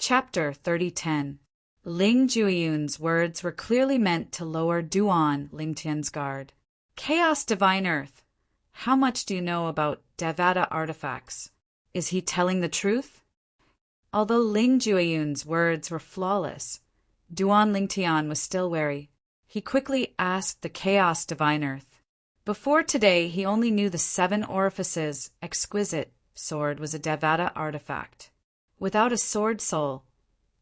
Chapter 3010. Ling Jueyun's words were clearly meant to lower Duan Lingtian's guard. Chaos Divine Earth, how much do you know about Devata artifacts? Is he telling the truth? Although Ling Jueyun's words were flawless, Duan Lingtian was still wary. He quickly asked the Chaos Divine Earth. Before today, he only knew the 7 orifices exquisite sword was a Devata artifact. Without a sword soul,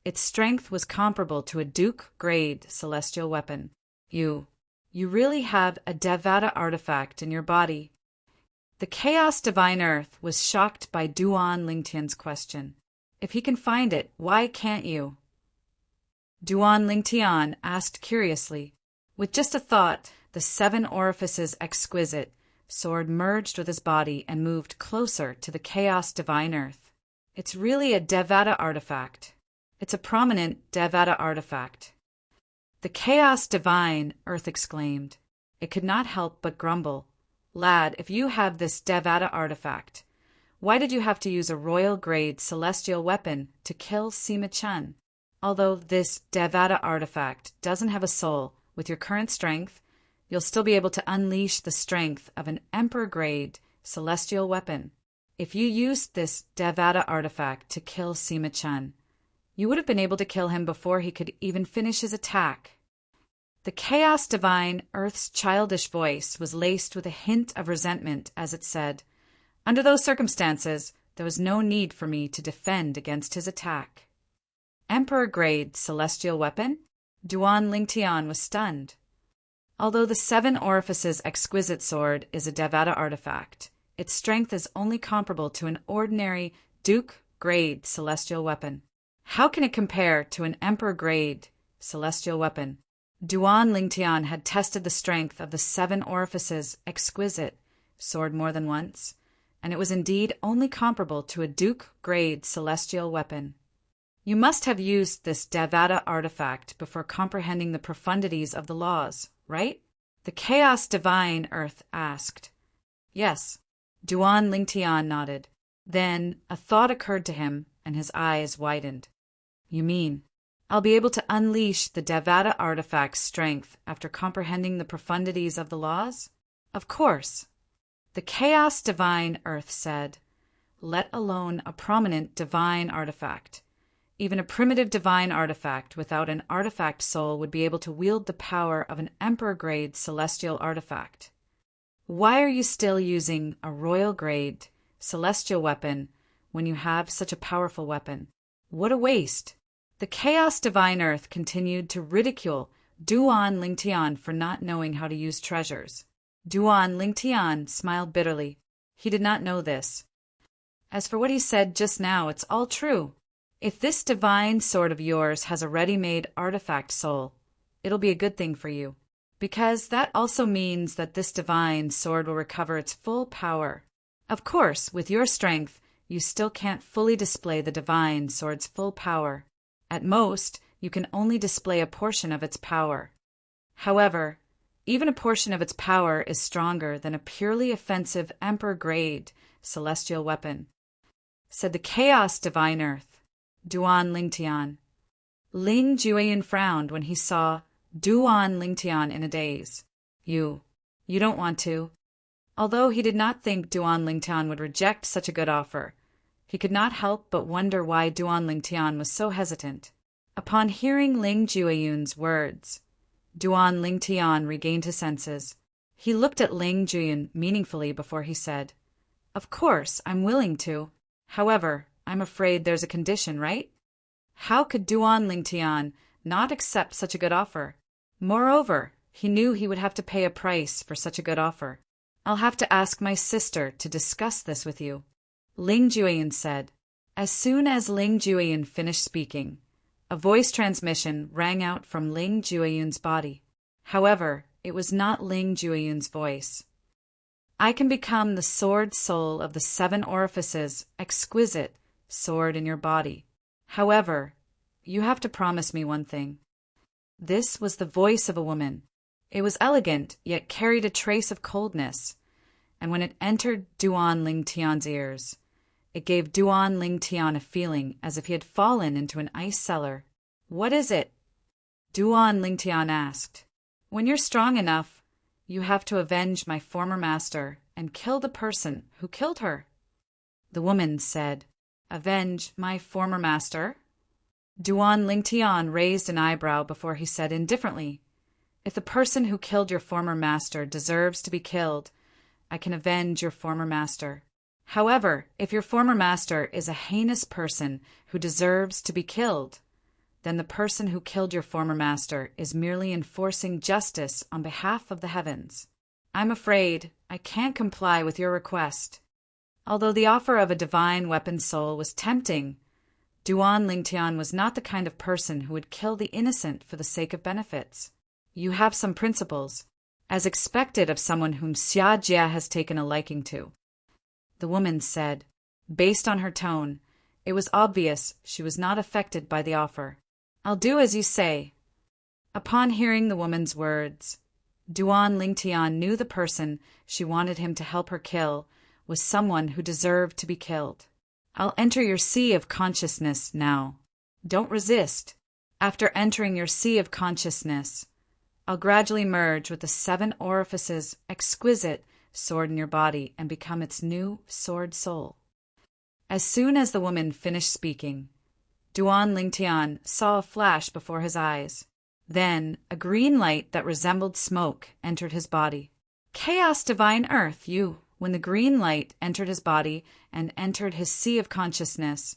its strength was comparable to a Duke-grade celestial weapon. You really have a Devata artifact in your body. The Chaos Divine Earth was shocked by Duan Lingtian's question. If he can find it, why can't you? Duan Lingtian asked curiously. With just a thought, the 7 orifices exquisite sword merged with his body and moved closer to the Chaos Divine Earth. It's really a Devata artifact. It's a prominent Devata artifact. The Chaos Divine Earth exclaimed. It could not help but grumble. Lad, if you have this Devata artifact, why did you have to use a royal-grade celestial weapon to kill Sima Chen? Although this Devata artifact doesn't have a soul, with your current strength, you'll still be able to unleash the strength of an Emperor-grade celestial weapon. If you used this Devata artifact to kill Sima Chen, you would have been able to kill him before he could even finish his attack. The Chaos Divine Earth's childish voice was laced with a hint of resentment as it said, "Under those circumstances, there was no need for me to defend against his attack." Emperor-grade celestial weapon? Duan Lingtian was stunned. Although the 7 orifices exquisite sword is a Devata artifact, its strength is only comparable to an ordinary Duke-grade celestial weapon. How can it compare to an Emperor-grade celestial weapon? Duan Lingtian had tested the strength of the 7 orifices exquisite sword more than once, and it was indeed only comparable to a Duke-grade celestial weapon. You must have used this Devata artifact before comprehending the profundities of the laws, right? The Chaos Divine Earth asked. Yes. Duan Lingtian nodded. Then a thought occurred to him, and his eyes widened. You mean, I'll be able to unleash the Devata artifact's strength after comprehending the profundities of the laws? Of course. The Chaos Divine Earth said, let alone a prominent divine artifact. Even a primitive divine artifact without an artifact soul would be able to wield the power of an Emperor-grade celestial artifact. Why are you still using a royal-grade celestial weapon when you have such a powerful weapon? What a waste! The Chaos Divine Earth continued to ridicule Duan Lingtian for not knowing how to use treasures. Duan Lingtian smiled bitterly. He did not know this. As for what he said just now, it's all true. If this divine sword of yours has a ready-made artifact soul, it'll be a good thing for you, because that also means that this divine sword will recover its full power. Of course, with your strength, you still can't fully display the divine sword's full power. At most, you can only display a portion of its power. However, even a portion of its power is stronger than a purely offensive Emperor-grade celestial weapon, said the Chaos Divine Earth. Duan Lingtian. Ling Jueyun frowned when he saw Duan Lingtian in a daze. You don't want to. Although he did not think Duan Lingtian would reject such a good offer, he could not help but wonder why Duan Lingtian was so hesitant. Upon hearing Ling Jueyun's words, Duan Lingtian regained his senses. He looked at Ling Jueyun meaningfully before he said, Of course, I'm willing to. However, I'm afraid there's a condition, right? How could Duan Lingtian not accept such a good offer? Moreover, he knew he would have to pay a price for such a good offer. I'll have to ask my sister to discuss this with you, Ling Jueyun said. As soon as Ling Jueyun finished speaking, a voice transmission rang out from Ling Jueyun's body. However, it was not Ling Jueyun's voice. I can become the sword soul of the 7 orifices exquisite sword in your body. However, you have to promise me one thing. This was the voice of a woman. It was elegant, yet carried a trace of coldness, and when it entered Duan Lingtian's ears, It gave Duan Lingtian a feeling as if he had fallen into an ice cellar. "What is it?" Duan Lingtian asked. "When you're strong enough, you have to avenge my former master and kill the person who killed her." The woman said, "Avenge my former master?" Duan Lingtian raised an eyebrow before he said indifferently, "If the person who killed your former master deserves to be killed, I can avenge your former master. However, if your former master is a heinous person who deserves to be killed, then the person who killed your former master is merely enforcing justice on behalf of the heavens. I'm afraid I can't comply with your request." Although the offer of a divine weapon soul was tempting, Duan Lingtian was not the kind of person who would kill the innocent for the sake of benefits. "You have some principles, as expected of someone whom Xia Jie has taken a liking to." The woman said. Based on her tone, it was obvious she was not affected by the offer. "I'll do as you say." Upon hearing the woman's words, Duan Lingtian knew the person she wanted him to help her kill was someone who deserved to be killed. "I'll enter your sea of consciousness now. Don't resist. After entering your sea of consciousness, I'll gradually merge with the 7 orifices exquisite sword in your body and become its new sword soul." As soon as the woman finished speaking, Duan Lingtian saw a flash before his eyes. Then a green light that resembled smoke entered his body. "Chaos Divine Earth, you!" When the green light entered his body and entered his sea of consciousness,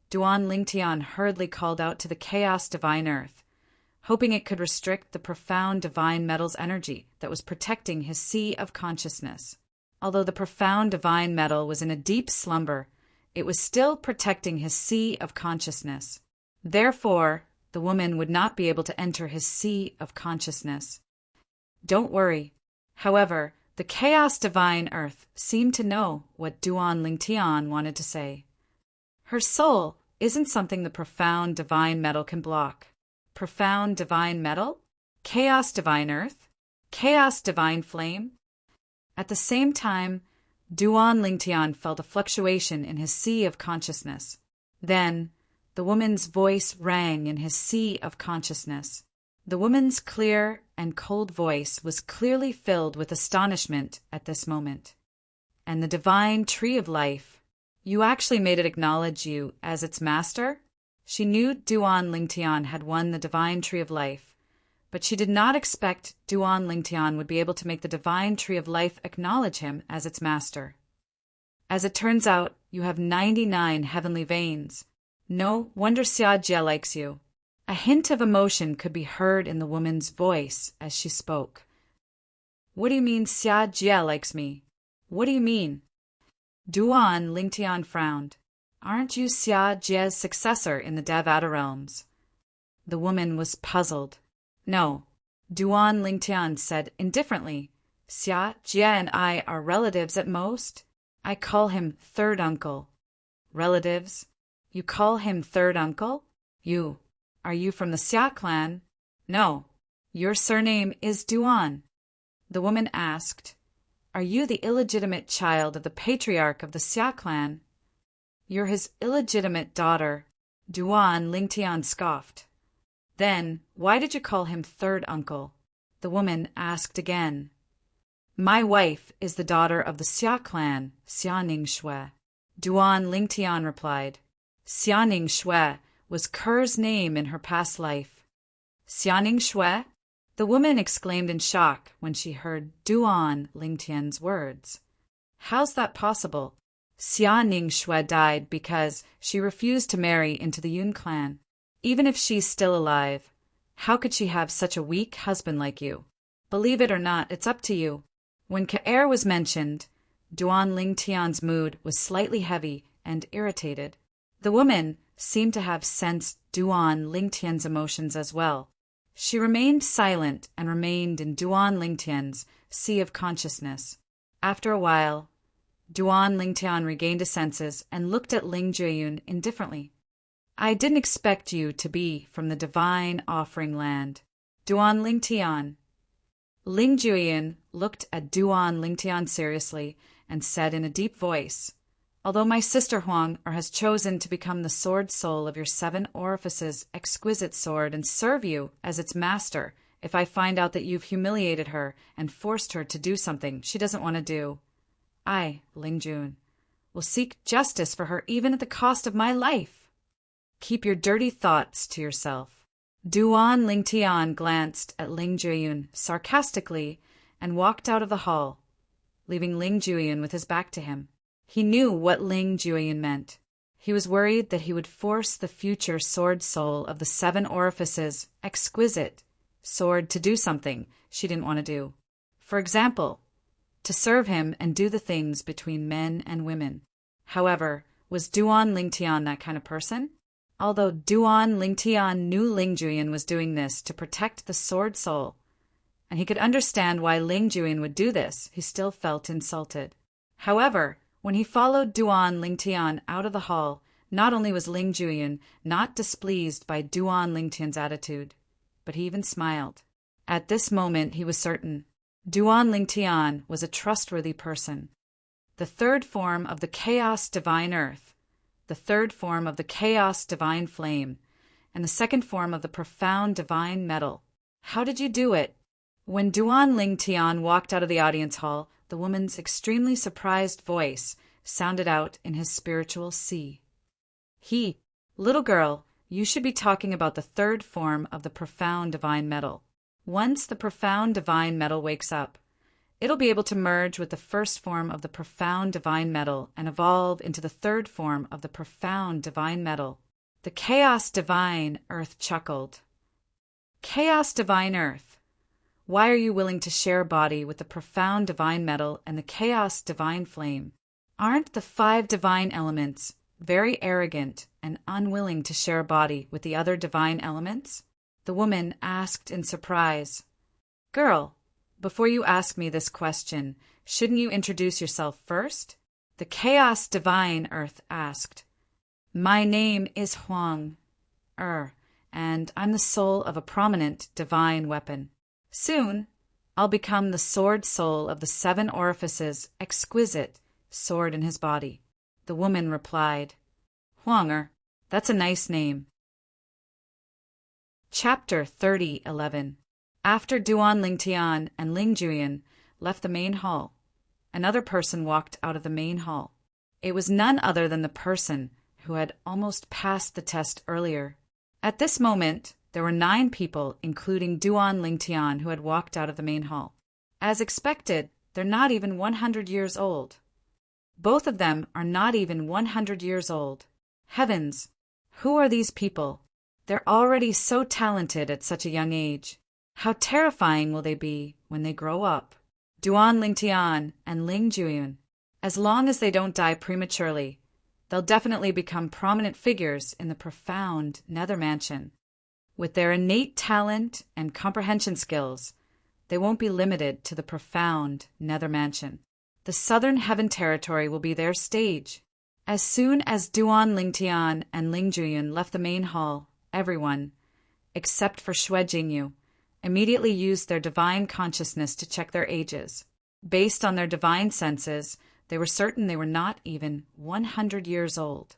Duan Lingtian hurriedly called out to the Chaos Divine Earth, hoping it could restrict the profound divine metal's energy that was protecting his sea of consciousness. Although the profound divine metal was in a deep slumber, it was still protecting his sea of consciousness. Therefore, the woman would not be able to enter his sea of consciousness. Don't worry. However, the Chaos Divine Earth seemed to know what Duan Lingtian wanted to say. Her soul isn't something the profound divine metal can block. Profound divine metal? Chaos Divine Earth? Chaos Divine Flame? At the same time, Duan Lingtian felt a fluctuation in his sea of consciousness. Then, the woman's voice rang in his sea of consciousness. The woman's clear and cold voice was clearly filled with astonishment at this moment. "And the divine tree of life, you actually made it acknowledge you as its master?" She knew Duan Lingtian had won the divine tree of life, but she did not expect Duan Lingtian would be able to make the divine tree of life acknowledge him as its master. "As it turns out, you have 99 heavenly veins. No wonder Xia Jie likes you." A hint of emotion could be heard in the woman's voice as she spoke. "What do you mean Xia Jie likes me? What do you mean?" Duan Lingtian frowned. "Aren't you Xia Jie's successor in the Devata realms?" The woman was puzzled. "No," Duan Lingtian said indifferently. "Xia Jie and I are relatives at most. I call him third uncle." "Relatives? You call him third uncle? Are you from the Xia clan?" "No." "Your surname is Duan?" The woman asked. "Are you the illegitimate child of the patriarch of the Xia clan?" "You're his illegitimate daughter," Duan Lingtian scoffed. "Then why did you call him third uncle?" The woman asked again. "My wife is the daughter of the Xia clan, Xianing Shui," Duan Lingtian replied. Xianing Shui was Ker's name in her past life. "Xianing Shui?" The woman exclaimed in shock when she heard Duan Lingtian's words. "How's that possible? Xianing Shui died because she refused to marry into the Yun clan. Even if she's still alive, how could she have such a weak husband like you? Believe it or not, it's up to you." When Kaer was mentioned, Duan Lingtian's mood was slightly heavy and irritated. The woman seemed to have sensed Duan Lingtian's emotions as well. She remained silent and remained in Duan Lingtian's sea of consciousness. After a while, Duan Lingtian regained his senses and looked at Ling Jueyun indifferently. "I didn't expect you to be from the divine offering land, Duan Lingtian." Ling Jueyun looked at Duan Lingtian seriously and said in a deep voice, Although my sister Huang has chosen to become the sword soul of your 7 orifices exquisite sword and serve you as its master, if I find out that you've humiliated her and forced her to do something she doesn't want to do, I, Ling Jun, will seek justice for her even at the cost of my life. Keep your dirty thoughts to yourself. Duan Lingtian glanced at Ling Jueyun sarcastically and walked out of the hall, leaving Ling Jueyun with his back to him. He knew what Ling Jueyun meant. He was worried that he would force the future sword soul of the 7 orifices exquisite sword to do something she didn't want to do. For example, to serve him and do the things between men and women. However, was Duan Lingtian that kind of person? Although Duan Lingtian knew Ling Jueyun was doing this to protect the sword soul, and he could understand why Ling Jueyun would do this, he still felt insulted. However, when he followed Duan Lingtian out of the hall, not only was Ling Jueyun not displeased by Duan Lingtian's attitude, but he even smiled. At this moment, he was certain Duan Lingtian was a trustworthy person. The 3rd form of the chaos divine earth, the 3rd form of the chaos divine flame, and the 2nd form of the profound divine metal. How did you do it? When Duan Lingtian walked out of the audience hall, the woman's extremely surprised voice sounded out in his spiritual sea. Little girl, you should be talking about the 3rd form of the profound divine metal. Once the profound divine metal wakes up, it'll be able to merge with the 1st form of the profound divine metal and evolve into the 3rd form of the profound divine metal. The chaos divine earth chuckled. Chaos divine earth, why are you willing to share body with the profound divine metal and the chaos divine flame? Aren't the 5 divine elements very arrogant and unwilling to share body with the other divine elements? The woman asked in surprise. Girl, before you ask me this question, shouldn't you introduce yourself first? The chaos divine earth asked. My name is Huang, and I'm the soul of a prominent divine weapon. Soon, I'll become the sword soul of the 7 orifices exquisite sword in his body. The woman replied, Huang, that's a nice name. Chapter 30:11. After Duan Lingtian and Ling Jueyun left the main hall, another person walked out of the main hall. It was none other than the person who had almost passed the test earlier. At this moment, there were 9 people, including Duan Lingtian, who had walked out of the main hall. As expected, they're not even 100 years old. Both of them are not even 100 years old. Heavens, who are these people? They're already so talented at such a young age. How terrifying will they be when they grow up? Duan Lingtian and Ling Jueyun. As long as they don't die prematurely, they'll definitely become prominent figures in the profound Nether Mansion. With their innate talent and comprehension skills, they won't be limited to the profound Nether Mansion. The Southern Heaven Territory will be their stage. As soon as Duan Lingtian and Ling Jueyun left the main hall, everyone, except for Xue Jingyu, immediately used their divine consciousness to check their ages. Based on their divine senses, they were certain they were not even 100 years old.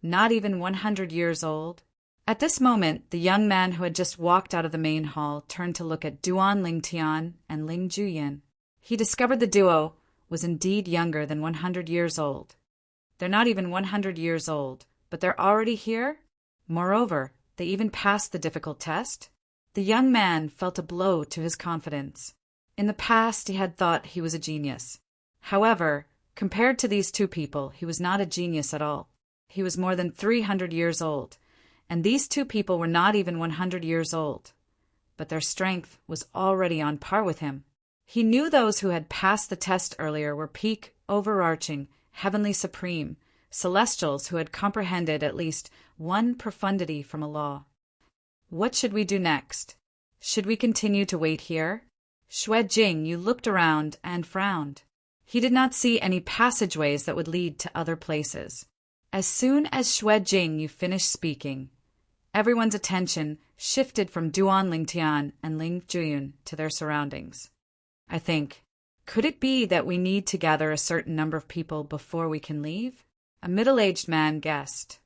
Not even 100 years old? At this moment, the young man who had just walked out of the main hall turned to look at Duan Lingtian and Ling Jueyun. He discovered the duo was indeed younger than 100 years old. They're not even 100 years old, but they're already here? Moreover, they even passed the difficult test? The young man felt a blow to his confidence. In the past, he had thought he was a genius. However, compared to these 2 people, he was not a genius at all. He was more than 300 years old, and these 2 people were not even 100 years old. But their strength was already on par with him. He knew those who had passed the test earlier were peak, overarching, heavenly supreme, celestials who had comprehended at least one profundity from a law. What should we do next? Should we continue to wait here? Xue Jingyu looked around and frowned. He did not see any passageways that would lead to other places. As soon as Xue Jingyu finished speaking, everyone's attention shifted from Duan Lingtian and Ling Jueyun to their surroundings. I think Could it be that we need to gather a certain number of people before we can leave? A middle-aged man guessed.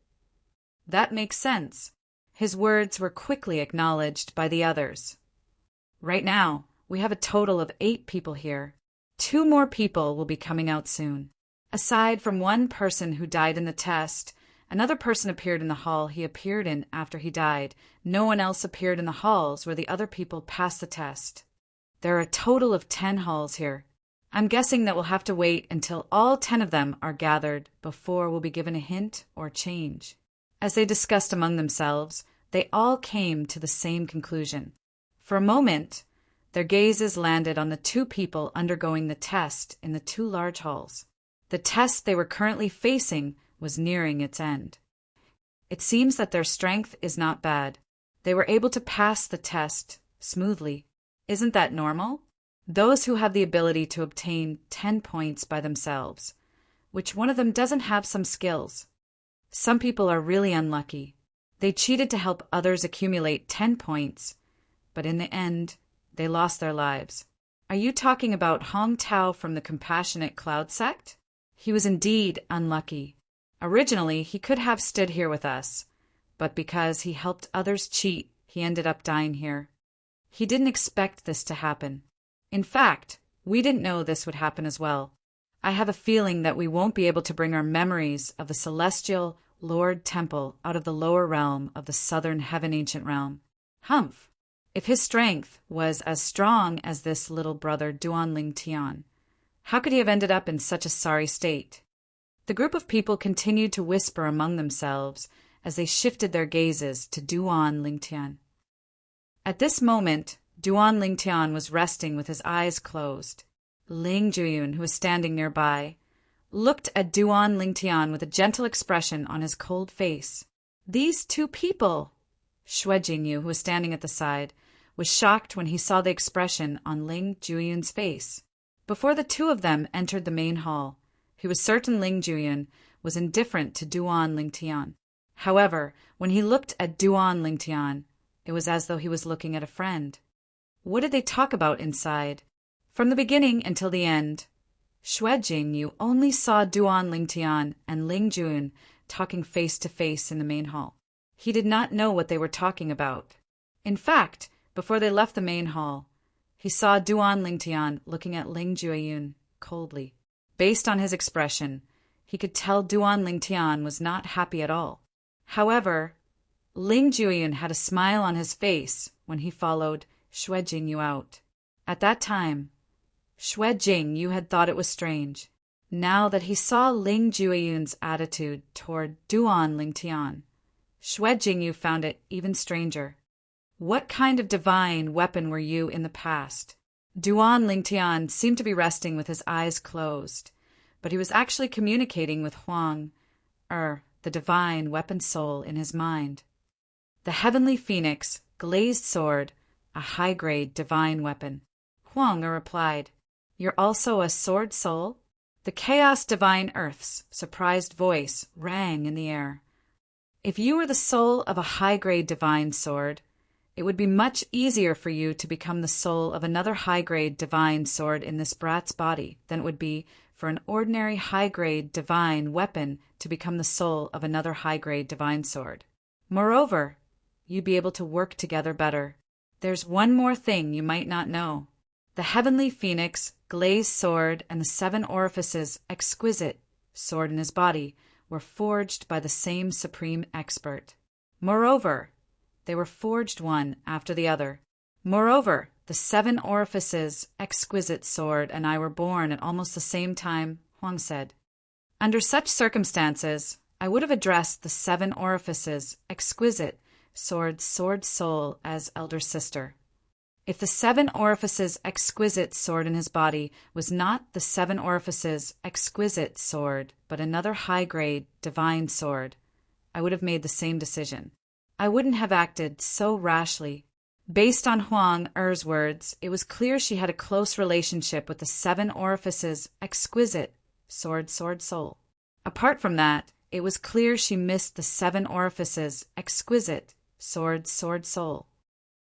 That makes sense. His words were quickly acknowledged by the others. Right now, we have a total of 8 people here. 2 more people will be coming out soon. Aside from one person who died in the test, another person appeared in the hall he appeared in after he died. No one else appeared in the halls where the other people passed the test. There are a total of 10 halls here. I'm guessing that we'll have to wait until all 10 of them are gathered before we'll be given a hint or change. As they discussed among themselves, they all came to the same conclusion. For a moment, their gazes landed on the 2 people undergoing the test in the 2 large halls. The test they were currently facing was nearing its end. It seems that their strength is not bad. They were able to pass the test smoothly. Isn't that normal? Those who have the ability to obtain 10 points by themselves, which one of them doesn't have some skills. Some people are really unlucky. They cheated to help others accumulate 10 points, but in the end, they lost their lives. Are you talking about Hong Tao from the Compassionate Cloud sect? He was indeed unlucky. Originally, he could have stood here with us, but because he helped others cheat, he ended up dying here. He didn't expect this to happen. In fact, we didn't know this would happen as well. I have a feeling that we won't be able to bring our memories of the celestial Lord Temple out of the lower realm of the southern heaven ancient realm. Humph! If his strength was as strong as this little brother Duan Ling Tian, how could he have ended up in such a sorry state? The group of people continued to whisper among themselves as they shifted their gazes to Duan Ling Tian. At this moment, Duan Ling Tian was resting with his eyes closed. Ling Juyun, who was standing nearby, looked at Duan Ling Tian with a gentle expression on his cold face. These 2 people! Xue Jingyu, who was standing at the side, was shocked when he saw the expression on Ling Juyun's face. Before the 2 of them entered the main hall, he was certain Ling Juyun was indifferent to Duan Ling Tian. However, when he looked at Duan Ling Tian, it was as though he was looking at a friend. What did they talk about inside? From the beginning until the end, Xue Jingyu only saw Duan Ling Tian and Ling Juyun talking face to face in the main hall. He did not know what they were talking about. In fact, before they left the main hall, he saw Duan Ling Tian looking at Ling Juyun coldly. Based on his expression, he could tell Duan Ling Tian was not happy at all. However, Ling Juyun had a smile on his face when he followed Xue Jingyu out. At that time, Xue Jingyu had thought it was strange. Now that he saw Ling Juyun's attitude toward Duan Ling Tian, Xue Jingyu found it even stranger. What kind of divine weapon were you in the past? Duan Ling Tian seemed to be resting with his eyes closed, but he was actually communicating with Huang, the divine weapon soul in his mind. The heavenly phoenix, glazed sword, a high-grade divine weapon. Huang replied, "You're also a sword soul?" The chaos divine earth's surprised voice rang in the air. If you were the soul of a high-grade divine sword, it would be much easier for you to become the soul of another high-grade divine sword in this brat's body than it would be for an ordinary high-grade divine weapon to become the soul of another high-grade divine sword. Moreover, you'd be able to work together better. There's one more thing you might not know. The heavenly phoenix, glazed sword, and the 7 orifices, exquisite sword in his body were forged by the same supreme expert. Moreover, they were forged one after the other. Moreover, the 7 orifices, exquisite sword, and I were born at almost the same time, Huang said. Under such circumstances, I would have addressed the 7 orifices, exquisite sword soul as elder sister. If the 7 orifices exquisite sword in his body was not the 7 orifices exquisite sword, but another high-grade divine sword, I would have made the same decision. I wouldn't have acted so rashly. Based on Huang Er's words, it was clear she had a close relationship with the 7 orifices exquisite sword soul. Apart from that, it was clear she missed the 7 orifices exquisite sword soul.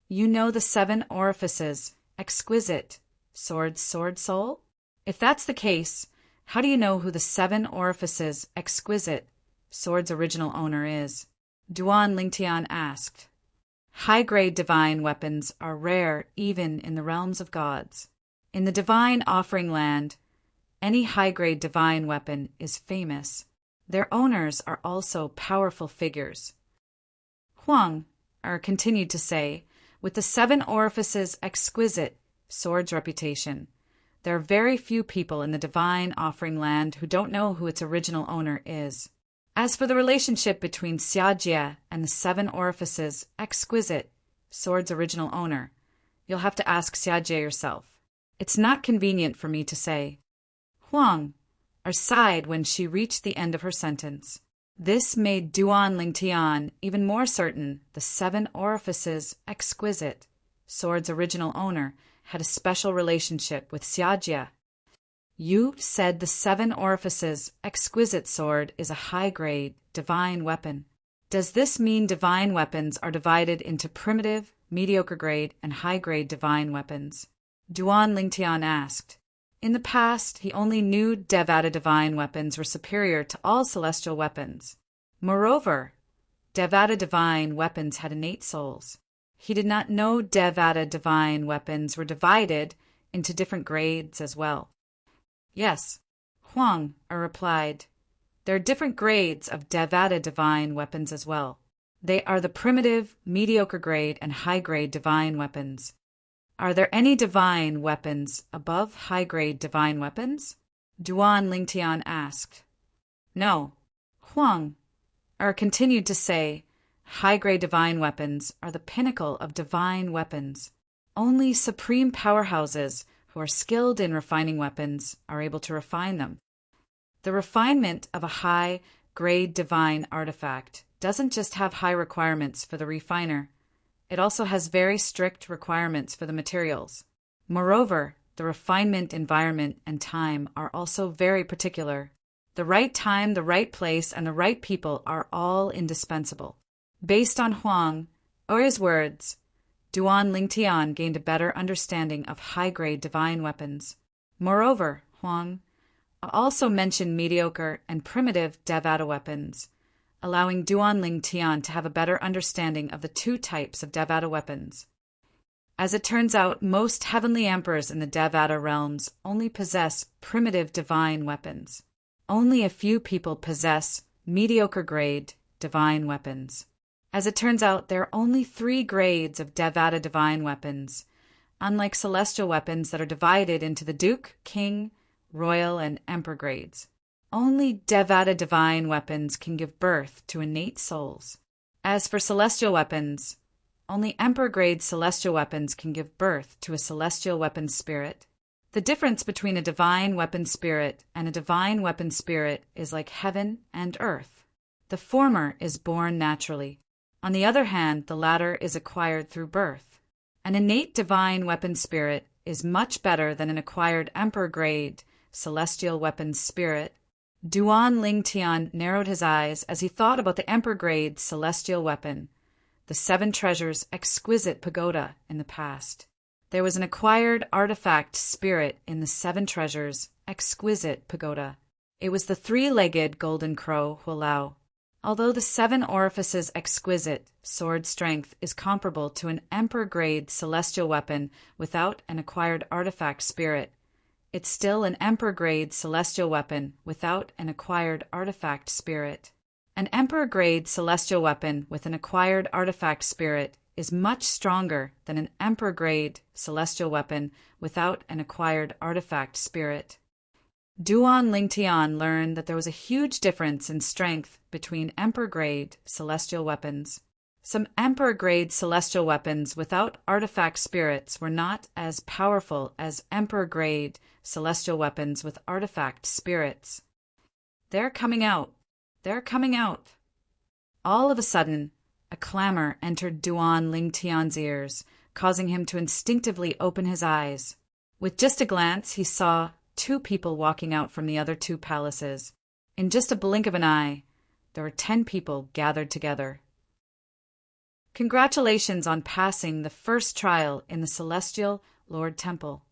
You know the 7 orifices, exquisite, sword soul? If that's the case, how do you know who the 7 orifices exquisite sword's original owner is? Duan Lingtian asked. High-grade divine weapons are rare even in the realms of gods. In the divine offering land, any high-grade divine weapon is famous. Their owners are also powerful figures. Huang continued to say, with the 7 orifices exquisite sword's reputation, there are very few people in the divine offering land who don't know who its original owner is. As for the relationship between Xiajie and the 7 orifices exquisite sword's original owner, you'll have to ask Xiajie yourself. It's not convenient for me to say. Huang sighed when she reached the end of her sentence. This made Duan Lingtian even more certain the 7 orifices exquisite sword's original owner had a special relationship with Xiajie. You said the 7 orifices exquisite sword is a high-grade divine weapon. Does this mean divine weapons are divided into primitive, mediocre grade, and high-grade divine weapons? Duan Lingtian asked. In the past, he only knew Devata divine weapons were superior to all celestial weapons. Moreover, Devata divine weapons had innate souls. He did not know Devata divine weapons were divided into different grades as well. Yes, Huang replied. There are different grades of Devata divine weapons as well. They are the primitive, mediocre grade, and high-grade divine weapons. Are there any divine weapons above high-grade divine weapons? Duan Lingtian asked. No. Huang continued to say, high-grade divine weapons are the pinnacle of divine weapons. Only supreme powerhouses who are skilled in refining weapons are able to refine them. The refinement of a high-grade divine artifact doesn't just have high requirements for the refiner. It also has very strict requirements for the materials. Moreover, the refinement environment and time are also very particular. The right time, the right place, and the right people are all indispensable. Based on Huang's words, Duan Lingtian gained a better understanding of high-grade divine weapons. Moreover, Huang also mentioned mediocre and primitive Devata weapons, allowing Duan Lingtian to have a better understanding of the 2 types of Devata weapons. As it turns out, most heavenly emperors in the Devata realms only possess primitive divine weapons. Only a few people possess mediocre-grade divine weapons. As it turns out, there are only 3 grades of Devata divine weapons, unlike celestial weapons that are divided into the Duke, King, Royal, and Emperor grades. Only Devata divine weapons can give birth to innate souls. As for celestial weapons, only Emperor-grade celestial weapons can give birth to a celestial weapon spirit. The difference between a divine weapon spirit and a divine weapon spirit is like heaven and earth. The former is born naturally. On the other hand, the latter is acquired through birth. An innate divine weapon spirit is much better than an acquired emperor-grade celestial weapon spirit. Duan Lingtian narrowed his eyes as he thought about the emperor-grade celestial weapon, the 7 treasures exquisite pagoda in the past. There was an acquired artifact spirit in the 7 treasures exquisite pagoda. It was the 3-legged golden crow Hualao. Although the 7 orifices exquisite sword strength is comparable to an emperor-grade celestial weapon without an acquired artifact spirit, it's still an emperor-grade celestial weapon without an acquired artifact spirit. An emperor-grade celestial weapon with an acquired artifact spirit is much stronger than an emperor-grade celestial weapon without an acquired artifact spirit. Duan Lingtian learned that there was a huge difference in strength between emperor-grade celestial weapons. Some emperor-grade celestial weapons without artifact spirits were not as powerful as emperor-grade celestial weapons with artifact spirits. They're coming out. They're coming out. All of a sudden, a clamor entered Duan Lingtian's ears, causing him to instinctively open his eyes. With just a glance, he saw 2 people walking out from the other 2 palaces. In just a blink of an eye, there were 10 people gathered together. Congratulations on passing the first trial in the Celestial Lord Temple.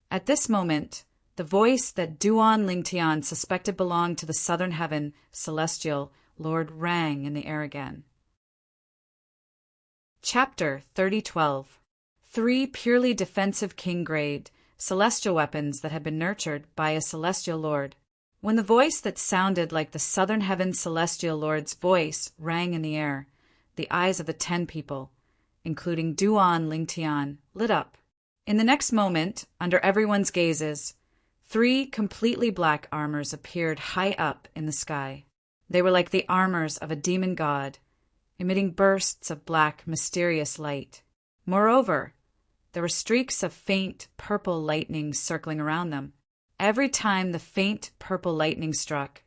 At this moment, the The voice that Duan Lingtian suspected belonged to the southern heaven celestial lord rang in the air again. Chapter 3012. 3 purely defensive king-grade celestial weapons that had been nurtured by a celestial lord. When the voice that sounded like the southern heaven celestial lord's voice rang in the air, the eyes of the 10 people, including Duan Lingtian, lit up. In the next moment, under everyone's gazes, 3 completely black armors appeared high up in the sky. They were like the armors of a demon god, emitting bursts of black, mysterious light. Moreover, there were streaks of faint purple lightning circling around them. Every time the faint purple lightning struck,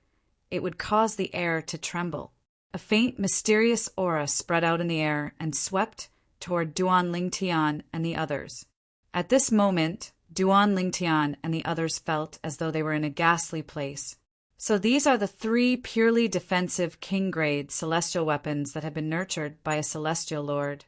it would cause the air to tremble. A faint, mysterious aura spread out in the air and swept toward Duan Lingtian and the others. At this moment, Duan Lingtian and the others felt as though they were in a ghastly place. So these are the 3 purely defensive king-grade celestial weapons that have been nurtured by a celestial lord.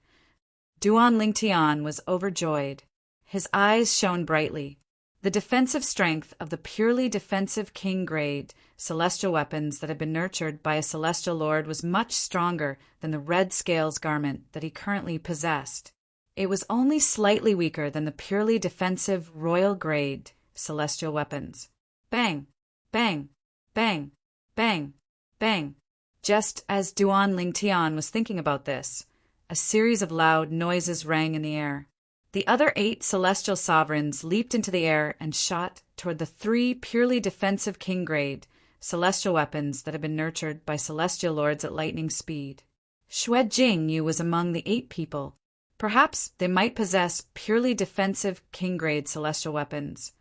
Duan Lingtian was overjoyed. His eyes shone brightly. The defensive strength of the purely defensive king-grade celestial weapons that had been nurtured by a celestial lord was much stronger than the red scales garment that he currently possessed. It was only slightly weaker than the purely defensive royal-grade celestial weapons. Bang! Bang! Bang! Bang! Bang! Just as Duan Lingtian was thinking about this, a series of loud noises rang in the air. The other 8 celestial sovereigns leaped into the air and shot toward the 3 purely defensive king-grade celestial weapons that had been nurtured by celestial lords at lightning speed. Xue Jingyu was among the 8 people. Perhaps they might possess purely defensive king-grade celestial weapons,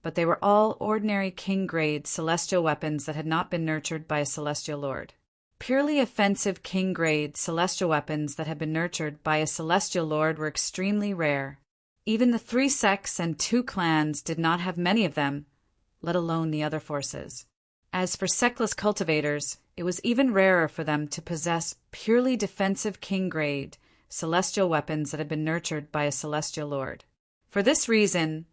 but they were all ordinary king-grade celestial weapons that had not been nurtured by a celestial lord. Purely offensive king-grade celestial weapons that had been nurtured by a celestial lord were extremely rare. Even the 3 sects and 2 clans did not have many of them, let alone the other forces. As for sectless cultivators, it was even rarer for them to possess purely defensive king-grade celestial weapons that had been nurtured by a celestial lord. For this reason,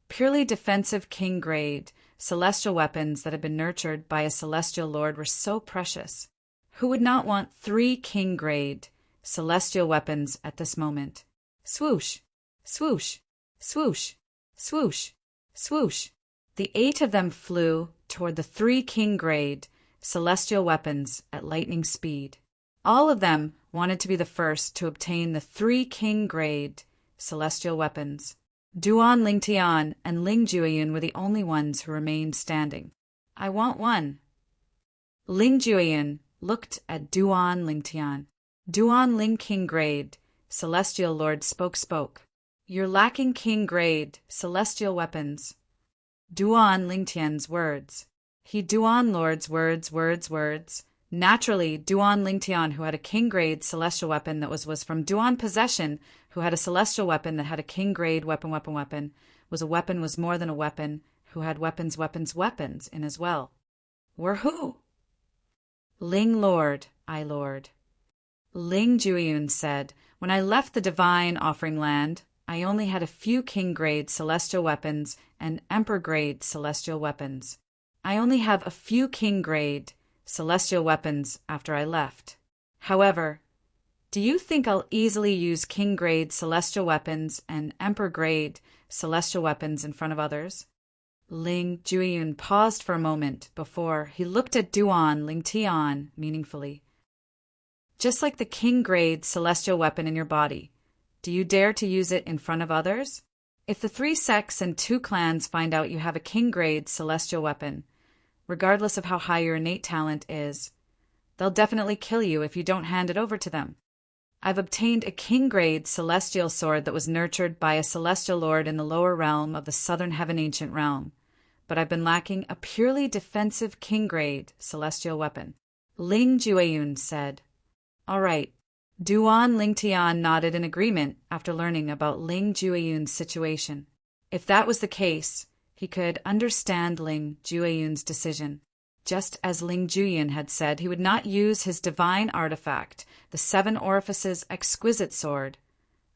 purely defensive king-grade celestial weapons that had been nurtured by a celestial lord were so precious. Who would not want 3 king-grade celestial weapons at this moment? Swoosh! Swoosh! Swoosh! Swoosh! Swoosh! The 8 of them flew toward the 3 king-grade celestial weapons at lightning speed. All of them wanted to be the first to obtain the 3 king-grade celestial weapons. Duan Lingtian and Ling Jueyun were the only ones who remained standing. I want one. Ling Jueyun looked at Duan Lingtian. Duan Ling king-grade celestial lord spoke. You're lacking king-grade celestial weapons. Duan Lingtian's words. He Duan lord's words. Naturally, Duan Lingtian, who had a king-grade celestial weapon that was from Duan possession, who had a celestial weapon that had a king-grade weapon, was more than a weapon, who had weapons in as well. Were who? Ling lord, I lord. Ling Jueyun said, when I left the divine offering land, I only had a few king-grade celestial weapons and emperor-grade celestial weapons. I only have a few king-grade celestial weapons after I left. However, do you think I'll easily use king-grade celestial weapons and emperor-grade celestial weapons in front of others? Ling Jueyun paused for a moment before he looked at Duan Lingtian meaningfully. Just like the king-grade celestial weapon in your body, do you dare to use it in front of others? If the 3 sects and 2 clans find out you have a king-grade celestial weapon, regardless of how high your innate talent is, they'll definitely kill you if you don't hand it over to them. I've obtained a king-grade celestial sword that was nurtured by a celestial lord in the lower realm of the southern heaven ancient realm, but I've been lacking a purely defensive king-grade celestial weapon. Ling Jueyun said. All right. Duan Lingtian nodded in agreement after learning about Ling Jueyun's situation. If that was the case, he could understand Ling Jueyun's decision. Just as Ling Jueyun had said, he would not use his divine artifact, the 7 Orifices exquisite sword,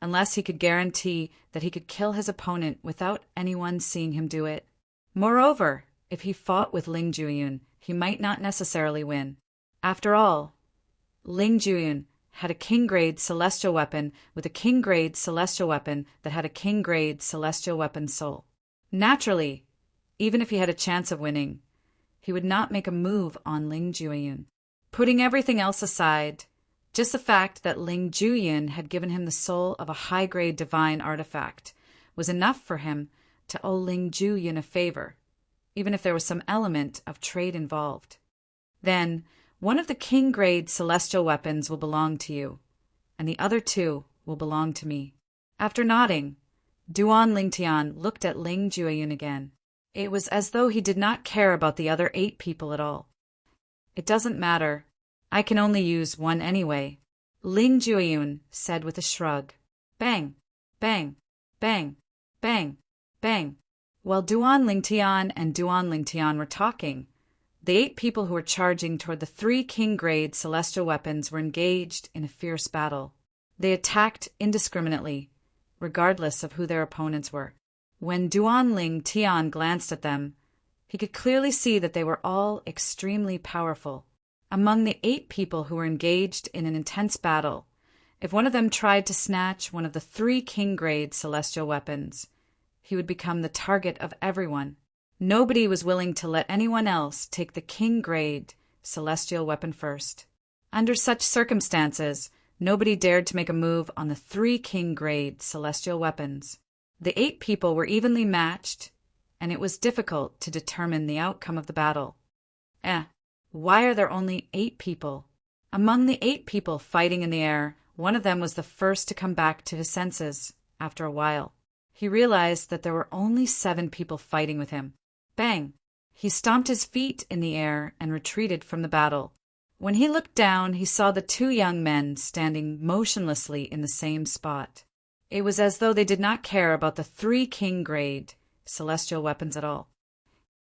unless he could guarantee that he could kill his opponent without anyone seeing him do it. Moreover, if he fought with Ling Jueyun, he might not necessarily win. After all, Ling Jueyun had a king-grade celestial weapon with a king-grade celestial weapon that had a king-grade celestial weapon soul. Naturally, even if he had a chance of winning, he would not make a move on Ling Jueyun. Putting everything else aside, just the fact that Ling Jueyun had given him the soul of a high-grade divine artifact was enough for him to owe Ling Jueyun a favor, even if there was some element of trade involved. Then, one of the king-grade celestial weapons will belong to you, and the other two will belong to me. After nodding, Duan Lingtian looked at Ling Jueyun again. It was as though he did not care about the other 8 people at all. It doesn't matter. I can only use one anyway, Ling Jueyun said with a shrug. Bang, bang, bang, bang, bang. While Duan Lingtian and Duan Lingtian were talking, the 8 people who were charging toward the 3 king-grade celestial weapons were engaged in a fierce battle. They attacked indiscriminately, regardless of who their opponents were. When Duan Lingtian glanced at them, he could clearly see that they were all extremely powerful. Among the 8 people who were engaged in an intense battle, if one of them tried to snatch one of the 3 king-grade celestial weapons, he would become the target of everyone. Nobody was willing to let anyone else take the king-grade celestial weapon first. Under such circumstances, nobody dared to make a move on the 3 king-grade celestial weapons. The 8 people were evenly matched, and it was difficult to determine the outcome of the battle. Why are there only 8 people? Among the 8 people fighting in the air, one of them was the first to come back to his senses after a while. He realized that there were only 7 people fighting with him. Bang! He stomped his feet in the air and retreated from the battle. When he looked down, he saw the 2 young men standing motionlessly in the same spot. It was as though they did not care about the 3 king-grade celestial weapons at all.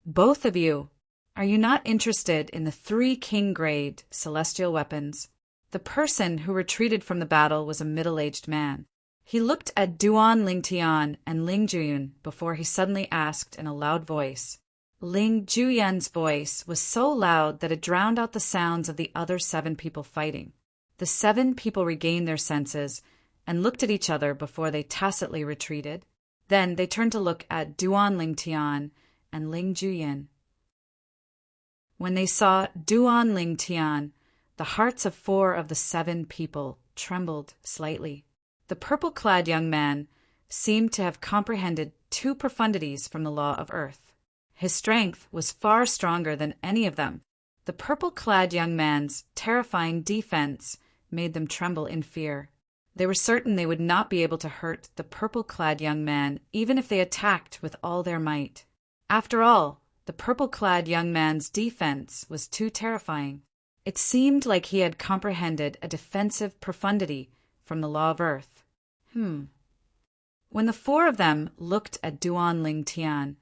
Both of you, are you not interested in the 3 king-grade celestial weapons? The person who retreated from the battle was a middle-aged man. He looked at Duan Lingtian and Ling Jueyun before he suddenly asked in a loud voice. Ling Jueyun's voice was so loud that it drowned out the sounds of the other 7 people fighting. The 7 people regained their senses and looked at each other before they tacitly retreated. Then they turned to look at Duan Lingtian and Ling Jueyun. When they saw Duan Lingtian, the hearts of 4 of the 7 people trembled slightly. The purple-clad young man seemed to have comprehended 2 profundities from the law of earth. His strength was far stronger than any of them. The purple-clad young man's terrifying defense made them tremble in fear. They were certain they would not be able to hurt the purple-clad young man even if they attacked with all their might. After all, the purple-clad young man's defense was too terrifying. It seemed like he had comprehended a defensive profundity from the law of earth. When the 4 of them looked at Duan Lingtian,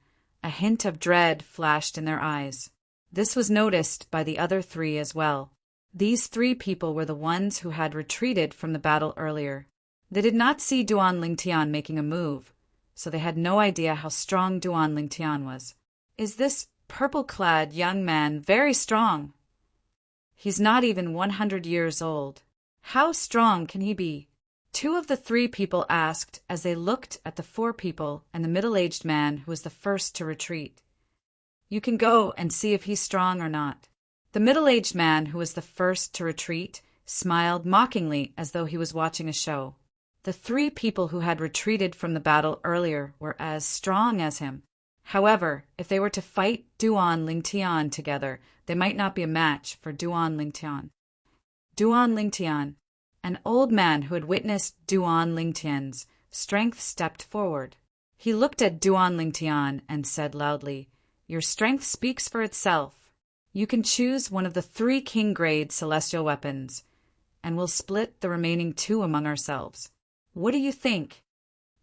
a hint of dread flashed in their eyes. This was noticed by the other 3 as well. These 3 people were the ones who had retreated from the battle earlier. They did not see Duan Lingtian making a move, so they had no idea how strong Duan Lingtian was. Is this purple-clad young man very strong? He's not even 100 years old. How strong can he be? 2 of the 3 people asked as they looked at the 4 people and the middle-aged man who was the first to retreat. You can go and see if he's strong or not. The middle-aged man who was the first to retreat smiled mockingly as though he was watching a show. The 3 people who had retreated from the battle earlier were as strong as him. However, if they were to fight Duan Lingtian together, they might not be a match for Duan Lingtian. Duan Lingtian, an old man who had witnessed Duan Lingtian's strength, stepped forward. He looked at Duan Lingtian and said loudly, "Your strength speaks for itself. You can choose one of the 3 king-grade celestial weapons, and we'll split the remaining 2 among ourselves. What do you think?"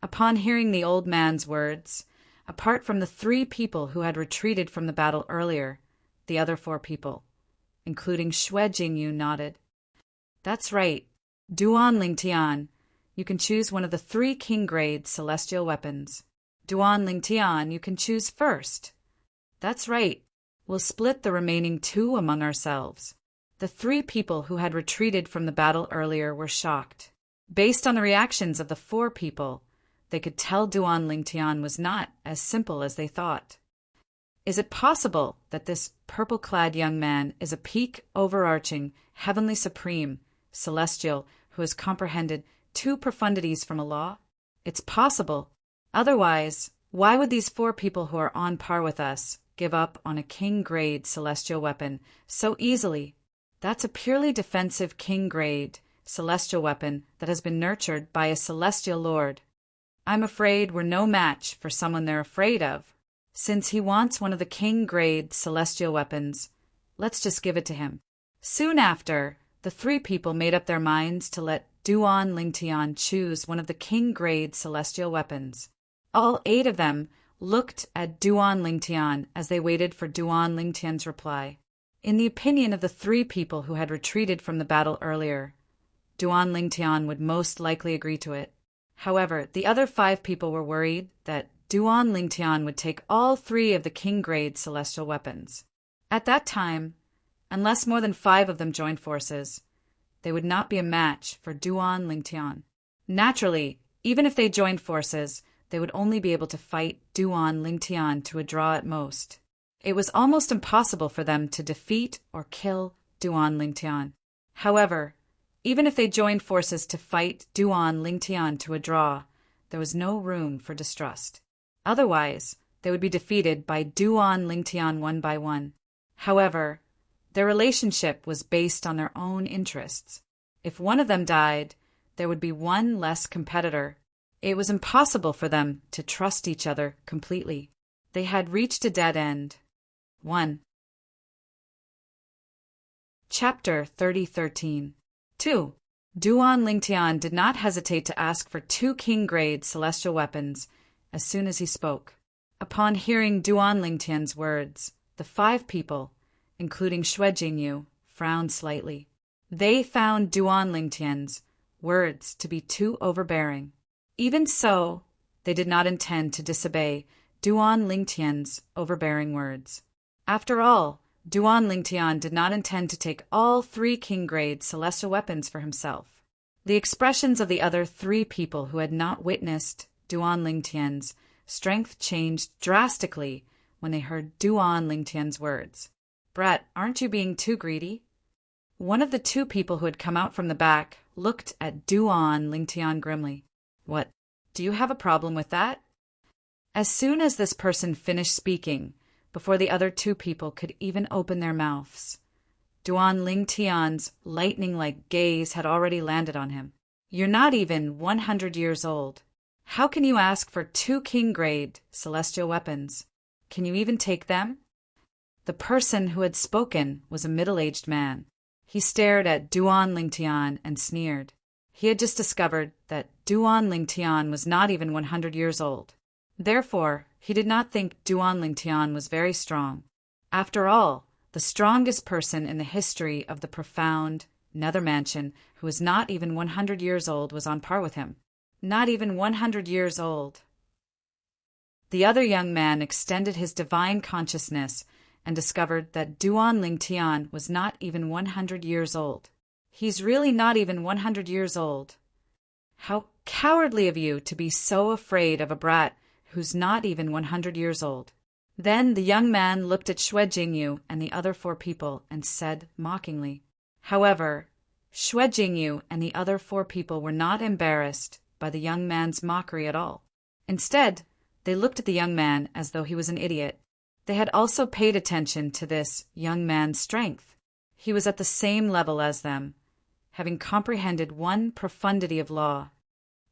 Upon hearing the old man's words, apart from the 3 people who had retreated from the battle earlier, the other 4 people, including Xue Jingyu, nodded. That's right. Duan Lingtian, you can choose one of the 3 king-grade celestial weapons. Duan Lingtian, you can choose first. That's right. We'll split the remaining 2 among ourselves. The 3 people who had retreated from the battle earlier were shocked. Based on the reactions of the 4 people, they could tell Duan Lingtian was not as simple as they thought. Is it possible that this purple-clad young man is a peak overarching, heavenly supreme, celestial, who has comprehended 2 profundities from a law? It's possible. Otherwise, why would these 4 people who are on par with us give up on a king-grade celestial weapon so easily? That's a purely defensive king-grade celestial weapon that has been nurtured by a celestial lord. I'm afraid we're no match for someone they're afraid of. Since he wants one of the king-grade celestial weapons, let's just give it to him. Soon after, the 3 people made up their minds to let Duan Lingtian choose one of the king-grade celestial weapons. All 8 of them looked at Duan Lingtian as they waited for Duan Lingtian's reply. In the opinion of the 3 people who had retreated from the battle earlier, Duan Lingtian would most likely agree to it. However, the other 5 people were worried that Duan Lingtian would take all 3 of the king-grade celestial weapons. At that time, unless more than 5 of them joined forces, they would not be a match for Duan Lingtian. Naturally, even if they joined forces, they would only be able to fight Duan Lingtian to a draw at most. It was almost impossible for them to defeat or kill Duan Lingtian. However, even if they joined forces to fight Duan Lingtian to a draw, there was no room for distrust. Otherwise, they would be defeated by Duan Lingtian one by one. However, their relationship was based on their own interests. If one of them died, there would be one less competitor. It was impossible for them to trust each other completely. They had reached a dead end. 1. Chapter 30:13. 2. Duan Lingtian did not hesitate to ask for 2 king-grade celestial weapons as soon as he spoke. Upon hearing Duan Lingtian's words, the 5 people, including Xue Jingyu, frowned slightly. They found Duan Lingtian's words to be too overbearing. Even so, they did not intend to disobey Duan Lingtian's overbearing words. After all, Duan Lingtian did not intend to take all 3 king-grade celestial weapons for himself. The expressions of the other 3 people who had not witnessed Duan Lingtian's strength changed drastically when they heard Duan Lingtian's words. Brat, aren't you being too greedy? One of the 2 people who had come out from the back looked at Duan Lingtian grimly. What, do you have a problem with that? As soon as this person finished speaking, before the other 2 people could even open their mouths, Duan Lingtian's lightning-like gaze had already landed on him. You're not even 100 years old. How can you ask for 2 king-grade celestial weapons? Can you even take them? The person who had spoken was a middle-aged man. He stared at Duan Lingtian and sneered. He had just discovered that Duan Lingtian was not even 100 years old. Therefore, he did not think Duan Lingtian was very strong. After all, the strongest person in the history of the profound Nether Mansion who was not even 100 years old was on par with him. Not even 100 years old. The other young man extended his divine consciousness and discovered that Duan Lingtian was not even 100 years old. He's really not even 100 years old. How cowardly of you to be so afraid of a brat who's not even 100 years old. Then the young man looked at Xue Jingyu and the other 4 people and said mockingly. However, Xue Jingyu and the other 4 people were not embarrassed by the young man's mockery at all. Instead, they looked at the young man as though he was an idiot. They had also paid attention to this young man's strength. He was at the same level as them, having comprehended one profundity of law.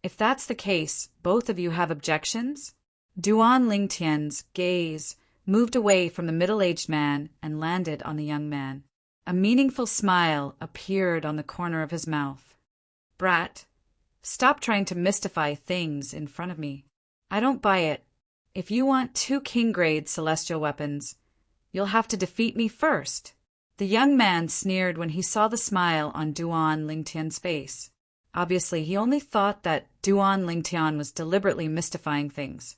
If that's the case, both of you have objections? Duan Lingtian's gaze moved away from the middle-aged man and landed on the young man. A meaningful smile appeared on the corner of his mouth. Brat, stop trying to mystify things in front of me. I don't buy it. If you want 2 king-grade celestial weapons, you'll have to defeat me first. The young man sneered when he saw the smile on Duan Lingtian's face. Obviously, he only thought that Duan Lingtian was deliberately mystifying things.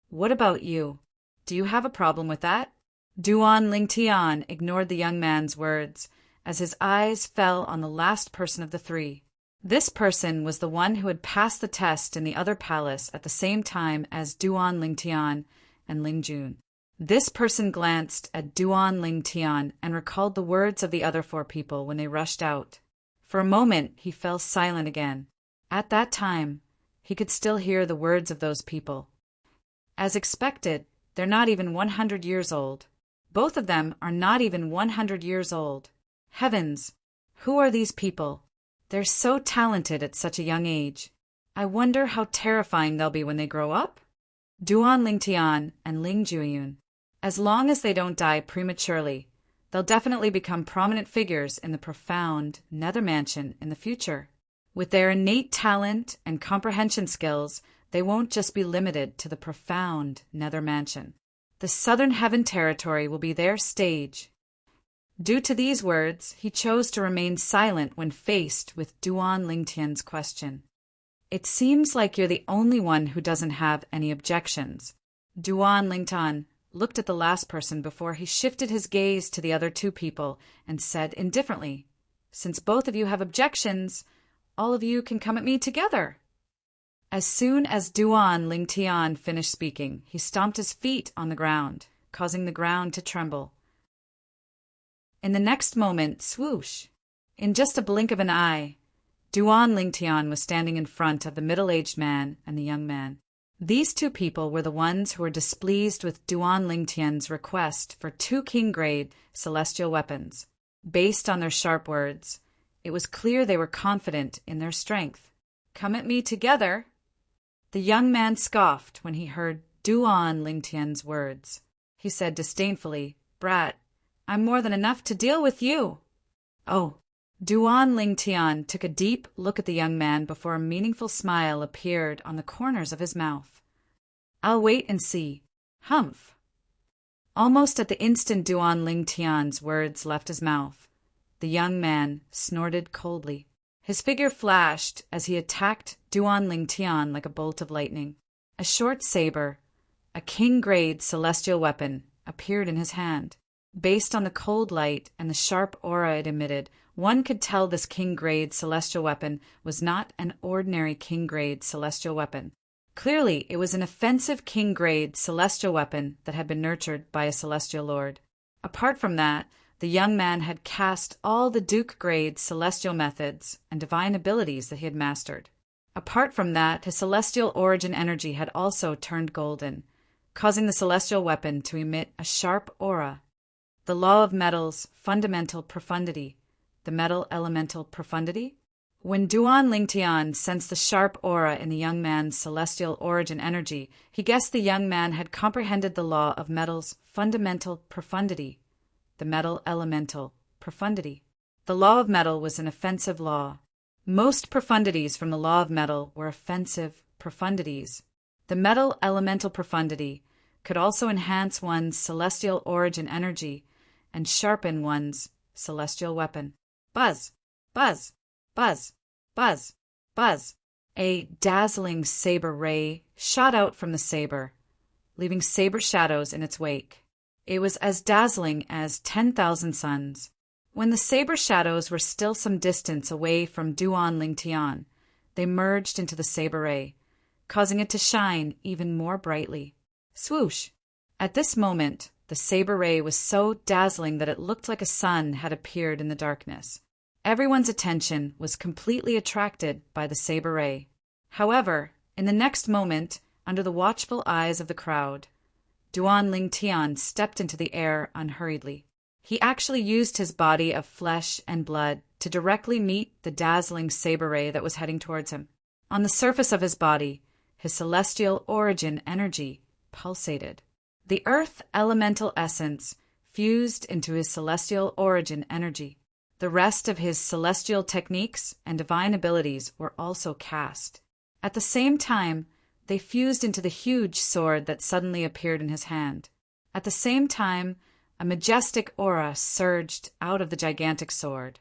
What about you? Do you have a problem with that? Duan Lingtian ignored the young man's words as his eyes fell on the last person of the three. This person was the one who had passed the test in the other palace at the same time as Duan Lingtian and Lingjun. This person glanced at Duan Lingtian and recalled the words of the other four people when they rushed out. For a moment, he fell silent again. At that time, he could still hear the words of those people. As expected, they're not even 100 years old. Both of them are not even 100 years old. Heavens, who are these people? They're so talented at such a young age. I wonder how terrifying they'll be when they grow up? Duan Lingtian and Ling Jueyun. As long as they don't die prematurely, they'll definitely become prominent figures in the profound Nether Mansion in the future. With their innate talent and comprehension skills, they won't just be limited to the profound Nether Mansion. The Southern Heaven Territory will be their stage. Due to these words, he chose to remain silent when faced with Duan Lingtian's question. It seems like you're the only one who doesn't have any objections. Duan Lingtian looked at the last person before he shifted his gaze to the other two people and said indifferently, "Since both of you have objections, all of you can come at me together." As soon as Duan Lingtian finished speaking, he stomped his feet on the ground, causing the ground to tremble. In the next moment, swoosh! In just a blink of an eye, Duan Lingtian was standing in front of the middle-aged man and the young man. These two people were the ones who were displeased with Duan Lingtian's request for 2 king-grade celestial weapons. Based on their sharp words, it was clear they were confident in their strength. "Come at me together." The young man scoffed when he heard Duan Lingtian's words. He said disdainfully, "Brat, I'm more than enough to deal with you." "Oh." Duan Lingtian took a deep look at the young man before a meaningful smile appeared on the corners of his mouth. "I'll wait and see." Humph. Almost at the instant Duan Lingtian's words left his mouth, the young man snorted coldly. His figure flashed as he attacked Duan Lingtian like a bolt of lightning. A short saber, a king-grade celestial weapon, appeared in his hand. Based on the cold light and the sharp aura it emitted, one could tell this king-grade celestial weapon was not an ordinary king-grade celestial weapon. Clearly, it was an offensive king-grade celestial weapon that had been nurtured by a celestial lord. Apart from that, the young man had cast all the Duke-grade celestial methods and divine abilities that he had mastered. Apart from that, his celestial origin energy had also turned golden, causing the celestial weapon to emit a sharp aura. The law of metals' fundamental profundity, the metal elemental profundity? When Duan Lingtian sensed the sharp aura in the young man's celestial origin energy, he guessed the young man had comprehended the law of metals' fundamental profundity, the metal elemental profundity. The law of metal was an offensive law. Most profundities from the law of metal were offensive profundities. The metal elemental profundity could also enhance one's celestial origin energy and sharpen one's celestial weapon. Buzz, buzz, buzz, buzz, buzz. A dazzling saber ray shot out from the saber, leaving saber shadows in its wake. It was as dazzling as 10,000 suns. When the saber shadows were still some distance away from Duan Lingtian, they merged into the saber ray, causing it to shine even more brightly. Swoosh! At this moment, the saber ray was so dazzling that it looked like a sun had appeared in the darkness. Everyone's attention was completely attracted by the saber ray. However, in the next moment, under the watchful eyes of the crowd, Duan Lingtian stepped into the air unhurriedly. He actually used his body of flesh and blood to directly meet the dazzling saber ray that was heading towards him. On the surface of his body, his celestial origin energy pulsated. The earth elemental essence fused into his celestial origin energy. The rest of his celestial techniques and divine abilities were also cast. At the same time, they fused into the huge sword that suddenly appeared in his hand. At the same time, a majestic aura surged out of the gigantic sword.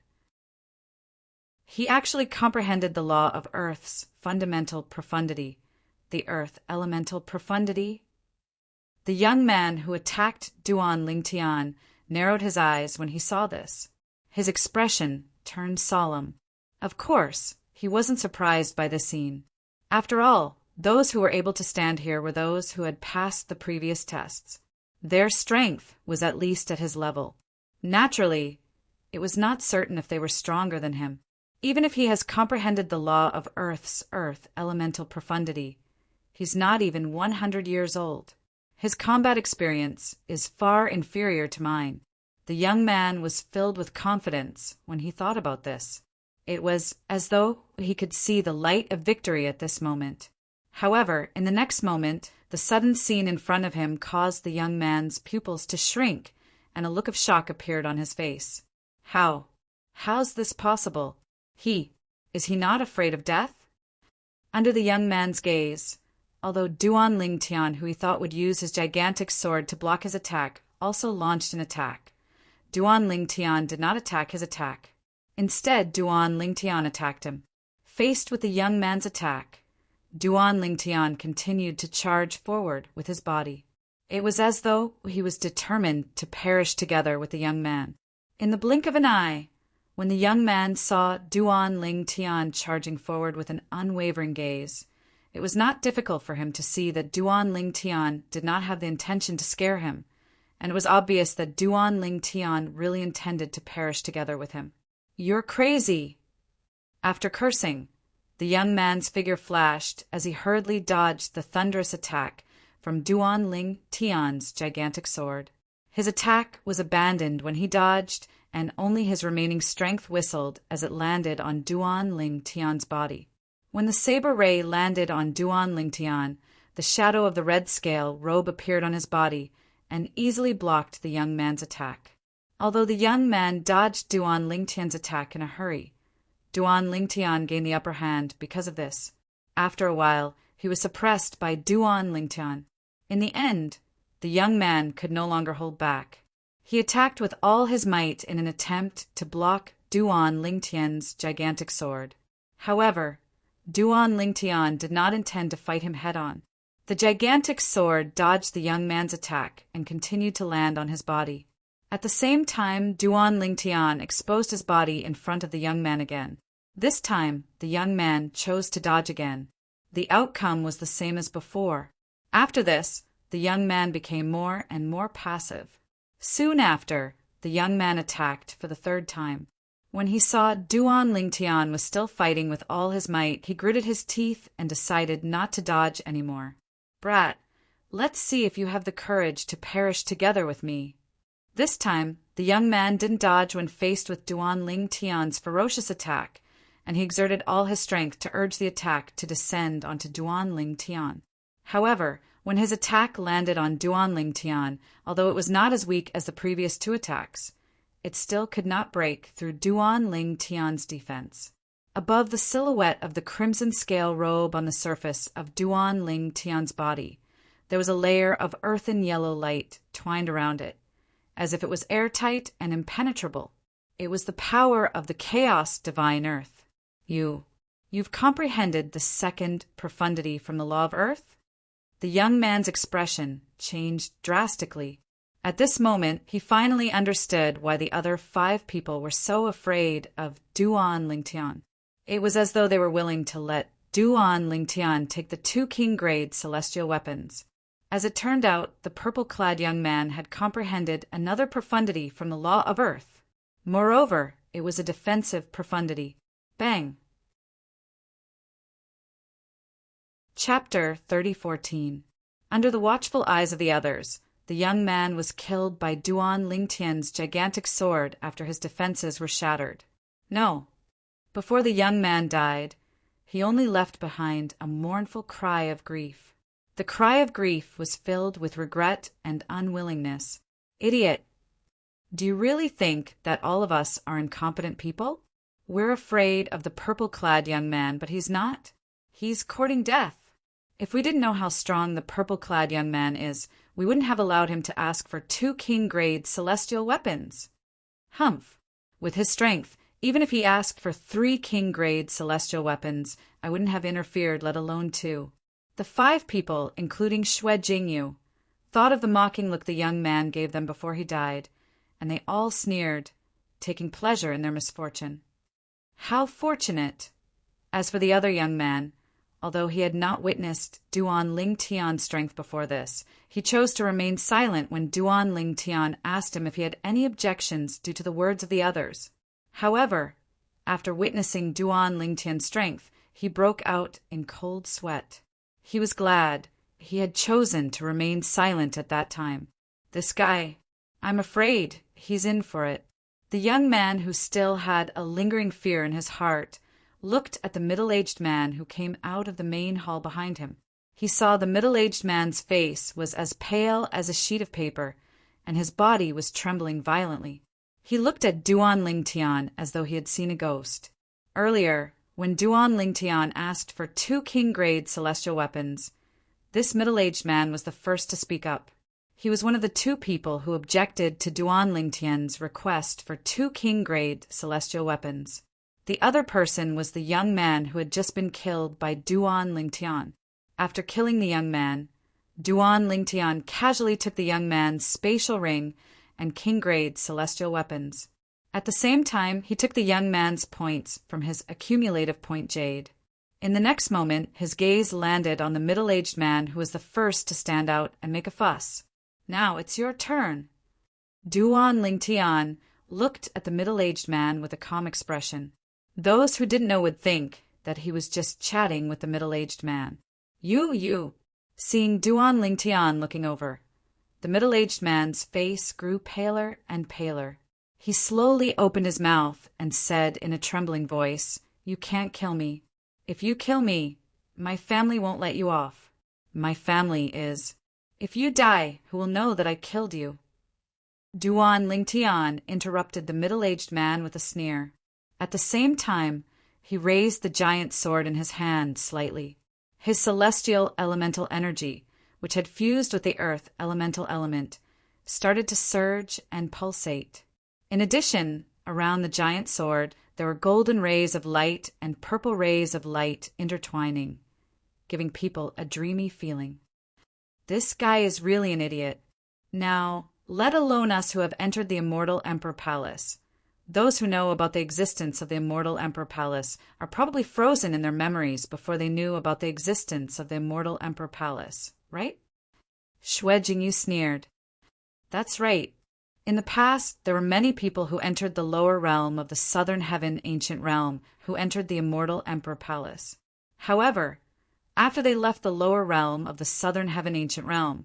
He actually comprehended the law of Earth's fundamental profundity, the earth elemental profundity. The young man who attacked Duan Lingtian narrowed his eyes when he saw this. His expression turned solemn. Of course, he wasn't surprised by this scene. After all, those who were able to stand here were those who had passed the previous tests. Their strength was at least at his level. Naturally, it was not certain if they were stronger than him. Even if he has comprehended the law of Earth's elemental profundity, he's not even 100 years old. His combat experience is far inferior to mine. The young man was filled with confidence when he thought about this. It was as though he could see the light of victory at this moment. However, in the next moment, the sudden scene in front of him caused the young man's pupils to shrink, and a look of shock appeared on his face. How's this possible? Is he not afraid of death? Under the young man's gaze, although Duan Lingtian, who he thought would use his gigantic sword to block his attack, also launched an attack, Duan Lingtian did not attack his attack. Instead, Duan Lingtian attacked him. Faced with the young man's attack, Duan Lingtian continued to charge forward with his body. It was as though he was determined to perish together with the young man. In the blink of an eye, when the young man saw Duan Lingtian charging forward with an unwavering gaze, it was not difficult for him to see that Duan Lingtian did not have the intention to scare him, and it was obvious that Duan Lingtian really intended to perish together with him. "You're crazy!" After cursing, the young man's figure flashed as he hurriedly dodged the thunderous attack from Duan Lingtian's gigantic sword. His attack was abandoned when he dodged, and only his remaining strength whistled as it landed on Duan Lingtian's body. When the saber ray landed on Duan Lingtian, the shadow of the red scale robe appeared on his body and easily blocked the young man's attack. Although the young man dodged Duan Lingtian's attack in a hurry, Duan Lingtian gained the upper hand because of this. After a while, he was suppressed by Duan Lingtian. In the end, the young man could no longer hold back. He attacked with all his might in an attempt to block Duan Lingtian's gigantic sword. However, Duan Lingtian did not intend to fight him head-on. The gigantic sword dodged the young man's attack and continued to land on his body. At the same time, Duan Lingtian exposed his body in front of the young man again. This time, the young man chose to dodge again. The outcome was the same as before. After this, the young man became more and more passive. Soon after, the young man attacked for the third time. When he saw Duan Lingtian was still fighting with all his might, he gritted his teeth and decided not to dodge anymore. "Brat, let's see if you have the courage to perish together with me." This time, the young man didn't dodge when faced with Duan Lingtian's ferocious attack, and he exerted all his strength to urge the attack to descend onto Duan Lingtian. However, when his attack landed on Duan Lingtian, although it was not as weak as the previous two attacks, it still could not break through Duan Lingtian's defense. Above the silhouette of the crimson scale robe on the surface of Duan Lingtian's body, there was a layer of earthen yellow light twined around it, as if it was airtight and impenetrable. It was the power of the chaos divine earth. You've comprehended the second profundity from the law of earth? The young man's expression changed drastically. At this moment, he finally understood why the other 5 people were so afraid of Duan Lingtian. It was as though they were willing to let Duan Lingtian take the 2 king-grade celestial weapons. As it turned out, the purple-clad young man had comprehended another profundity from the law of earth. Moreover, it was a defensive profundity. Bang! Chapter 30:14. Under the watchful eyes of the others, the young man was killed by Duan Lingtian's gigantic sword after his defenses were shattered. No. Before the young man died, he only left behind a mournful cry of grief. The cry of grief was filled with regret and unwillingness. "Idiot! Do you really think that all of us are incompetent people? We're afraid of the purple-clad young man, but he's not. He's courting death. If we didn't know how strong the purple-clad young man is, we wouldn't have allowed him to ask for 2 king-grade celestial weapons. Humph! With his strength, even if he asked for 3 king-grade celestial weapons, I wouldn't have interfered, let alone 2. The 5 people, including Xue Jingyu, thought of the mocking look the young man gave them before he died, and they all sneered, taking pleasure in their misfortune. How fortunate! As for the other young man, although he had not witnessed Duan Ling Tian's strength before this, he chose to remain silent when Duan Ling Tian asked him if he had any objections due to the words of the others. However, after witnessing Duan Ling Tian's strength, he broke out in cold sweat. He was glad he had chosen to remain silent at that time. This guy, I'm afraid he's in for it. The young man, who still had a lingering fear in his heart, looked at the middle-aged man who came out of the main hall behind him. He saw the middle-aged man's face was as pale as a sheet of paper, and his body was trembling violently. He looked at Duan Ling Tian as though he had seen a ghost. Earlier, when Duan Ling Tian asked for 2 king-grade celestial weapons, this middle-aged man was the first to speak up. He was one of the 2 people who objected to Duan Ling Tian's request for 2 king-grade celestial weapons. The other person was the young man who had just been killed by Duan Ling Tian. After killing the young man, Duan Ling Tian casually took the young man's spatial ring and king-grade celestial weapons. At the same time, he took the young man's points from his accumulative point jade. In the next moment, his gaze landed on the middle-aged man who was the first to stand out and make a fuss. Now it's your turn. Duan Ling Tian looked at the middle-aged man with a calm expression. Those who didn't know would think that he was just chatting with the middle-aged man. You. Seeing Duan Ling Tian looking over, the middle-aged man's face grew paler and paler. He slowly opened his mouth and said in a trembling voice, "You can't kill me. If you kill me, my family won't let you off. My family is. If you die, who will know that I killed you?" Duan Ling Tian interrupted the middle-aged man with a sneer. At the same time, he raised the giant sword in his hand slightly. His celestial elemental energy, which had fused with the earth elemental element, started to surge and pulsate. In addition, around the giant sword, there were golden rays of light and purple rays of light intertwining, giving people a dreamy feeling. This guy is really an idiot. Now, let alone us who have entered the Immortal Emperor Palace. Those who know about the existence of the Immortal Emperor Palace are probably frozen in their memories before they knew about the existence of the Immortal Emperor Palace, right? Xue Jingyu sneered. That's right. In the past, there were many people who entered the lower realm of the Southern Heaven Ancient Realm who entered the Immortal Emperor Palace. However, after they left the lower realm of the Southern Heaven Ancient Realm,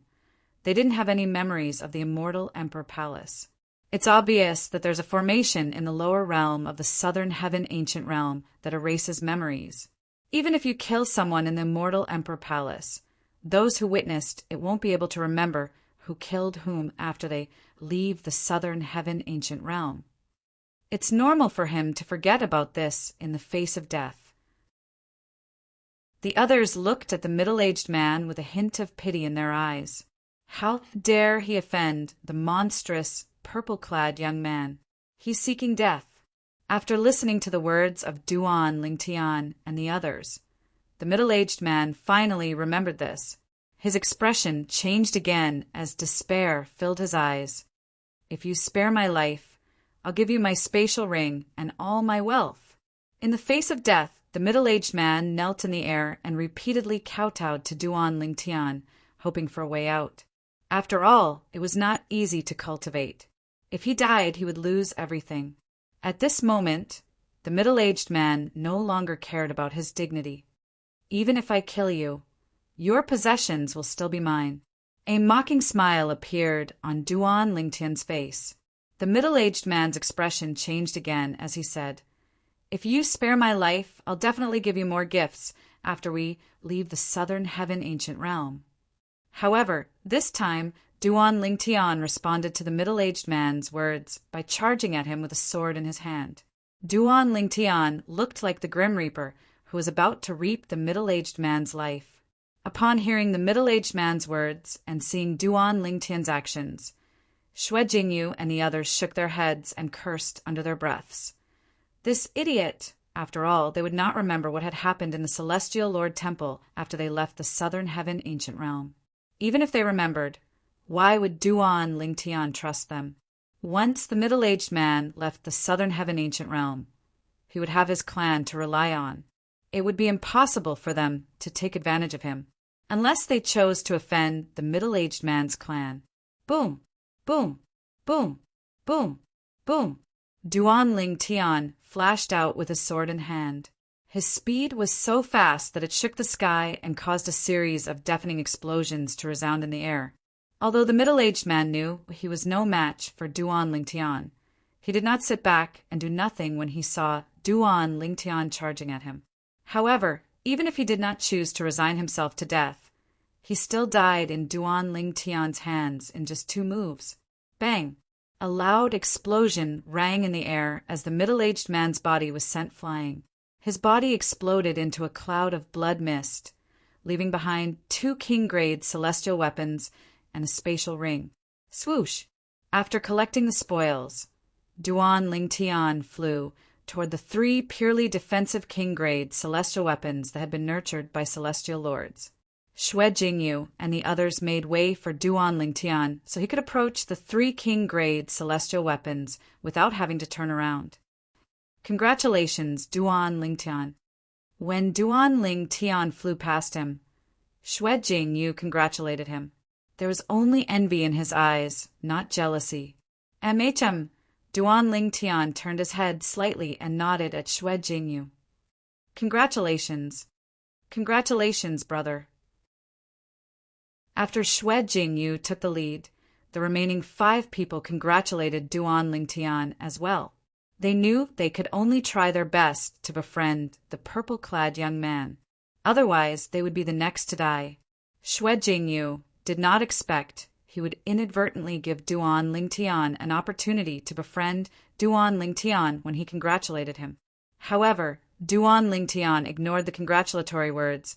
they didn't have any memories of the Immortal Emperor Palace. It's obvious that there's a formation in the lower realm of the Southern Heaven Ancient Realm that erases memories. Even if you kill someone in the Immortal Emperor Palace, those who witnessed it won't be able to remember who killed whom after they leave the Southern Heaven Ancient Realm. It's normal for him to forget about this in the face of death. The others looked at the middle-aged man with a hint of pity in their eyes. How dare he offend the monstrous, purple-clad young man? He's seeking death. After listening to the words of Duan Ling Tian and the others, the middle-aged man finally remembered this. His expression changed again as despair filled his eyes. If you spare my life, I'll give you my spatial ring and all my wealth. In the face of death, the middle-aged man knelt in the air and repeatedly kowtowed to Duan Ling Tian, hoping for a way out. After all, it was not easy to cultivate. If he died, he would lose everything. At this moment, the middle-aged man no longer cared about his dignity. Even if I kill you, your possessions will still be mine. A mocking smile appeared on Duan Ling Tian's face. The middle-aged man's expression changed again as he said, "If you spare my life, I'll definitely give you more gifts after we leave the Southern Heaven Ancient Realm." However, this time, Duan Ling Tian responded to the middle-aged man's words by charging at him with a sword in his hand. Duan Ling Tian looked like the Grim Reaper who was about to reap the middle-aged man's life. Upon hearing the middle-aged man's words and seeing Duan Ling Tian's actions, Xue Jingyu and the others shook their heads and cursed under their breaths. This idiot! After all, they would not remember what had happened in the Celestial Lord Temple after they left the Southern Heaven Ancient Realm. Even if they remembered, Why would Duan Lingtian trust them? Once the middle-aged man left the southern heaven ancient realm, he would have his clan to rely on. It would be impossible for them to take advantage of him, unless they chose to offend the middle-aged man's clan. Boom, boom, boom, boom, boom. Duan Lingtian flashed out with his sword in hand. His speed was so fast that it shook the sky and caused a series of deafening explosions to resound in the air. Although the middle-aged man knew he was no match for Duan Lingtian, he did not sit back and do nothing when he saw Duan Lingtian charging at him. However, even if he did not choose to resign himself to death, he still died in Duan Lingtian's hands in just 2 moves. Bang! A loud explosion rang in the air as the middle-aged man's body was sent flying. His body exploded into a cloud of blood mist, leaving behind 2 king-grade celestial weapons and a spatial ring. Swoosh! After collecting the spoils, Duan Lingtian flew toward the 3 purely defensive king-grade celestial weapons that had been nurtured by celestial lords. Xue Jingyu and the others made way for Duan Lingtian so he could approach the 3 king-grade celestial weapons without having to turn around. Congratulations, Duan Lingtian. When Duan Lingtian flew past him, Xue Jingyu congratulated him. There was only envy in his eyes, not jealousy. MHM, Duan Lingtian turned his head slightly and nodded at Xue Jingyu. Congratulations. Congratulations, brother. After Xue Jingyu took the lead, the remaining 5 people congratulated Duan Lingtian as well. They knew they could only try their best to befriend the purple-clad young man. Otherwise, they would be the next to die. Xue Jingyu did not expect he would inadvertently give Duan Lingtian an opportunity to befriend Duan Lingtian when he congratulated him. However, Duan Lingtian ignored the congratulatory words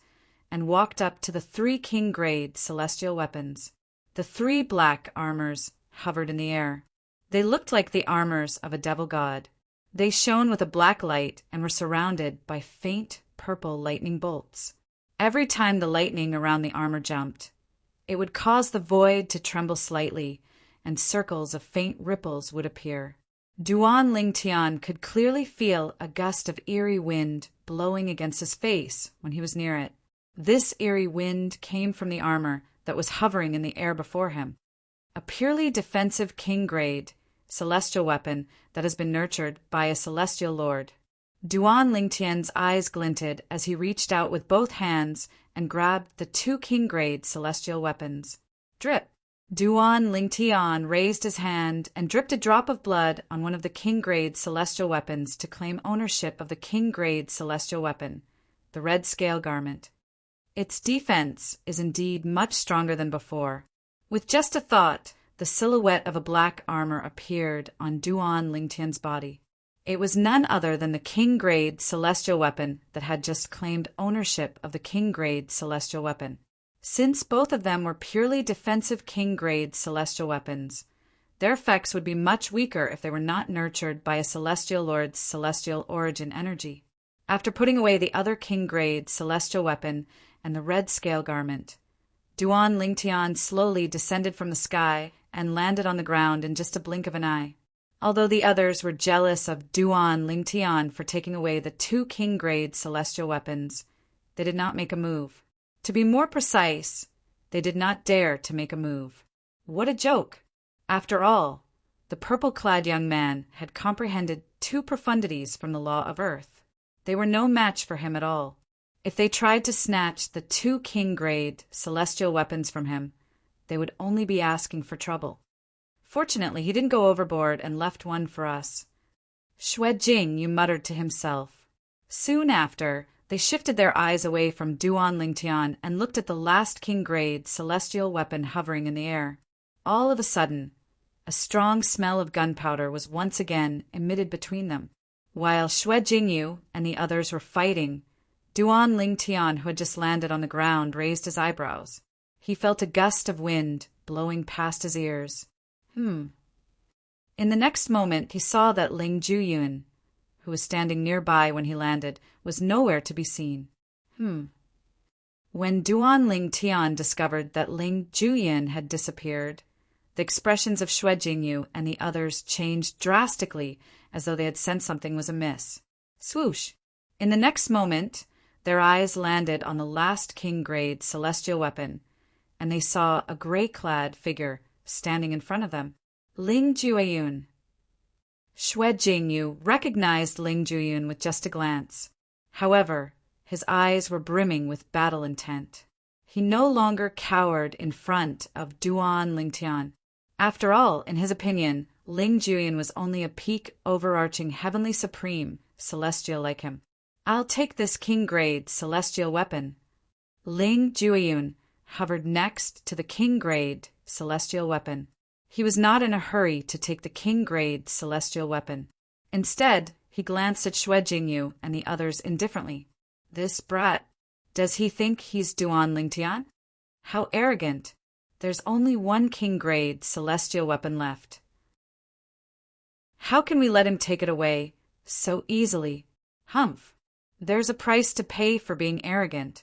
and walked up to the 3 king-grade celestial weapons. The 3 black armors hovered in the air. They looked like the armors of a devil god. They shone with a black light and were surrounded by faint purple lightning bolts. Every time the lightning around the armor jumped, it would cause the void to tremble slightly, and circles of faint ripples would appear. Duan Lingtian could clearly feel a gust of eerie wind blowing against his face when he was near it. This eerie wind came from the armor that was hovering in the air before him. A purely defensive king-grade celestial weapon that has been nurtured by a celestial lord. Duan Lingtian's eyes glinted as he reached out with both hands and grabbed the 2 king-grade celestial weapons. Drip! Duan Lingtian raised his hand and dripped a drop of blood on one of the king-grade celestial weapons to claim ownership of the king-grade celestial weapon, the red scale garment. Its defense is indeed much stronger than before. With just a thought, the silhouette of a black armor appeared on Duan Lingtian's body. It was none other than the king-grade celestial weapon that had just claimed ownership of the king-grade celestial weapon. Since both of them were purely defensive king-grade celestial weapons, their effects would be much weaker if they were not nurtured by a celestial lord's celestial origin energy. After putting away the other king-grade celestial weapon and the red scale garment, Duan Lingtian slowly descended from the sky and landed on the ground in just a blink of an eye. Although the others were jealous of Duan Lingtian for taking away the 2 king-grade celestial weapons, they did not make a move. To be more precise, they did not dare to make a move. What a joke! After all, the purple-clad young man had comprehended 2 profundities from the law of earth. They were no match for him at all. If they tried to snatch the 2 king-grade celestial weapons from him, they would only be asking for trouble. Fortunately, he didn't go overboard and left one for us. Xue Jingyu muttered to himself. Soon after, they shifted their eyes away from Duan Lingtian and looked at the last king-grade celestial weapon hovering in the air. All of a sudden, a strong smell of gunpowder was once again emitted between them. While Xue Jingyu and the others were fighting, Duan Lingtian, who had just landed on the ground, raised his eyebrows. He felt a gust of wind blowing past his ears. In the next moment, he saw that Ling Juyun, who was standing nearby when he landed, was nowhere to be seen. When Duan Ling Tian discovered that Ling Juyin had disappeared, the expressions of Xue Jingyu and the others changed drastically, as though they had sensed something was amiss. Swoosh! In the next moment, their eyes landed on the last king-grade celestial weapon, and they saw a gray-clad figure standing in front of them. Ling Jueyun. Xue Jingyu recognized Ling Jueyun with just a glance. However, his eyes were brimming with battle intent. He no longer cowered in front of Duan Lingtian. After all, in his opinion, Ling Jueyun was only a peak overarching heavenly supreme celestial like him. I'll take this king-grade celestial weapon. Ling Jueyun hovered next to the king-grade celestial weapon. He was not in a hurry to take the king-grade celestial weapon. Instead, he glanced at Xue Jingyu and the others indifferently. This brat, does he think he's Duan Lingtian? How arrogant. There's only one king-grade celestial weapon left. How can we let him take it away so easily? Humph. There's a price to pay for being arrogant.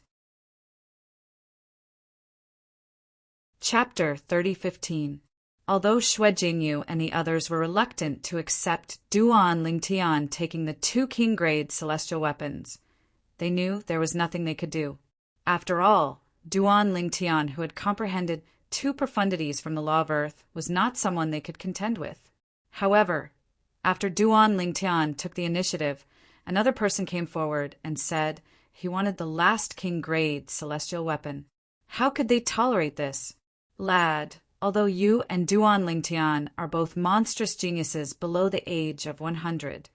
Chapter 30:15. Although Xue Jingyu and the others were reluctant to accept Duan Lingtian taking the two king-grade celestial weapons, they knew there was nothing they could do. After all, Duan Lingtian, who had comprehended two profundities from the law of earth, was not someone they could contend with. However, after Duan Lingtian took the initiative, another person came forward and said he wanted the last king-grade celestial weapon. How could they tolerate this? Lad, although you and Duan Lingtian are both monstrous geniuses below the age of 100,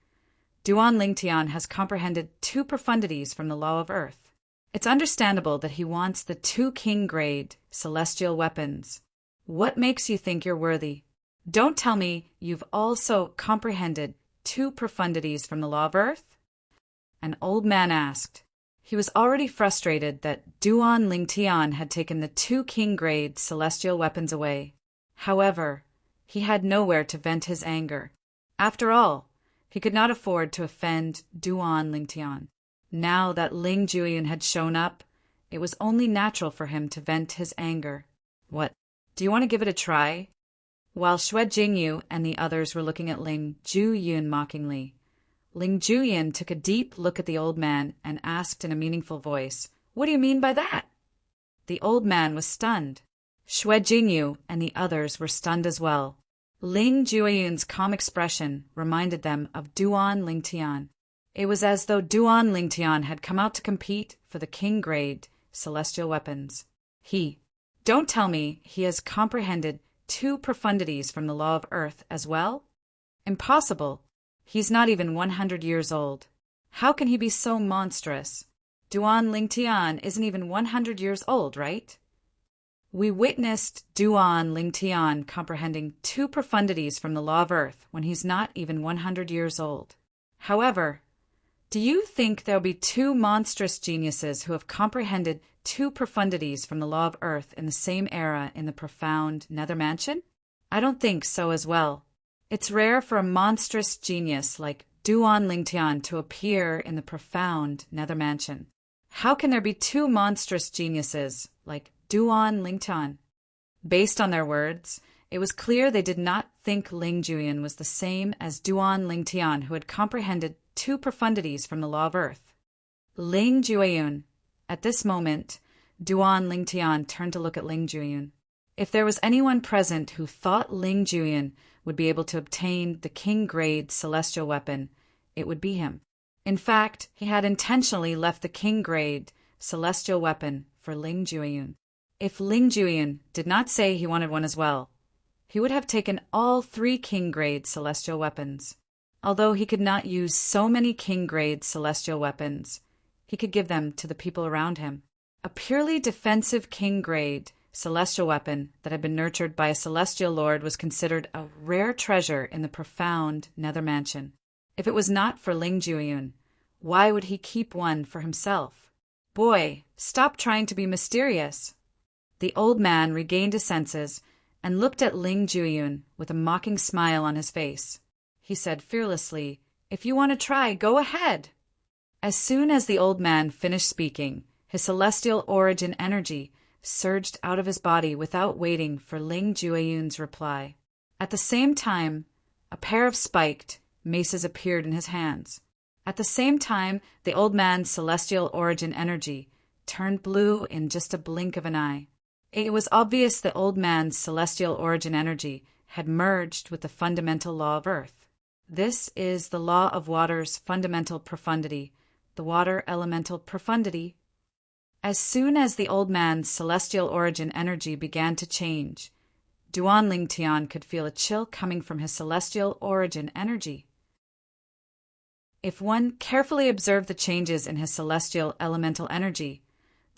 Duan Lingtian has comprehended two profundities from the law of earth. It's understandable that he wants the two king-grade celestial weapons. What makes you think you're worthy? Don't tell me you've also comprehended two profundities from the law of earth? An old man asked. He was already frustrated that Duan Lingtian had taken the two king-grade celestial weapons away. However, he had nowhere to vent his anger. After all, he could not afford to offend Duan Lingtian. Now that Ling Jueyun had shown up, it was only natural for him to vent his anger. What? Do you want to give it a try? While Xue Jingyu and the others were looking at Ling Jueyun mockingly, Ling Jueyun took a deep look at the old man and asked in a meaningful voice, "What do you mean by that?" The old man was stunned. Xue Jingyu and the others were stunned as well. Ling Jueyun's calm expression reminded them of Duan Lingtian. It was as though Duan Lingtian had come out to compete for the king-grade celestial weapons. Don't tell me he has comprehended two profundities from the law of earth as well? Impossible. He's not even 100 years old. How can he be so monstrous? Duan Lingtian isn't even 100 years old, right? We witnessed Duan Lingtian comprehending two profundities from the law of earth when he's not even 100 years old. However, do you think there'll be two monstrous geniuses who have comprehended two profundities from the law of earth in the same era in the profound nether mansion? I don't think so as well. It's rare for a monstrous genius like Duan Lingtian to appear in the profound nether mansion. How can there be two monstrous geniuses like Duan Lingtian? Based on their words, it was clear they did not think Ling Jueyun was the same as Duan Lingtian, who had comprehended two profundities from the law of earth. Ling Jueyun. At this moment, Duan Lingtian turned to look at Ling Jueyun. If there was anyone present who thought Ling Jueyun would be able to obtain the king-grade celestial weapon, it would be him. In fact, he had intentionally left the king-grade celestial weapon for Ling Jueyun. If Ling Jueyun did not say he wanted one as well, he would have taken all three king-grade celestial weapons. Although he could not use so many king-grade celestial weapons, he could give them to the people around him. A purely defensive king-grade celestial weapon that had been nurtured by a celestial lord was considered a rare treasure in the profound nether mansion. If it was not for Ling Jueyun, why would he keep one for himself? Boy, stop trying to be mysterious. The old man regained his senses and looked at Ling Jueyun with a mocking smile on his face. He said fearlessly, "If you want to try, go ahead." As soon as the old man finished speaking, His celestial origin energy surged out of his body without waiting for Ling Jueyun's reply. At the same time, a pair of spiked maces appeared in his hands. At the same time, the old man's celestial origin energy turned blue in just a blink of an eye. It was obvious the old man's celestial origin energy had merged with the fundamental law of Earth. This is the law of water's fundamental profundity, the water elemental profundity. As soon as the old man's celestial origin energy began to change, Duan Lingtian could feel a chill coming from his celestial origin energy. If one carefully observed the changes in his celestial elemental energy,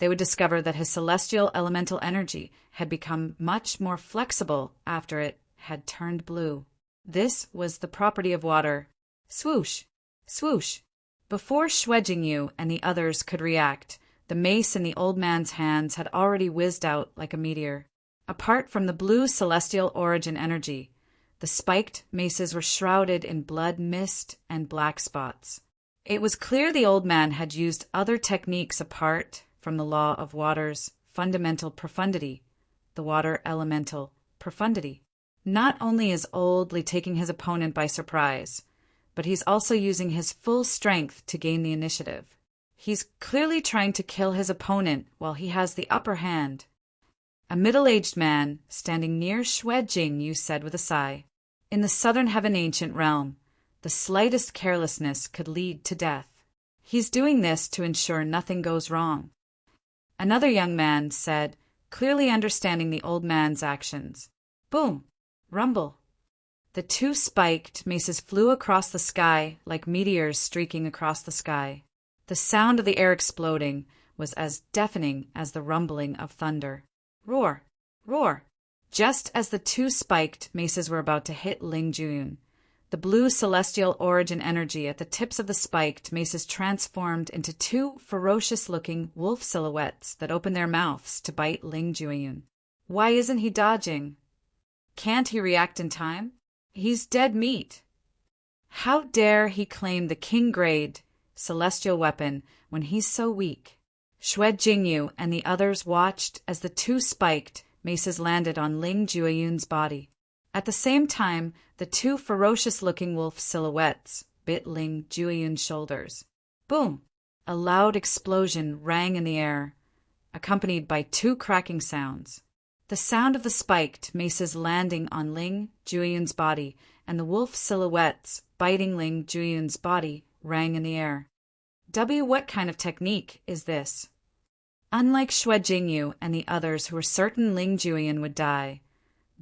they would discover that his celestial elemental energy had become much more flexible after it had turned blue. This was the property of water. Swoosh! Swoosh! Before Xue Jingyu and the others could react, the mace in the old man's hands had already whizzed out like a meteor. Apart from the blue celestial origin energy, the spiked maces were shrouded in blood mist and black spots. It was clear the old man had used other techniques apart from the law of water's fundamental profundity, the water elemental profundity. Not only is Old Li taking his opponent by surprise, but he's also using his full strength to gain the initiative. He's clearly trying to kill his opponent while he has the upper hand. A middle-aged man standing near Xue Jingyu said with a sigh, "In the southern heaven ancient realm, the slightest carelessness could lead to death. He's doing this to ensure nothing goes wrong." Another young man said, clearly understanding the old man's actions. Boom! Rumble! The two spiked maces flew across the sky like meteors streaking across the sky. The sound of the air exploding was as deafening as the rumbling of thunder. Roar! Roar! Just as the two spiked maces were about to hit Ling Jueyun, the blue celestial origin energy at the tips of the spiked maces transformed into two ferocious-looking wolf silhouettes that opened their mouths to bite Ling Jueyun. Why isn't he dodging? Can't he react in time? He's dead meat. How dare he claim the king-grade celestial weapon when he's so weak? Xue Jingyu and the others watched as the two spiked maces landed on Ling Jueyun's body. At the same time, the two ferocious-looking wolf silhouettes bit Ling Jueyun's shoulders. Boom! A loud explosion rang in the air, accompanied by two cracking sounds. The sound of the spiked maces landing on Ling Jueyun's body and the wolf silhouettes biting Ling Jueyun's body rang in the air. What kind of technique is this? Unlike Xue Jingyu and the others who were certain Ling Jueyun would die,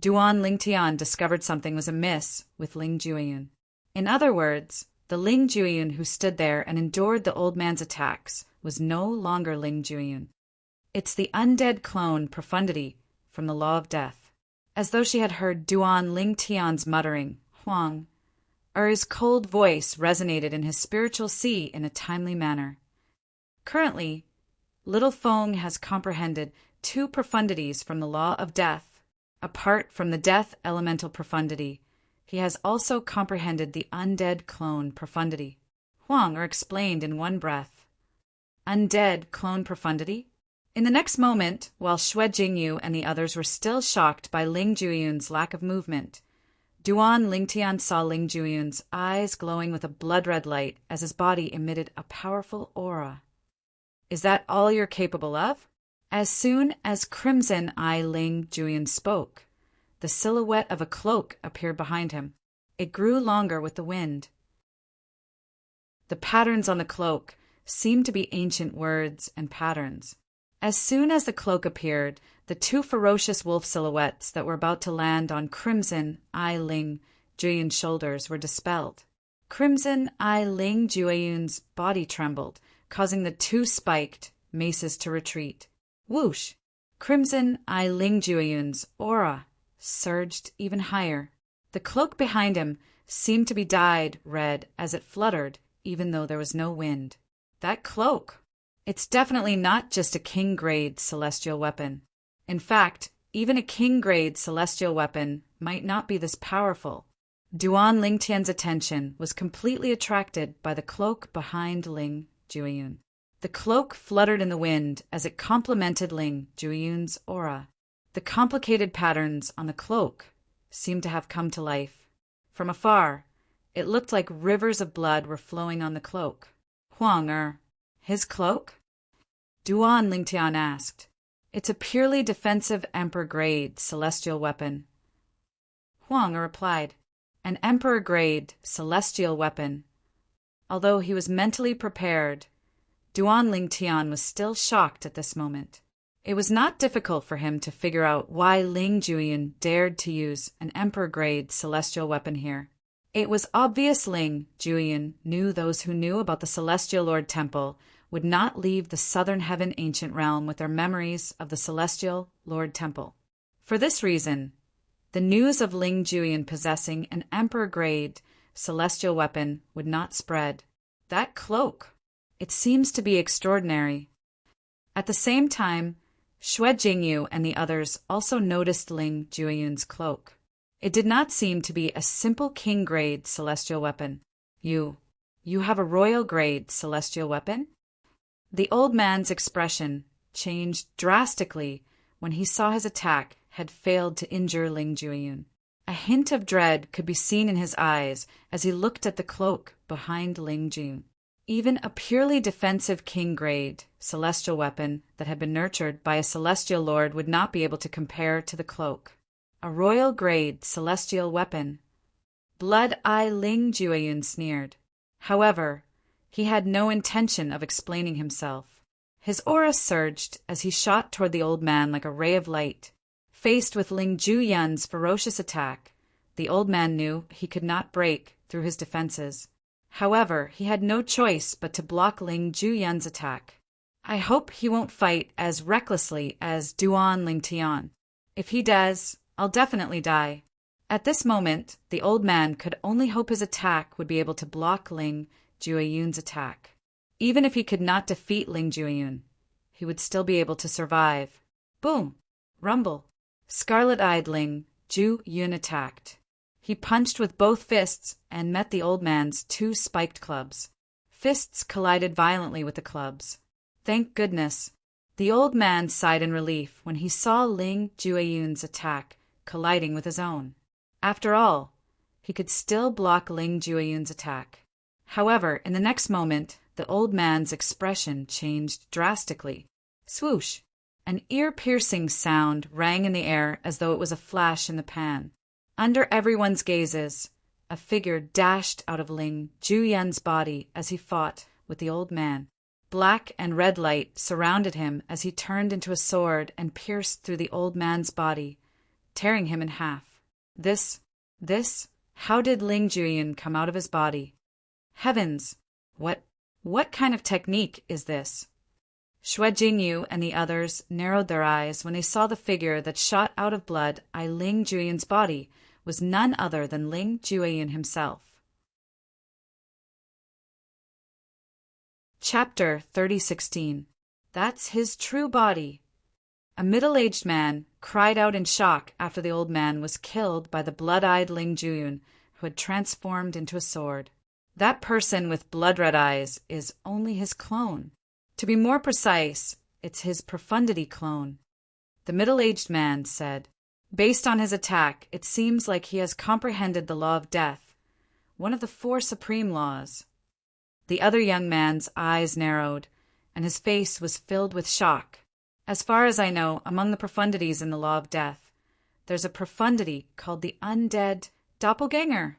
Duan Lingtian discovered something was amiss with Ling Jueyun. In other words, the Ling Jueyun who stood there and endured the old man's attacks was no longer Ling Jueyun. It's the undead clone profundity from the law of death. As though she had heard Duan Lingtian's muttering, Huang, his cold voice resonated in his spiritual sea in a timely manner. Currently, Little Feng has comprehended two profundities from the law of death. Apart from the death elemental profundity, he has also comprehended the undead clone profundity. Huang are explained in one breath. Undead clone profundity? In the next moment, while Xue Jingyu and the others were still shocked by Ling Jueyun's lack of movement, Duan Lingtian saw Ling Jueyun's eyes glowing with a blood-red light as his body emitted a powerful aura. Is that all you're capable of? As soon as Crimson Eye Ling Jueyun spoke, the silhouette of a cloak appeared behind him. It grew longer with the wind. The patterns on the cloak seemed to be ancient words and patterns. As soon as the cloak appeared, the two ferocious wolf silhouettes that were about to land on Crimson Eye Ling Jueyun's shoulders were dispelled. Crimson Eye Ling Jueyun's body trembled, causing the two spiked maces to retreat. Whoosh! Crimson Eye Ling Jueyun's aura surged even higher. The cloak behind him seemed to be dyed red as it fluttered, even though there was no wind. That cloak! It's definitely not just a king-grade celestial weapon. In fact, even a king-grade celestial weapon might not be this powerful. Duan Lingtian's attention was completely attracted by the cloak behind Ling Jueyun. The cloak fluttered in the wind as it complemented Ling Jueyun's aura. The complicated patterns on the cloak seemed to have come to life. From afar, it looked like rivers of blood were flowing on the cloak. Huang his cloak? Duan Lingtian asked. It's a purely defensive Emperor-grade celestial weapon. Huang replied, an Emperor-grade celestial weapon. Although he was mentally prepared, Duan Lingtian was still shocked at this moment. It was not difficult for him to figure out why Ling Jueyun dared to use an Emperor-grade celestial weapon here. It was obvious Ling Jueyun knew those who knew about the Celestial Lord Temple would not leave the Southern Heaven ancient realm with their memories of the Celestial Lord Temple. For this reason, the news of Ling Jueyun possessing an Emperor-grade celestial weapon would not spread. That cloak, it seems to be extraordinary. At the same time, Xue Jingyu and the others also noticed Ling Jueyun's cloak. It did not seem to be a simple king-grade celestial weapon. You have a royal-grade celestial weapon? The old man's expression changed drastically when he saw his attack had failed to injure Ling Jueyun. A hint of dread could be seen in his eyes as he looked at the cloak behind Ling Jueyun. Even a purely defensive king-grade celestial weapon that had been nurtured by a celestial lord would not be able to compare to the cloak. A royal-grade celestial weapon. Blood-Eye Ling Jueyun sneered. However, he had no intention of explaining himself. His aura surged as he shot toward the old man like a ray of light. Faced with Ling Jueyun's ferocious attack, the old man knew he could not break through his defenses. However, he had no choice but to block Ling Jueyun's attack. I hope he won't fight as recklessly as Duan Lingtian. If he does, I'll definitely die. At this moment, the old man could only hope his attack would be able to block Ling Jueyun's attack. Even if he could not defeat Ling Jueyun, he would still be able to survive. Boom! Rumble! Scarlet-eyed Ling Jueyun attacked. He punched with both fists and met the old man's two spiked clubs. Fists collided violently with the clubs. Thank goodness. The old man sighed in relief when he saw Ling Jueyun's attack colliding with his own. After all, he could still block Ling Jueyun's attack. However, in the next moment, the old man's expression changed drastically. Swoosh! An ear-piercing sound rang in the air as though it was a flash in the pan. Under everyone's gazes, a figure dashed out of Ling Jueyun's body as he fought with the old man. Black and red light surrounded him as he turned into a sword and pierced through the old man's body, tearing him in half. How did Ling Jueyun come out of his body? Heavens! What kind of technique is this? Xue Jingyu and the others narrowed their eyes when they saw the figure that shot out of Blood-Eye Ling Jueyun's body was none other than Ling Jueyun himself. Chapter 3016. That's his true body. A middle-aged man cried out in shock after the old man was killed by the blood-eyed Ling Jueyun, who had transformed into a sword. That person with blood-red eyes is only his clone. To be more precise, it's his profundity clone. The middle-aged man said, based on his attack, it seems like he has comprehended the law of death, one of the 4 supreme laws. The other young man's eyes narrowed, and his face was filled with shock. As far as I know, among the profundities in the law of death, there's a profundity called the undead doppelganger.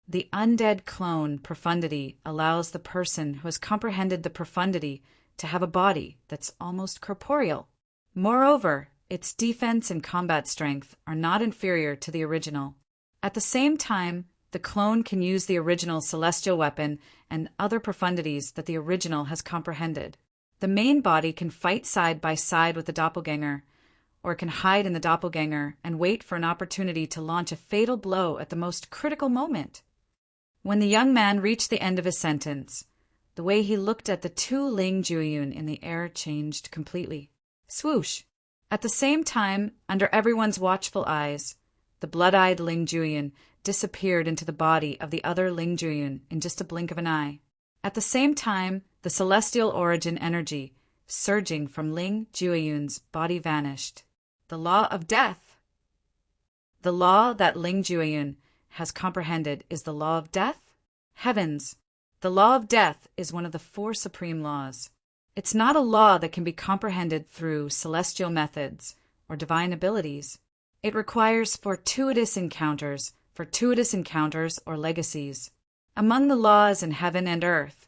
The undead clone profundity allows the person who has comprehended the profundity to have a body that's almost corporeal. Moreover, its defense and combat strength are not inferior to the original. At the same time, the clone can use the original celestial weapon and other profundities that the original has comprehended. The main body can fight side by side with the doppelganger, or can hide in the doppelganger and wait for an opportunity to launch a fatal blow at the most critical moment. When the young man reached the end of his sentence, the way he looked at the 2 Ling Jueyun in the air changed completely. Swoosh! At the same time, under everyone's watchful eyes, the blood-eyed Ling Jueyun disappeared into the body of the other Ling Jueyun in just a blink of an eye. At the same time, The celestial origin energy surging from Ling Jueyun's body vanished. The law of death. The law that Ling Jueyun has comprehended is the law of death? Heavens! The law of death is one of the four supreme laws. It's not a law that can be comprehended through celestial methods or divine abilities. It requires fortuitous encounters or legacies. Among the laws in heaven and earth,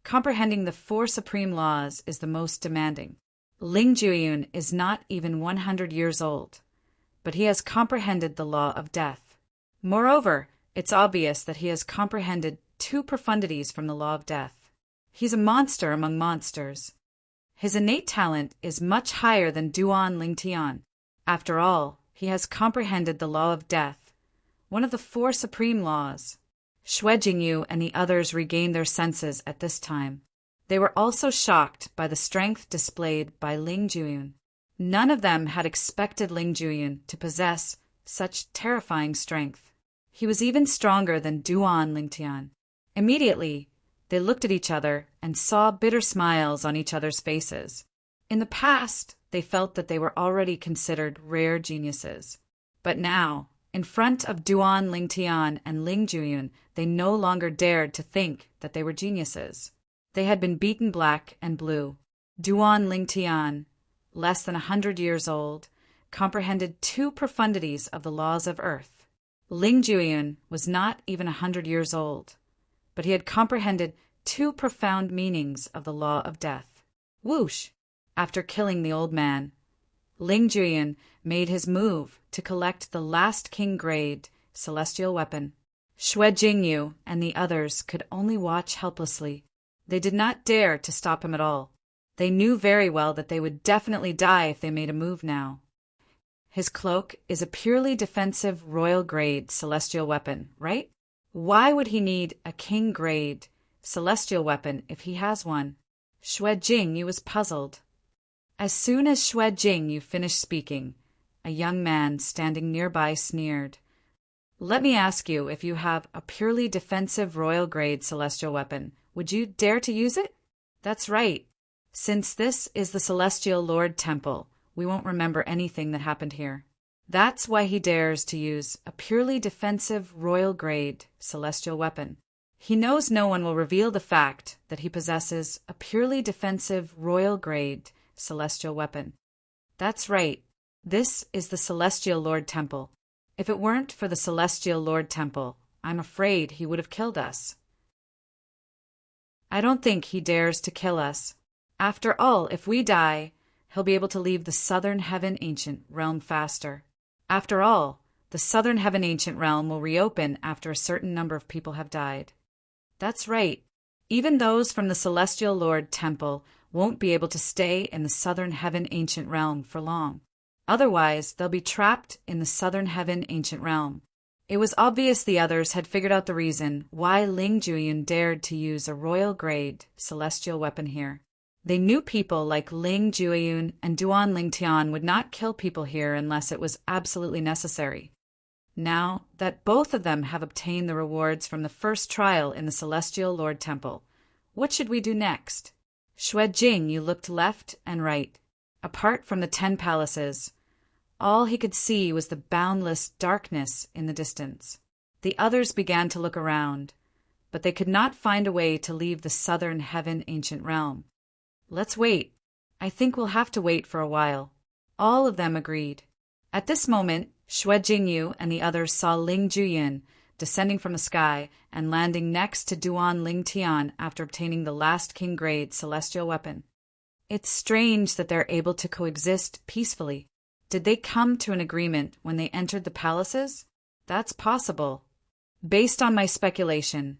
comprehending the four supreme laws is the most demanding. Ling Jueyun is not even 100 years old, but he has comprehended the law of death. Moreover, it's obvious that he has comprehended two profundities from the law of death. He's a monster among monsters. His innate talent is much higher than Duan Lingtian. After all, he has comprehended the law of death, one of the four supreme laws. Xue Jingyu and the others regained their senses at this time. They were also shocked by the strength displayed by Ling Jueyun. None of them had expected Ling Jueyun to possess such terrifying strength. He was even stronger than Duan Lingtian. Immediately, they looked at each other and saw bitter smiles on each other's faces. In the past, they felt that they were already considered rare geniuses. But now, in front of Duan Lingtian and Ling Jueyun, they no longer dared to think that they were geniuses. They had been beaten black and blue. Duan Lingtian, less than 100 years old, comprehended two profundities of the laws of earth. Ling Jueyun was not even 100 years old, but he had comprehended two profound meanings of the law of death. Whoosh! After killing the old man, Ling Jueyun made his move to collect the last king-grade celestial weapon. Xue Jingyu and the others could only watch helplessly. They did not dare to stop him at all. They knew very well that they would definitely die if they made a move now. His cloak is a purely defensive royal-grade celestial weapon, right? Why would he need a king-grade celestial weapon if he has one? Xue Jingyu was puzzled. As soon as Xue Jingyu finished speaking, a young man standing nearby sneered. Let me ask you, if you have a purely defensive royal-grade celestial weapon, would you dare to use it? That's right. Since this is the Celestial Lord Temple, we won't remember anything that happened here. That's why he dares to use a purely defensive royal-grade celestial weapon. He knows no one will reveal the fact that he possesses a purely defensive royal-grade celestial weapon. That's right. This is the Celestial Lord Temple. If it weren't for the Celestial Lord Temple, I'm afraid he would have killed us. I don't think he dares to kill us. After all, if we die, he'll be able to leave the Southern Heaven Ancient Realm faster. After all, the Southern Heaven Ancient Realm will reopen after a certain number of people have died. That's right. Even those from the Celestial Lord Temple won't be able to stay in the Southern Heaven Ancient Realm for long. Otherwise, they'll be trapped in the Southern Heaven Ancient Realm. It was obvious the others had figured out the reason why Ling Jueyun dared to use a royal-grade celestial weapon here. They knew people like Ling Jueyun and Duan Lingtian would not kill people here unless it was absolutely necessary. Now that both of them have obtained the rewards from the first trial in the Celestial Lord Temple, what should we do next? Xue Jingyu looked left and right. Apart from the 10 palaces, all he could see was the boundless darkness in the distance. The others began to look around, but they could not find a way to leave the Southern Heaven Ancient Realm. Let's wait. I think we'll have to wait for a while. All of them agreed. At this moment, Xue Jingyu and the others saw Ling Jueyun descending from the sky and landing next to Duan Lingtian after obtaining the last king-grade celestial weapon. It's strange that they're able to coexist peacefully. Did they come to an agreement when they entered the palaces? That's possible. Based on my speculation,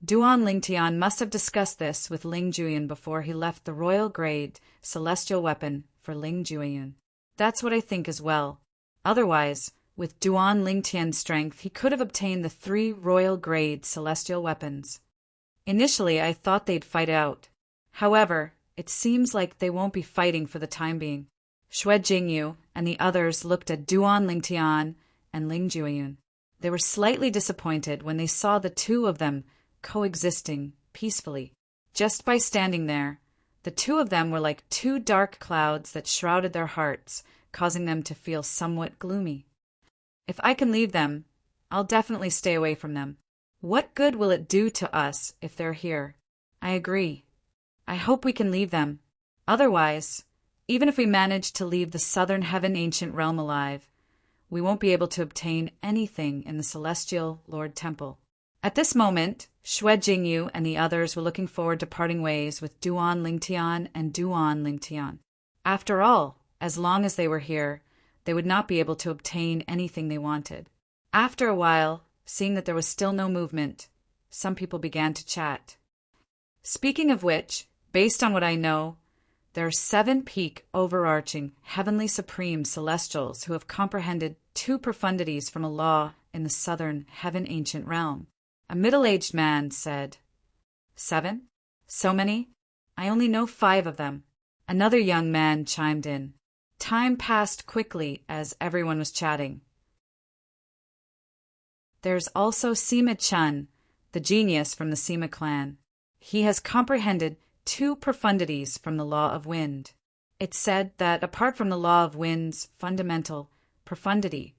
Duan Lingtian must have discussed this with Ling Jueyun before he left the royal-grade celestial weapon for Ling Jueyun. That's what I think as well. Otherwise, with Duan Lingtian's strength, he could have obtained the 3 royal-grade celestial weapons. Initially, I thought they'd fight out. However, it seems like they won't be fighting for the time being. Xue Jingyu and the others looked at Duan Lingtian and Ling Jueyun. They were slightly disappointed when they saw the two of them coexisting peacefully. Just by standing there, the two of them were like two dark clouds that shrouded their hearts, causing them to feel somewhat gloomy. If I can leave them, I'll definitely stay away from them. What good will it do to us if they're here? I agree. I hope we can leave them. Otherwise, even if we manage to leave the southern heaven ancient realm alive, we won't be able to obtain anything in the celestial Lord Temple. At this moment, Xue Jingyu and the others were looking forward to parting ways with Duan Lingtian and Duan Lingtian. After all, as long as they were here, they would not be able to obtain anything they wanted. After a while, seeing that there was still no movement, some people began to chat. Speaking of which, based on what I know, there are 7 peak, overarching, heavenly supreme celestials who have comprehended 2 profundities from a law in the southern heaven ancient realm. A middle-aged man said, 7? So many? I only know 5 of them. Another young man chimed in. Time passed quickly as everyone was chatting. There's also Sima Chun, the genius from the Sima clan. He has comprehended 2 profundities from the law of wind. It's said that apart from the law of wind's fundamental profundity,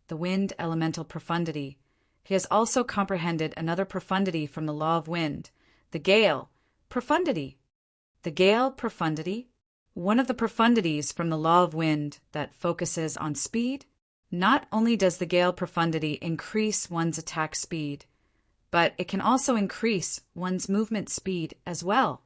the wind elemental profundity, he has also comprehended another profundity from the law of wind, the gale profundity. The gale profundity? One of the profundities from the law of wind that focuses on speed. Not only does the gale profundity increase one's attack speed, but it can also increase one's movement speed as well.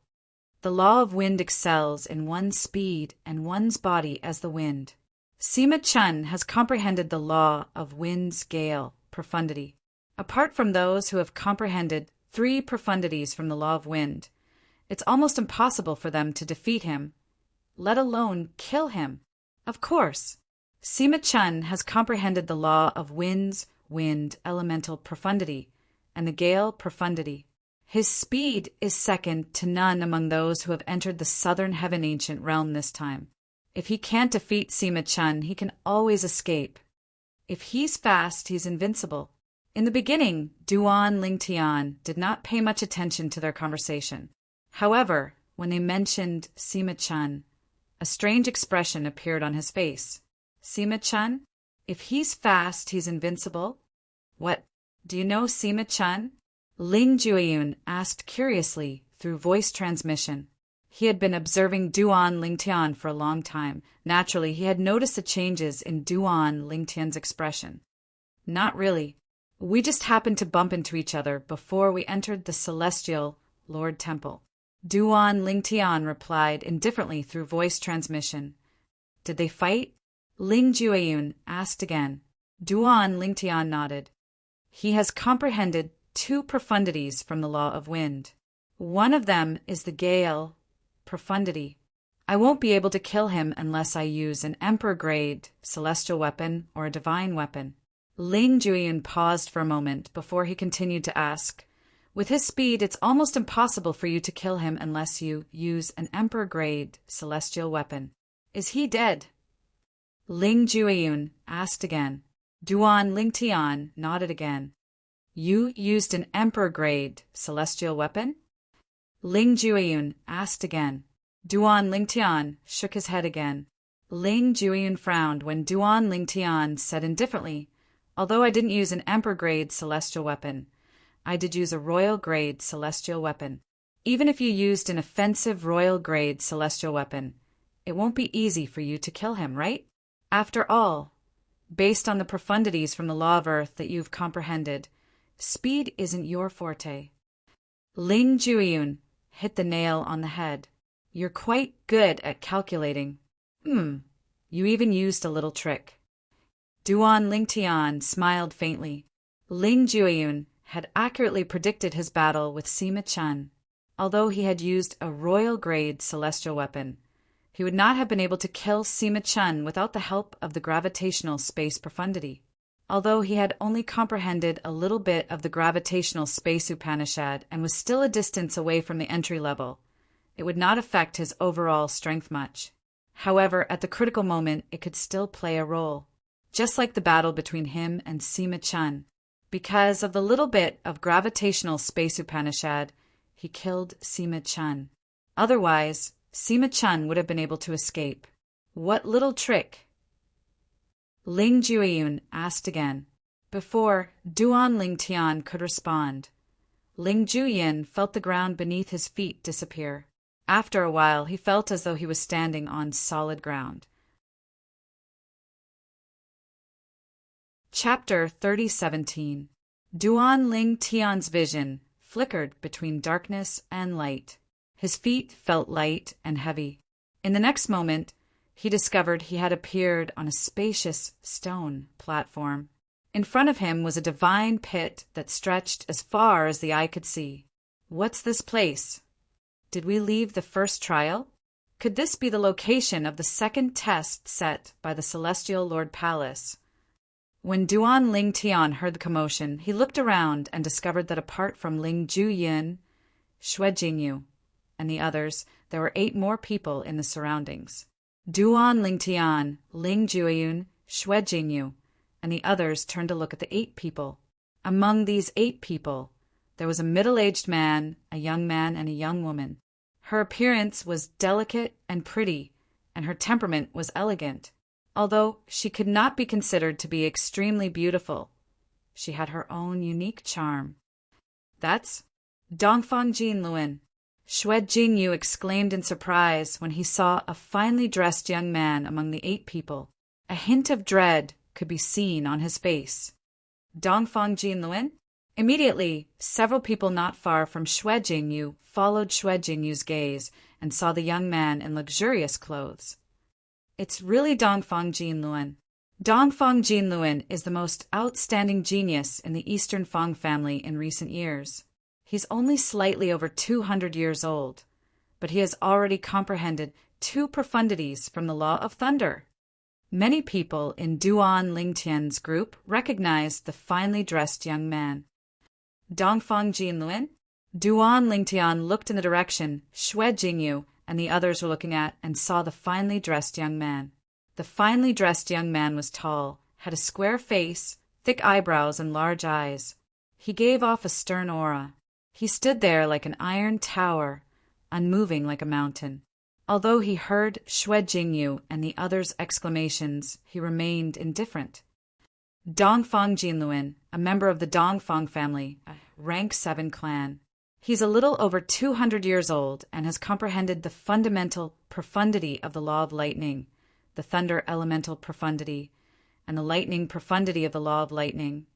The law of wind excels in one's speed and one's body as the wind. Sima Chun has comprehended the law of wind's gale profundity. Apart from those who have comprehended 3 profundities from the law of wind, it's almost impossible for them to defeat him, let alone kill him. Of course, Sima Chun has comprehended the law of wind's wind elemental profundity and the gale profundity. His speed is second to none among those who have entered the southern heaven ancient realm this time. If he can't defeat Sima Chun, he can always escape. If he's fast, he's invincible. In the beginning, Duan Lingtian did not pay much attention to their conversation. However, when they mentioned Sima Chun, a strange expression appeared on his face. Sima Chun? If he's fast, he's invincible? What, do you know Sima Chun? Ling Jueyun asked curiously through voice transmission. He had been observing Duan Lingtian for a long time. Naturally, he had noticed the changes in Duan Lingtian's expression. Not really. We just happened to bump into each other before we entered the celestial Lord Temple. Duan Lingtian replied indifferently through voice transmission. Did they fight? Ling Jueyun asked again. Duan Lingtian nodded. He has comprehended 2 profundities from the law of wind. One of them is the gale profundity. I won't be able to kill him unless I use an emperor-grade celestial weapon or a divine weapon. Ling Jueyun paused for a moment before he continued to ask, with his speed, it's almost impossible for you to kill him unless you use an emperor-grade celestial weapon. Is he dead? Ling Jueyun asked again. Duan Lingtian nodded again. You used an emperor-grade celestial weapon? Ling Jueyun asked again. Duan Lingtian shook his head again. Ling Jueyun frowned when Duan Lingtian said indifferently, although I didn't use an emperor-grade celestial weapon, I did use a royal-grade celestial weapon. Even if you used an offensive royal-grade celestial weapon, it won't be easy for you to kill him, right? After all, based on the profundities from the law of earth that you've comprehended, speed isn't your forte. Ling Jueyun hit the nail on the head. You're quite good at calculating. You even used a little trick. Duan Lingtian smiled faintly. Ling Jueyun had accurately predicted his battle with Sima Chun. Although he had used a royal-grade celestial weapon, he would not have been able to kill Sima Chun without the help of the gravitational space profundity. Although he had only comprehended a little bit of the gravitational space Upanishad and was still a distance away from the entry level, it would not affect his overall strength much. However, at the critical moment, it could still play a role, just like the battle between him and Sima Chun. Because of the little bit of gravitational space Upanishad, he killed Sima Chun. Otherwise, Sima Chun would have been able to escape. What little trick? Ling Jueyun asked again. Before Duan Lingtian could respond, Ling Jueyun felt the ground beneath his feet disappear. After a while, he felt as though he was standing on solid ground. Chapter 30:17. Duan Ling Tian's vision flickered between darkness and light. His feet felt light and heavy. In the next moment, he discovered he had appeared on a spacious stone platform. In front of him was a divine pit that stretched as far as the eye could see. What's this place? Did we leave the first trial? Could this be the location of the second test set by the Celestial Lord Palace? When Duan Ling Tian heard the commotion, he looked around and discovered that apart from Ling Juyin, Xue Jingyu, and the others, there were 8 more people in the surroundings. Duan Ling Tian, Ling Juiyun, Xue Jingyu, and the others turned to look at the 8 people. Among these 8 people, there was a middle-aged man, a young man, and a young woman. Her appearance was delicate and pretty, and her temperament was elegant. Although she could not be considered to be extremely beautiful, she had her own unique charm. That's Dongfang Jinluan. Xue Jingyu exclaimed in surprise when he saw a finely dressed young man among the 8 people. A hint of dread could be seen on his face. Dongfang Jinluan? Immediately, several people not far from Xue Jingyu followed Xue Jingyu's gaze and saw the young man in luxurious clothes. It's really Dongfang Jinluan. Dongfang Jinluan is the most outstanding genius in the Eastern Fang family in recent years. He's only slightly over 200 years old, but he has already comprehended 2 profundities from the Law of Thunder. Many people in Duan Lingtian's group recognized the finely dressed young man. Dongfang Jinluan? Duan Lingtian looked in the direction Xue Jingyu and the others were looking at and saw the finely dressed young man. The finely dressed young man was tall, had a square face, thick eyebrows, and large eyes. He gave off a stern aura. He stood there like an iron tower, unmoving like a mountain. Although he heard Xue Jingyu and the others' exclamations, he remained indifferent. Dongfang Jinluan, a member of the Dongfang family, a rank 7 clan. He's a little over 200 years old and has comprehended the fundamental profundity of the law of lightning, the thunder elemental profundity, and the lightning profundity of the law of lightning.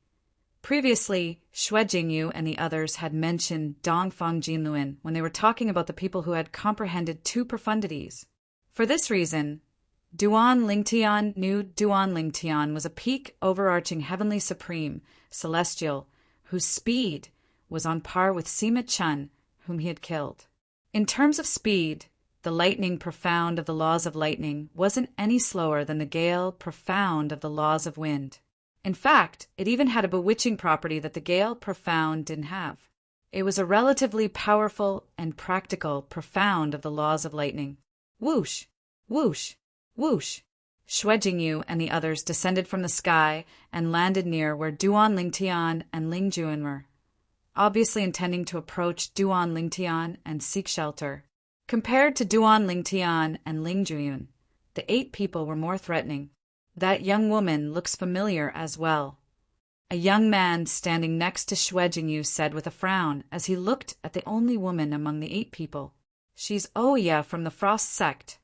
Previously, Xue Jingyu and the others had mentioned Dongfang Jinluan when they were talking about the people who had comprehended 2 profundities. For this reason, Duan Lingtian knew Duan Lingtian was a peak overarching heavenly supreme, celestial, whose speed was on par with Sima Chun, whom he had killed. In terms of speed, the lightning profound of the laws of lightning wasn't any slower than the gale profound of the laws of wind. In fact, it even had a bewitching property that the gale profound didn't have. It was a relatively powerful and practical profound of the laws of lightning. Whoosh! Whoosh! Whoosh! Xue Jingyu and the others descended from the sky and landed near where Duan Lingtian and Ling Juan were, obviously intending to approach Duan Lingtian and seek shelter. Compared to Duan Lingtian and Ling Juan, the 8 people were more threatening. That young woman looks familiar as well. A young man standing next to Xue Jingyu said with a frown as he looked at the only woman among the 8 people. She's Oya from the Frost sect.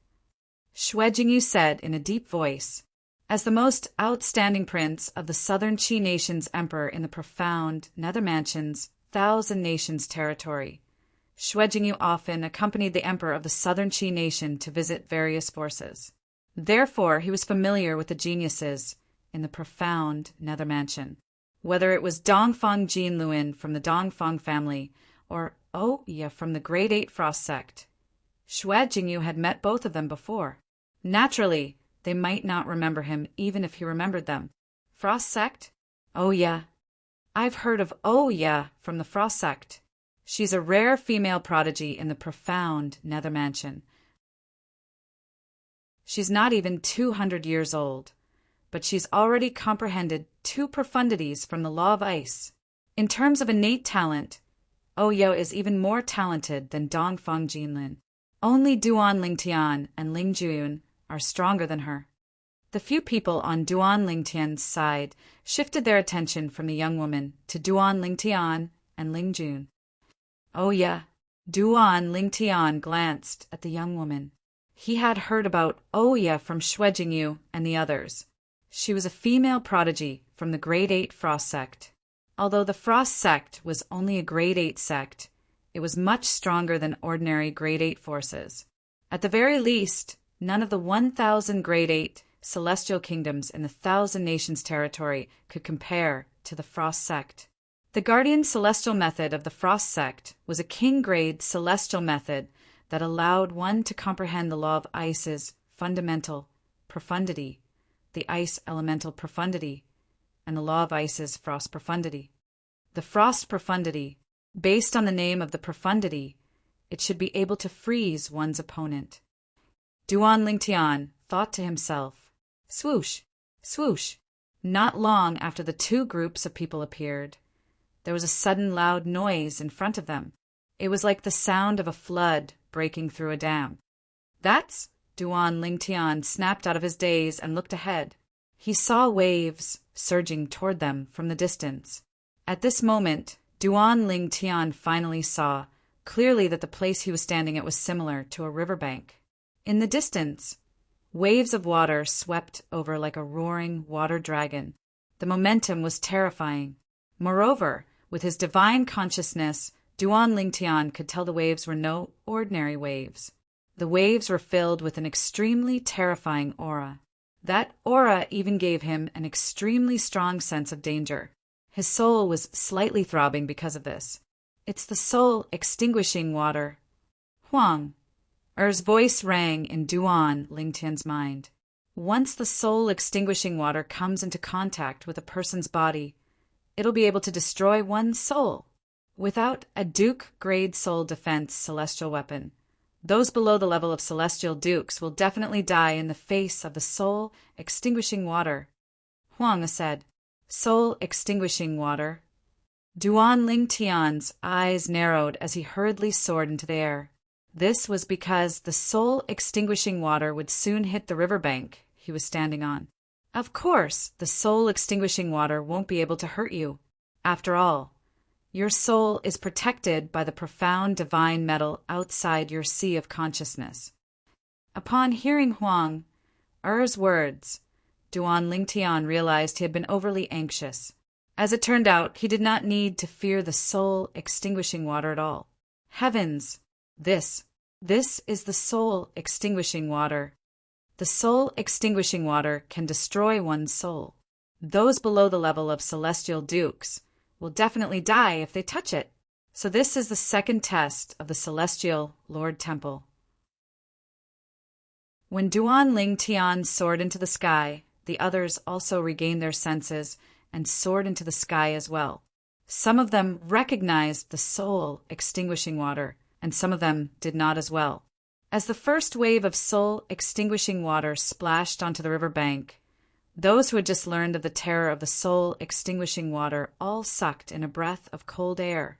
Xue Jingyu said in a deep voice. As the most outstanding prince of the Southern Qi Nation's emperor in the profound Nether Mansion's 1,000 Nations territory, Xue Jingyu often accompanied the emperor of the Southern Qi Nation to visit various forces. Therefore, he was familiar with the geniuses in the profound Nether Mansion. Whether it was Dongfang Jinluan from the Dongfang family or Oya from the Great 8 Frost sect, Xue Jingyu had met both of them before. Naturally, they might not remember him even if he remembered them. Frost sect? Oya. I've heard of Oya from the Frost sect. She's a rare female prodigy in the profound Nether Mansion. She's not even 200 years old, but she's already comprehended 2 profundities from the law of ice. In terms of innate talent, Ouyou is even more talented than Dongfang Jinlin. Only Duan Lingtian and Ling Juyun are stronger than her. The few people on Duan Lingtian's side shifted their attention from the young woman to Duan Lingtian and Ling Jun. Oh yeah, Duan Lingtian glanced at the young woman. He had heard about Oya from Shuijingyu and the others. She was a female prodigy from the Grade 8 Frost sect. Although the Frost sect was only a Grade 8 sect, it was much stronger than ordinary Grade 8 forces. At the very least, none of the 1,000 Grade 8 celestial kingdoms in the 1,000 Nations territory could compare to the Frost sect. The Guardian Celestial method of the Frost sect was a king-grade celestial method that allowed one to comprehend the law of ice's fundamental profundity, the ice elemental profundity, and the law of ice's frost profundity. The frost profundity, based on the name of the profundity, it should be able to freeze one's opponent. Duan Lingtian thought to himself, swoosh, swoosh. Not long after the two groups of people appeared, there was a sudden loud noise in front of them. It was like the sound of a flood breaking through a dam. That's... Duan Lingtian snapped out of his daze and looked ahead. He saw waves surging toward them from the distance. At this moment, Duan Lingtian finally saw clearly that the place he was standing at was similar to a riverbank. In the distance, waves of water swept over like a roaring water dragon. The momentum was terrifying. Moreover, with his divine consciousness, Duan Lingtian could tell the waves were no ordinary waves. The waves were filled with an extremely terrifying aura. That aura even gave him an extremely strong sense of danger. His soul was slightly throbbing because of this. It's the soul-extinguishing water. Huang. Er's voice rang in Duan Lingtian's mind. Once the soul-extinguishing water comes into contact with a person's body, it'll be able to destroy one's soul. Without a Duke-grade soul defense celestial weapon, those below the level of celestial dukes will definitely die in the face of the soul-extinguishing water. Huang said, soul-extinguishing water. Duan Lingtian's eyes narrowed as he hurriedly soared into the air. This was because the soul-extinguishing water would soon hit the riverbank he was standing on. Of course, the soul-extinguishing water won't be able to hurt you. After all, your soul is protected by the profound divine metal outside your sea of consciousness. Upon hearing Huang Er's words, Duan Lingtian realized he had been overly anxious. As it turned out, he did not need to fear the soul-extinguishing water at all. Heavens! This is the soul-extinguishing water. The soul-extinguishing water can destroy one's soul. Those below the level of celestial dukes will definitely die if they touch it. So this is the second test of the Celestial Lord Temple. When Duan Lingtian soared into the sky, the others also regained their senses and soared into the sky as well. Some of them recognized the soul-extinguishing water, and some of them did not as well. As the first wave of soul-extinguishing water splashed onto the riverbank, those who had just learned of the terror of the soul-extinguishing water all sucked in a breath of cold air.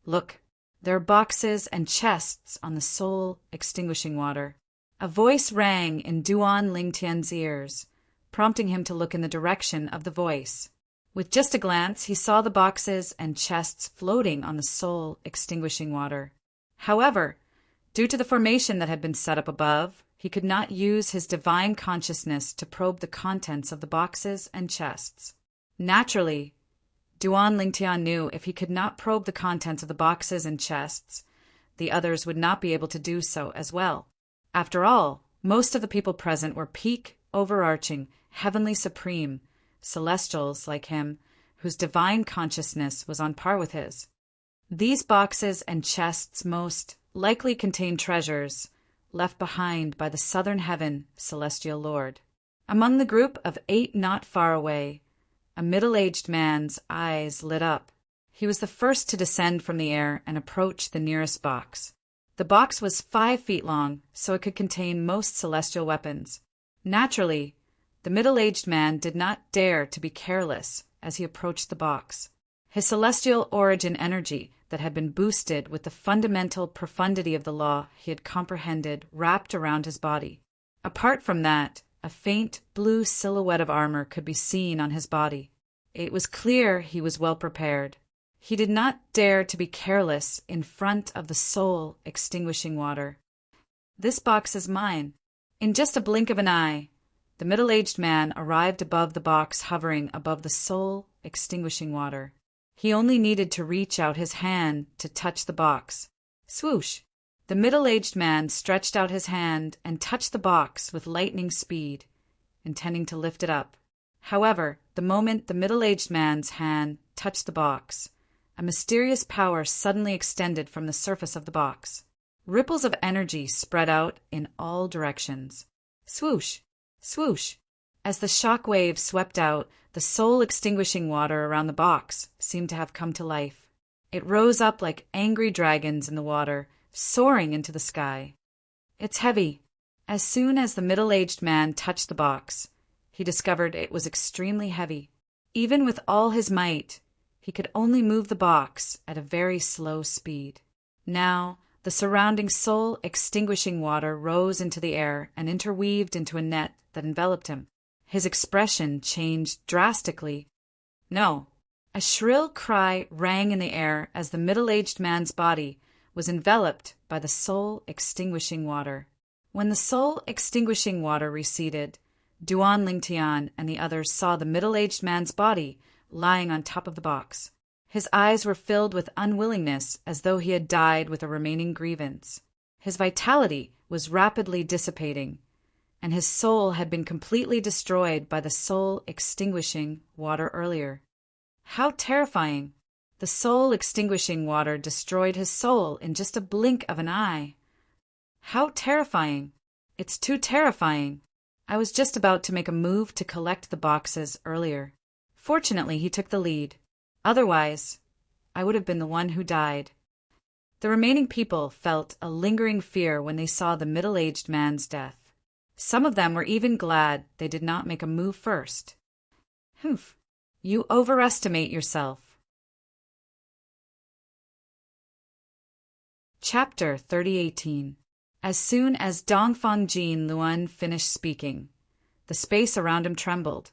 Look, there are boxes and chests on the soul-extinguishing water. A voice rang in Duan Lingtian's ears, prompting him to look in the direction of the voice. With just a glance, he saw the boxes and chests floating on the soul-extinguishing water. However, due to the formation that had been set up above, he could not use his divine consciousness to probe the contents of the boxes and chests. Naturally, Duan Lingtian knew if he could not probe the contents of the boxes and chests, the others would not be able to do so as well. After all, most of the people present were peak, overarching, heavenly supreme, celestials like him, whose divine consciousness was on par with his. These boxes and chests most likely contained treasures left behind by the southern heaven celestial lord. Among the group of 8 not far away, a middle-aged man's eyes lit up. He was the first to descend from the air and approach the nearest box. The box was 5 feet long, so it could contain most celestial weapons. Naturally, the middle-aged man did not dare to be careless as he approached the box. His celestial origin energy that had been boosted with the fundamental profundity of the law he had comprehended wrapped around his body. Apart from that, a faint blue silhouette of armor could be seen on his body. It was clear he was well prepared. He did not dare to be careless in front of the soul-extinguishing water. "This box is mine." In just a blink of an eye, the middle-aged man arrived above the box hovering above the soul-extinguishing water. He only needed to reach out his hand to touch the box. Swoosh! The middle-aged man stretched out his hand and touched the box with lightning speed, intending to lift it up. However, the moment the middle-aged man's hand touched the box, a mysterious power suddenly extended from the surface of the box. Ripples of energy spread out in all directions. Swoosh! Swoosh! As the shock wave swept out, the soul-extinguishing water around the box seemed to have come to life. It rose up like angry dragons in the water, soaring into the sky. "It's heavy." As soon as the middle-aged man touched the box, he discovered it was extremely heavy. Even with all his might, he could only move the box at a very slow speed. Now, the surrounding soul-extinguishing water rose into the air and interweaved into a net that enveloped him. His expression changed drastically. No. A shrill cry rang in the air as the middle-aged man's body was enveloped by the soul-extinguishing water. When the soul-extinguishing water receded, Duan Lingtian and the others saw the middle-aged man's body lying on top of the box. His eyes were filled with unwillingness as though he had died with a remaining grievance. His vitality was rapidly dissipating, and his soul had been completely destroyed by the soul-extinguishing water earlier. How terrifying! The soul-extinguishing water destroyed his soul in just a blink of an eye. How terrifying! It's too terrifying. I was just about to make a move to collect the boxes earlier. Fortunately, he took the lead. Otherwise, I would have been the one who died. The remaining people felt a lingering fear when they saw the middle-aged man's death. Some of them were even glad they did not make a move first. Humph! You overestimate yourself. Chapter 3018. As soon as Dongfang Jin Luan finished speaking, the space around him trembled,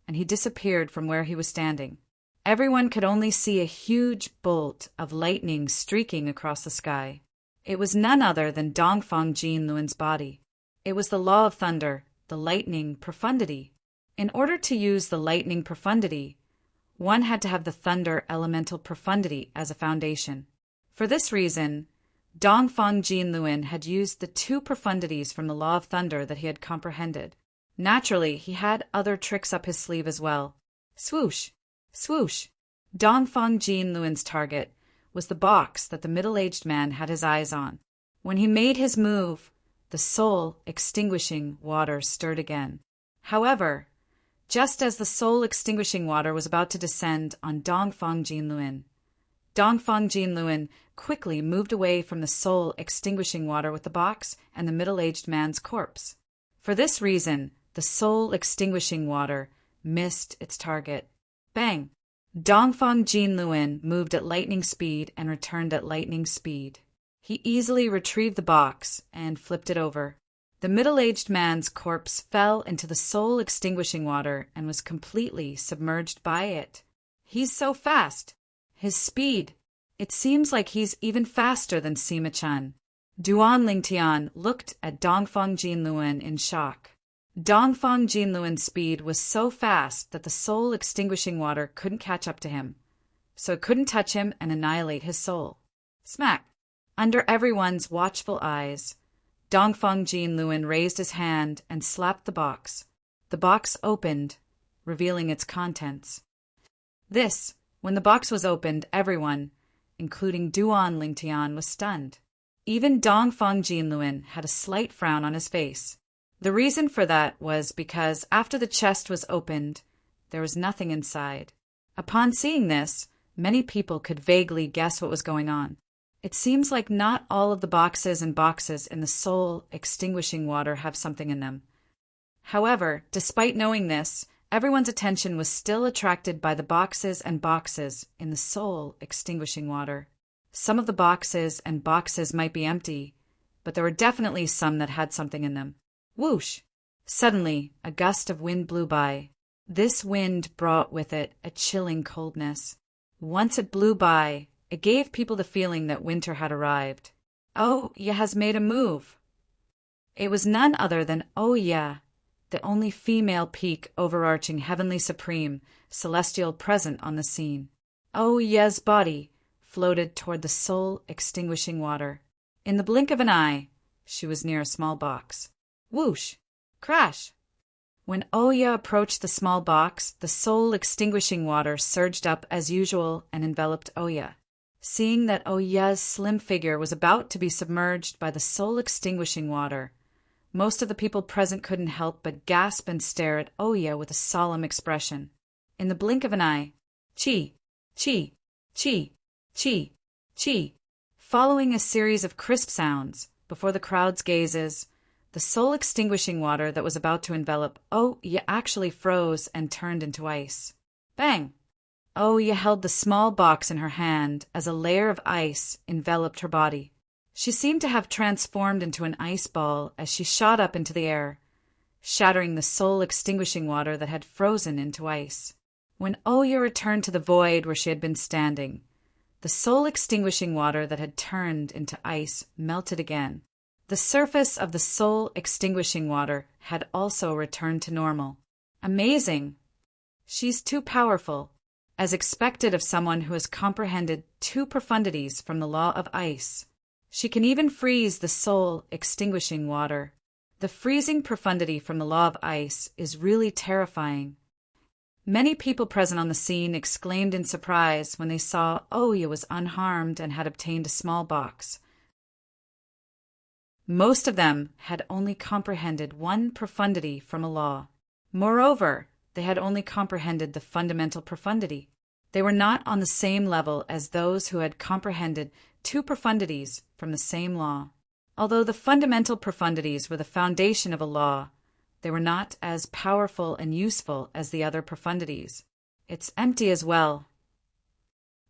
and he disappeared from where he was standing. Everyone could only see a huge bolt of lightning streaking across the sky. It was none other than Dongfang Jin Luan's body. It was the law of thunder, the lightning profundity. In order to use the lightning profundity, one had to have the thunder elemental profundity as a foundation. For this reason, Dongfang Jin Luan had used the two profundities from the law of thunder that he had comprehended. Naturally, he had other tricks up his sleeve as well. Swoosh! Swoosh! Dongfang Jin Luan's target was the box that the middle-aged man had his eyes on. When he made his move, the soul-extinguishing water stirred again. However, just as the soul-extinguishing water was about to descend on Dongfang Jin Luan, Dongfang Jin Luan quickly moved away from the soul-extinguishing water with the box and the middle-aged man's corpse. For this reason, the soul-extinguishing water missed its target. Bang! Dongfang Jin Luan moved at lightning speed and returned at lightning speed. He easily retrieved the box and flipped it over. The middle-aged man's corpse fell into the soul-extinguishing water and was completely submerged by it. He's so fast! His speed! It seems like he's even faster than Sima Chun. Duan Lingtian looked at Dongfang Jin Luan in shock. Dongfang Jin Luan's speed was so fast that the soul-extinguishing water couldn't catch up to him, so it couldn't touch him and annihilate his soul. Smack! Under everyone's watchful eyes, Dongfang Jin Luan raised his hand and slapped the box. The box opened, revealing its contents. When the box was opened, everyone, including Duan Lingtian, was stunned. Even Dongfang Jin Luan had a slight frown on his face. The reason for that was because after the chest was opened, there was nothing inside. Upon seeing this, many people could vaguely guess what was going on. It seems like not all of the boxes in the soul-extinguishing water have something in them. However, despite knowing this, Everyone's attention was still attracted by the boxes and boxes in the soul-extinguishing water. Some of the boxes and boxes might be empty, but there were definitely some that had something in them. Whoosh! Suddenly, a gust of wind blew by. This wind brought with it a chilling coldness. Once it blew by, it gave people the feeling that winter had arrived. Oya has made a move. It was none other than Oya, the only female peak overarching Heavenly Supreme, celestial present on the scene. Oya's body floated toward the soul-extinguishing water. In the blink of an eye, she was near a small box. Whoosh! Crash! When Oya approached the small box, the soul-extinguishing water surged up as usual and enveloped Oya. Seeing that Oya's slim figure was about to be submerged by the soul-extinguishing water, most of the people present couldn't help but gasp and stare at Oya with a solemn expression. In the blink of an eye, chi, chi, chi, chi, chi, following a series of crisp sounds before the crowd's gazes, the soul-extinguishing water that was about to envelop Oya actually froze and turned into ice. Bang! Oya held the small box in her hand as a layer of ice enveloped her body. She seemed to have transformed into an ice ball as she shot up into the air, shattering the soul-extinguishing water that had frozen into ice. When Oya returned to the void where she had been standing, the soul-extinguishing water that had turned into ice melted again. The surface of the soul-extinguishing water had also returned to normal. Amazing! She's too powerful, as expected of someone who has comprehended 2 profundities from the law of ice. She can even freeze the soul-extinguishing water. The freezing profundity from the law of ice is really terrifying. Many people present on the scene exclaimed in surprise when they saw Oya was unharmed and had obtained a small box. Most of them had only comprehended 1 profundity from a law. Moreover, they had only comprehended the fundamental profundity. They were not on the same level as those who had comprehended 2 profundities from the same law. Although the fundamental profundities were the foundation of a law, they were not as powerful and useful as the other profundities. It's empty as well.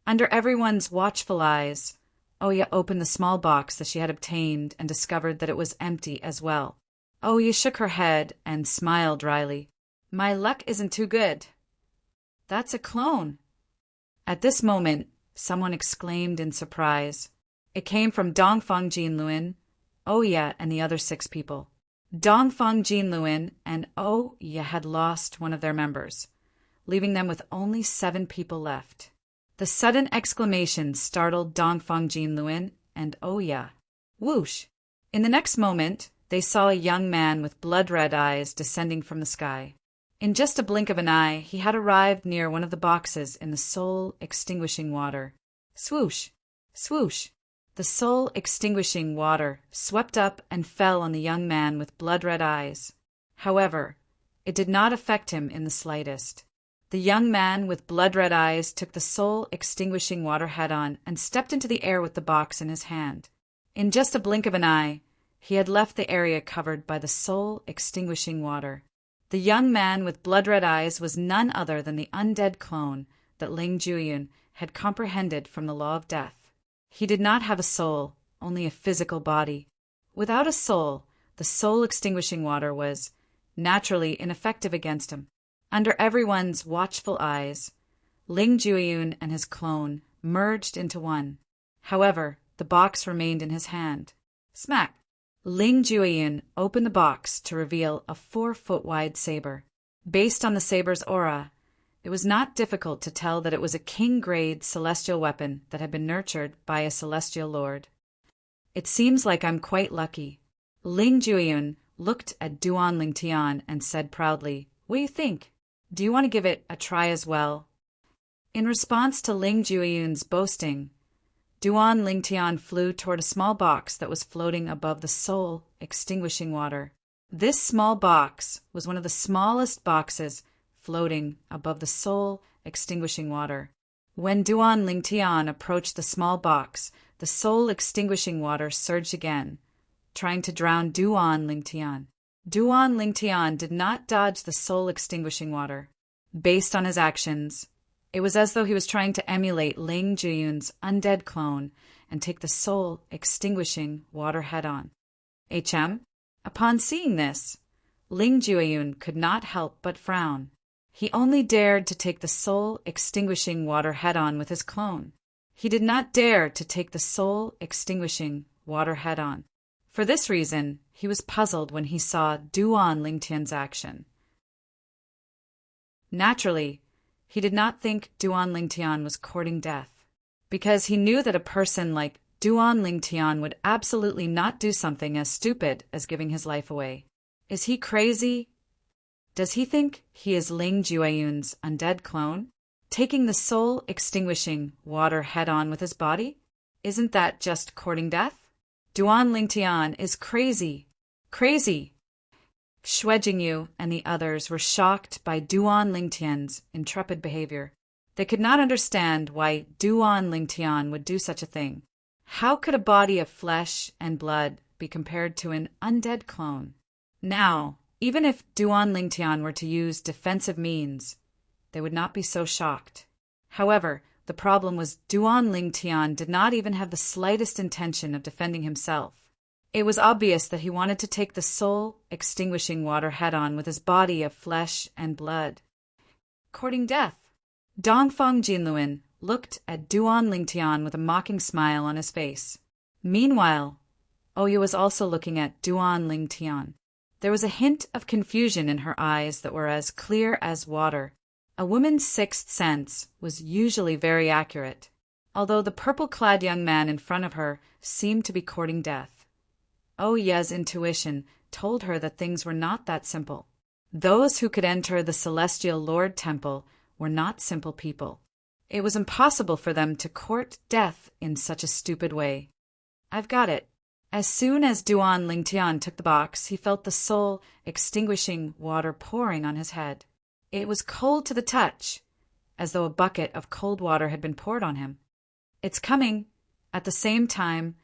Under everyone's watchful eyes, Oya opened the small box that she had obtained and discovered that it was empty as well. Oya shook her head and smiled dryly. My luck isn't too good. That's a clone. At this moment, someone exclaimed in surprise. It came from Dongfang Jinluan, Oya, and the other 6 people. Dongfang Jinluan and Oya had lost one of their members, leaving them with only 7 people left. The sudden exclamation startled Dongfang Jinluan and Oya. Whoosh! In the next moment, they saw a young man with blood-red eyes descending from the sky. In just a blink of an eye, he had arrived near one of the boxes in the soul-extinguishing water. Swoosh! Swoosh! The soul-extinguishing water swept up and fell on the young man with blood-red eyes. However, it did not affect him in the slightest. The young man with blood-red eyes took the soul-extinguishing water head-on and stepped into the air with the box in his hand. In just a blink of an eye, he had left the area covered by the soul-extinguishing water. The young man with blood-red eyes was none other than the undead clone that Ling Jueyun had comprehended from the law of death. He did not have a soul, only a physical body. Without a soul, the soul-extinguishing water was naturally ineffective against him. Under everyone's watchful eyes, Ling Jueyun and his clone merged into one. However, the box remained in his hand. Smack! Ling Jueyun opened the box to reveal a 4-foot-wide saber. Based on the saber's aura, it was not difficult to tell that it was a king-grade celestial weapon that had been nurtured by a celestial lord. It seems like I'm quite lucky. Ling Jueyun looked at Duan Lingtian and said proudly, What do you think? Do you want to give it a try as well? In response to Ling Jueyun's boasting, Duan Lingtian flew toward a small box that was floating above the soul-extinguishing water. This small box was one of the smallest boxes floating above the soul-extinguishing water. When Duan Lingtian approached the small box, the soul-extinguishing water surged again, trying to drown Duan Lingtian. Duan Lingtian did not dodge the soul-extinguishing water. Based on his actions, it was as though he was trying to emulate Ling Juyun's undead clone and take the soul-extinguishing water head-on. Upon seeing this, Ling Juyun could not help but frown. He only dared to take the soul-extinguishing water head-on with his clone. He did not dare to take the soul-extinguishing water head-on. For this reason, he was puzzled when he saw Duan Lingtian's action. Naturally, he did not think Duan Lingtian was courting death, because he knew that a person like Duan Lingtian would absolutely not do something as stupid as giving his life away. Is he crazy? Does he think he is Ling Juyun's undead clone, taking the soul-extinguishing water head-on with his body? Isn't that just courting death? Duan Lingtian is crazy. Crazy! Xue Jingyu and the others were shocked by Duan Lingtian's intrepid behavior. They could not understand why Duan Lingtian would do such a thing. How could a body of flesh and blood be compared to an undead clone? Now, even if Duan Lingtian were to use defensive means, they would not be so shocked. However, the problem was Duan Lingtian did not even have the slightest intention of defending himself. It was obvious that he wanted to take the soul-extinguishing water head-on with his body of flesh and blood. Courting death. Dongfang Jinluan looked at Duan Lingtian with a mocking smile on his face. Meanwhile, Oya was also looking at Duan Lingtian. There was a hint of confusion in her eyes that were as clear as water. A woman's sixth sense was usually very accurate, although the purple-clad young man in front of her seemed to be courting death. Oya's intuition told her that things were not that simple. Those who could enter the Celestial Lord Temple were not simple people. It was impossible for them to court death in such a stupid way. I've got it. As soon as Duan Lingtian took the box, he felt the soul-extinguishing water pouring on his head. It was cold to the touch, as though a bucket of cold water had been poured on him. It's coming. At the same time,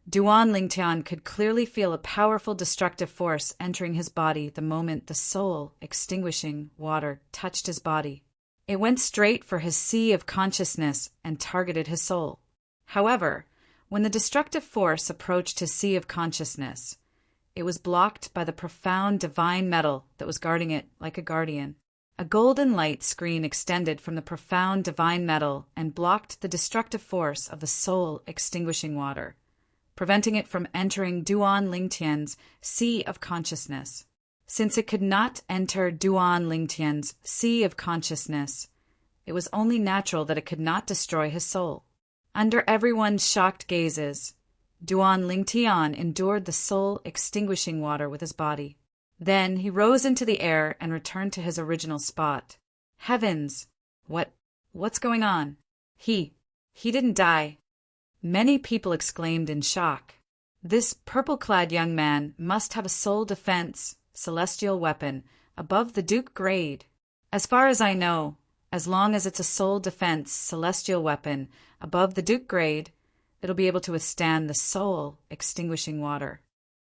Duan Lingtian could clearly feel a powerful destructive force entering his body the moment the soul-extinguishing water touched his body. It went straight for his sea of consciousness and targeted his soul. However, when the destructive force approached his sea of consciousness, it was blocked by the profound divine metal that was guarding it like a guardian. A golden light screen extended from the profound divine metal and blocked the destructive force of the soul-extinguishing water, preventing it from entering Duan Lingtian's sea of consciousness. Since it could not enter Duan Lingtian's sea of consciousness, it was only natural that it could not destroy his soul. Under everyone's shocked gazes, Duan Lingtian endured the soul-extinguishing water with his body. Then he rose into the air and returned to his original spot. Heavens! What's going on? He didn't die. Many people exclaimed in shock. This purple-clad young man must have a soul defense celestial weapon above the Duke grade. As far as I know, as long as it's a soul defense celestial weapon above the Duke grade, it'll be able to withstand the soul-extinguishing water.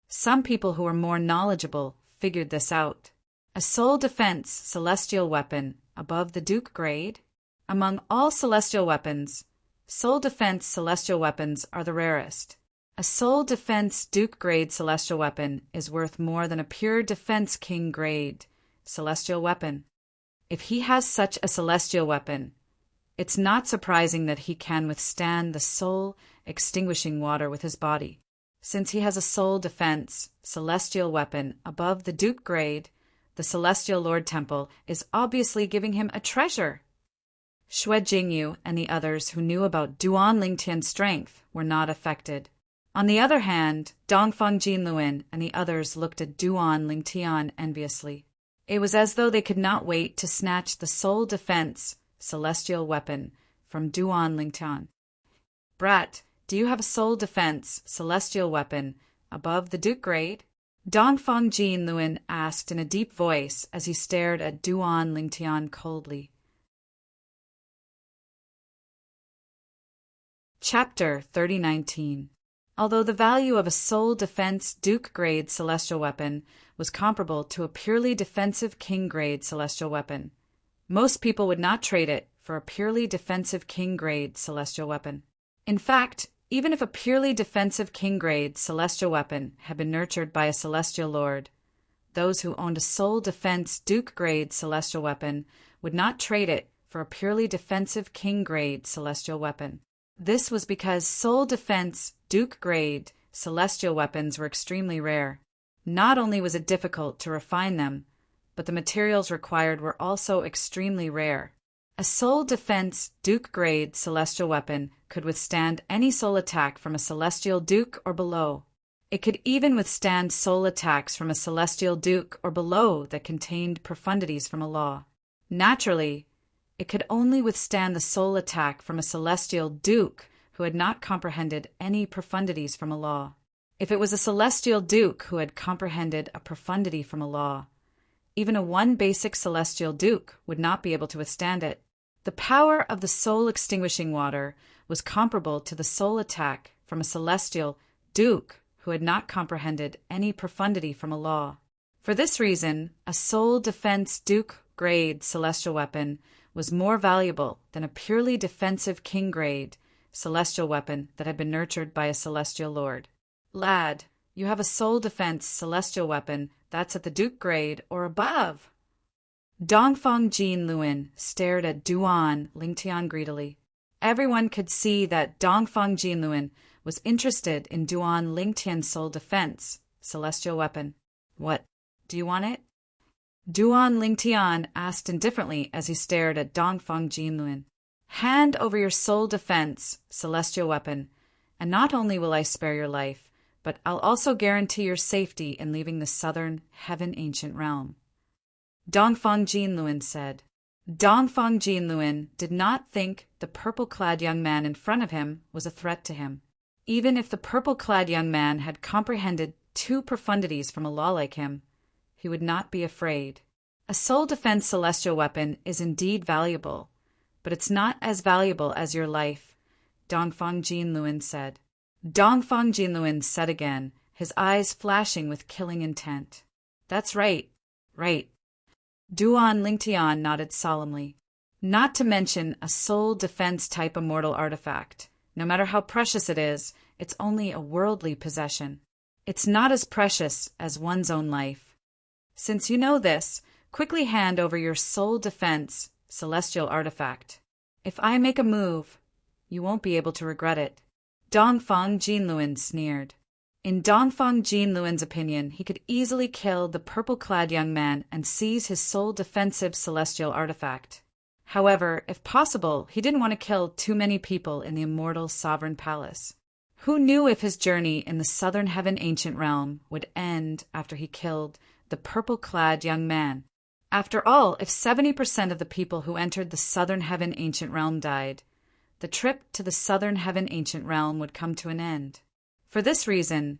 Some people who are more knowledgeable figured this out. A soul defense celestial weapon above the Duke grade? Among all celestial weapons, soul defense celestial weapons are the rarest. A soul defense Duke grade celestial weapon is worth more than a pure defense king grade celestial weapon. If he has such a celestial weapon, it's not surprising that he can withstand the soul-extinguishing water with his body. Since he has a soul defense celestial weapon above the Duke grade, the Celestial Lord Temple is obviously giving him a treasure. Xue Jingyu and the others who knew about Duan Lingtian's strength were not affected. On the other hand, Dongfang Jinluan and the others looked at Duan Lingtian enviously. It was as though they could not wait to snatch the soul defense celestial weapon from Duan Lingtian. Brat, do you have a soul defense celestial weapon above the Duke grade? Dongfang Jinluan asked in a deep voice as he stared at Duan Lingtian coldly. Chapter 3019. Although the value of a sole defense Duke-grade celestial weapon was comparable to a purely defensive King-grade celestial weapon, most people would not trade it for a purely defensive King-grade celestial weapon. In fact, even if a purely defensive King-grade celestial weapon had been nurtured by a celestial lord, those who owned a sole defense Duke-grade celestial weapon would not trade it for a purely defensive King-grade celestial weapon. This was because sole defense Duke-grade celestial weapons were extremely rare. Not only was it difficult to refine them, but the materials required were also extremely rare. A sole defense Duke-grade celestial weapon could withstand any soul attack from a celestial Duke or below. It could even withstand soul attacks from a celestial Duke or below that contained profundities from a law. Naturally, it could only withstand the soul attack from a celestial Duke who had not comprehended any profundities from a law. If it was a celestial Duke who had comprehended a profundity from a law, even a one basic celestial Duke would not be able to withstand it. The power of the soul-extinguishing water was comparable to the soul attack from a celestial Duke who had not comprehended any profundity from a law. For this reason, a soul defense Duke-grade celestial weapon was more valuable than a purely defensive King-grade celestial weapon that had been nurtured by a celestial lord. Lad, you have a soul defense celestial weapon that's at the Duke grade or above. Dongfang Jin Luin stared at Duan Lingtian greedily. Everyone could see that Dongfang Jin Luin was interested in Duan Lingtian's soul defense celestial weapon. What, do you want it? Duan Lingtian asked indifferently as he stared at Dongfang Jin Luin. Hand over your soul defense celestial weapon, and not only will I spare your life, but I'll also guarantee your safety in leaving the southern heaven ancient realm. Dongfang Jin Luin said. Dongfang Jin Luin did not think the purple-clad young man in front of him was a threat to him. Even if the purple-clad young man had comprehended two profundities from a law like him, he would not be afraid. A soul defense celestial weapon is indeed valuable, but it's not as valuable as your life, Dongfang Jin Luin said. Dongfang Jin Luin said again, his eyes flashing with killing intent. That's right, right. Duan Lingtian nodded solemnly. Not to mention a soul defense type immortal artifact. No matter how precious it is, it's only a worldly possession. It's not as precious as one's own life. Since you know this, quickly hand over your soul defense celestial artifact. If I make a move, you won't be able to regret it. Dongfang Jin Luin sneered. In Dongfang Jin Luin's opinion, he could easily kill the purple-clad young man and seize his soul defensive celestial artifact. However, if possible, he didn't want to kill too many people in the immortal sovereign palace. Who knew if his journey in the southern heaven ancient realm would end after he killed the purple-clad young man? After all, if 70% of the people who entered the southern heaven ancient realm died, the trip to the southern heaven ancient realm would come to an end. For this reason,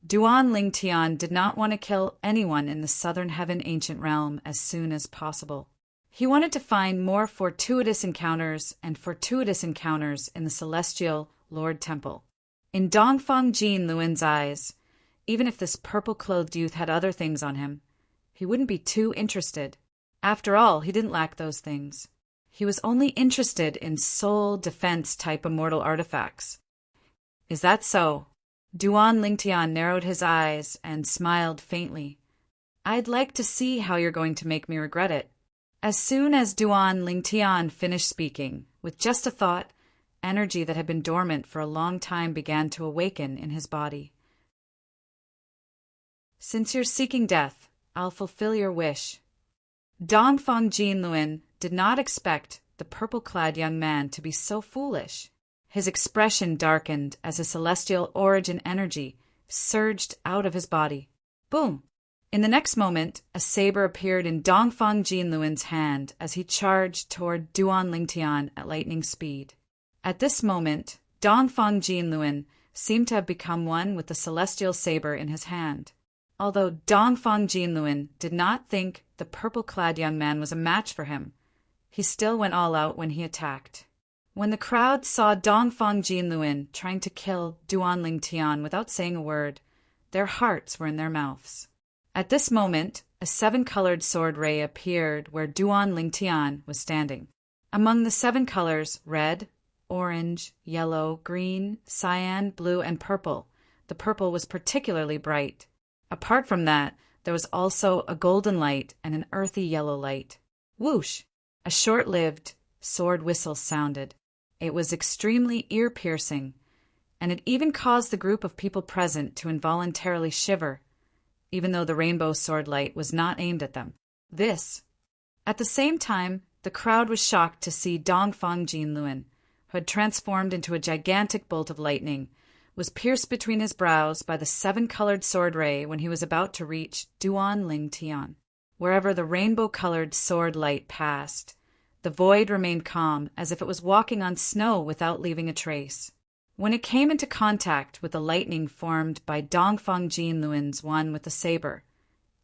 Duan Lingtian did not want to kill anyone in the southern heaven ancient realm as soon as possible. He wanted to find more fortuitous encounters in the celestial Lord Temple. In Dongfang Jin Luin's eyes, even if this purple-clothed youth had other things on him, he wouldn't be too interested. After all, he didn't lack those things. He was only interested in soul defense type immortal artifacts. Is that so? Duan Lingtian narrowed his eyes and smiled faintly. I'd like to see how you're going to make me regret it. As soon as Duan Lingtian finished speaking, with just a thought, energy that had been dormant for a long time began to awaken in his body. Since you're seeking death, I'll fulfill your wish. Dongfang Jin Luin did not expect the purple-clad young man to be so foolish. His expression darkened as a celestial origin energy surged out of his body. Boom! In the next moment, a saber appeared in Dongfang Jin Luin's hand as he charged toward Duan Lingtian at lightning speed. At this moment, Dongfang Jin Luin seemed to have become one with the celestial saber in his hand. Although Dongfang Jin Luin did not think the purple-clad young man was a match for him, he still went all out when he attacked. When the crowd saw Dongfang Jinluan trying to kill Duan Lingtian without saying a word, their hearts were in their mouths. At this moment, a seven-colored sword ray appeared where Duan Lingtian was standing. Among the seven colors, red, orange, yellow, green, cyan, blue, and purple, the purple was particularly bright. Apart from that, there was also a golden light and an earthy yellow light. Whoosh! A short-lived sword whistle sounded. It was extremely ear-piercing, and it even caused the group of people present to involuntarily shiver, even though the rainbow sword light was not aimed at them. At the same time, the crowd was shocked to see Dongfang Jinluan, who had transformed into a gigantic bolt of lightning, was pierced between his brows by the seven-colored sword ray when he was about to reach Duan Lingtian. Wherever the rainbow-colored sword light passed, the void remained calm, as if it was walking on snow without leaving a trace. When it came into contact with the lightning formed by Dongfang Jinluan's one with the saber,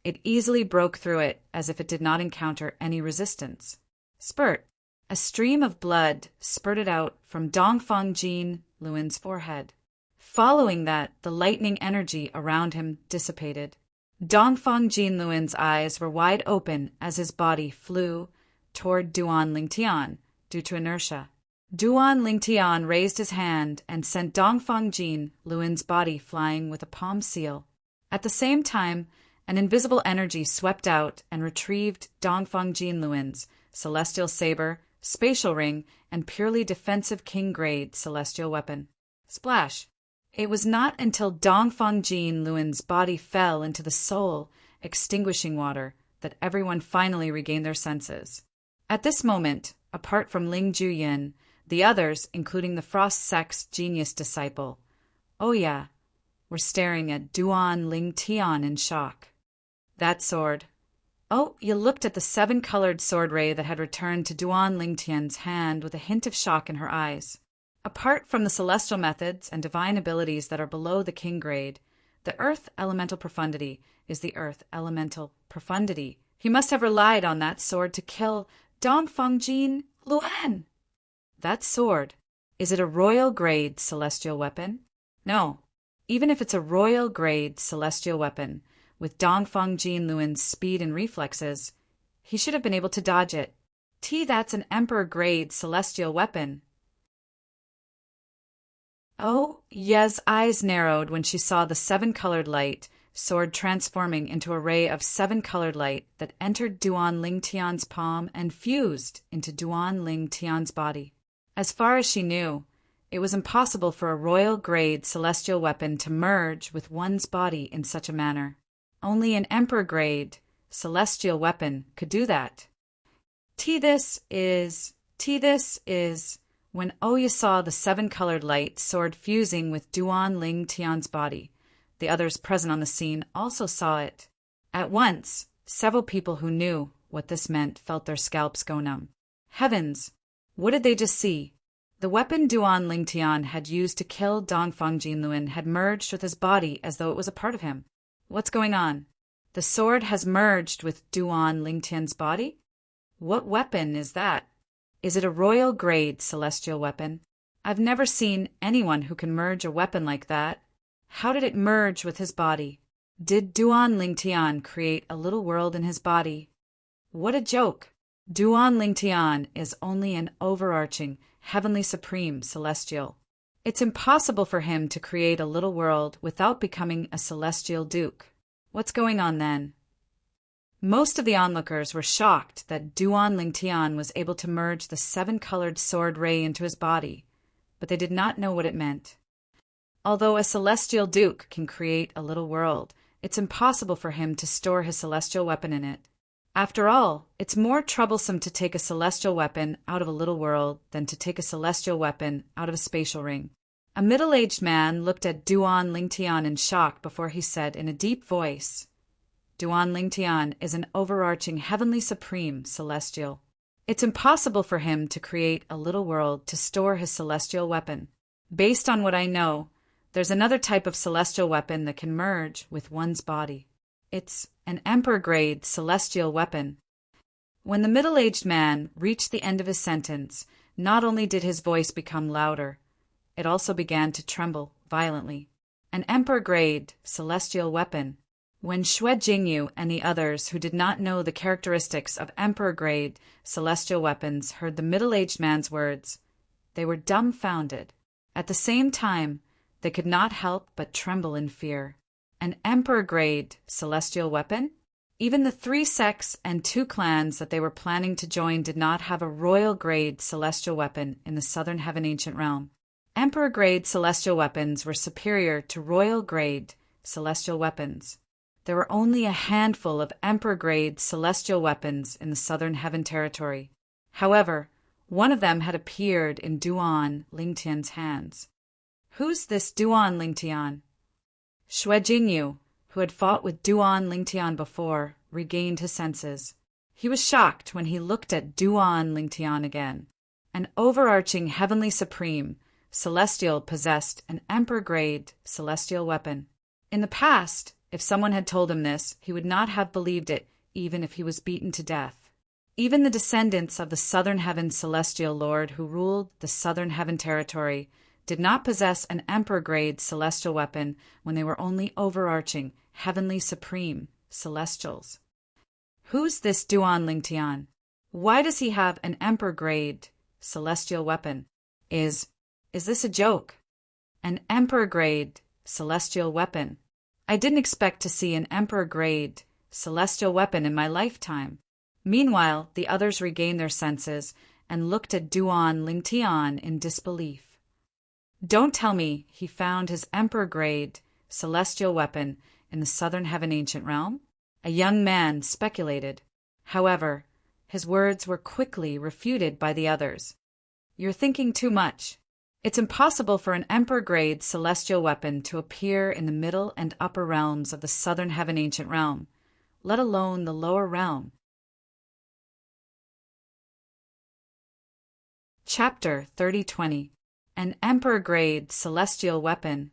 it easily broke through it as if it did not encounter any resistance. Spurt! A stream of blood spurted out from Dongfang Jinluan's forehead. Following that, the lightning energy around him dissipated. Dongfang Jinluan's eyes were wide open as his body flew toward Duan Lingtian due to inertia. Duan Lingtian raised his hand and sent Dongfang Jinluan's body flying with a palm seal. At the same time, an invisible energy swept out and retrieved Dongfang Jinluan's celestial saber, spatial ring, and purely defensive king-grade celestial weapon. Splash! It was not until Dongfang Jinluan's body fell into the soul-extinguishing water that everyone finally regained their senses. At this moment, apart from Ling Juyin, the others, including the Frost Sect's genius disciple, Oya, were staring at Duan Lingtian in shock. That sword. Oh, you looked at the seven-colored sword ray that had returned to Duan Lingtian's hand with a hint of shock in her eyes. Apart from the celestial methods and divine abilities that are below the king grade, the earth elemental profundity is the earth elemental profundity. He must have relied on that sword to kill Dongfang Jinluan. That sword, is it a royal grade celestial weapon? No. Even if it's a royal grade celestial weapon, with Dongfang Jinluan's speed and reflexes, he should have been able to dodge it. That's an emperor grade celestial weapon. Oh, Ye's eyes narrowed when she saw the seven-colored light sword transforming into a ray of seven-colored light that entered Duan Lingtian's palm and fused into Duan Lingtian's body. As far as she knew, it was impossible for a royal-grade celestial weapon to merge with one's body in such a manner. Only an emperor-grade celestial weapon could do that. This is when Oya saw the seven-colored light sword fusing with Duan Lingtian's body. The others present on the scene also saw it. At once, several people who knew what this meant felt their scalps go numb. Heavens! What did they just see? The weapon Duan Lingtian had used to kill Dongfang Jinluan had merged with his body as though it was a part of him. What's going on? The sword has merged with Duan Lingtian's body? What weapon is that? Is it a royal grade celestial weapon? I've never seen anyone who can merge a weapon like that. How did it merge with his body? Did Duan Lingtian create a little world in his body? What a joke! Duan Lingtian is only an overarching, heavenly supreme celestial. It's impossible for him to create a little world without becoming a celestial duke. What's going on then? Most of the onlookers were shocked that Duan Lingtian was able to merge the seven-colored sword ray into his body, but they did not know what it meant. Although a celestial duke can create a little world, it's impossible for him to store his celestial weapon in it. After all, it's more troublesome to take a celestial weapon out of a little world than to take a celestial weapon out of a spatial ring. A middle-aged man looked at Duan Lingtian in shock before he said in a deep voice, Duan Lingtian is an overarching heavenly supreme celestial. It's impossible for him to create a little world to store his celestial weapon. Based on what I know, there's another type of celestial weapon that can merge with one's body. It's an emperor-grade celestial weapon. When the middle-aged man reached the end of his sentence, not only did his voice become louder, it also began to tremble violently. An emperor-grade celestial weapon. When Xue Jingyu and the others who did not know the characteristics of emperor-grade celestial weapons heard the middle-aged man's words, they were dumbfounded. At the same time, they could not help but tremble in fear. An emperor-grade celestial weapon? Even the 3 sects and 2 clans that they were planning to join did not have a royal-grade celestial weapon in the Southern Heaven Ancient Realm. Emperor-grade celestial weapons were superior to royal-grade celestial weapons. There were only a handful of emperor-grade celestial weapons in the Southern Heaven Territory. However, one of them had appeared in Duan Lingtian's hands. Who's this Duan Lingtian? Xue Jingyu, who had fought with Duan Lingtian before, regained his senses. He was shocked when he looked at Duan Lingtian again. An overarching heavenly supreme, celestial possessed an emperor-grade celestial weapon. In the past, if someone had told him this, he would not have believed it, even if he was beaten to death. Even the descendants of the Southern Heaven Celestial Lord who ruled the Southern Heaven Territory did not possess an emperor-grade celestial weapon when they were only overarching, heavenly supreme celestials. Who's this Duan Lingtian? Why does he have an emperor-grade celestial weapon? Is this a joke? An emperor-grade celestial weapon? I didn't expect to see an emperor-grade celestial weapon in my lifetime. Meanwhile, the others regained their senses and looked at Duan Lingtian in disbelief. Don't tell me he found his emperor-grade celestial weapon in the Southern Heaven Ancient Realm? A young man speculated. However, his words were quickly refuted by the others. You're thinking too much. It's impossible for an emperor-grade celestial weapon to appear in the middle and upper realms of the Southern Heaven Ancient Realm, let alone the lower realm. Chapter 3020. An emperor-grade celestial weapon.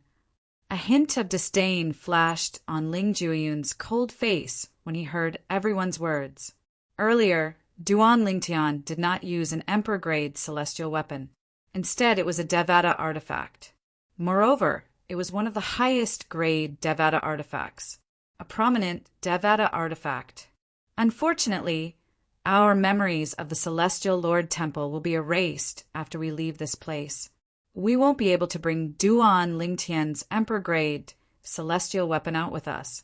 A hint of disdain flashed on Ling Jueyun's cold face when he heard everyone's words. Earlier, Duan Lingtian did not use an emperor-grade celestial weapon. Instead, it was a Devata artifact. Moreover, it was one of the highest-grade Devata artifacts, a prominent Devata artifact. Unfortunately, our memories of the Celestial Lord Temple will be erased after we leave this place. We won't be able to bring Duan Lingtian's emperor-grade celestial weapon out with us.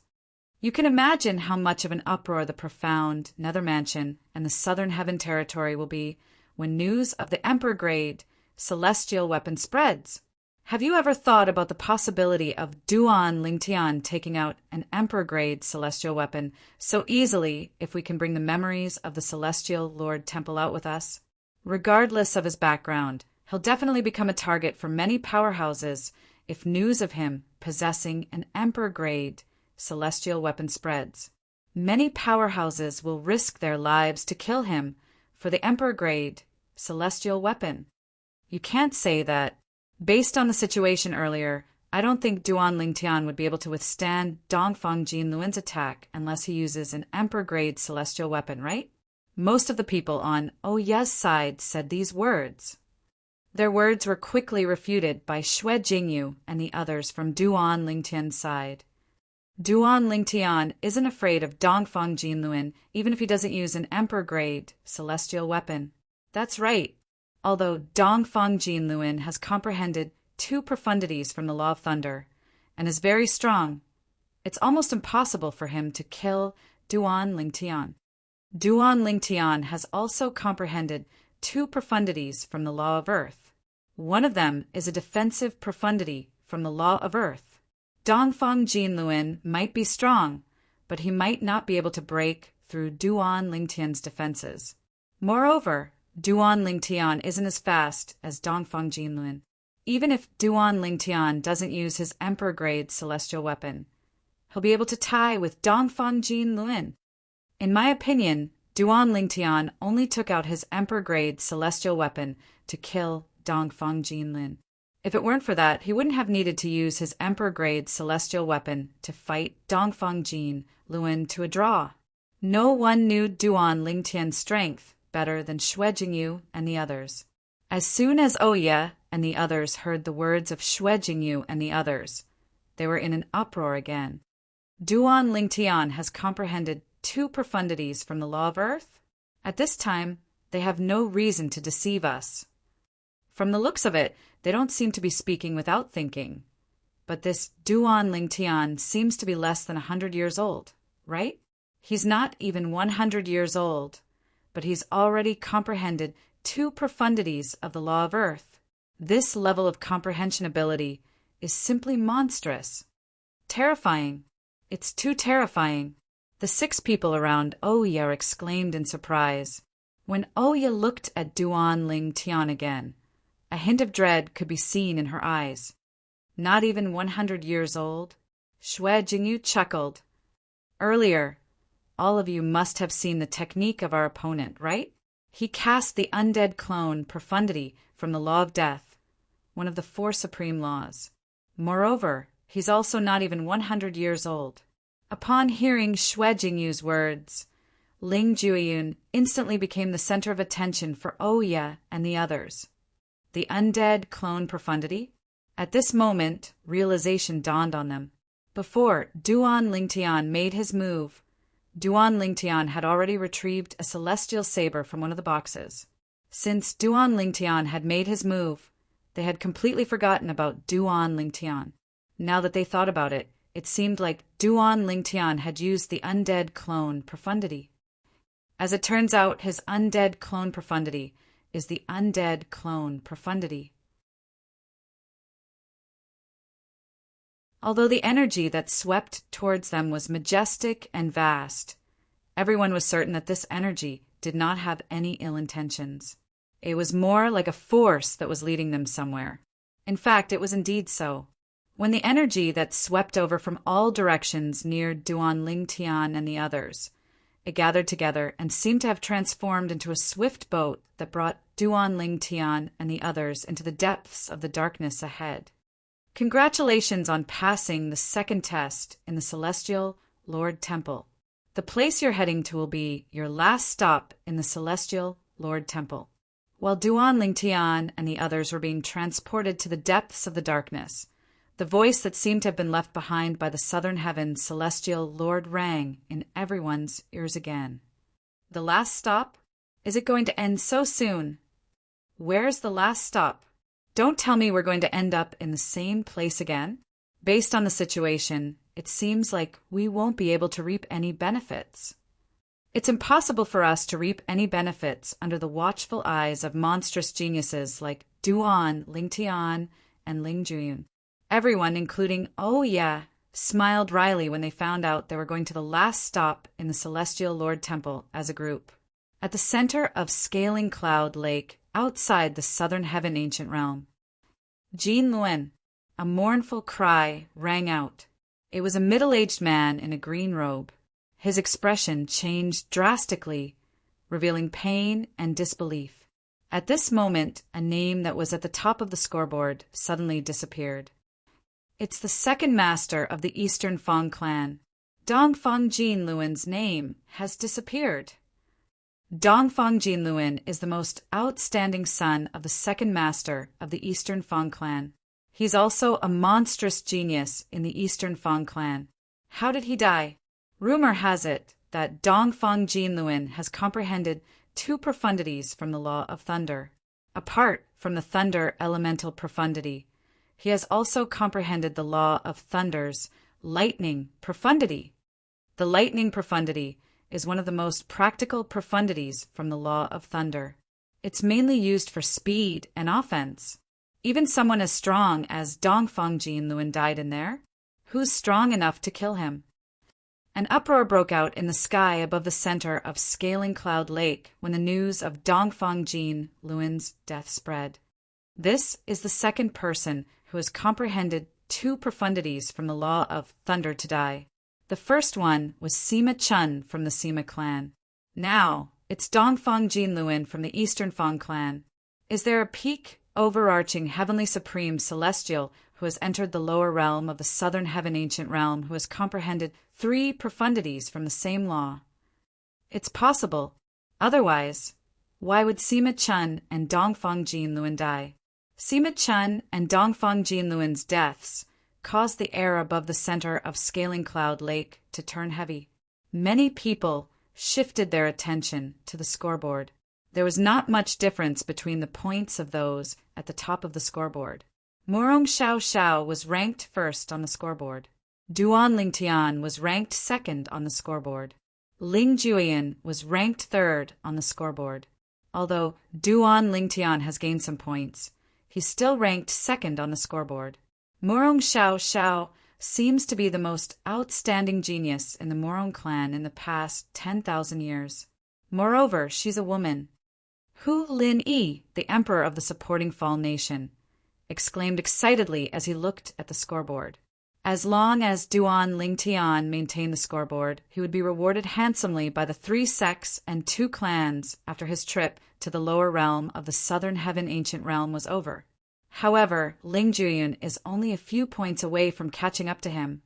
You can imagine how much of an uproar the profound Nether Mansion and the Southern Heaven Territory will be when news of the emperor-grade celestial weapon spreads. Have you ever thought about the possibility of Duan Lingtian taking out an emperor-grade celestial weapon so easily if we can bring the memories of the Celestial Lord Temple out with us? Regardless of his background, he'll definitely become a target for many powerhouses if news of him possessing an emperor-grade celestial weapon spreads. Many powerhouses will risk their lives to kill him for the emperor-grade celestial weapon. You can't say that. Based on the situation earlier, I don't think Duan Lingtian would be able to withstand Dongfang Jinluen's attack unless he uses an emperor-grade celestial weapon, right? Most of the people on Oh Yes side said these words. Their words were quickly refuted by Xue Jingyu and the others from Duan Lingtian's side. Duan Lingtian isn't afraid of Dongfang Jinluen even if he doesn't use an emperor-grade celestial weapon. That's right. Although Dongfang Jinluen has comprehended 2 profundities from the Law of Thunder and is very strong, it's almost impossible for him to kill Duan Lingtian. Duan Lingtian has also comprehended 2 profundities from the Law of Earth. One of them is a defensive profundity from the Law of Earth. Dongfang Jinluen might be strong, but he might not be able to break through Duan Lingtian's defenses. Moreover, Duan Lingtian isn't as fast as Dongfang Jinluen. Even if Duan Lingtian doesn't use his emperor-grade celestial weapon, he'll be able to tie with Dongfang Jinluen. In my opinion, Duan Lingtian only took out his emperor-grade celestial weapon to kill Dongfang Jinluen. If it weren't for that, he wouldn't have needed to use his emperor-grade celestial weapon to fight Dongfang Jinluen to a draw. No one knew Duan Lingtian's strength better than Xue Jingyu and the others. As soon as Oya and the others heard the words of Xue Jingyu and the others, they were in an uproar again. Duan Lingtian has comprehended 2 profundities from the law of earth? At this time, they have no reason to deceive us. From the looks of it, they don't seem to be speaking without thinking. But this Duan Lingtian seems to be less than 100 years old, right? He's not even 100 years old, but he's already comprehended 2 profundities of the law of earth. This level of comprehension ability is simply monstrous. Terrifying. It's too terrifying. The 6 people around Oya exclaimed in surprise. When Oya looked at Duan Lingtian again, a hint of dread could be seen in her eyes. Not even 100 years old? Xue Jingyu chuckled. Earlier, all of you must have seen the technique of our opponent, right? He cast the undead clone profundity from the law of death, one of the 4 supreme laws. Moreover, he's also not even 100 years old. Upon hearing Xue Jingyu's words, Ling Jueyun instantly became the center of attention for Oya and the others. The undead clone profundity? At this moment, realization dawned on them. Before Duan Lingtian made his move, Duan Lingtian had already retrieved a celestial saber from one of the boxes. Since Duan Lingtian had made his move, they had completely forgotten about Duan Lingtian. Now that they thought about it, it seemed like Duan Lingtian had used the undead clone profundity. As it turns out, his undead clone profundity is the undead clone profundity. Although the energy that swept towards them was majestic and vast, everyone was certain that this energy did not have any ill intentions. It was more like a force that was leading them somewhere. In fact, it was indeed so. When the energy that swept over from all directions near Duan Lingtian and the others, it gathered together and seemed to have transformed into a swift boat that brought Duan Lingtian and the others into the depths of the darkness ahead. Congratulations on passing the 2nd test in the Celestial Lord Temple. The place you're heading to will be your last stop in the Celestial Lord Temple. While Duan Lingtian and the others were being transported to the depths of the darkness, the voice that seemed to have been left behind by the southern heavens Celestial Lord rang in everyone's ears again. The last stop? Is it going to end so soon? Where's the last stop? Don't tell me we're going to end up in the same place again. Based on the situation, it seems like we won't be able to reap any benefits. It's impossible for us to reap any benefits under the watchful eyes of monstrous geniuses like Duan Lingtian and Ling Jueyun. Everyone, including Oya, smiled wryly when they found out they were going to the last stop in the Celestial Lord Temple as a group. At the center of Scaling Cloud Lake, outside the southern heaven ancient realm, Jin Luen, a mournful cry rang out. It was a middle-aged man in a green robe. His expression changed drastically, revealing pain and disbelief. At this moment, a name that was at the top of the scoreboard suddenly disappeared. It's the 2nd master of the Eastern Fang clan. Dongfang Jin Luen's name has disappeared. Dongfang Jin Luen is the most outstanding son of the 2nd master of the Eastern Fang clan. He's also a monstrous genius in the Eastern Fang clan. How did he die? Rumor has it that Dongfang Jin Luen has comprehended 2 profundities from the law of thunder. Apart from the thunder elemental profundity, he has also comprehended the law of thunder's lightning profundity. The lightning profundity is one of the most practical profundities from the law of thunder. It's mainly used for speed and offense. Even someone as strong as Dongfang Jin Luen died in there. Who's strong enough to kill him? An uproar broke out in the sky above the center of Scaling Cloud Lake when the news of Dongfang Jin Luen's death spread. This is the 2nd person who has comprehended 2 profundities from the law of thunder to die. The first one was Sima Chun from the Sima clan. Now, it's Dongfang Jin Luen from the Eastern Fang clan. Is there a peak, overarching, heavenly supreme celestial who has entered the lower realm of the southern heaven ancient realm who has comprehended 3 profundities from the same law? It's possible. Otherwise, why would Sima Chun and Dongfang Jinluan die? Sima Chun and Dongfang Jinluan's deaths caused the air above the center of Scaling Cloud Lake to turn heavy. Many people shifted their attention to the scoreboard. There was not much difference between the points of those at the top of the scoreboard. Murong Xiao Xiao was ranked first on the scoreboard. Duan Lingtian was ranked second on the scoreboard. Ling Juyin was ranked third on the scoreboard. Although Duan Lingtian has gained some points, he's still ranked second on the scoreboard. Murong Xiao Xiao seems to be the most outstanding genius in the Murong clan in the past 10,000 years. Moreover, she's a woman. Hu Lin-yi, the emperor of the supporting Fall Nation, exclaimed excitedly as he looked at the scoreboard. As long as Duan Lingtian maintained the scoreboard, he would be rewarded handsomely by the 3 sects and 2 clans after his trip to the lower realm of the Southern Heaven Ancient Realm was over. However, Ling Juyin is only a few points away from catching up to him.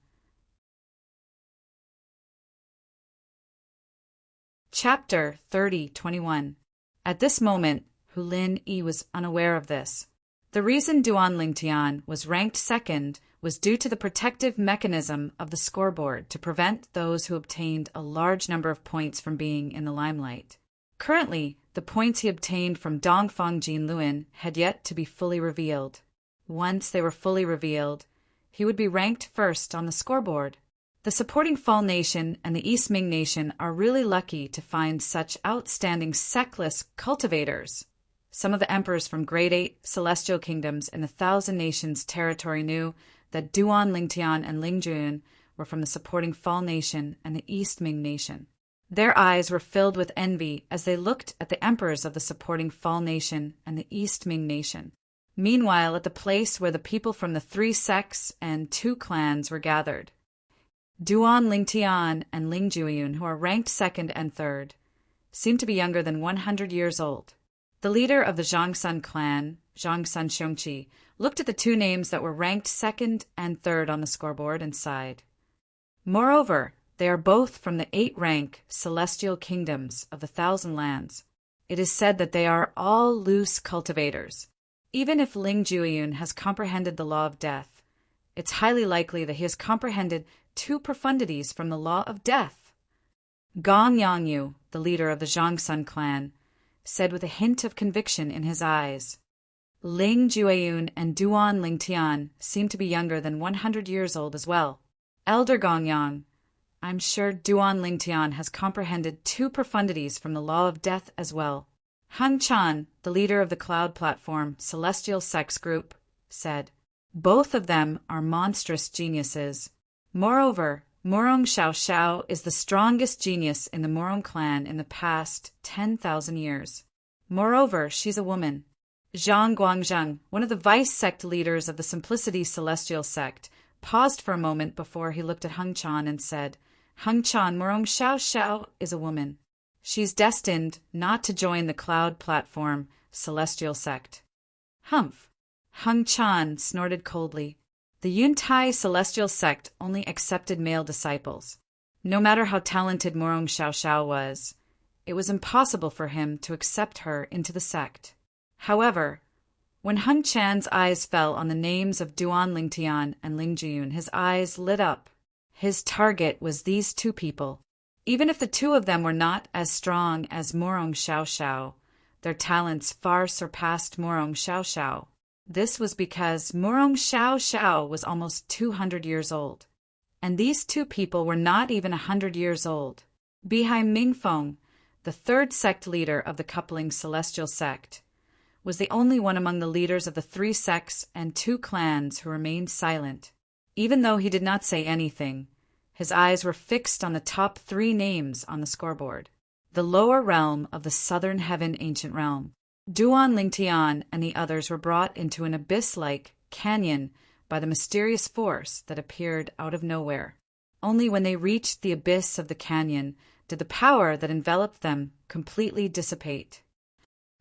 Chapter 30:21. At this moment, Hu Lin-yi was unaware of this. The reason Duan Lingtian was ranked second was due to the protective mechanism of the scoreboard to prevent those who obtained a large number of points from being in the limelight. Currently, the points he obtained from Dongfang Jinluan had yet to be fully revealed. Once they were fully revealed, he would be ranked first on the scoreboard. The supporting Fall Nation and the East Ming Nation are really lucky to find such outstanding sectless cultivators. Some of the emperors from Grade 8 celestial kingdoms in the Thousand Nations territory knew that Duan Lingtian and Ling Juyin were from the supporting Fall Nation and the East Ming Nation. Their eyes were filled with envy as they looked at the emperors of the supporting Fall Nation and the East Ming Nation. Meanwhile, at the place where the people from the 3 sects and 2 clans were gathered, Duan Lingtian and Ling Juyin, who are ranked second and third, seemed to be younger than 100 years old. The leader of the Zhangsun clan, Zhangsun Xiongqi, looked at the 2 names that were ranked second and third on the scoreboard and sighed. Moreover, they are both from the 8-rank celestial kingdoms of the Thousand Lands. It is said that they are all loose cultivators. Even if Ling Juyin has comprehended the law of death, it's highly likely that he has comprehended 2 profundities from the law of death. Gong Yangyu, the leader of the Zhangsun clan, said with a hint of conviction in his eyes. Ling Juiyun and Duan Lingtian seem to be younger than 100 years old as well. Elder Gongyang, I'm sure Duan Lingtian has comprehended 2 profundities from the law of death as well. Hung Chan, the leader of the Cloud Platform Celestial Sex Group, said, both of them are monstrous geniuses. Moreover, Murong Xiao Xiao is the strongest genius in the Murong clan in the past 10,000 years. Moreover, she's a woman. Zhang Guangzheng, one of the vice-sect leaders of the Simplicity Celestial Sect, paused for a moment before he looked at Hung Chan and said, Hung Chan, Murong Xiao Xiao is a woman. She's destined not to join the Cloud Platform Celestial Sect. Humph! Hung Chan snorted coldly. The Yuntai Celestial Sect only accepted male disciples. No matter how talented Murong Xiao Xiao was, it was impossible for him to accept her into the sect. However, when Hung Chan's eyes fell on the names of Duan Lingtian and Ling Juyin, his eyes lit up. His target was these 2 people. Even if the 2 of them were not as strong as Murong Xiao Xiao, their talents far surpassed Murong Xiao Xiao. This was because Murong Xiao Xiao was almost 200 years old, and these 2 people were not even 100 years old. Bihai Mingfeng, the 3rd sect leader of the coupling Celestial Sect, was the only one among the leaders of the 3 sects and 2 clans who remained silent. Even though he did not say anything, his eyes were fixed on the top 3 names on the scoreboard. The lower realm of the Southern Heaven Ancient Realm. Duan Lingtian and the others were brought into an abyss-like canyon by the mysterious force that appeared out of nowhere. Only when they reached the abyss of the canyon did the power that enveloped them completely dissipate.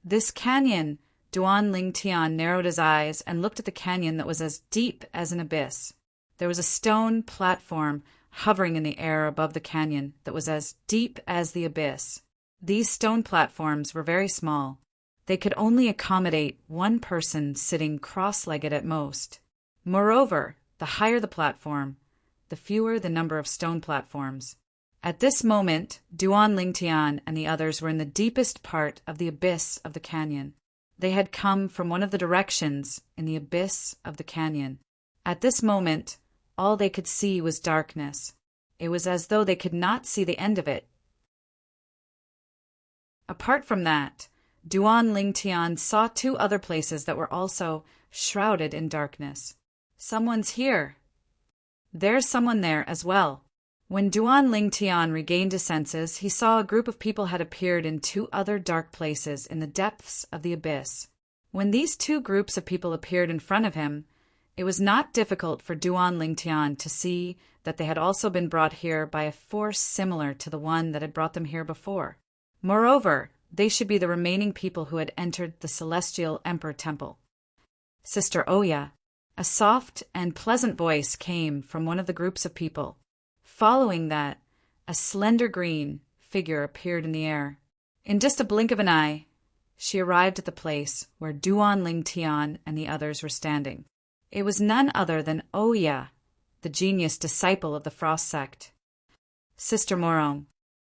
This canyon, Duan Lingtian narrowed his eyes and looked at the canyon that was as deep as an abyss. There was a stone platform hovering in the air above the canyon that was as deep as the abyss. These stone platforms were very small. They could only accommodate one person sitting cross-legged at most. Moreover, the higher the platform, the fewer the number of stone platforms. At this moment, Duan Lingtian and the others were in the deepest part of the abyss of the canyon. They had come from one of the directions in the abyss of the canyon. At this moment, all they could see was darkness. It was as though they could not see the end of it. Apart from that, Duan Lingtian saw two other places that were also shrouded in darkness. Someone's here. There's someone there as well. When Duan Lingtian regained his senses, he saw a group of people had appeared in two other dark places in the depths of the abyss. When these two groups of people appeared in front of him, it was not difficult for Duan Lingtian to see that they had also been brought here by a force similar to the one that had brought them here before. Moreover, they should be the remaining people who had entered the celestial emperor temple. Sister Oya, a soft and pleasant voice came from one of the groups of people. Following that, a slender green figure appeared in the air. In just a blink of an eye, she arrived at the place where Duan Lingtian and the others were standing. It was none other than Oya, the genius disciple of the Frost sect. Sister Morong,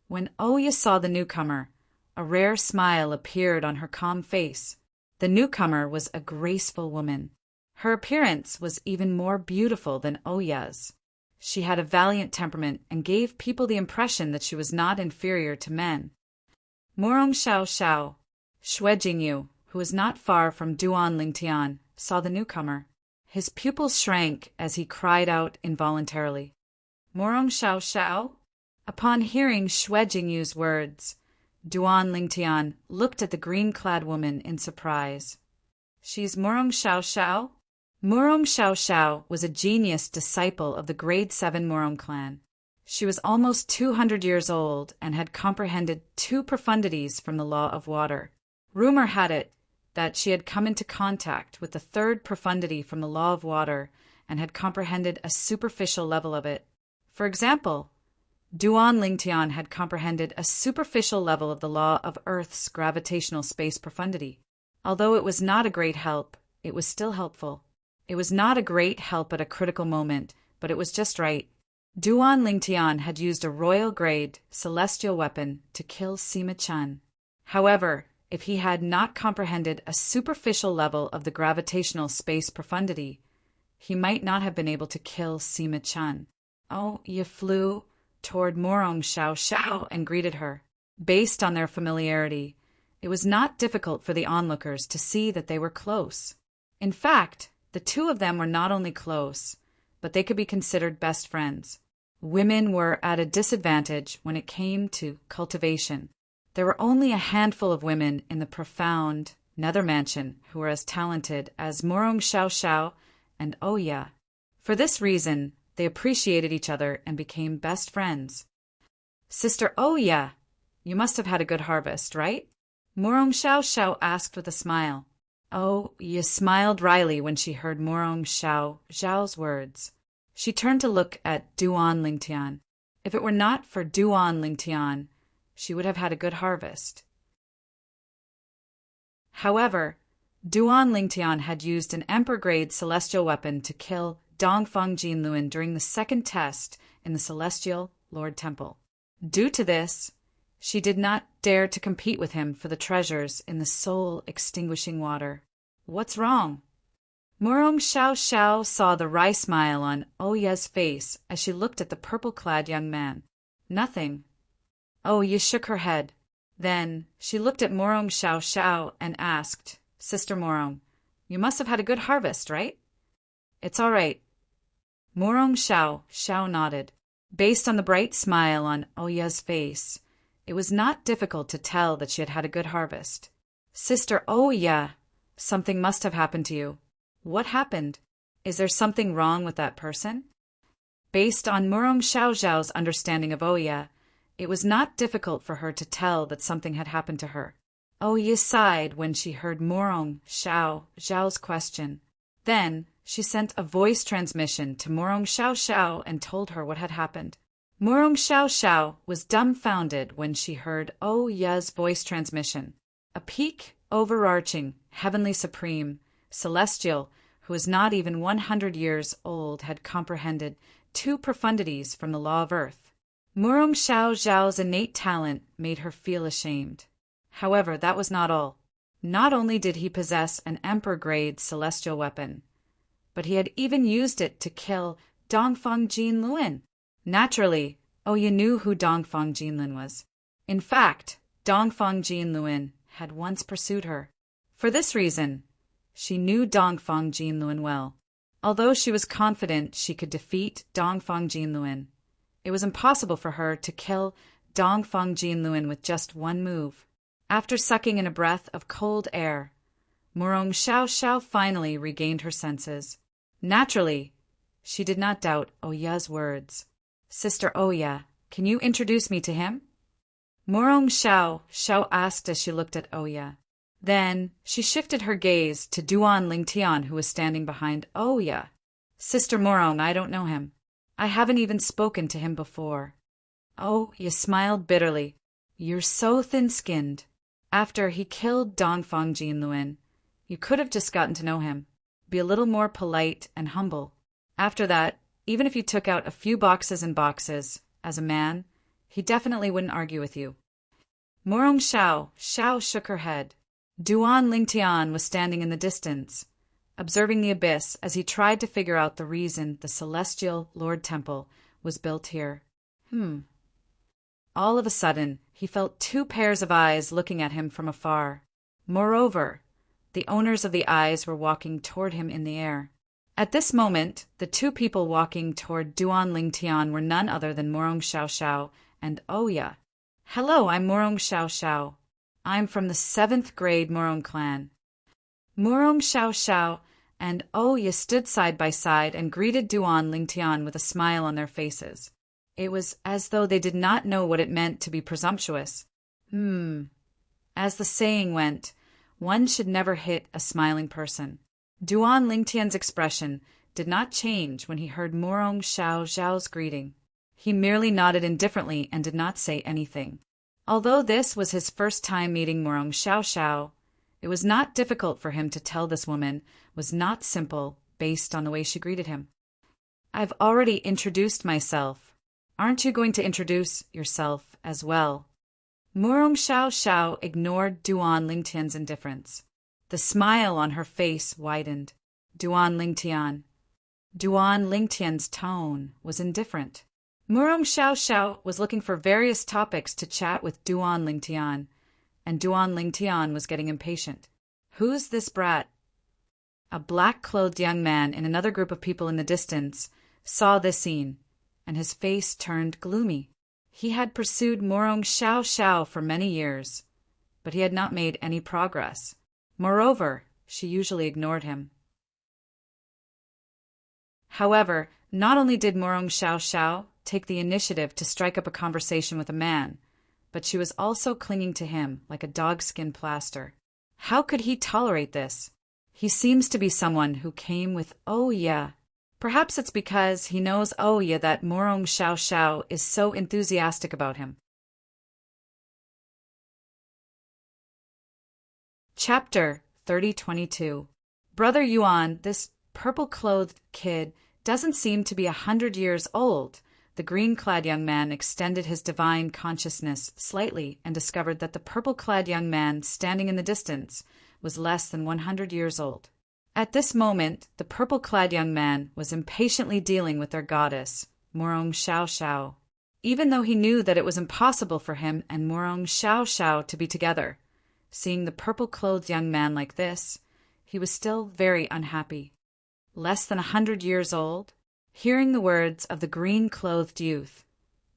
when Oya saw the newcomer, a rare smile appeared on her calm face. The newcomer was a graceful woman. Her appearance was even more beautiful than Oya's. She had a valiant temperament and gave people the impression that she was not inferior to men. Morong Xiao Xiao, Xue Jingyu, who was not far from Duan Lingtian, saw the newcomer. His pupils shrank as he cried out involuntarily, "Morong Xiao Xiao?" Upon hearing Xue Jingyu's words, Duan Lingtian looked at the green-clad woman in surprise. "She's Morong Xiao Xiao?" Morong Xiao Xiao was a genius disciple of the grade 7 Morong clan. She was almost 200 years old and had comprehended 2 profundities from the law of water. Rumor had it that she had come into contact with the 3rd profundity from the law of water and had comprehended a superficial level of it. For example, Duan Lingtian had comprehended a superficial level of the law of Earth's gravitational space profundity. Although it was not a great help, it was still helpful. It was not a great help at a critical moment, but it was just right. Duan Lingtian had used a royal-grade celestial weapon to kill Sima Chun. However, if he had not comprehended a superficial level of the gravitational space profundity, he might not have been able to kill Sima Chun. Oh, Ye flew toward Morong Xiao Xiao and greeted her. Based on their familiarity, it was not difficult for the onlookers to see that they were close. In fact, the two of them were not only close, but they could be considered best friends. Women were at a disadvantage when it came to cultivation. There were only a handful of women in the profound Nether Mansion who were as talented as Morong Xiao Xiao and Oya. For this reason, they appreciated each other and became best friends. "Sister Oya, you must have had a good harvest, right?" Morong Xiao Xiao asked with a smile. Oya smiled wryly when she heard Morong Xiao Xiao's words. She turned to look at Duan Lingtian. If it were not for Duan Lingtian, she would have had a good harvest. However, Duan Lingtian had used an emperor-grade celestial weapon to kill Dongfeng Jinluan during the 2nd test in the Celestial Lord Temple. Due to this, she did not dare to compete with him for the treasures in the soul-extinguishing water. "What's wrong?" Morong Xiao Xiao saw the wry smile on Oya's face as she looked at the purple-clad young man. "Nothing." Oya shook her head. Then she looked at Morong Xiao Xiao and asked, "Sister Morong, you must have had a good harvest, right?" "It's all right." Morong Xiao Xiao nodded. Based on the bright smile on Oya's face, it was not difficult to tell that she had had a good harvest. "Sister Oya, something must have happened to you. What happened? Is there something wrong with that person?" Based on Morong Xiao Xiao's understanding of Oya, it was not difficult for her to tell that something had happened to her. Oya sighed when she heard Morong Xiao Xiao's question. Then She sent a voice transmission to Morong Xiao Xiao and told her what had happened. Morong Xiao Xiao was dumbfounded when she heard Ya's voice transmission. A peak, overarching, heavenly supreme, celestial, who was not even 100 years old, had comprehended two profundities from the law of earth. Morong Xiao Xiao's innate talent made her feel ashamed. However, that was not all. Not only did he possess an emperor-grade celestial weapon, but he had even used it to kill Dongfang Jinlun. Naturally, Oya knew who Dongfang Jinlun was. In fact, Dongfang Jinlun had once pursued her. For this reason, she knew Dongfang Jinlun well. Although she was confident she could defeat Dongfang Jinlun, it was impossible for her to kill Dongfang Jinlun with just one move. After sucking in a breath of cold air, Morong Xiao Xiao finally regained her senses. Naturally, she did not doubt Oya's words. "Sister Oya, can you introduce me to him?" Morong Xiao Xiao asked as she looked at Oya. Then she shifted her gaze to Duan Lingtian, who was standing behind Oya. "Sister Morong, I don't know him. I haven't even spoken to him before." Oya smiled bitterly. "You're so thin-skinned. After he killed Dongfang Jinlun, you could have just gotten to know him. Be a little more polite and humble. After that, even if you took out a few boxes and boxes, as a man, he definitely wouldn't argue with you." Morong Xiao Xiao shook her head. Duan Lingtian was standing in the distance, observing the abyss as he tried to figure out the reason the Celestial Lord Temple was built here. All of a sudden, he felt two pairs of eyes looking at him from afar. Moreover, the owners of the eyes were walking toward him in the air. At this moment, the two people walking toward Duan Lingtian were none other than Morong Xiao Xiao and Oya. "Hello, I'm Morong Xiao Xiao. I'm from the 7th grade Morong clan." Morong Xiao Xiao and Oya stood side by side and greeted Duan Lingtian with a smile on their faces. It was as though they did not know what it meant to be presumptuous. As the saying went, one should never hit a smiling person. Duan Lingtian's expression did not change when he heard Morong Xiao Xiao's greeting. He merely nodded indifferently and did not say anything. Although this was his first time meeting Morong Xiao Xiao, it was not difficult for him to tell this woman was not simple based on the way she greeted him. "I've already introduced myself. Aren't you going to introduce yourself as well?" Morong Xiao Xiao ignored Duan Lingtian's indifference. The smile on her face widened. Duan Lingtian's tone was indifferent. Morong Xiao Xiao was looking for various topics to chat with Duan Lingtian, and Duan Lingtian was getting impatient. "Who's this brat?" A black-clothed young man in another group of people in the distance saw this scene, and his face turned gloomy. He had pursued Morong Xiao Xiao for many years, but he had not made any progress. Moreover, she usually ignored him. However, not only did Morong Xiao Xiao take the initiative to strike up a conversation with a man, but she was also clinging to him like a dogskin plaster. How could he tolerate this? He seems to be someone who came with Oya. Perhaps it's because he knows Oya that Morong Xiao Xiao is so enthusiastic about him. Chapter 3022. Brother Yuan, this purple-clothed kid doesn't seem to be 100 years old. The green-clad young man extended his divine consciousness slightly and discovered that the purple-clad young man standing in the distance was less than 100 years old. At this moment, the purple-clad young man was impatiently dealing with their goddess, Morong Xiao Xiao. Even though he knew that it was impossible for him and Morong Xiao Xiao to be together, seeing the purple-clothed young man like this, he was still very unhappy. Less than 100 years old? Hearing the words of the green-clothed youth,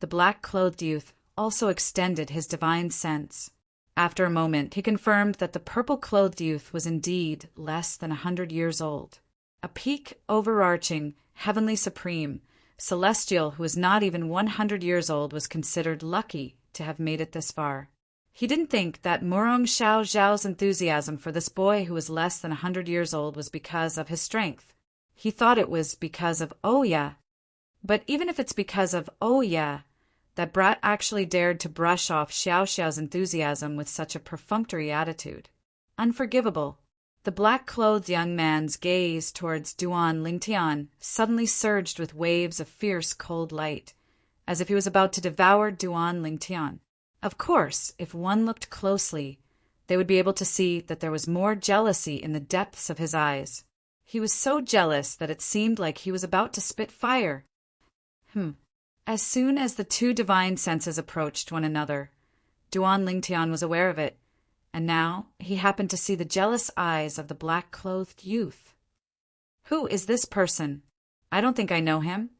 the black-clothed youth also extended his divine sense. After a moment, he confirmed that the purple-clothed youth was indeed less than 100 years old. A peak overarching, heavenly supreme, celestial who was not even 100 years old was considered lucky to have made it this far. He didn't think that Morong Xiao Xiao's enthusiasm for this boy who was less than 100 years old was because of his strength. He thought it was because of oh yeah. But even if it's because of oh yeah, that brat actually dared to brush off Xiao Xiao's enthusiasm with such a perfunctory attitude. Unforgivable. The black-clothed young man's gaze towards Duan Lingtian suddenly surged with waves of fierce cold light, as if he was about to devour Duan Lingtian. Of course, if one looked closely, they would be able to see that there was more jealousy in the depths of his eyes. He was so jealous that it seemed like he was about to spit fire. As soon as the two divine senses approached one another, Duan Lingtian was aware of it, and now he happened to see the jealous eyes of the black-clothed youth. Who is this person? I don't think I know him.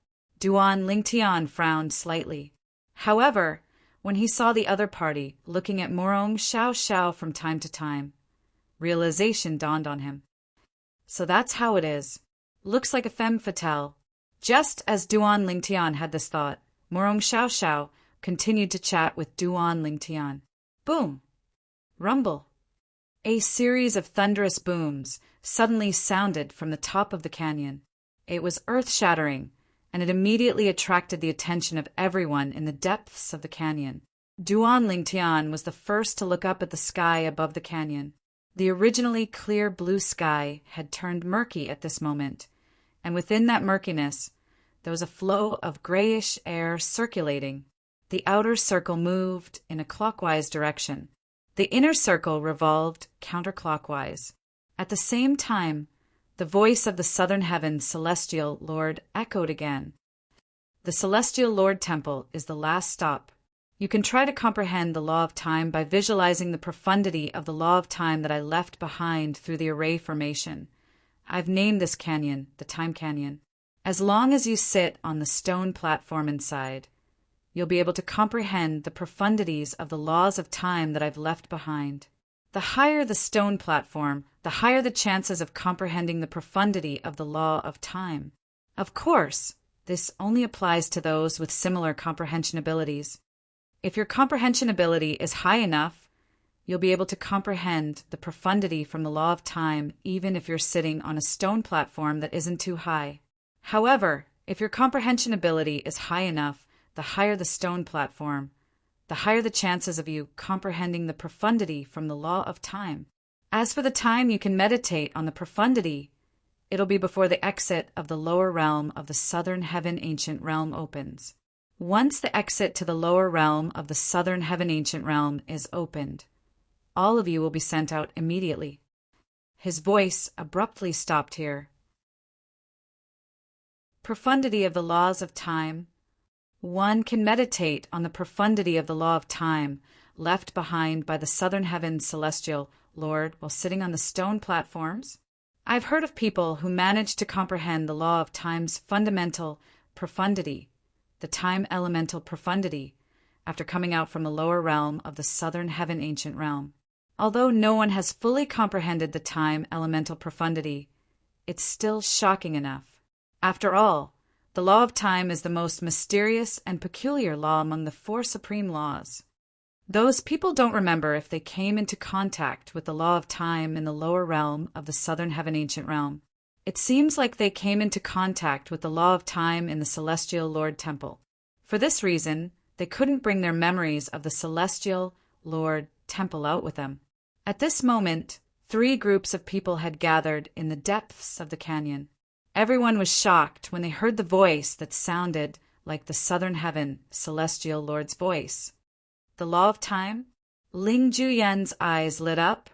Duan Lingtian frowned slightly. However, when he saw the other party looking at Morong Xiao Xiao from time to time, realization dawned on him. So that's how it is. Looks like a femme fatale. Just as Duan Lingtian had this thought, Morong Xiao Xiao continued to chat with Duan Lingtian. Boom! Rumble. A series of thunderous booms suddenly sounded from the top of the canyon. It was earth-shattering, and it immediately attracted the attention of everyone in the depths of the canyon. Duan Lingtian was the first to look up at the sky above the canyon. The originally clear blue sky had turned murky at this moment, and within that murkiness, there was a flow of grayish air circulating. The outer circle moved in a clockwise direction. The inner circle revolved counterclockwise. At the same time, the voice of the southern heaven's celestial Lord echoed again. The celestial Lord Temple is the last stop. You can try to comprehend the law of time by visualizing the profundity of the law of time that I left behind through the array formation. I've named this canyon the Time Canyon. As long as you sit on the stone platform inside, you'll be able to comprehend the profundities of the laws of time that I've left behind. The higher the stone platform, the higher the chances of comprehending the profundity of the law of time. Of course, this only applies to those with similar comprehension abilities. If your comprehension ability is high enough, you'll be able to comprehend the profundity from the law of time even if you're sitting on a stone platform that isn't too high. However, if your comprehension ability is high enough, the higher the stone platform, the higher the chances of you comprehending the profundity from the law of time. As for the time you can meditate on the profundity, it'll be before the exit of the lower realm of the southern heaven ancient realm opens. Once the exit to the lower realm of the southern heaven ancient realm is opened, all of you will be sent out immediately. His voice abruptly stopped here. Profundity of the laws of time. One can meditate on the profundity of the law of time left behind by the southern heaven's celestial Lord while sitting on the stone platforms. I've heard of people who managed to comprehend the law of time's fundamental profundity, the time elemental profundity, after coming out from the lower realm of the southern heaven ancient realm. Although no one has fully comprehended the time elemental profundity, it's still shocking enough. After all, the law of time is the most mysterious and peculiar law among the four supreme laws. Those people don't remember if they came into contact with the law of time in the lower realm of the southern heaven ancient realm. It seems like they came into contact with the law of time in the celestial Lord Temple. For this reason, they couldn't bring their memories of the celestial Lord Temple out with them. At this moment, 3 groups of people had gathered in the depths of the canyon. Everyone was shocked when they heard the voice that sounded like the southern heaven celestial Lord's voice. The law of time? Ling Juyan's eyes lit up,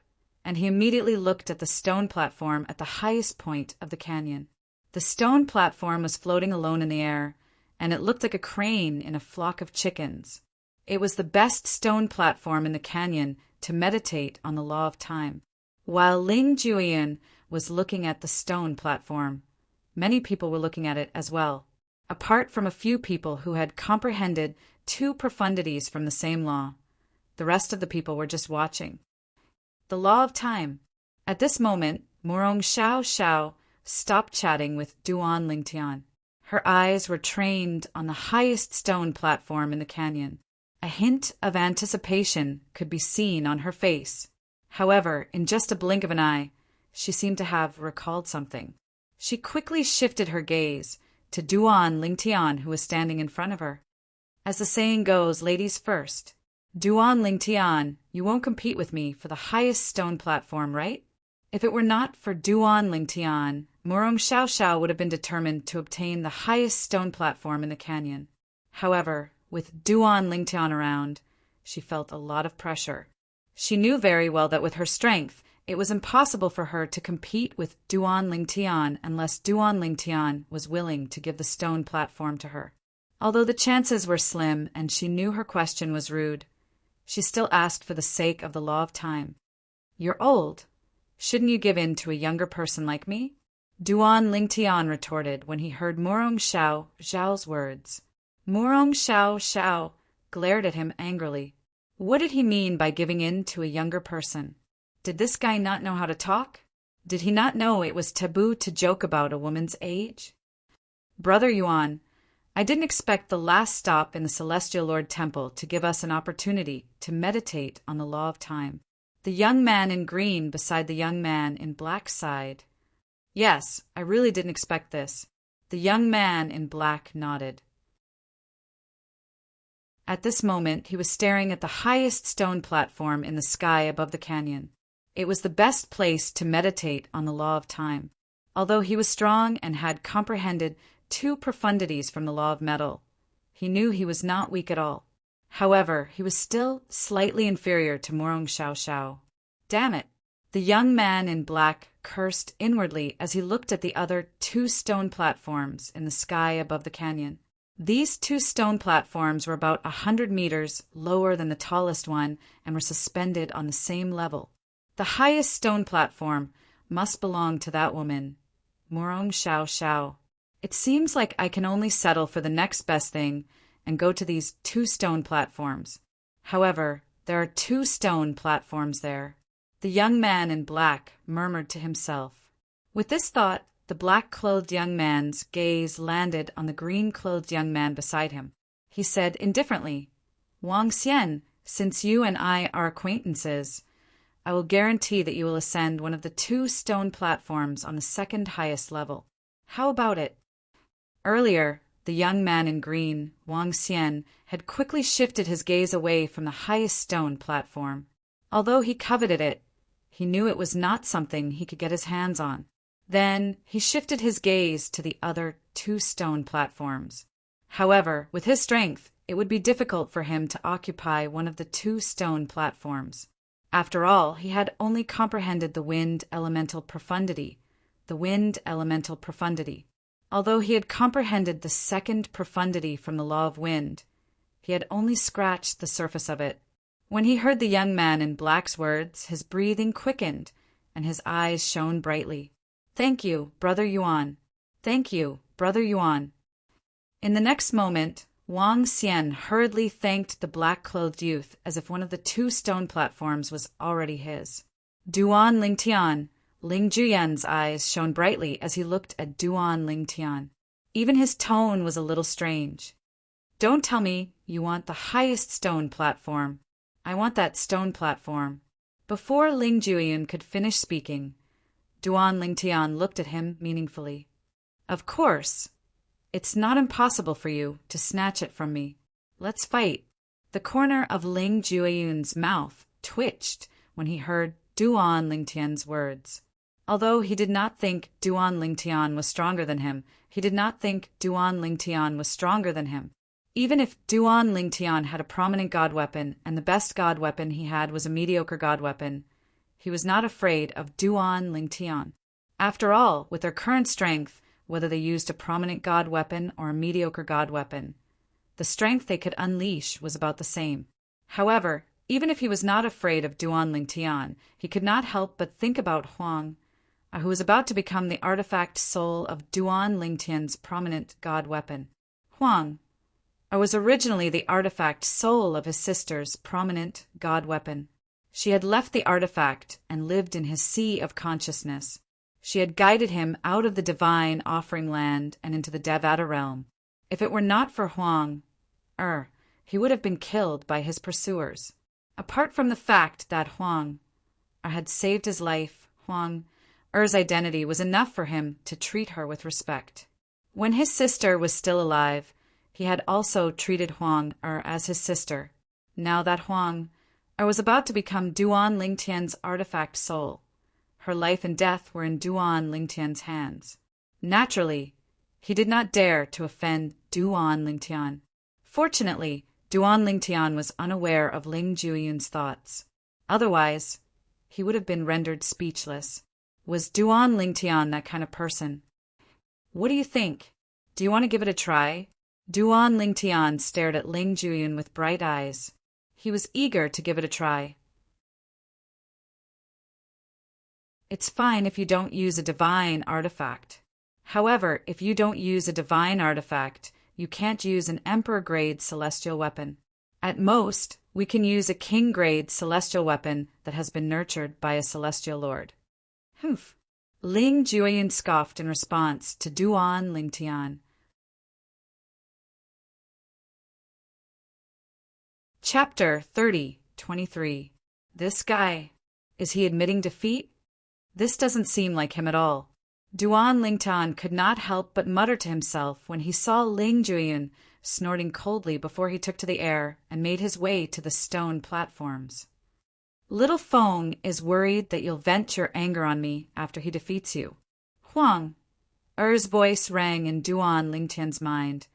and he immediately looked at the stone platform at the highest point of the canyon. The stone platform was floating alone in the air, and it looked like a crane in a flock of chickens. It was the best stone platform in the canyon to meditate on the law of time. While Ling Juyan was looking at the stone platform, many people were looking at it as well, apart from a few people who had comprehended 2 profundities from the same law. The rest of the people were just watching. The law of time. At this moment, Morong Xiao Xiao stopped chatting with Duan Lingtian. Her eyes were trained on the highest stone platform in the canyon. A hint of anticipation could be seen on her face. However, in just a blink of an eye, she seemed to have recalled something. She quickly shifted her gaze to Duan Lingtian, who was standing in front of her. As the saying goes, ladies first. Duan Lingtian, you won't compete with me for the highest stone platform, right? If it were not for Duan Lingtian, Murong Xiao would have been determined to obtain the highest stone platform in the canyon. However, with Duan Lingtian around, she felt a lot of pressure. She knew very well that with her strength, it was impossible for her to compete with Duan Lingtian unless Duan Lingtian was willing to give the stone platform to her. Although the chances were slim and she knew her question was rude, she still asked for the sake of the law of time. You're old. Shouldn't you give in to a younger person like me? Duan Lingtian retorted when he heard Murong Xiao's words. Murong Xiao glared at him angrily. What did he mean by giving in to a younger person? Did this guy not know how to talk? Did he not know it was taboo to joke about a woman's age? Brother Yuan, I didn't expect the last stop in the Celestial Lord Temple to give us an opportunity to meditate on the law of time. The young man in green beside the young man in black sighed. Yes, I really didn't expect this. The young man in black nodded. At this moment, he was staring at the highest stone platform in the sky above the canyon. It was the best place to meditate on the law of time. Although he was strong and had comprehended 2 profundities from the law of metal, he knew he was not weak at all. However, he was still slightly inferior to Murong Xiao. Damn it! The young man in black cursed inwardly as he looked at the other 2 stone platforms in the sky above the canyon. These 2 stone platforms were about 100 meters lower than the tallest one and were suspended on the same level. The highest stone platform must belong to that woman, Murong Xiao. It seems like I can only settle for the next best thing and go to these 2 stone platforms. However, there are 2 stone platforms there. The young man in black murmured to himself. With this thought, the black-clothed young man's gaze landed on the green-clothed young man beside him. He said indifferently, Wang Xian, since you and I are acquaintances, I will guarantee that you will ascend one of the 2 stone platforms on the 2nd highest level. How about it? Earlier, the young man in green, Wang Xian, had quickly shifted his gaze away from the highest stone platform. Although he coveted it, he knew it was not something he could get his hands on. Then he shifted his gaze to the other 2 stone platforms. However, with his strength, it would be difficult for him to occupy one of the 2 stone platforms. After all, he had only comprehended the wind elemental profundity. Although he had comprehended the 2nd profundity from the law of wind, he had only scratched the surface of it. When he heard the young man in black's words, his breathing quickened and his eyes shone brightly. Thank you, Brother Yuan. Thank you, Brother Yuan. In the next moment, Wang Xian hurriedly thanked the black-clothed youth as if one of the 2 stone platforms was already his. Duan Lingtian, Ling Juyan's eyes shone brightly as he looked at Duan Lingtian. Even his tone was a little strange. Don't tell me you want the highest stone platform. I want that stone platform. Before Ling Juyan could finish speaking, Duan Lingtian looked at him meaningfully. Of course. It's not impossible for you to snatch it from me. Let's fight. The corner of Ling Juyan's mouth twitched when he heard Duan Lingtian's words. Although he did not think Duan Lingtian was stronger than him, Even if Duan Lingtian had a prominent god weapon and the best god weapon he had was a mediocre god weapon, he was not afraid of Duan Lingtian. After all, with their current strength, whether they used a prominent god weapon or a mediocre god weapon, the strength they could unleash was about the same. However, even if he was not afraid of Duan Lingtian, he could not help but think about Huang, who was about to become the artifact soul of Duan Lingtian's prominent god weapon. Huang was originally the artifact soul of his sister's prominent god weapon. She had left the artifact and lived in his sea of consciousness. She had guided him out of the divine offering land and into the Devata realm. If it were not for Huang, he would have been killed by his pursuers. Apart from the fact that Huang had saved his life, Huang Er's identity was enough for him to treat her with respect. When his sister was still alive, he had also treated Huang as his sister. Now that Huang was about to become Duan Lingtian's artifact soul. Her life and death were in Duan Lingtian's hands. Naturally, he did not dare to offend Duan Lingtian. Fortunately, Duan Lingtian was unaware of Ling Jueyun's thoughts. Otherwise, he would have been rendered speechless. Was Duan Lingtian that kind of person? What do you think? Do you want to give it a try? Duan Lingtian stared at Ling Jueyun with bright eyes. He was eager to give it a try. It's fine if you don't use a divine artifact. However, if you don't use a divine artifact, you can't use an emperor-grade celestial weapon. At most, we can use a king-grade celestial weapon that has been nurtured by a celestial lord. Humph. Ling Jueyun scoffed in response to Duan Lingtian. Chapter 30:23. This guy. Is he admitting defeat? This doesn't seem like him at all. Duan Lingtian could not help but mutter to himself when he saw Ling Jueyun snorting coldly before he took to the air and made his way to the stone platforms. Little Feng is worried that you'll vent your anger on me after he defeats you. Huang. Er's voice rang in Duan Lingtian's mind,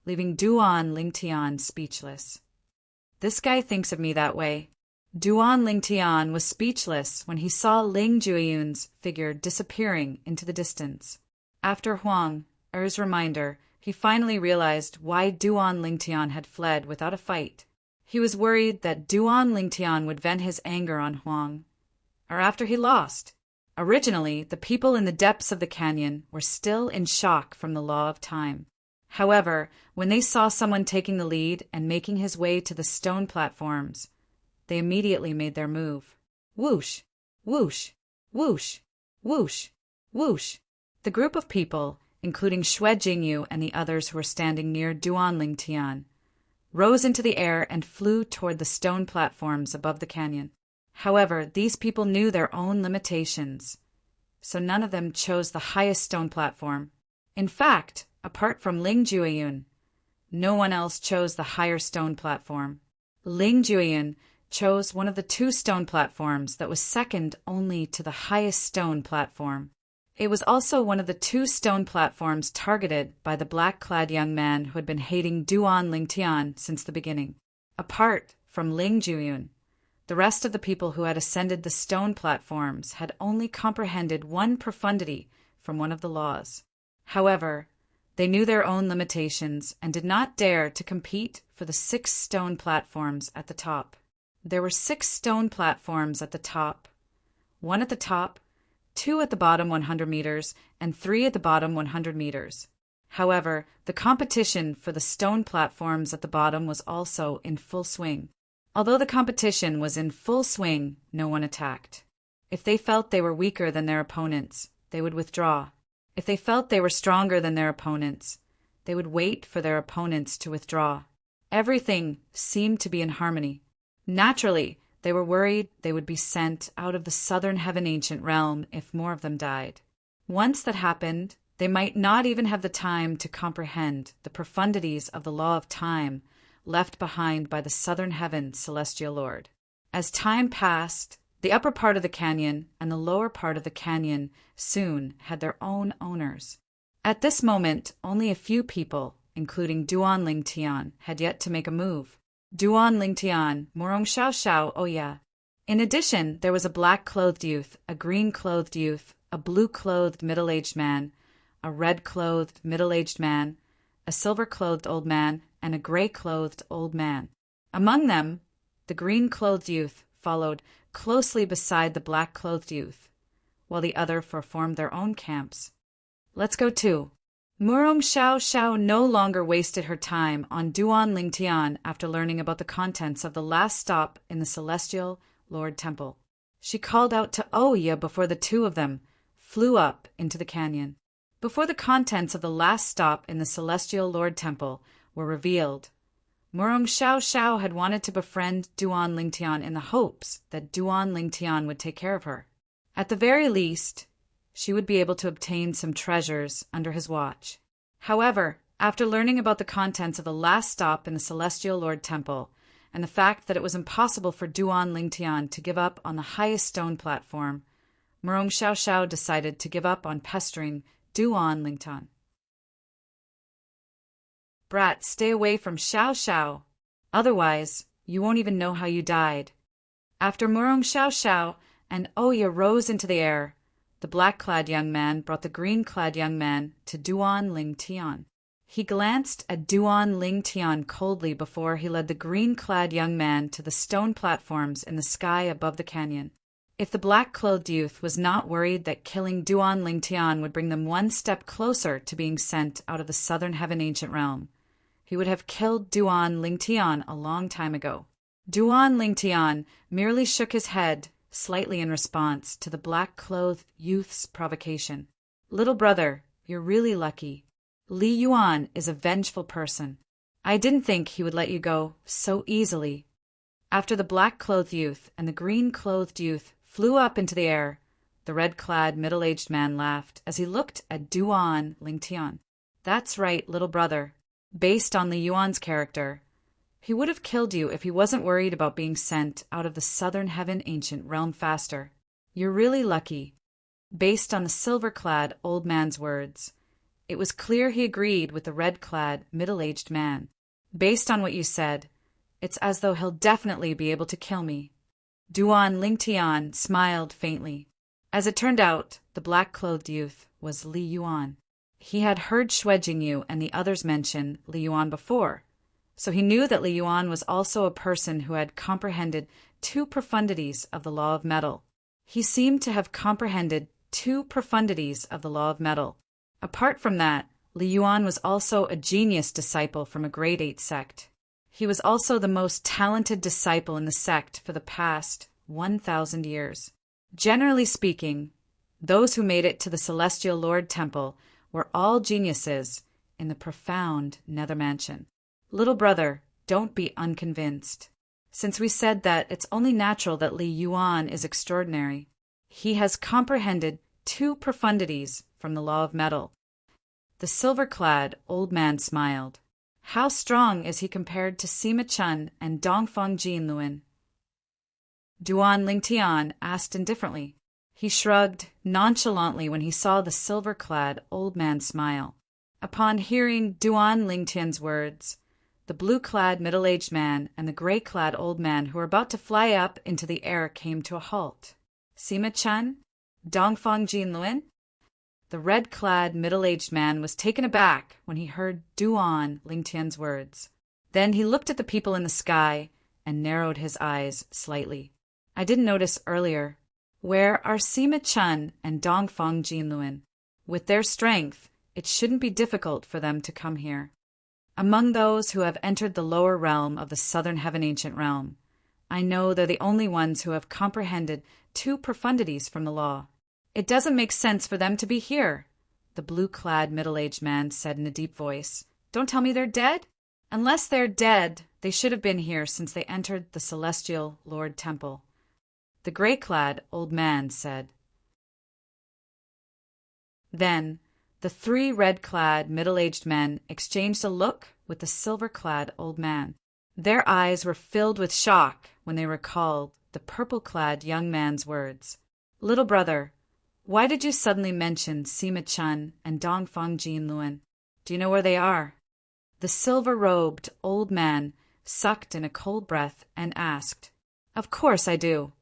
leaving Duan Lingtian speechless. This guy thinks of me that way. Duan Lingtian was speechless when he saw Ling Jueyun's figure disappearing into the distance. After Huang Er's reminder, he finally realized why Duan Lingtian had fled without a fight. He was worried that Duan Lingtian would vent his anger on Huang after he lost. Originally, the people in the depths of the canyon were still in shock from the law of time. However, when they saw someone taking the lead and making his way to the stone platforms, they immediately made their move. Whoosh, whoosh, whoosh, whoosh, whoosh. The group of people, including Xue Jingyu and the others who were standing near Duan Lingtian, rose into the air and flew toward the stone platforms above the canyon. However, these people knew their own limitations, so none of them chose the highest stone platform. In fact, apart from Ling Jueyun, no one else chose the higher stone platform. Ling Jueyun chose one of the two stone platforms that was second only to the highest stone platform. It was also one of the two stone platforms targeted by the black-clad young man who had been hating Duan Lingtian since the beginning. Apart from Ling Jueyun, the rest of the people who had ascended the stone platforms had only comprehended one profundity from one of the laws. However, they knew their own limitations and did not dare to compete for the 6 stone platforms at the top. There were 6 stone platforms at the top, 1 at the top, 2 at the bottom 100 meters, and 3 at the bottom 100 meters. However, the competition for the stone platforms at the bottom was also in full swing. Although the competition was in full swing, no one attacked. If they felt they were weaker than their opponents, they would withdraw. If they felt they were stronger than their opponents, they would wait for their opponents to withdraw. Everything seemed to be in harmony. Naturally, they were worried they would be sent out of the southern heaven ancient realm if more of them died. Once that happened, they might not even have the time to comprehend the profundities of the law of time left behind by the southern heaven celestial lord. As time passed, the upper part of the canyon and the lower part of the canyon soon had their own owners. At this moment, only a few people, including Duan Lingtian, had yet to make a move. Duan Lingtian, Morong Xiao Xiao, oh yeah. In addition, there was a black-clothed youth, a green-clothed youth, a blue-clothed middle-aged man, a red-clothed middle-aged man, a silver-clothed old man, and a gray-clothed old man. Among them, the green-clothed youth followed closely beside the black-clothed youth, while the other formed their own camps. Let's go too. Murong Xiao Xiao no longer wasted her time on Duan Lingtian after learning about the contents of the last stop in the Celestial Lord Temple. She called out to Oya before the two of them flew up into the canyon. Before the contents of the last stop in the Celestial Lord Temple were revealed, Murong Xiao Xiao had wanted to befriend Duan Lingtian in the hopes that Duan Lingtian would take care of her. At the very least, she would be able to obtain some treasures under his watch. However, after learning about the contents of the last stop in the Celestial Lord Temple, and the fact that it was impossible for Duan Lingtian to give up on the highest stone platform, Murong Xiaoxiao decided to give up on pestering Duan Lingtian. Brat, stay away from Xiaoxiao. Otherwise, you won't even know how you died. After Murong Xiaoxiao and Oya rose into the air, the black-clad young man brought the green-clad young man to Duan Lingtian. He glanced at Duan Lingtian coldly before he led the green-clad young man to the stone platforms in the sky above the canyon. If the black-clothed youth was not worried that killing Duan Lingtian would bring them one step closer to being sent out of the Southern Heaven Ancient Realm, he would have killed Duan Lingtian a long time ago. Duan Lingtian merely shook his head slightly in response to the black-clothed youth's provocation. Little brother, you're really lucky. Li Yuan is a vengeful person. I didn't think he would let you go so easily. After the black-clothed youth and the green-clothed youth flew up into the air, the red-clad middle-aged man laughed as he looked at Duan Lingtian. That's right, little brother. Based on Li Yuan's character, he would have killed you if he wasn't worried about being sent out of the Southern Heaven Ancient Realm faster. You're really lucky. Based on the silver-clad old man's words, it was clear he agreed with the red-clad middle-aged man. Based on what you said, it's as though he'll definitely be able to kill me. Duan Lingtian smiled faintly. As it turned out, the black-clothed youth was Li Yuan. He had heard Xue Jingyu and the others mention Li Yuan before, so he knew that Li Yuan was also a person who had comprehended two profundities of the law of metal. He seemed to have comprehended two profundities of the law of metal. Apart from that, Li Yuan was also a genius disciple from a grade 8 sect. He was also the most talented disciple in the sect for the past 1,000 years. Generally speaking, those who made it to the Celestial Lord Temple were all geniuses in the profound Nether Mansion. Little brother, don't be unconvinced. Since we said that it's only natural that Li Yuan is extraordinary, he has comprehended two profundities from the law of metal. The silver-clad old man smiled. How strong is he compared to Sima Chun and Dongfang Jinluan? Duan Lingtian asked indifferently. He shrugged nonchalantly when he saw the silver-clad old man smile. Upon hearing Duan Lingtian's words, the blue-clad middle-aged man and the gray-clad old man who were about to fly up into the air came to a halt. Sima Chun? Dongfang Jinluan? The red-clad middle-aged man was taken aback when he heard Duan Lingtian's words. Then he looked at the people in the sky and narrowed his eyes slightly. I didn't notice earlier. Where are Sima Chun and Dongfang Jinluan? With their strength, it shouldn't be difficult for them to come here. Among those who have entered the lower realm of the Southern Heaven Ancient Realm, I know they're the only ones who have comprehended two profundities from the law. It doesn't make sense for them to be here, the blue-clad middle-aged man said in a deep voice. Don't tell me they're dead? Unless they're dead, they should have been here since they entered the Celestial Lord Temple, the gray-clad old man said. Then the three red-clad middle-aged men exchanged a look with the silver-clad old man. Their eyes were filled with shock when they recalled the purple-clad young man's words. Little brother, why did you suddenly mention Sima Chun and Dongfang Jinluan? Do you know where they are? The silver-robed old man sucked in a cold breath and asked. Of course I do.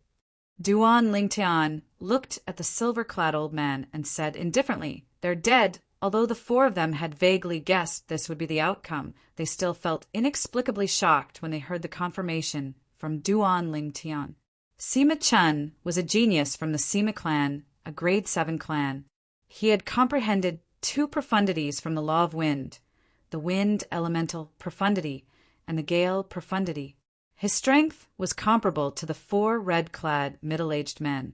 Duan Lingtian looked at the silver-clad old man and said indifferently, they're dead. Although the four of them had vaguely guessed this would be the outcome, they still felt inexplicably shocked when they heard the confirmation from Duan Lingtian. Sima Chun was a genius from the Sima clan, a grade 7 clan. He had comprehended two profundities from the law of wind, the wind elemental profundity and the gale profundity. His strength was comparable to the four red-clad middle-aged men.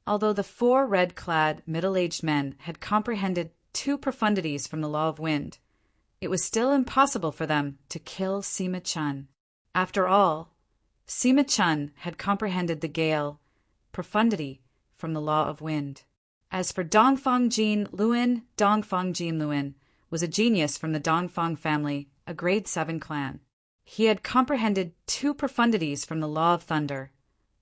Although the four red-clad middle-aged men had comprehended two profundities from the law of wind, it was still impossible for them to kill Sima Chun. After all, Sima Chun had comprehended the gale profundity from the law of wind. As for Dongfang Jin Luin was a genius from the Dongfang family, a grade 7 clan. He had comprehended 2 profundities from the law of thunder,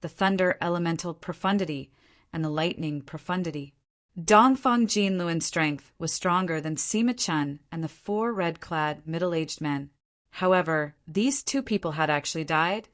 the thunder elemental profundity and the lightning profundity. Dongfang Jin Luin's strength was stronger than Sima Chun and the 4 red-clad middle-aged men. However, these 2 people had actually died.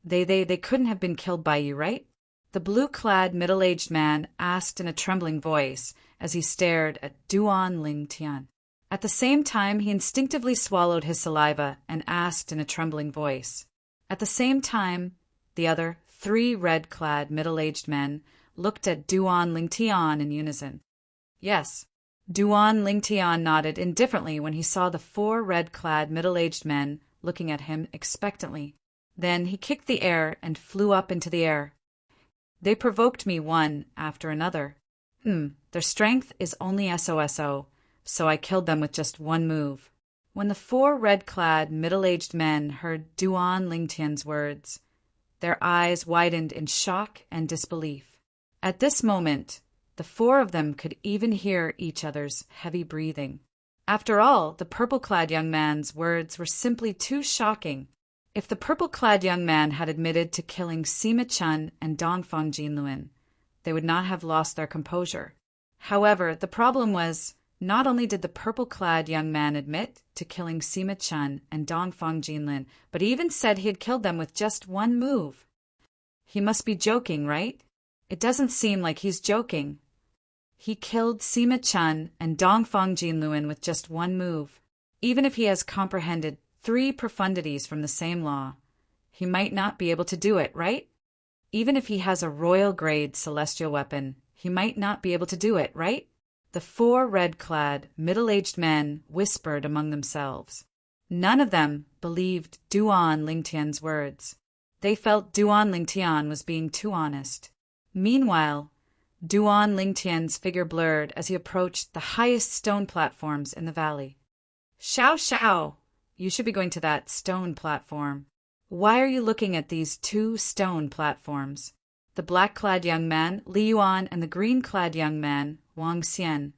They couldn't have been killed by you, right? The blue-clad middle-aged man asked in a trembling voice as he stared at Duan Lingtian. At the same time, he instinctively swallowed his saliva and asked in a trembling voice. At the same time, the other 3 red-clad middle-aged men looked at Duan Lingtian in unison. Yes, Duan Lingtian nodded indifferently when he saw the 4 red-clad middle-aged men looking at him expectantly. Then he kicked the air and flew up into the air. They provoked me one after another. Their strength is only SOSO, so I killed them with just 1 move. When the 4 red-clad middle-aged men heard Duan Lingtian's words, their eyes widened in shock and disbelief. At this moment, the 4 of them could even hear each other's heavy breathing. After all, the purple-clad young man's words were simply too shocking. If the purple-clad young man had admitted to killing Sima Chun and Dongfang Jinluin, they would not have lost their composure. However, the problem was, not only did the purple-clad young man admit to killing Sima Chun and Dongfang Jinluin, but he even said he had killed them with just 1 move. He must be joking, right? It doesn't seem like he's joking. He killed Sima Chun and Dongfang Jinluin with just 1 move. Even if he has comprehended 3 profundities from the same law, he might not be able to do it, right? Even if he has a royal-grade celestial weapon, he might not be able to do it, right? The 4 red-clad, middle-aged men whispered among themselves. None of them believed Duan Lingtian's words. They felt Duan Lingtian was being too honest. Meanwhile, Duan Lingtian's figure blurred as he approached the highest stone platforms in the valley. Xiao, you should be going to that stone platform. Why are you looking at these 2 stone platforms? The black-clad young man, Li Yuan, and the green-clad young man, Wang Xian,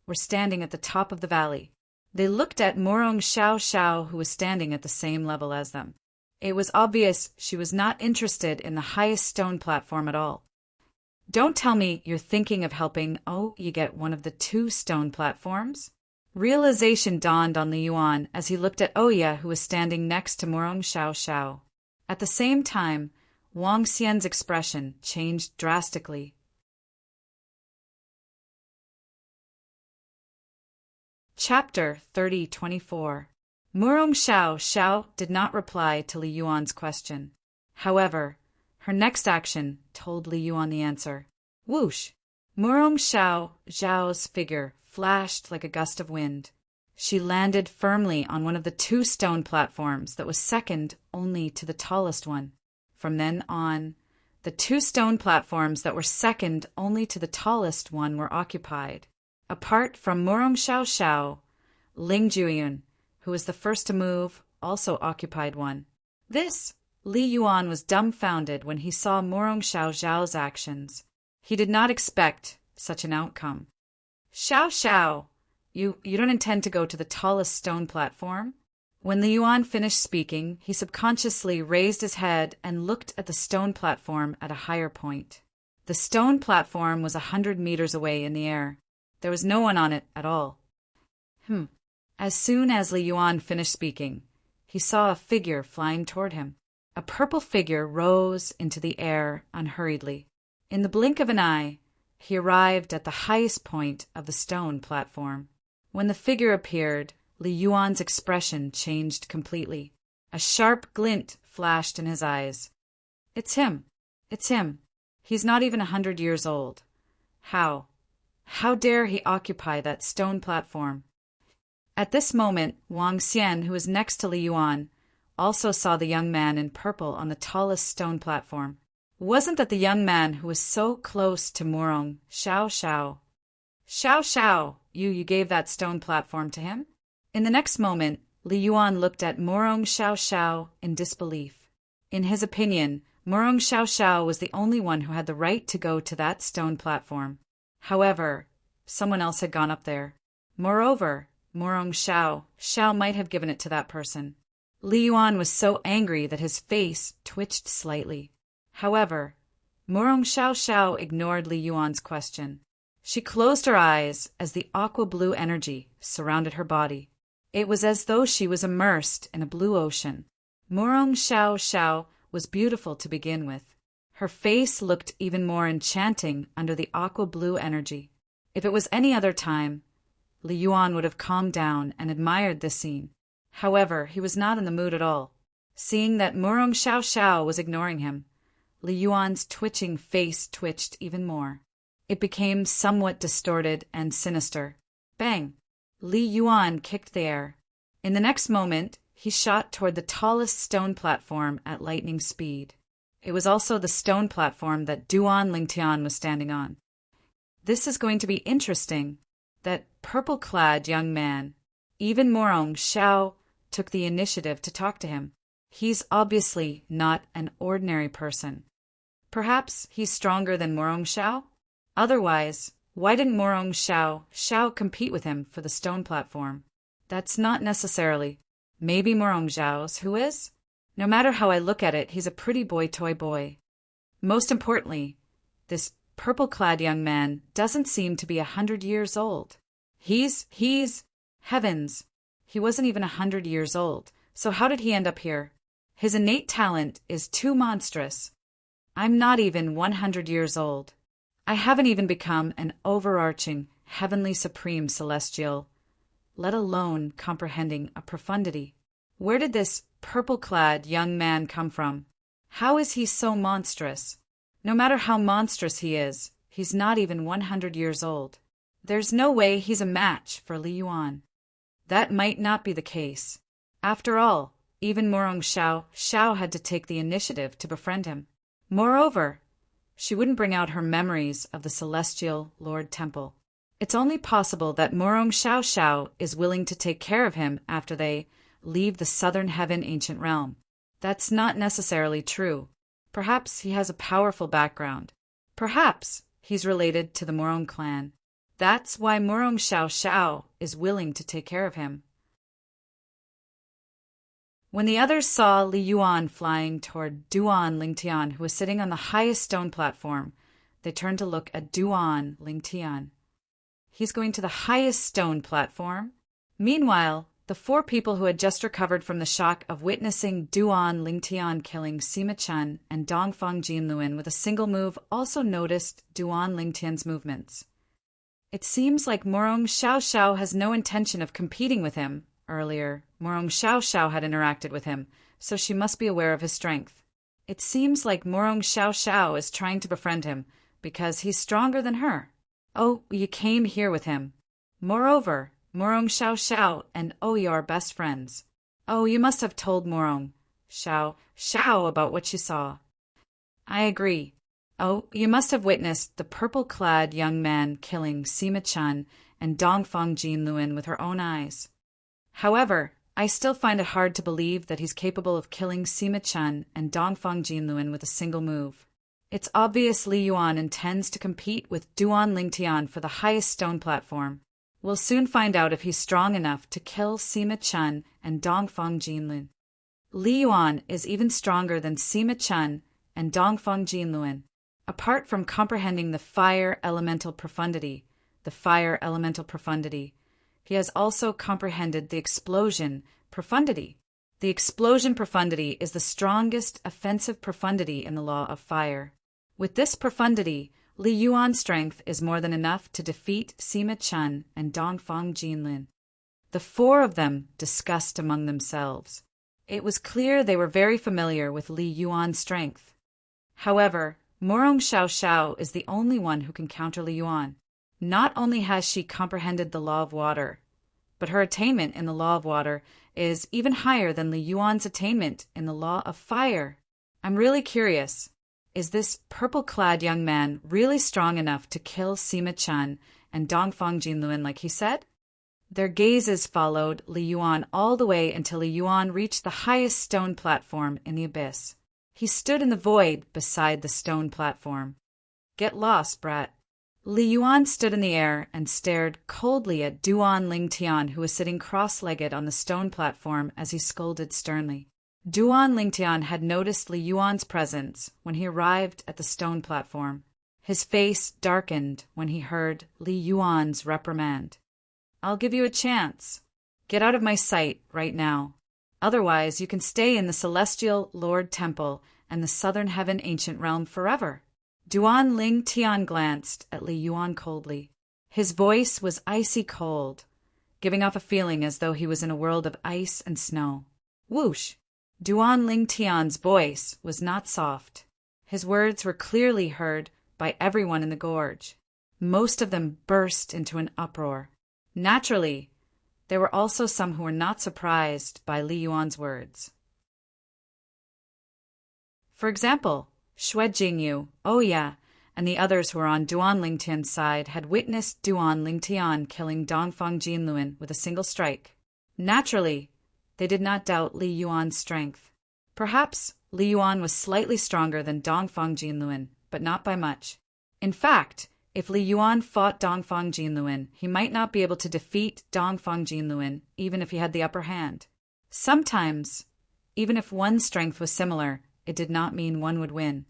were standing at the top of the valley. They looked at Morong Xiao, who was standing at the same level as them. It was obvious she was not interested in the highest stone platform at all. Don't tell me you're thinking of helping you get one of the 2 stone platforms? Realization dawned on Li Yuan as he looked at Oya, who was standing next to Morong Xiao. At the same time, Wang Xian's expression changed drastically. Chapter 3024. Morong Xiao Did not reply to Li Yuan's question. However, her next action told Li Yuan the answer. Whoosh! Morong Xiao's figure flashed like a gust of wind. She landed firmly on one of the 2 stone platforms that was second only to the tallest one. From then on, the 2 stone platforms that were second only to the tallest one were occupied. Apart from Morong Xiao, Ling Juiyun, who was the first to move, also occupied one. Li Yuan was dumbfounded when he saw Morong Xiao's actions. He did not expect such an outcome. Xiao, you don't intend to go to the tallest stone platform? When Li Yuan finished speaking, he subconsciously raised his head and looked at the stone platform at a higher point. The stone platform was 100 meters away in the air. There was no one on it at all. As soon as Li Yuan finished speaking, he saw a figure flying toward him. A purple figure rose into the air unhurriedly. In the blink of an eye, he arrived at the highest point of the stone platform. When the figure appeared, Li Yuan's expression changed completely. A sharp glint flashed in his eyes. It's him. He's not even 100 years old. How dare he occupy that stone platform? At this moment, Wang Xian, who was next to Li Yuan, also saw the young man in purple on the tallest stone platform. Wasn't that the young man who was so close to Morong Xiao? Xiao, you gave that stone platform to him? In the next moment, Li Yuan looked at Morong Xiao in disbelief. In his opinion, Morong Xiao was the only one who had the right to go to that stone platform. However, someone else had gone up there. Moreover, Morong Xiao might have given it to that person. Li Yuan was so angry that his face twitched slightly. However, Morong Xiao ignored Li Yuan's question. She closed her eyes as the aqua-blue energy surrounded her body. It was as though she was immersed in a blue ocean. Morong Xiao was beautiful to begin with. Her face looked even more enchanting under the aqua-blue energy. If it was any other time, Li Yuan would have calmed down and admired this scene. However, he was not in the mood at all. Seeing that Morong Xiao was ignoring him, Li Yuan's twitching face twitched even more. It became somewhat distorted and sinister. Bang! Li Yuan kicked the air. In the next moment, he shot toward the tallest stone platform at lightning speed. It was also the stone platform that Duan Lingtian was standing on. This is going to be interesting. That purple-clad young man, even Morong Xiao, took the initiative to talk to him. He's obviously not an ordinary person. Perhaps he's stronger than Morong Xiao? Otherwise, why didn't Morong Xiao compete with him for the stone platform? That's not necessarily. Maybe Morong Xiao's who is? No matter how I look at it, he's a pretty toy boy. Most importantly, this purple-clad young man doesn't seem to be 100 years old. Heavens, he wasn't even 100 years old. So how did he end up here? His innate talent is too monstrous. I'm not even 100 years old. I haven't even become an overarching, heavenly supreme celestial, let alone comprehending a profundity. Where did this purple-clad young man come from? How is he so monstrous? No matter how monstrous he is, he's not even 100 years old. There's no way he's a match for Li Yuan. That might not be the case. After all, even Morong Xiao had to take the initiative to befriend him. Moreover, she wouldn't bring out her memories of the Celestial Lord Temple. It's only possible that Morong Xiao is willing to take care of him after they leave the Southern Heaven Ancient Realm. That's not necessarily true. Perhaps he has a powerful background. Perhaps he's related to the Morong clan. That's why Morong Xiao is willing to take care of him. When the others saw Li Yuan flying toward Duan Lingtian, who was sitting on the highest stone platform, they turned to look at Duan Lingtian. He's going to the highest stone platform? Meanwhile, the four people who had just recovered from the shock of witnessing Duan Lingtian killing Sima Chen and Dongfang Jinluan with a single move also noticed Duan Lingtian's movements. It seems like Morong Xiao has no intention of competing with him. Earlier, Morong Xiao had interacted with him, so she must be aware of his strength. It seems like Morong Xiao is trying to befriend him because he's stronger than her. Oh, you came here with him. Moreover, Morong Xiao and Oyo are best friends. Oh, you must have told Morong Xiao about what you saw. I agree. Oh, you must have witnessed the purple-clad young man killing Sima Chen and Dongfang Jinluan with her own eyes. However, I still find it hard to believe that he's capable of killing Sima Chen and Dongfang Jinluan with a single move. It's obvious Li Yuan intends to compete with Duan Lingtian for the highest stone platform. We'll soon find out if he's strong enough to kill Sima Chen and Dongfang Jinluan. Li Yuan is even stronger than Sima Chen and Dongfang Jinluan. Apart from comprehending the fire elemental profundity, he has also comprehended the explosion profundity. The explosion profundity is the strongest offensive profundity in the law of fire. With this profundity, Li Yuan's strength is more than enough to defeat Sima Chen and Dongfang Jinluan. The four of them discussed among themselves. It was clear they were very familiar with Li Yuan's strength. However, Morong Xiao is the only one who can counter Li Yuan. Not only has she comprehended the law of water, but her attainment in the law of water is even higher than Li Yuan's attainment in the law of fire. I'm really curious. Is this purple-clad young man really strong enough to kill Sima Chen and Dongfang Jinluan like he said? Their gazes followed Li Yuan all the way until Li Yuan reached the highest stone platform in the abyss. He stood in the void beside the stone platform. Get lost, brat. Li Yuan stood in the air and stared coldly at Duan Lingtian, who was sitting cross-legged on the stone platform as he scolded sternly. Duan Lingtian had noticed Li Yuan's presence when he arrived at the stone platform. His face darkened when he heard Li Yuan's reprimand. "I'll give you a chance. Get out of my sight right now. Otherwise, you can stay in the Celestial Lord Temple and the Southern Heaven Ancient Realm forever." Duan Lingtian glanced at Li Yuan coldly. His voice was icy cold, giving off a feeling as though he was in a world of ice and snow. Whoosh! Duan Lingtian's voice was not soft. His words were clearly heard by everyone in the gorge. Most of them burst into an uproar. Naturally, there were also some who were not surprised by Li Yuan's words. For example, Xue Jingyu, Oya, and the others who were on Duan Lingtian's side had witnessed Duan Lingtian killing Dongfang Jinluan with a single strike. Naturally, they did not doubt Li Yuan's strength. Perhaps Li Yuan was slightly stronger than Dongfang Jinluan, but not by much. In fact, if Li Yuan fought Dongfang Jinluan, he might not be able to defeat Dongfang Jinluan even if he had the upper hand. Sometimes, even if one's strength was similar, it did not mean one would win.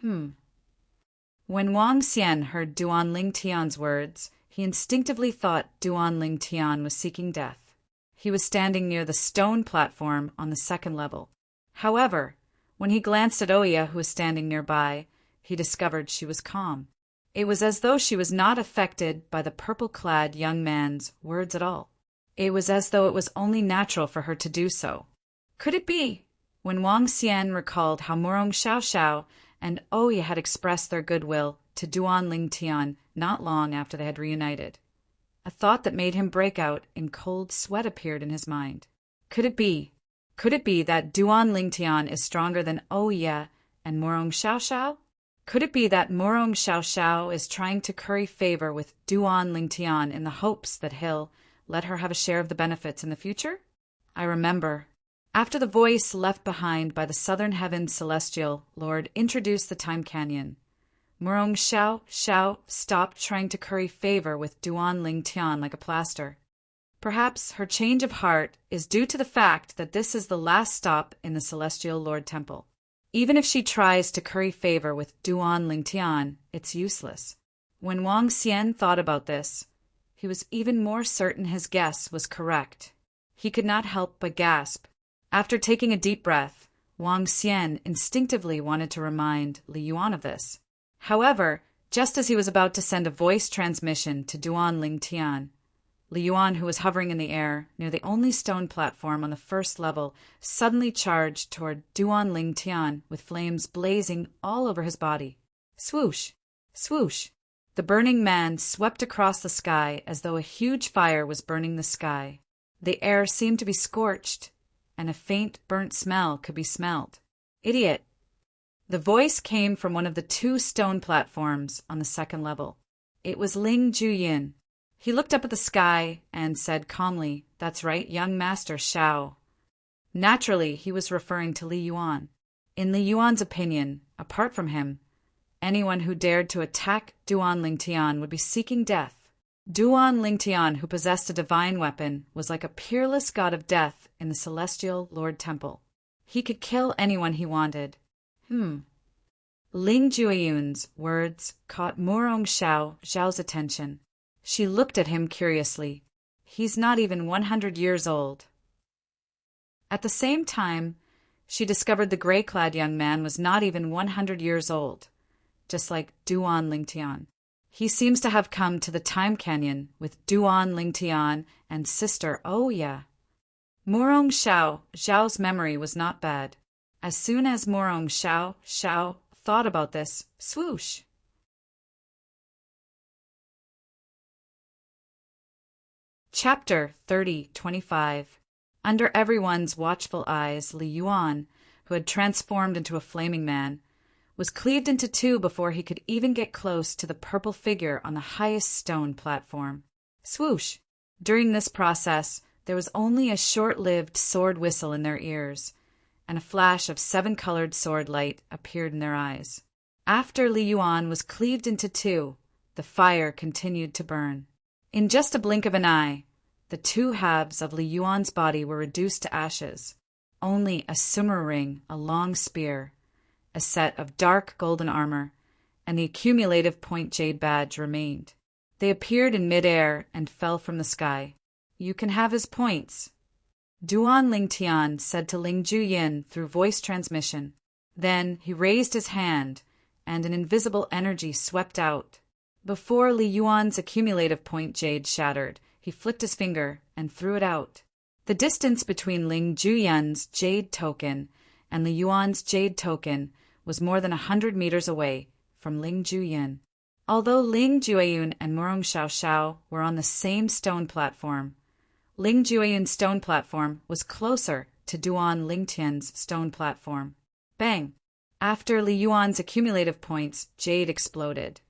When Wang Xian heard Duan Lingtian's words, he instinctively thought Duan Lingtian was seeking death. He was standing near the stone platform on the second level. However, when he glanced at Oya, who was standing nearby, he discovered she was calm. It was as though she was not affected by the purple-clad young man's words at all. It was as though it was only natural for her to do so. Could it be? When Wang Xian recalled how Murong Xiaoxiao and Oya had expressed their goodwill to Duan Lingtian not long after they had reunited, a thought that made him break out in cold sweat appeared in his mind. Could it be? Could it be that Duan Lingtian is stronger than Oya and Murong Xiaoxiao? Could it be that Murong Xiaoxiao is trying to curry favor with Duan Lingtian in the hopes that he'll let her have a share of the benefits in the future? I remember. After the voice left behind by the Southern Heaven Celestial Lord introduced the Time Canyon, Murong Xiaoxiao stopped trying to curry favor with Duan Lingtian like a plaster. Perhaps her change of heart is due to the fact that this is the last stop in the Celestial Lord Temple. Even if she tries to curry favor with Duan Lingtian, it's useless. When Wang Xian thought about this, he was even more certain his guess was correct. He could not help but gasp. After taking a deep breath, Wang Xian instinctively wanted to remind Li Yuan of this. However, just as he was about to send a voice transmission to Duan Lingtian, Li Yuan, who was hovering in the air near the only stone platform on the first level, suddenly charged toward Duan Lingtian with flames blazing all over his body. Swoosh! Swoosh! The burning man swept across the sky as though a huge fire was burning the sky. The air seemed to be scorched, and a faint burnt smell could be smelled. Idiot! The voice came from one of the two stone platforms on the second level. It was Ling Juyin. He looked up at the sky and said calmly, "That's right, young Master Xiao." Naturally, he was referring to Li Yuan. In Li Yuan's opinion, apart from him, anyone who dared to attack Duan Lingtian would be seeking death. Duan Lingtian, who possessed a divine weapon, was like a peerless god of death in the Celestial Lord Temple. He could kill anyone he wanted. Ling Juiyun's words caught Murong Xiao's attention. She looked at him curiously. He's not even 100 years old. At the same time, she discovered the gray-clad young man was not even 100 years old, just like Duan Lingtian. He seems to have come to the Time Canyon with Duan Lingtian and sister Oya. Murong Xiao's memory was not bad. As soon as Murong Xiao thought about this, swoosh! Chapter 30:25. Under everyone's watchful eyes, Li Yuan, who had transformed into a flaming man, was cleaved into two before he could even get close to the purple figure on the highest stone platform. Swoosh! During this process, there was only a short-lived sword whistle in their ears, and a flash of 7-colored sword light appeared in their eyes. After Li Yuan was cleaved into two, the fire continued to burn. In just a blink of an eye, the two halves of Li Yuan's body were reduced to ashes. Only a summer ring, a long spear, a set of dark golden armor, and the accumulative point jade badge remained. They appeared in mid-air and fell from the sky. "You can have his points," Duan Lingtian said to Ling Juyin through voice transmission. Then he raised his hand, and an invisible energy swept out. Before Li Yuan's accumulative point jade shattered, he flicked his finger and threw it out. The distance between Ling Juyan's jade token and Li Yuan's jade token was more than 100 meters away from Ling Juyin. Although Ling Jueyun and Murong Xiaoxiao were on the same stone platform, Ling Jueyun's stone platform was closer to Duan Lingtian's stone platform. Bang! After Li Yuan's accumulative points, jade exploded.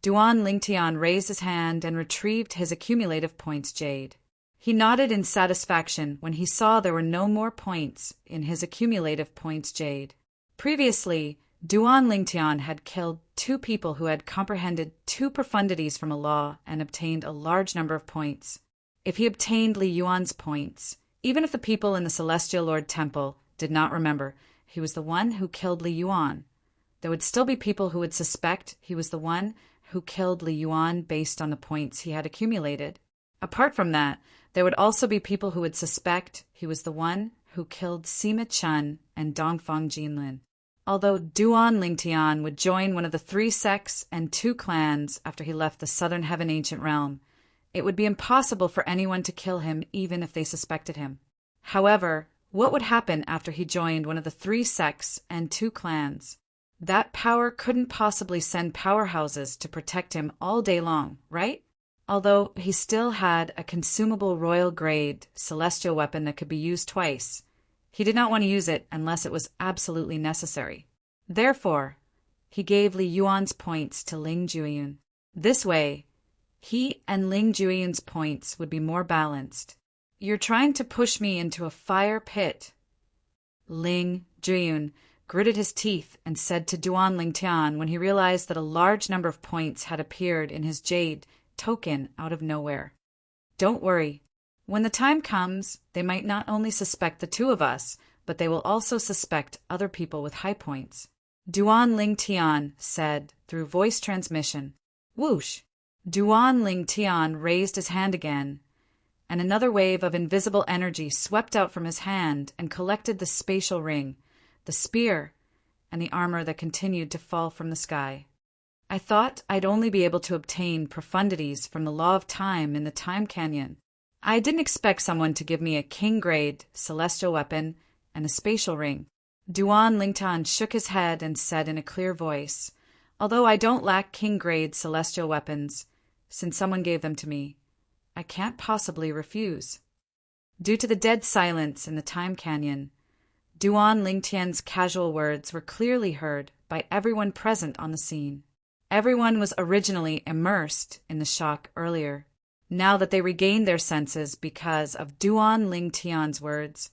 Duan Lingtian raised his hand and retrieved his accumulative points jade. He nodded in satisfaction when he saw there were no more points in his accumulative points jade. Previously, Duan Lingtian had killed 2 people who had comprehended 2 profundities from a law and obtained a large number of points. If he obtained Li Yuan's points, even if the people in the Celestial Lord Temple did not remember he was the one who killed Li Yuan, there would still be people who would suspect he was the one who killed Li Yuan based on the points he had accumulated. Apart from that, there would also be people who would suspect he was the one who killed Sima Chen and Dongfang Jinlin. Although Duan Lingtian would join one of the 3 sects and 2 clans after he left the Southern Heaven Ancient Realm, it would be impossible for anyone to kill him even if they suspected him. However, what would happen after he joined one of the 3 sects and 2 clans? That power couldn't possibly send powerhouses to protect him all day long, right? Although he still had a consumable royal-grade celestial weapon that could be used twice, he did not want to use it unless it was absolutely necessary. Therefore, he gave Li Yuan's points to Ling Jueyun. This way, he and Ling Jueyun's points would be more balanced. "You're trying to push me into a fire pit." Ling Jueyun gritted his teeth and said to Duan Lingtian when he realized that a large number of points had appeared in his jade token out of nowhere. "Don't worry. When the time comes, they might not only suspect the 2 of us, but they will also suspect other people with high points." Duan Lingtian said through voice transmission. Whoosh! Duan Lingtian raised his hand again, and another wave of invisible energy swept out from his hand and collected the spatial ring, the spear, and the armor that continued to fall from the sky. "I thought I'd only be able to obtain profundities from the law of time in the time canyon. I didn't expect someone to give me a king-grade celestial weapon and a spatial ring." Duan Lingtian shook his head and said in a clear voice, "Although I don't lack king-grade celestial weapons, since someone gave them to me, I can't possibly refuse." Due to the dead silence in the time canyon, Duan Lingtian's casual words were clearly heard by everyone present on the scene. Everyone was originally immersed in the shock earlier. Now that they regained their senses because of Duan Lingtian's words,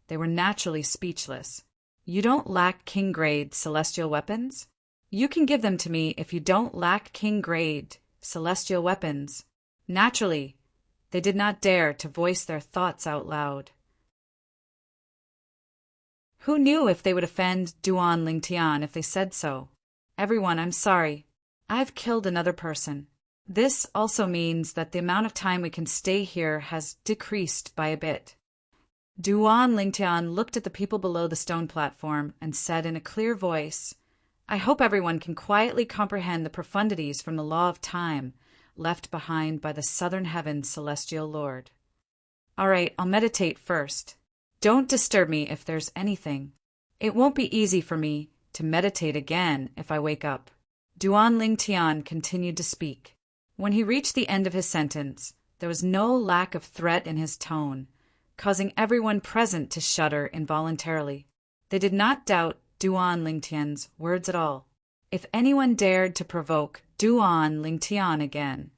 they were naturally speechless. "You don't lack king-grade celestial weapons? You can give them to me if you don't lack king-grade celestial weapons." Naturally, they did not dare to voice their thoughts out loud. Who knew if they would offend Duan Lingtian if they said so? "Everyone, I'm sorry. I've killed another person. This also means that the amount of time we can stay here has decreased by a bit." Duan Lingtian looked at the people below the stone platform and said in a clear voice, "I hope everyone can quietly comprehend the profundities from the law of time left behind by the Southern Heaven's Celestial Lord. All right, I'll meditate first. Don't disturb me if there's anything. It won't be easy for me to meditate again if I wake up." Duan Lingtian continued to speak. When he reached the end of his sentence, there was no lack of threat in his tone, causing everyone present to shudder involuntarily. They did not doubt Duan Lingtian's words at all. If anyone dared to provoke Duan Lingtian again,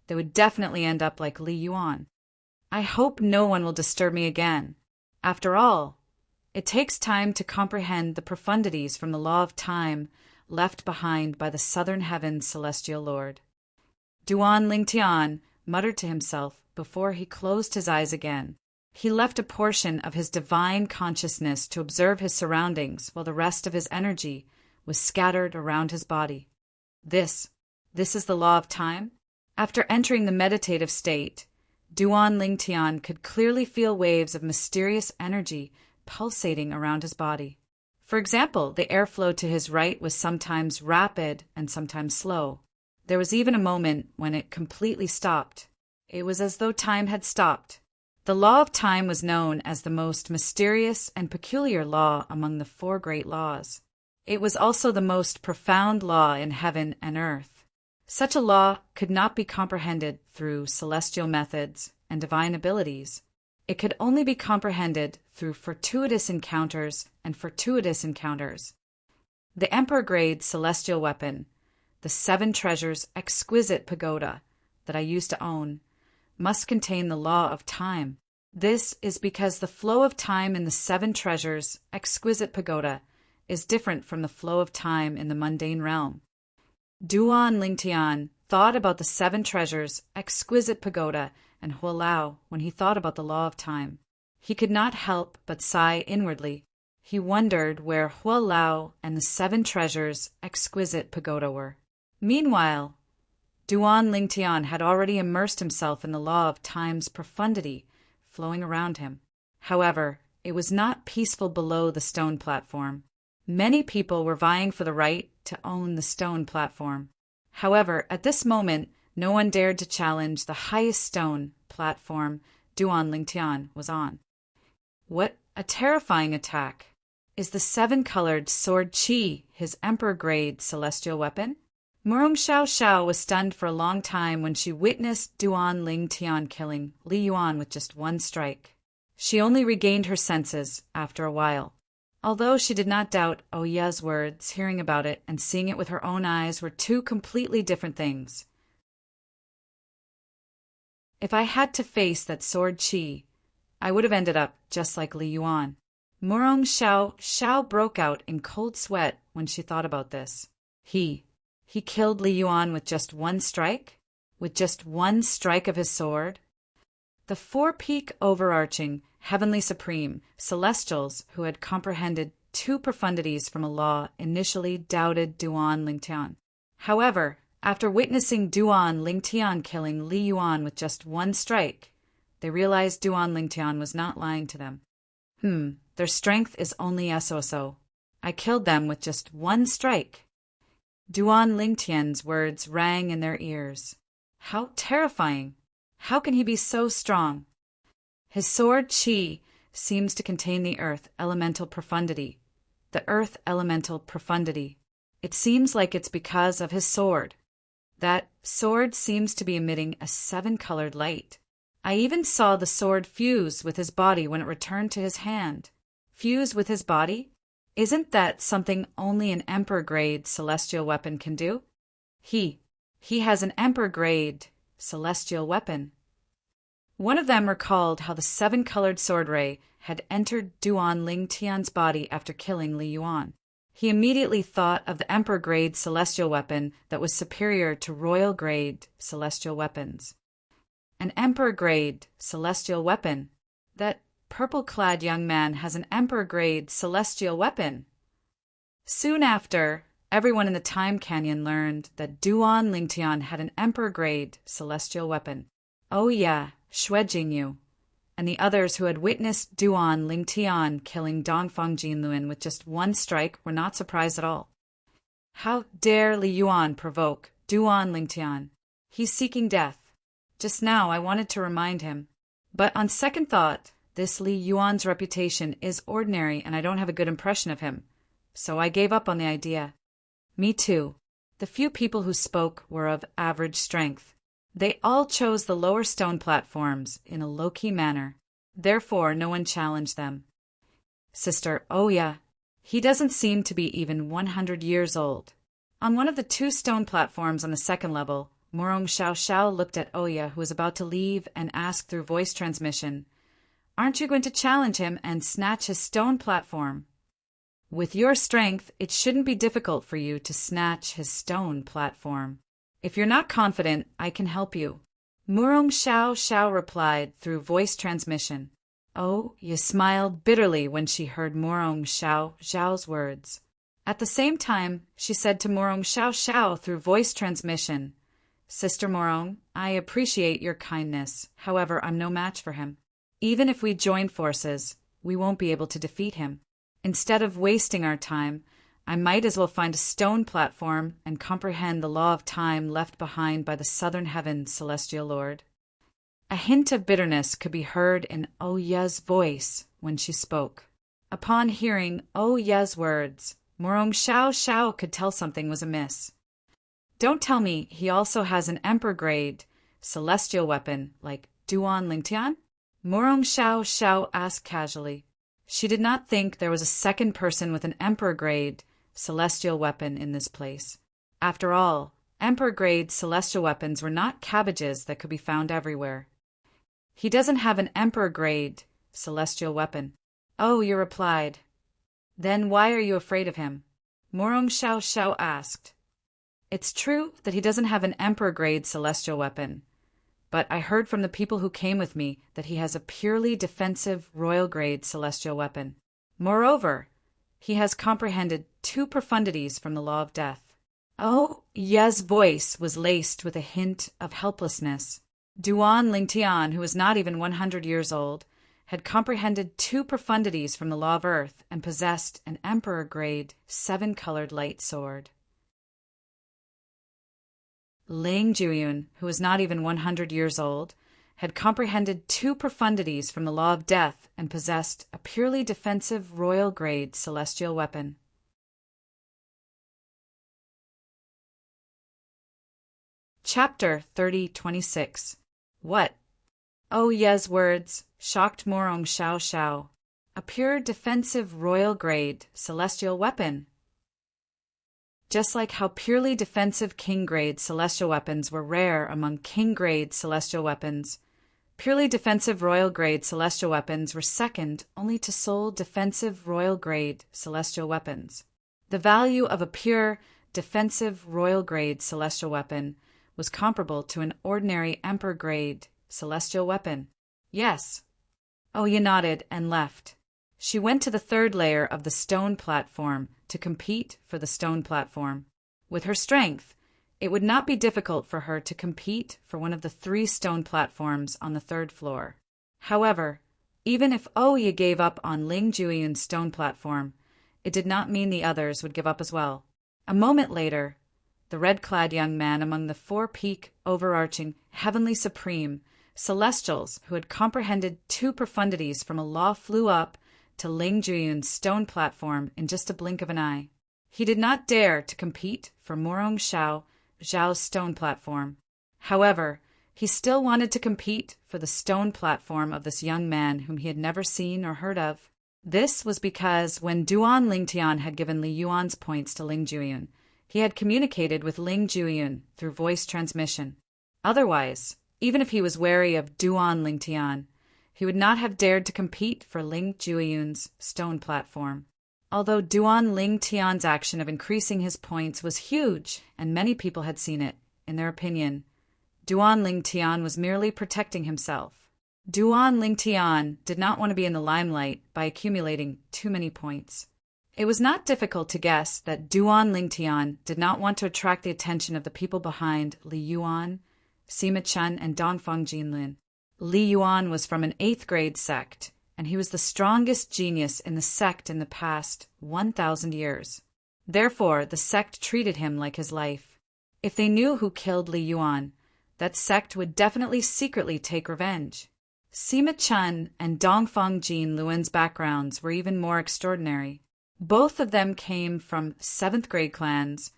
they would definitely end up like Li Yuan. "I hope no one will disturb me again. After all, it takes time to comprehend the profundities from the law of time left behind by the Southern Heaven's Celestial Lord." Duan Lingtian muttered to himself before he closed his eyes again. He left a portion of his divine consciousness to observe his surroundings while the rest of his energy was scattered around his body. This is the law of time? After entering the meditative state, Duan Lingtian could clearly feel waves of mysterious energy pulsating around his body. For example, the airflow to his right was sometimes rapid and sometimes slow. There was even a moment when it completely stopped. It was as though time had stopped. The law of time was known as the most mysterious and peculiar law among the 4 great laws. It was also the most profound law in heaven and earth. Such a law could not be comprehended through celestial methods and divine abilities. It could only be comprehended through fortuitous encounters and fortuitous encounters. The Emperor-grade celestial weapon, the 7 treasures exquisite pagoda that I used to own, must contain the law of time. This is because the flow of time in the 7 treasures exquisite pagoda is different from the flow of time in the mundane realm. Duan Lingtian thought about the 7 treasures exquisite pagoda and Hualao when he thought about the law of time. He could not help but sigh inwardly. He wondered where Hualao and the 7 treasures exquisite pagoda were. Meanwhile, Duan Lingtian had already immersed himself in the law of time's profundity flowing around him. However, it was not peaceful below the stone platform. Many people were vying for the right to own the stone platform. However, at this moment, no one dared to challenge the highest stone platform Duan Lingtian was on. What a terrifying attack! Is the 7-colored sword Qi his emperor-grade celestial weapon? Murong Xiao was stunned for a long time when she witnessed Duan Lingtian killing Li Yuan with just 1 strike. She only regained her senses after a while. Although she did not doubt Oya's words, hearing about it and seeing it with her own eyes were 2 completely different things. If I had to face that sword Qi, I would have ended up just like Li Yuan. Murong Xiao broke out in cold sweat when she thought about this. He killed Li Yuan with just 1 strike? With just 1 strike of his sword? The 4-peak overarching, heavenly supreme, celestials who had comprehended 2 profundities from a law initially doubted Duan Lingtian. However, after witnessing Duan Lingtian killing Li Yuan with just 1 strike, they realized Duan Lingtian was not lying to them. Their strength is only so. I killed them with just 1 strike. Duan Lingtian's words rang in their ears. How terrifying! How can he be so strong? His sword Qi seems to contain the earth elemental profundity. The earth elemental profundity. It seems like it's because of his sword. That sword seems to be emitting a 7-colored light. I even saw the sword fuse with his body when it returned to his hand. Fuse with his body? Isn't that something only an emperor-grade celestial weapon can do? He has an emperor-grade celestial weapon. One of them recalled how the 7-colored sword ray had entered Duan Lingtian's body after killing Li Yuan. He immediately thought of the emperor-grade celestial weapon that was superior to royal-grade celestial weapons. An emperor-grade celestial weapon? That purple-clad young man has an emperor-grade celestial weapon. Soon after, everyone in the Time Canyon learned that Duan Lingtian had an emperor-grade celestial weapon. Oh yeah, Xue Jingyu, and the others who had witnessed Duan Lingtian killing Dongfang Jinlun with just 1 strike were not surprised at all. How dare Li Yuan provoke Duan Lingtian? He's seeking death. Just now I wanted to remind him. But on second thought, this Li Yuan's reputation is ordinary and I don't have a good impression of him. So I gave up on the idea. Me too. The few people who spoke were of average strength. They all chose the lower stone platforms in a low-key manner. Therefore, no one challenged them. Sister Oya, he doesn't seem to be even 100 years old. On one of the 2 stone platforms on the 2nd level, Murong Xiao looked at Oya, who was about to leave, and asked through voice transmission, "Aren't you going to challenge him and snatch his stone platform?" "With your strength, it shouldn't be difficult for you to snatch his stone platform." If you're not confident, I can help you. Murong Xiao Xiao replied through voice transmission. Oh, Ye smiled bitterly when she heard Murong Xiao Xiao's words. At the same time, she said to Murong Xiao Xiao through voice transmission, Sister Murong, I appreciate your kindness. However, I'm no match for him. Even if we join forces, we won't be able to defeat him. Instead of wasting our time, I might as well find a stone platform and comprehend the law of time left behind by the southern heavens, Celestial Lord. A hint of bitterness could be heard in Oh Ye's voice when she spoke. Upon hearing Oh Ye's words, Murong Xiao Xiao could tell something was amiss. Don't tell me he also has an emperor-grade celestial weapon like Duan Lingtian? Murong Xiao Xiao asked casually. She did not think there was a second person with an emperor-grade celestial weapon in this place. After all, emperor-grade celestial weapons were not cabbages that could be found everywhere. He doesn't have an emperor-grade celestial weapon. Oh, you replied. Then why are you afraid of him? Murong Xiao Xiao asked. It's true that he doesn't have an emperor-grade celestial weapon, but I heard from the people who came with me that he has a purely defensive royal-grade celestial weapon. Moreover, he has comprehended 2 profundities from the law of death. Oh, Ye's voice was laced with a hint of helplessness. Duan Lingtian, who was not even 100 years old, had comprehended 2 profundities from the law of earth and possessed an emperor-grade 7-colored light sword. Ling Juyun, who was not even 100 years old, had comprehended 2 profundities from the law of death and possessed a purely defensive royal-grade celestial weapon. Chapter 30:26. What? Oh Ye's words shocked Murong Xiao Xiao. A pure defensive royal-grade celestial weapon. Just like how purely defensive king-grade celestial weapons were rare among king-grade celestial weapons, purely defensive royal-grade celestial weapons were second only to sole defensive royal-grade celestial weapons. The value of a pure defensive royal-grade celestial weapon was comparable to an ordinary emperor-grade celestial weapon. Yes. Oh Ye nodded and left. She went to the 3rd layer of the stone platform to compete for the stone platform. With her strength, it would not be difficult for her to compete for one of the 3 stone platforms on the 3rd floor. However, even if Ye gave up on Ling Juyun's stone platform, it did not mean the others would give up as well. A moment later, the red-clad young man among the 4-peak, overarching, heavenly supreme celestials who had comprehended 2 profundities from a law flew up to Ling Juyun's stone platform in just a blink of an eye. He did not dare to compete for Murong Xiao Xiao's stone platform. However, he still wanted to compete for the stone platform of this young man whom he had never seen or heard of. This was because when Duan Lingtian had given Li Yuan's points to Ling Juyun, he had communicated with Ling Juyun through voice transmission. Otherwise, even if he was wary of Duan Lingtian, he would not have dared to compete for Ling Juyun's stone platform. Although Duan Lingtian's action of increasing his points was huge, and many people had seen it, in their opinion, Duan Lingtian was merely protecting himself. Duan Lingtian did not want to be in the limelight by accumulating too many points. It was not difficult to guess that Duan Lingtian did not want to attract the attention of the people behind Li Yuan, Sima Chen, and Dongfang Jinlin. Li Yuan was from an 8th-grade sect, and he was the strongest genius in the sect in the past 1,000 years. Therefore, the sect treated him like his life. If they knew who killed Li Yuan, that sect would definitely secretly take revenge. Sima Chen and Dongfang Jinluen's backgrounds were even more extraordinary. Both of them came from 7th-grade clans,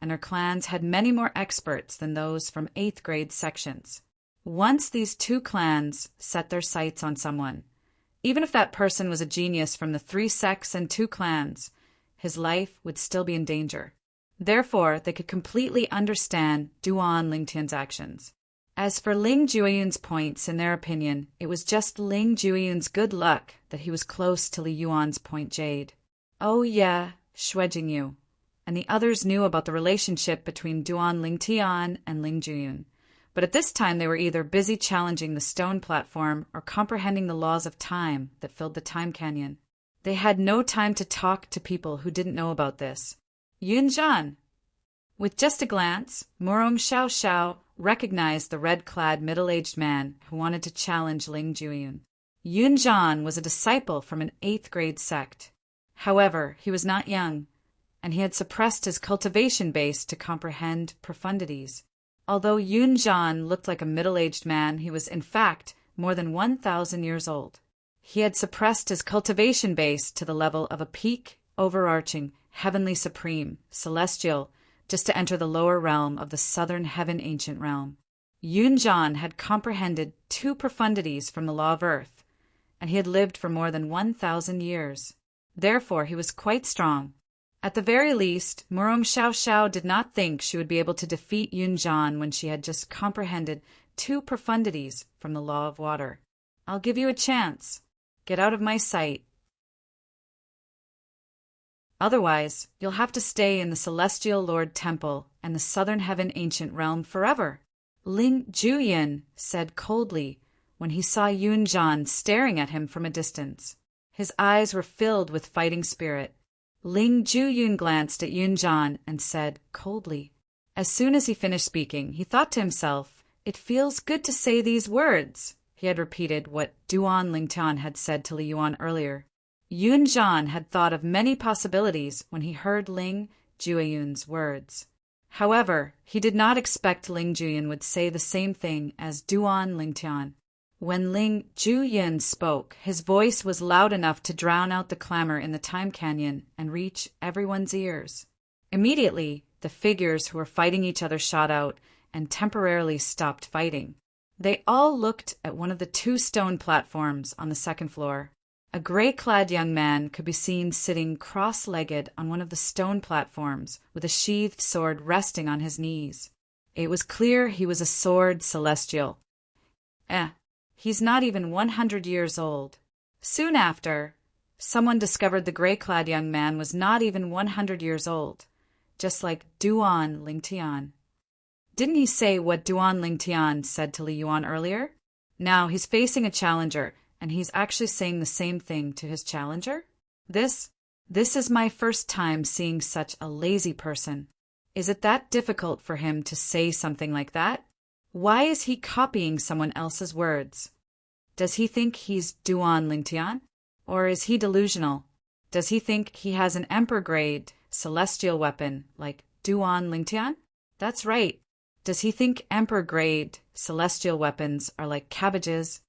and their clans had many more experts than those from 8th-grade sections. Once these 2 clans set their sights on someone, even if that person was a genius from the 3 sects and 2 clans, his life would still be in danger. Therefore, they could completely understand Duan Lingtian's actions. As for Ling Juyun's points, in their opinion, it was just Ling Juyun's good luck that he was close to Li Yuan's point jade. Oh yeah, Shuijingyu. and the others knew about the relationship between Duan Lingtian and Ling Juyun. But at this time they were either busy challenging the stone platform or comprehending the laws of time that filled the time canyon. They had no time to talk to people who didn't know about this. Yunzhan! With just a glance, Murong Xiao recognized the red-clad middle-aged man who wanted to challenge Ling Juyun. Yunzhan was a disciple from an 8th-grade sect. However, he was not young, and he had suppressed his cultivation base to comprehend profundities. Although Yunzhan looked like a middle-aged man, he was in fact more than 1,000 years old. He had suppressed his cultivation base to the level of a peak, overarching, heavenly supreme, celestial, just to enter the lower realm of the southern heaven ancient realm. Yunzhan had comprehended 2 profundities from the law of earth, and he had lived for more than 1,000 years. Therefore, he was quite strong. At the very least, Murong Xiao did not think she would be able to defeat Yunzhan when she had just comprehended 2 profundities from the law of water. I'll give you a chance. Get out of my sight. Otherwise, you'll have to stay in the Celestial Lord Temple and the Southern Heaven Ancient Realm forever. Ling Juyun said coldly when he saw Yunzhan staring at him from a distance. His eyes were filled with fighting spirit. Ling Juyun glanced at Yunzhan and said coldly. As soon as he finished speaking, he thought to himself, "It feels good to say these words." He had repeated what Duan Lingtian had said to Li Yuan earlier. Yunzhan had thought of many possibilities when he heard Ling Juyun's words. However, he did not expect Ling Juyun would say the same thing as Duan Lingtian. When Ling Juyun spoke, his voice was loud enough to drown out the clamor in the time canyon and reach everyone's ears. Immediately, the figures who were fighting each other shot out and temporarily stopped fighting. They all looked at one of the 2 stone platforms on the 2nd floor. A gray-clad young man could be seen sitting cross-legged on one of the stone platforms with a sheathed sword resting on his knees. It was clear he was a sword celestial. He's not even 100 years old. Soon after, someone discovered the gray-clad young man was not even 100 years old, just like Duan Lingtian. Didn't he say what Duan Lingtian said to Li Yuan earlier? Now he's facing a challenger, and he's actually saying the same thing to his challenger? This is my first time seeing such a lazy person. Is it that difficult for him to say something like that? Why is he copying someone else's words? Does he think he's Duan Lingtian? Or is he delusional? Does he think he has an emperor-grade celestial weapon like Duan Lingtian? That's right. Does he think emperor-grade celestial weapons are like cabbages?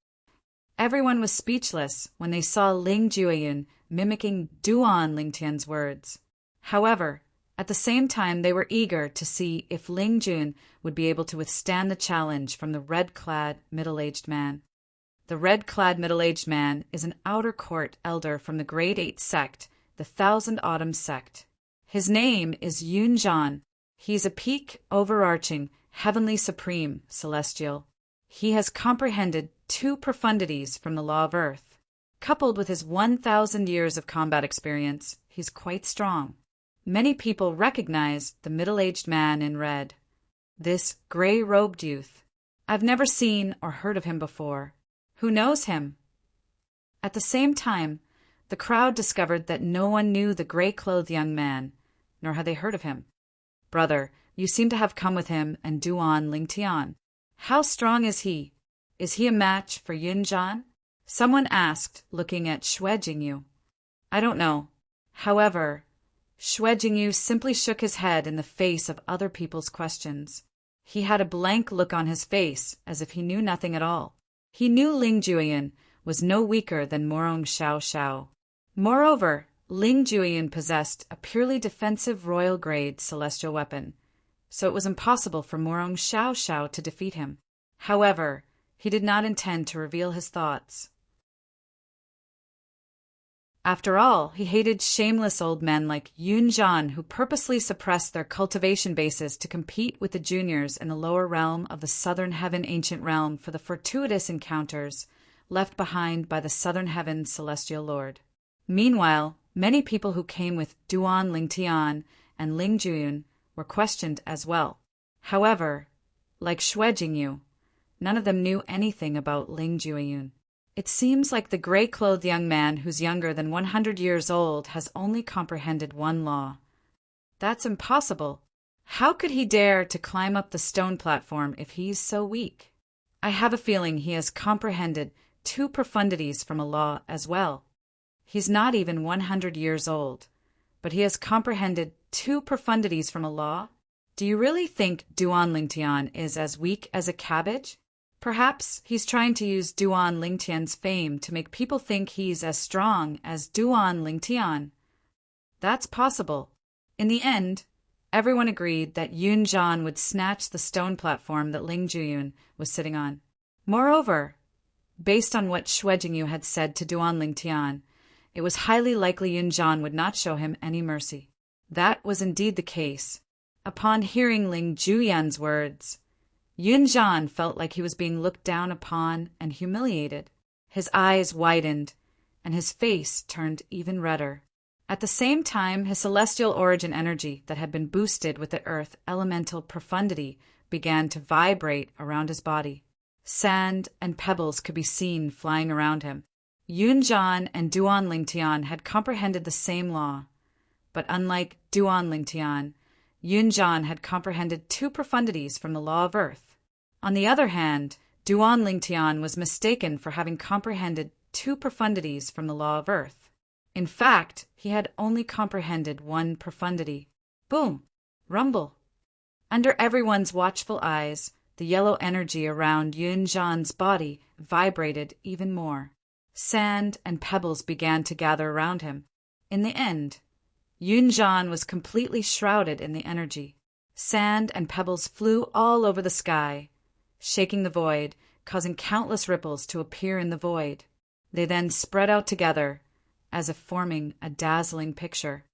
Everyone was speechless when they saw Ling Juyun mimicking Duan Lingtian's words. However, at the same time they were eager to see if Ling Juyun would be able to withstand the challenge from the red-clad middle-aged man. The red-clad middle-aged man is an outer court elder from the Grade 8 sect, the Thousand Autumn sect. His name is Yunzhan. He's a peak overarching, heavenly supreme, celestial. He has comprehended 2 profundities from the law of earth. Coupled with his 1,000 years of combat experience, he's quite strong. Many people recognize the middle-aged man in red. This gray-robed youth. I've never seen or heard of him before. Who knows him? At the same time, the crowd discovered that no one knew the gray-clothed young man, nor had they heard of him. Brother, you seem to have come with him and Duan Lingtian. How strong is he? Is he a match for Yunzhan? Someone asked, looking at Xue Jingyu. I don't know. However, Xue Jingyu simply shook his head in the face of other people's questions. He had a blank look on his face, as if he knew nothing at all. He knew Ling Juyun was no weaker than Murong Xiao. Moreover, Ling Juyun possessed a purely defensive royal-grade celestial weapon, so it was impossible for Murong Xiao to defeat him. However, he did not intend to reveal his thoughts. After all, he hated shameless old men like Yunzhan who purposely suppressed their cultivation bases to compete with the juniors in the lower realm of the Southern Heaven Ancient Realm for the fortuitous encounters left behind by the Southern Heaven Celestial Lord. Meanwhile, many people who came with Duan Lingtian and Ling Juyun were questioned as well. However, like Xue Jingyu, none of them knew anything about Ling Juyun. It seems like the gray-clothed young man who's younger than 100 years old has only comprehended one law. That's impossible. How could he dare to climb up the stone platform if he's so weak? I have a feeling he has comprehended 2 profundities from a law as well. He's not even 100 years old, but he has comprehended 2 profundities from a law? Do you really think Duan Lingtian is as weak as a cabbage? Perhaps he's trying to use Duan Lingtian's fame to make people think he's as strong as Duan Lingtian. That's possible. In the end, everyone agreed that Yun Zhan would snatch the stone platform that Ling Juyun was sitting on. Moreover, based on what Xue Jingyu had said to Duan Lingtian, it was highly likely Yun Zhan would not show him any mercy. That was indeed the case. Upon hearing Ling Juyan's words, Yun Zhan felt like he was being looked down upon and humiliated. His eyes widened, and his face turned even redder. At the same time, his celestial origin energy that had been boosted with the earth elemental profundity began to vibrate around his body. Sand and pebbles could be seen flying around him. Yun Zhan and Duan Lingtian had comprehended the same law, but unlike Duan Lingtian, Yun Zhan had comprehended 2 profundities from the law of earth. On the other hand, Duan Lingtian was mistaken for having comprehended 2 profundities from the law of earth. In fact, he had only comprehended 1 profundity. Boom! Rumble! Under everyone's watchful eyes, the yellow energy around Yun Zhan's body vibrated even more. Sand and pebbles began to gather around him. In the end, Yun Zhan was completely shrouded in the energy. Sand and pebbles flew all over the sky, shaking the void, causing countless ripples to appear in the void. They then spread out together, as if forming a dazzling picture.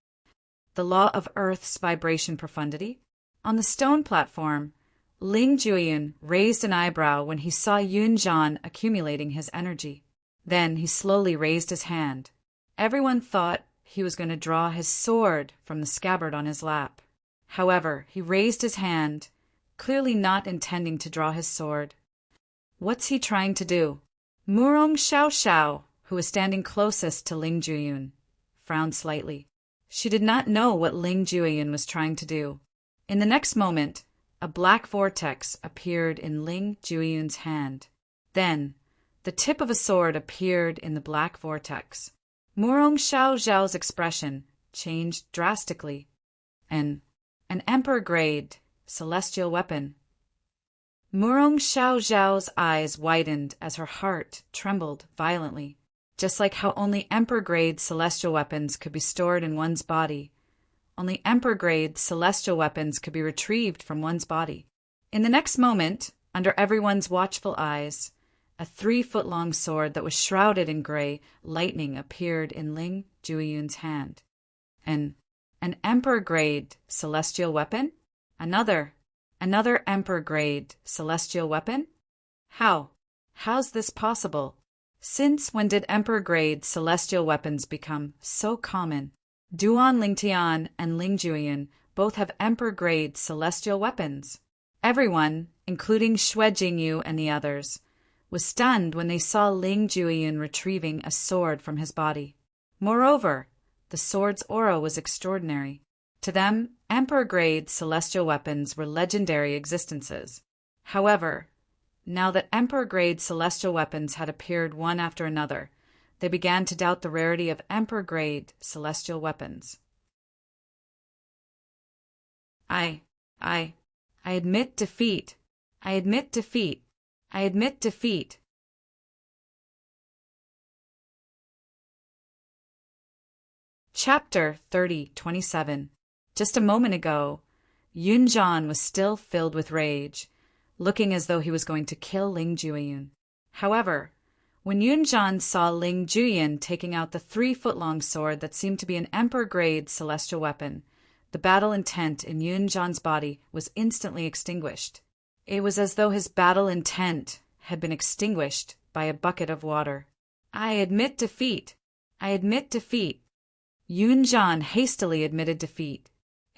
The law of Earth's vibration profundity? On the stone platform, Ling Juyun raised an eyebrow when he saw Yun Zhan accumulating his energy. Then he slowly raised his hand. Everyone thought he was going to draw his sword from the scabbard on his lap. However, he raised his hand, clearly not intending to draw his sword. What's he trying to do? Murong Xiao, who was standing closest to Ling Juyun, frowned slightly. She did not know what Ling Juyun was trying to do. In the next moment, a black vortex appeared in Ling Juyun's hand. Then, the tip of a sword appeared in the black vortex. Murong Xiao's expression changed drastically. An emperor-grade celestial weapon. Murong Xiao's eyes widened as her heart trembled violently. Just like how only emperor-grade celestial weapons could be stored in one's body, only emperor-grade celestial weapons could be retrieved from one's body. In the next moment, under everyone's watchful eyes, a 3-foot-long sword that was shrouded in gray lightning appeared in Ling Juyun's hand. An emperor-grade celestial weapon? Another emperor-grade celestial weapon? How's this possible? Since when did emperor-grade celestial weapons become so common? Duan Lingtian and Ling Juyun both have emperor-grade celestial weapons. Everyone, including Xue Jingyu and the others, was stunned when they saw Ling Juyun retrieving a sword from his body. Moreover, the sword's aura was extraordinary. To them, emperor-grade celestial weapons were legendary existences. However, now that emperor-grade celestial weapons had appeared one after another, they began to doubt the rarity of emperor-grade celestial weapons. I admit defeat. I admit defeat. I admit defeat. Chapter 30:27. Just a moment ago, Yun Zhan was still filled with rage, looking as though he was going to kill Ling Juyun. However, when Yun Zhan saw Ling Juyun taking out the 3-foot-long sword that seemed to be an emperor-grade celestial weapon, the battle intent in Yun Zhan's body was instantly extinguished. It was as though his battle intent had been extinguished by a bucket of water. I admit defeat. I admit defeat. Yun Zhan hastily admitted defeat.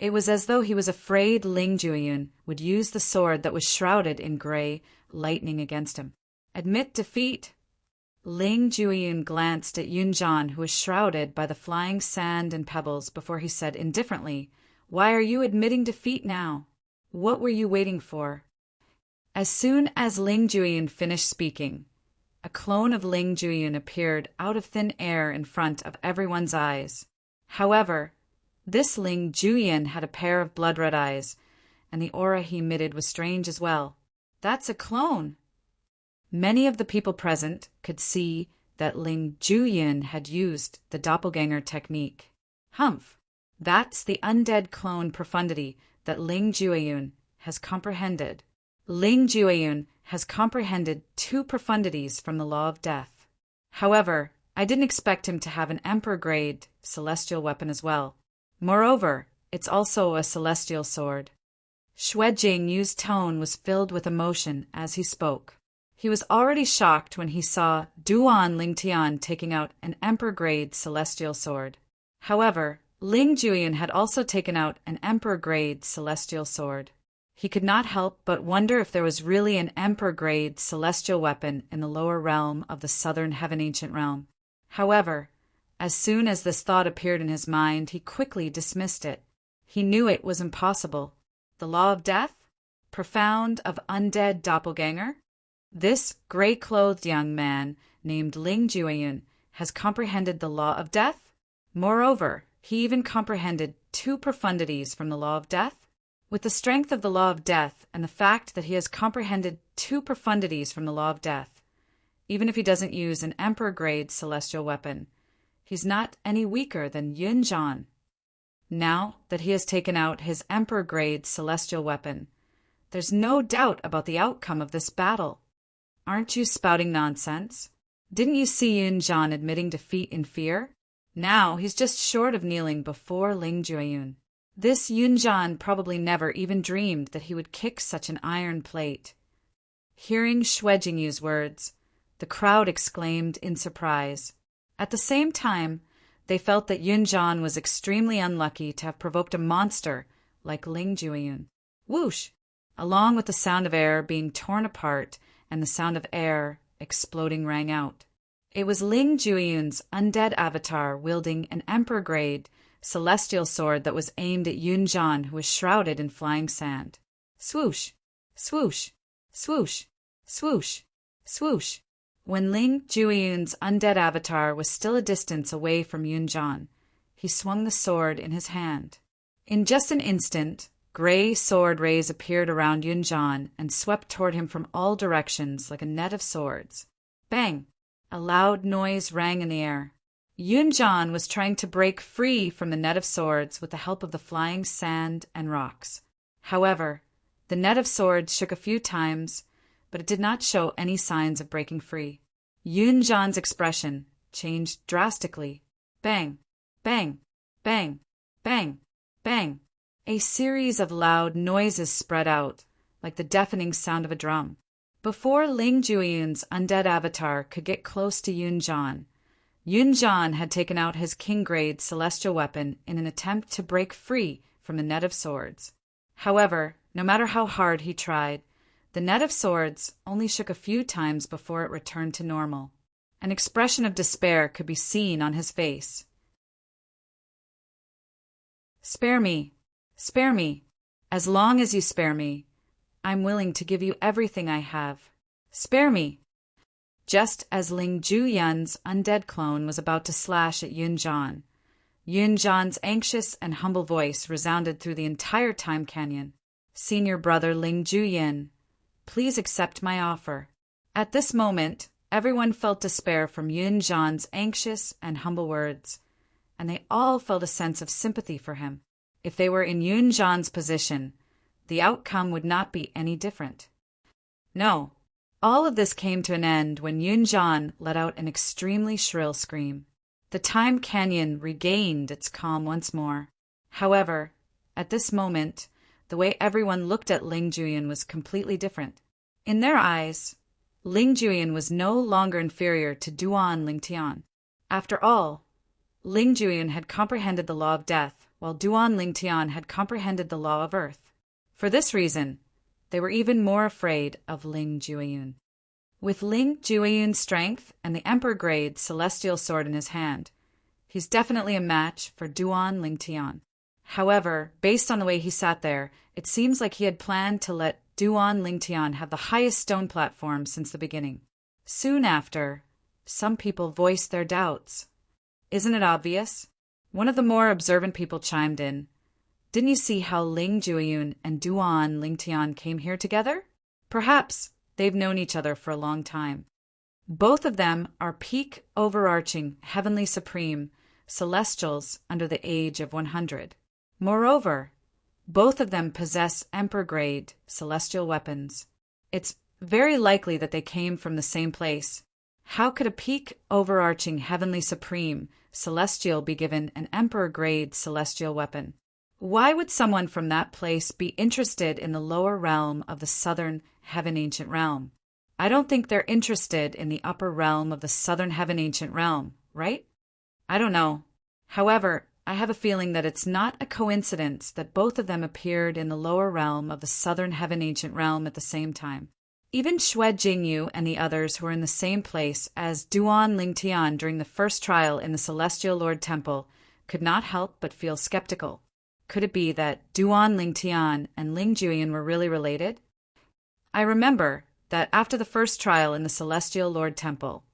It was as though he was afraid Ling Jueyun would use the sword that was shrouded in gray lightning against him. Admit defeat? Ling Jueyun glanced at Yunjan, who was shrouded by the flying sand and pebbles, before he said indifferently, "Why are you admitting defeat now? What were you waiting for?" As soon as Ling Jueyun finished speaking, a clone of Ling Jueyun appeared out of thin air in front of everyone's eyes. However, this Ling Jueyun had a pair of blood-red eyes, and the aura he emitted was strange as well. "That's a clone!" Many of the people present could see that Ling Jueyun had used the doppelganger technique. Humph! That's the undead clone profundity that Ling Jueyun has comprehended. Ling Jueyun has comprehended 2 profundities from the law of death. However, I didn't expect him to have an emperor-grade celestial weapon as well. Moreover, it's also a celestial sword. Xue Jingyu's tone was filled with emotion as he spoke. He was already shocked when he saw Duan Lingtian taking out an emperor-grade celestial sword. However, Ling Jueyun had also taken out an emperor-grade celestial sword. He could not help but wonder if there was really an emperor-grade celestial weapon in the lower realm of the southern Heaven Ancient Realm. However, as soon as this thought appeared in his mind, he quickly dismissed it. He knew it was impossible. The law of death? Profound of undead doppelganger? This gray-clothed young man, named Ling Jueyun, has comprehended the law of death? Moreover, he even comprehended 2 profundities from the law of death? With the strength of the law of death and the fact that he has comprehended 2 profundities from the law of death, even if he doesn't use an emperor-grade celestial weapon, he's not any weaker than Yunjan. Now that he has taken out his emperor-grade celestial weapon, there's no doubt about the outcome of this battle. Aren't you spouting nonsense? Didn't you see Yunjan admitting defeat in fear? Now he's just short of kneeling before Ling Jueyun. This Yunjan probably never even dreamed that he would kick such an iron plate. Hearing Xue Jingyu's words, the crowd exclaimed in surprise. At the same time, they felt that Yunjan was extremely unlucky to have provoked a monster like Ling Jueyun. Whoosh! Along with the sound of air being torn apart and the sound of air exploding rang out. It was Ling Jueyun's undead avatar wielding an emperor-grade celestial sword that was aimed at Yunjan, who was shrouded in flying sand. Swoosh! Swoosh! Swoosh! Swoosh! Swoosh! When Ling Jueyun's undead avatar was still a distance away from Yunjan, he swung the sword in his hand. In just an instant, gray sword rays appeared around Yunjan and swept toward him from all directions like a net of swords. Bang! A loud noise rang in the air. Yunjan was trying to break free from the net of swords with the help of the flying sand and rocks. However, the net of swords shook a few times, but it did not show any signs of breaking free. Yunjan's expression changed drastically. Bang! Bang! Bang! Bang! Bang! A series of loud noises spread out, like the deafening sound of a drum. Before Ling Jueyun's undead avatar could get close to Yunjan, Yunjan had taken out his king-grade celestial weapon in an attempt to break free from the net of swords. However, no matter how hard he tried, the net of swords only shook a few times before it returned to normal. An expression of despair could be seen on his face. "Spare me! Spare me! As long as you spare me, I'm willing to give you everything I have. Spare me!" Just as Ling Jueyun's undead clone was about to slash at Yunjan, Yunjan's anxious and humble voice resounded through the entire time canyon. "Senior brother Ling Jueyun, please accept my offer." At this moment, everyone felt despair from Yunjan's anxious and humble words, and they all felt a sense of sympathy for him. If they were in Yunjan's position, the outcome would not be any different. No, all of this came to an end when Yunjan let out an extremely shrill scream. The time canyon regained its calm once more. However, at this moment, the way everyone looked at Ling Jueyun was completely different. In their eyes, Ling Jueyun was no longer inferior to Duan Lingtian. After all, Ling Jueyun had comprehended the law of death, while Duan Lingtian had comprehended the law of earth. For this reason, they were even more afraid of Ling Jueyun. With Ling Jueyun's strength and the Emperor-grade celestial sword in his hand, he's definitely a match for Duan Lingtian. However, based on the way he sat there, it seems like he had planned to let Duan Lingtian have the highest stone platform since the beginning. Soon after, some people voiced their doubts. Isn't it obvious? One of the more observant people chimed in. Didn't you see how Ling Jueyun and Duan Lingtian came here together? Perhaps they've known each other for a long time. Both of them are peak overarching heavenly supreme celestials under the age of 100. Moreover, both of them possess emperor-grade celestial weapons. It's very likely that they came from the same place. How could a peak overarching heavenly supreme celestial be given an emperor-grade celestial weapon? Why would someone from that place be interested in the lower realm of the southern heaven ancient realm? I don't think they're interested in the upper realm of the southern heaven ancient realm, right? I don't know. However, I have a feeling that it's not a coincidence that both of them appeared in the lower realm of the southern heaven ancient realm at the same time. Even Xue Jingyu and the others who were in the same place as Duan Lingtian during the first trial in the Celestial Lord Temple could not help but feel skeptical. Could it be that Duan Lingtian and Ling Jueyun were really related? I remember that after the first trial in the Celestial Lord Temple,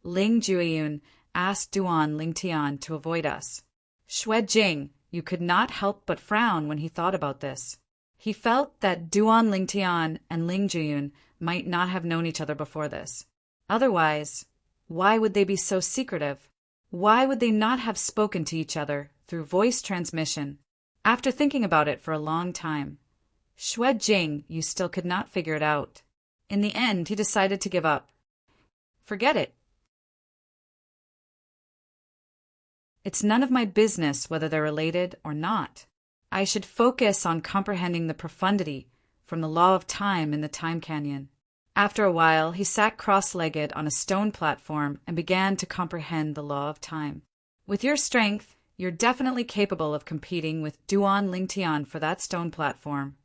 Ling Jueyun asked Duan Lingtian to avoid us. Xue Jing, you could not help but frown when he thought about this. He felt that Duan Lingtian and Ling Jueyun might not have known each other before this. Otherwise, why would they be so secretive? Why would they not have spoken to each other through voice transmission? After thinking about it for a long time, Xue Jing, you still could not figure it out. In the end, he decided to give up. Forget it. It's none of my business whether they're related or not. I should focus on comprehending the profundity from the law of time in the time canyon. After a while, he sat cross-legged on a stone platform and began to comprehend the law of time. With your strength, you're definitely capable of competing with Duan Lingtian for that stone platform.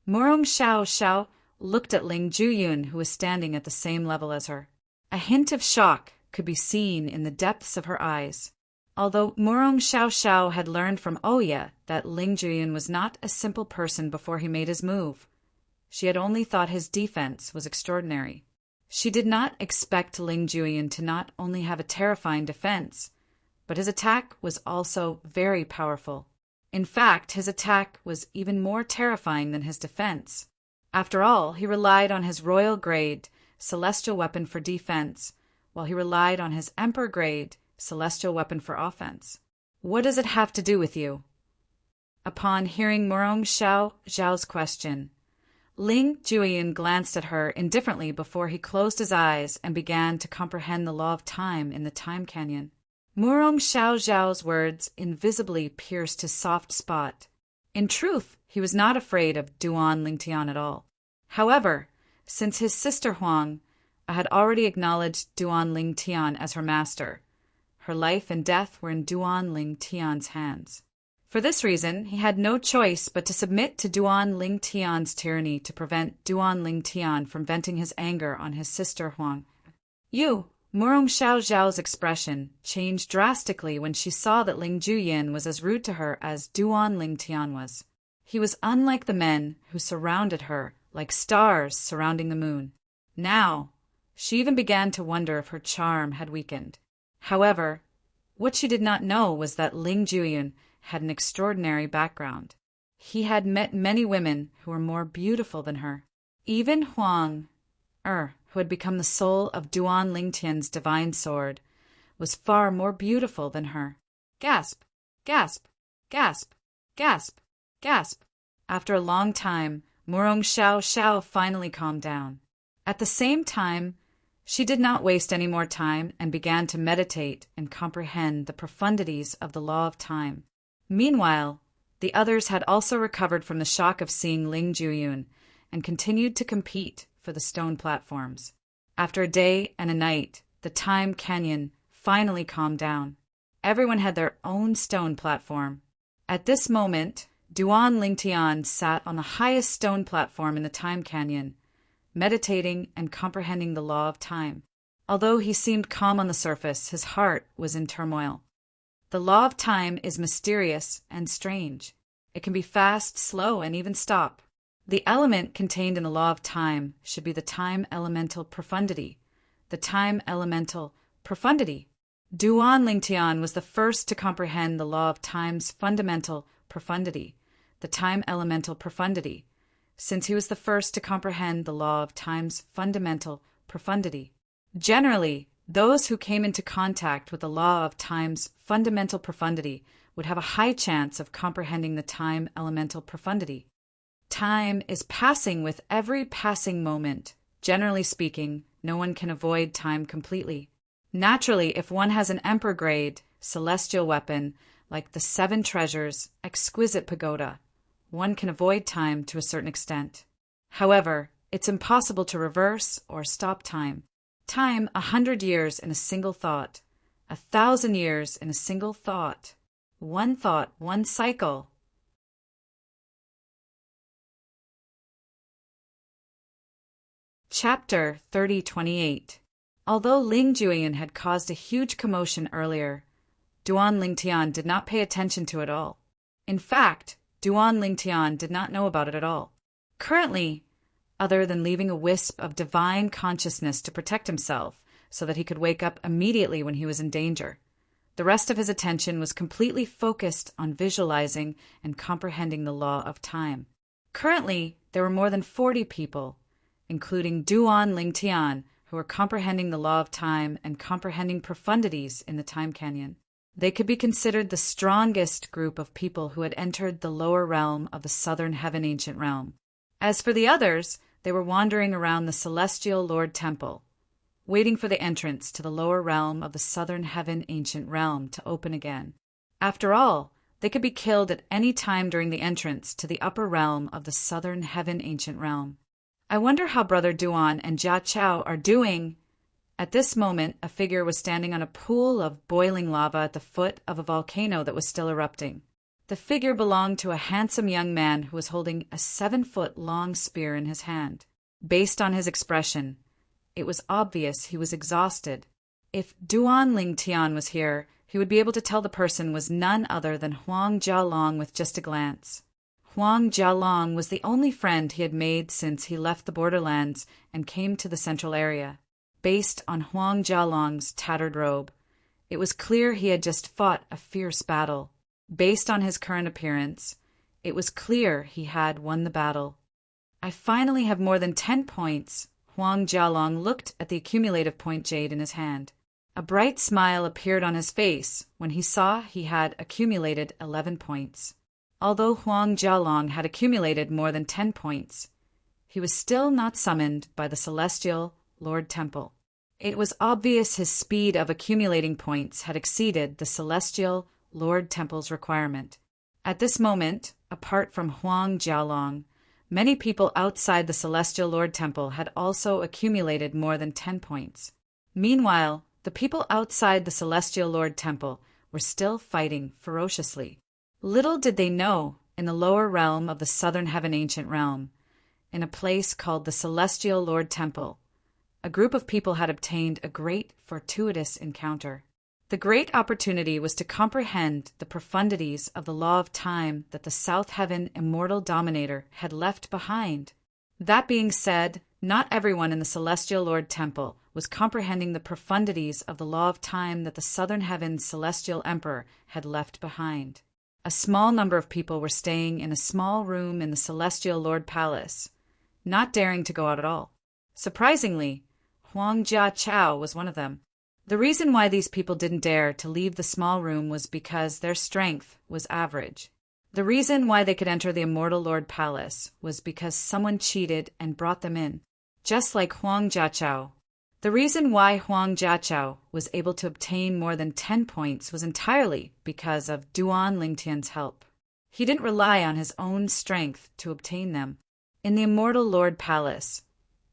Murong Xiao looked at Ling Jueyun, who was standing at the same level as her. A hint of shock could be seen in the depths of her eyes. Although Murong Xiao had learned from Oya that Ling Jueyun was not a simple person before he made his move, she had only thought his defense was extraordinary. She did not expect Ling Jueyun to not only have a terrifying defense, but his attack was also very powerful. In fact, his attack was even more terrifying than his defense. After all, he relied on his royal-grade celestial weapon for defense, while he relied on his emperor-grade celestial weapon for offense. What does it have to do with you? Upon hearing Murong Xiao's question, Ling Jueyun glanced at her indifferently before he closed his eyes and began to comprehend the law of time in the time canyon. Murong Xiao's words invisibly pierced his soft spot. In truth, he was not afraid of Duan Lingtian at all. However, since his sister Huang had already acknowledged Duan Lingtian as her master, her life and death were in Duan Lingtian's hands. For this reason, he had no choice but to submit to Duan Lingtian's tyranny to prevent Duan Lingtian from venting his anger on his sister Huang. Murong Xiao's expression changed drastically when she saw that Ling Jueyun was as rude to her as Duan Lingtian was. He was unlike the men who surrounded her like stars surrounding the moon. Now, she even began to wonder if her charm had weakened. However, what she did not know was that Ling Jueyun had an extraordinary background. He had met many women who were more beautiful than her. Even Huang who had become the soul of Duan Lingtian's divine sword, was far more beautiful than her. Gasp! Gasp! Gasp! Gasp! Gasp! After a long time, Murong Xiao finally calmed down. At the same time, she did not waste any more time and began to meditate and comprehend the profundities of the law of time. Meanwhile, the others had also recovered from the shock of seeing Ling Jueyun and continued to compete for the stone platforms. After a day and a night, the time canyon finally calmed down. Everyone had their own stone platform. At this moment, Duan Lingtian sat on the highest stone platform in the Time Canyon, meditating and comprehending the law of time. Although he seemed calm on the surface, his heart was in turmoil. The law of time is mysterious and strange. It can be fast, slow, and even stop. The element contained in the law of time should be the time elemental profundity. The time elemental profundity. Duan Lingtian was the first to comprehend the law of time's fundamental profundity, the time elemental profundity, since he was the first to comprehend the law of time's fundamental profundity. Generally, those who came into contact with the law of time's fundamental profundity would have a high chance of comprehending the time elemental profundity. Time is passing with every passing moment. Generally speaking, no one can avoid time completely. Naturally, if one has an emperor-grade celestial weapon like the Seven Treasures' exquisite pagoda, one can avoid time to a certain extent. However, it's impossible to reverse or stop time. Time 100 years in a single thought, 1,000 years in a single thought, one cycle. Chapter 3028. Although Ling Juyin had caused a huge commotion earlier, Duan Lingtian did not pay attention to it all. In fact, Duan Lingtian did not know about it at all. Currently, other than leaving a wisp of divine consciousness to protect himself so that he could wake up immediately when he was in danger, the rest of his attention was completely focused on visualizing and comprehending the law of time. Currently, there were more than 40 people, including Duan Lingtian, who were comprehending the law of time and comprehending profundities in the Time Canyon. They could be considered the strongest group of people who had entered the lower realm of the Southern Heaven Ancient Realm. As for the others, they were wandering around the Celestial Lord Temple, waiting for the entrance to the lower realm of the Southern Heaven Ancient Realm to open again. After all, they could be killed at any time during the entrance to the upper realm of the Southern Heaven Ancient Realm. I wonder how Brother Duan and Jia Chao are doing. At this moment, a figure was standing on a pool of boiling lava at the foot of a volcano that was still erupting. The figure belonged to a handsome young man who was holding a 7-foot-long spear in his hand. Based on his expression, it was obvious he was exhausted. If Duan Lingtian was here, he would be able to tell the person was none other than Huang Jialong with just a glance. Huang Jialong was the only friend he had made since he left the borderlands and came to the central area. Based on Huang Jialong's tattered robe, it was clear he had just fought a fierce battle. Based on his current appearance, it was clear he had won the battle. I finally have more than 10 points. Huang Jialong looked at the accumulative point jade in his hand. A bright smile appeared on his face when he saw he had accumulated 11 points. Although Huang Jialong had accumulated more than 10 points, he was still not summoned by the Celestial Lord Temple. It was obvious his speed of accumulating points had exceeded the Celestial Lord Temple's requirement. At this moment, apart from Huang Jialong, many people outside the Celestial Lord Temple had also accumulated more than 10 points. Meanwhile, the people outside the Celestial Lord Temple were still fighting ferociously. Little did they know, in the lower realm of the Southern Heaven Ancient Realm, in a place called the Celestial Lord Temple, a group of people had obtained a great fortuitous encounter. The great opportunity was to comprehend the profundities of the law of time that the South Heaven Immortal Dominator had left behind. That being said, not everyone in the Celestial Lord Temple was comprehending the profundities of the law of time that the Southern Heaven Celestial Emperor had left behind. A small number of people were staying in a small room in the Celestial Lord Palace, not daring to go out at all. Surprisingly, Huang Jia Chao was one of them. The reason why these people didn't dare to leave the small room was because their strength was average. The reason why they could enter the Immortal Lord Palace was because someone cheated and brought them in, just like Huang Jia Chao. The reason why Huang Jia Chao was able to obtain more than 10 points was entirely because of Duan Lingtian's help. He didn't rely on his own strength to obtain them. In the Immortal Lord Palace,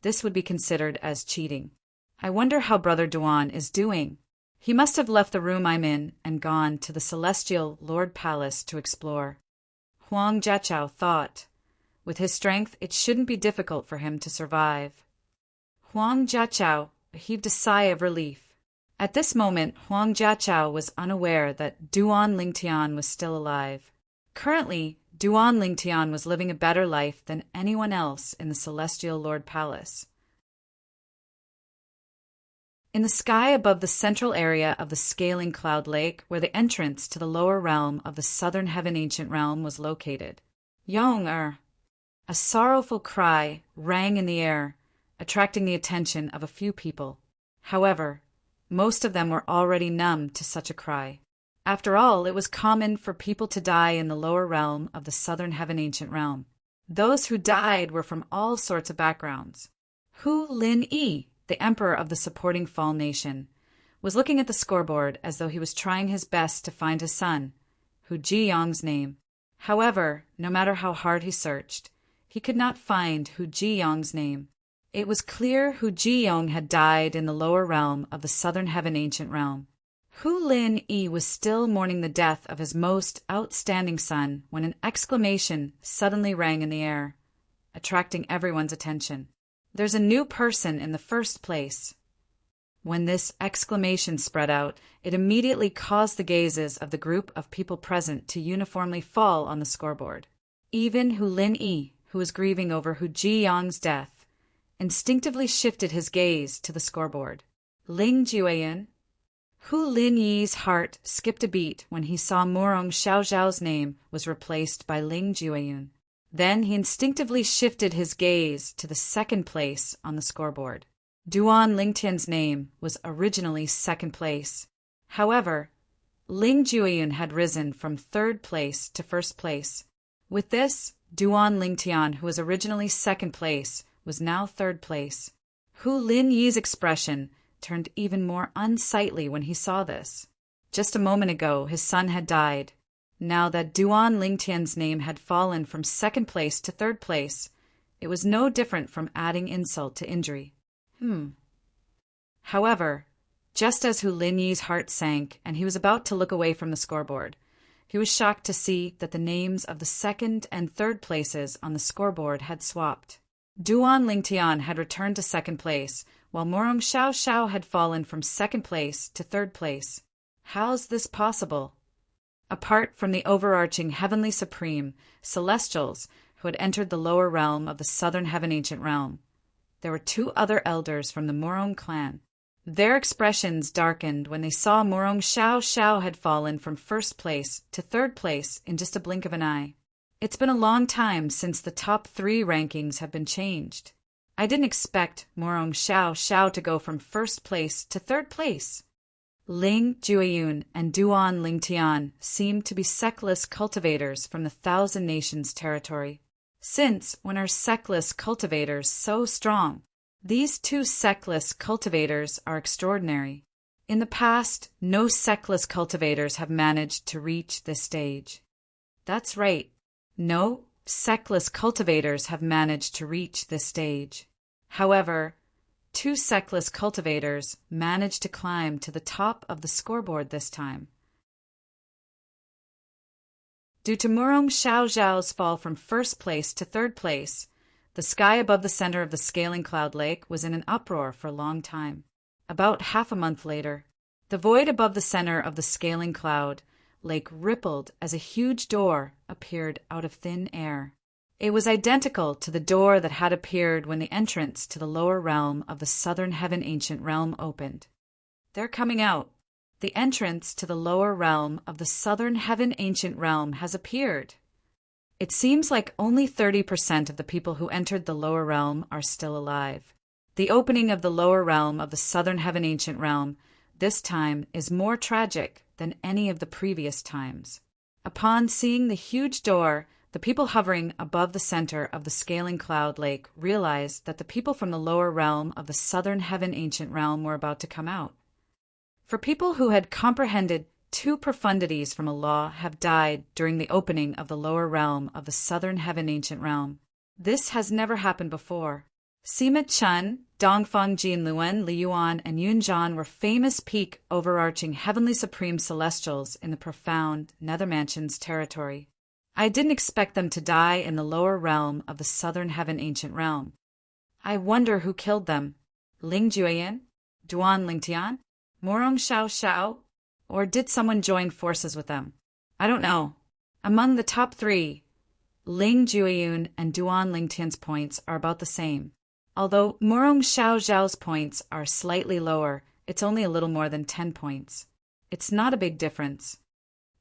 this would be considered as cheating. I wonder how Brother Duan is doing. He must have left the room I'm in and gone to the celestial Lord Palace to explore. Huang Jiachao thought. With his strength, it shouldn't be difficult for him to survive. Huang Jiachao heaved a sigh of relief. At this moment, Huang Jiachao was unaware that Duan Lingtian was still alive. Currently, Duan Lingtian was living a better life than anyone else in the Celestial Lord Palace. In the sky above the central area of the Scaling Cloud Lake, where the entrance to the lower realm of the Southern Heaven Ancient Realm was located, Yong-er! A sorrowful cry rang in the air, attracting the attention of a few people. However, most of them were already numb to such a cry. After all, it was common for people to die in the lower realm of the Southern Heaven Ancient Realm. Those who died were from all sorts of backgrounds. Hu Lin-yi, the emperor of the supporting Fall Nation, was looking at the scoreboard as though he was trying his best to find his son, Hu Ji-yong's name. However, no matter how hard he searched, he could not find Hu Ji-yong's name. It was clear Hu Ji-yong had died in the lower realm of the Southern Heaven Ancient Realm. Hu Lin-yi was still mourning the death of his most outstanding son when an exclamation suddenly rang in the air, attracting everyone's attention. "There's a new person in the first place." When this exclamation spread out, it immediately caused the gazes of the group of people present to uniformly fall on the scoreboard. Even Hu Lin-yi, who was grieving over Hu Ji-yong's death, instinctively shifted his gaze to the scoreboard. Ling Jueyin. Hu Lin-yi's heart skipped a beat when he saw Murong Xiaozhao's name was replaced by Ling Jueyin. Then he instinctively shifted his gaze to the second place on the scoreboard. Duan Lingtian's name was originally second place. However, Ling Jueyin had risen from third place to first place. With this, Duan Lingtian, who was originally second place, was now third place. Hu Lin-yi's expression turned even more unsightly when he saw this. Just a moment ago, his son had died. Now that Duan Lingtian's name had fallen from second place to third place, it was no different from adding insult to injury. However, just as Hu Lin-yi's heart sank and he was about to look away from the scoreboard, he was shocked to see that the names of the second and third places on the scoreboard had swapped. Duan Lingtian had returned to second place, while Murong Xiaozhao had fallen from second place to third place. How's this possible? Apart from the overarching Heavenly Supreme, Celestials, who had entered the lower realm of the Southern Heaven Ancient Realm, there were two other elders from the Murong clan. Their expressions darkened when they saw Murong Xiaozhao had fallen from first place to third place in just a blink of an eye. It's been a long time since the top 3 rankings have been changed. I didn't expect Murong Xiaozhao to go from first place to third place. Ling Jueyun and Duan Lingtian seemed to be sectless cultivators from the Thousand Nations territory. Since when are sectless cultivators so strong? These two sectless cultivators are extraordinary. In the past, no sectless cultivators have managed to reach this stage. That's right. No sectless cultivators have managed to reach this stage. However, 2 sectless cultivators managed to climb to the top of the scoreboard this time. Due to Murong Xiaozhao's fall from first place to third place, the sky above the center of the Scaling Cloud Lake was in an uproar for a long time. About half a month later, the void above the center of the Scaling Cloud Lake rippled as a huge door appeared out of thin air. It was identical to the door that had appeared when the entrance to the lower realm of the Southern Heaven Ancient Realm opened. They're coming out. The entrance to the lower realm of the Southern Heaven Ancient Realm has appeared. It seems like only 30% of the people who entered the lower realm are still alive. The opening of the lower realm of the Southern Heaven Ancient Realm this time is more tragic than any of the previous times. Upon seeing the huge door, the people hovering above the center of the Scaling Cloud Lake realized that the people from the lower realm of the Southern Heaven Ancient Realm were about to come out. For people who had comprehended 2 profundities from a law have died during the opening of the lower realm of the Southern Heaven Ancient Realm. This has never happened before. Sima Chun, Dongfang Jin Luen, Li Yuan, and Yun Zhan were famous peak overarching heavenly supreme celestials in the profound Nether Mansion's territory. I didn't expect them to die in the lower realm of the southern heaven ancient realm. I wonder who killed them. Ling Jueyin? Duan Lingtian? Morong Xiao Xiao? Or did someone join forces with them? I don't know. Among the top three, Ling Jueyun and Duan Lingtian's points are about the same. Although Morong Xiao Zhao's points are slightly lower, it's only a little more than 10 points. It's not a big difference.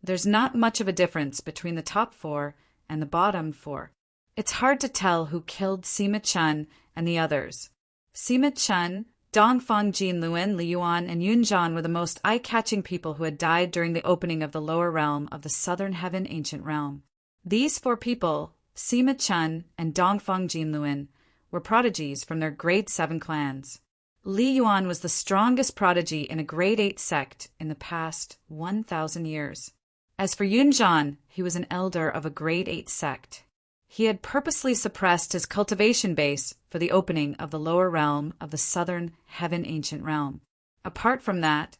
There's not much of a difference between the top four and the bottom four. It's hard to tell who killed Sima Chun and the others. Sima Chun, Dongfang Jin Luen, Li Yuan, and Yun Zhan were the most eye-catching people who had died during the opening of the lower realm of the southern heaven ancient realm. These four people, Sima Chun and Dongfang Jin Luen, were prodigies from their grade 7 clans. Li Yuan was the strongest prodigy in a grade 8 sect in the past 1,000 years. As for Yun Zhan, he was an elder of a grade 8 sect. He had purposely suppressed his cultivation base for the opening of the lower realm of the southern heaven ancient realm. Apart from that,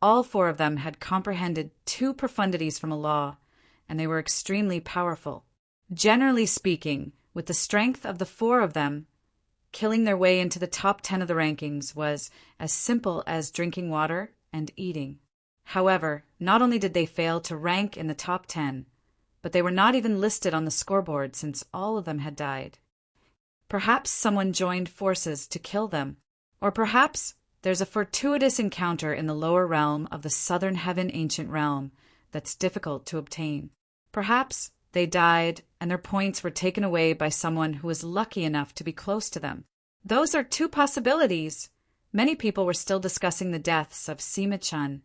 all four of them had comprehended 2 profundities from a law, and they were extremely powerful. Generally speaking, with the strength of the 4 of them, killing their way into the top 10 of the rankings was as simple as drinking water and eating. However, not only did they fail to rank in the top 10, but they were not even listed on the scoreboard since all of them had died. Perhaps someone joined forces to kill them, or perhaps there's a fortuitous encounter in the lower realm of the southern heaven ancient realm that's difficult to obtain. Perhaps they died and their points were taken away by someone who was lucky enough to be close to them. Those are 2 possibilities. Many people were still discussing the deaths of Sima Chun,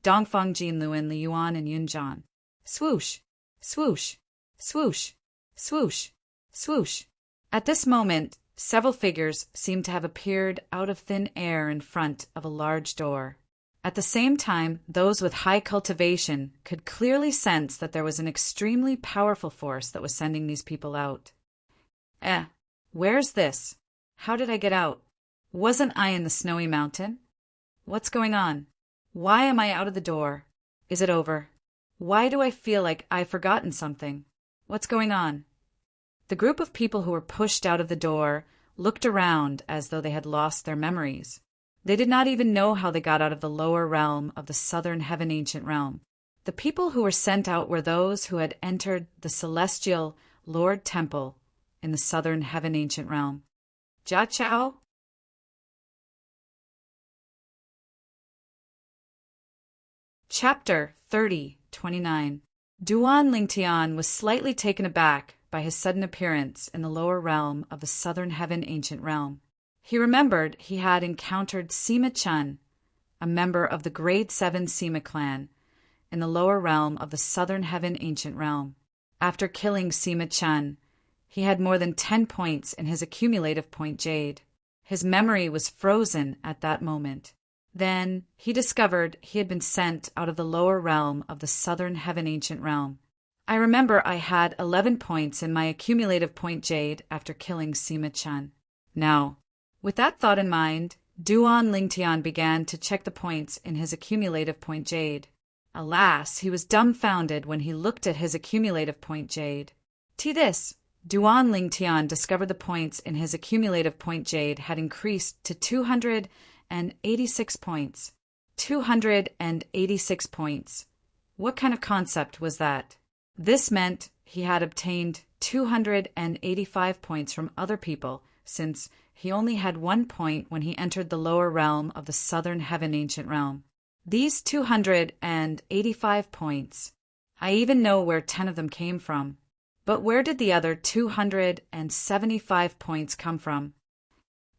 Dongfang Jin Luen, Li Yuan, and Yun Zhan. Swoosh, swoosh, swoosh, swoosh, swoosh. At this moment, several figures seemed to have appeared out of thin air in front of a large door. At the same time, those with high cultivation could clearly sense that there was an extremely powerful force that was sending these people out. Where's this? How did I get out? Wasn't I in the snowy mountain? What's going on? Why am I out of the door? Is it over? Why do I feel like I've forgotten something? What's going on? The group of people who were pushed out of the door looked around as though they had lost their memories. They did not even know how they got out of the lower realm of the southern heaven ancient realm. The people who were sent out were those who had entered the celestial Lord Temple in the southern heaven ancient realm. Jia Chao? Chapter 30:29. Duan Lingtian was slightly taken aback by his sudden appearance in the lower realm of the southern heaven ancient realm. He remembered he had encountered Sima Chun, a member of the grade 7 Sima clan, in the lower realm of the southern heaven ancient realm. After killing Sima Chun, he had more than 10 points in his accumulative point jade. His memory was frozen at that moment. Then he discovered he had been sent out of the lower realm of the southern heaven ancient realm. I remember I had 11 points in my accumulative point jade after killing Sima Chun. Now, with that thought in mind, Duan Lingtian began to check the points in his accumulative point jade. Alas, he was dumbfounded when he looked at his accumulative point jade. To this, Duan Lingtian discovered the points in his accumulative point jade had increased to 286 points. 286 points. What kind of concept was that? This meant he had obtained 285 points from other people, since he only had 1 point when he entered the lower realm of the southern heaven ancient realm. These 285 points, I even know where 10 of them came from. But where did the other 275 points come from?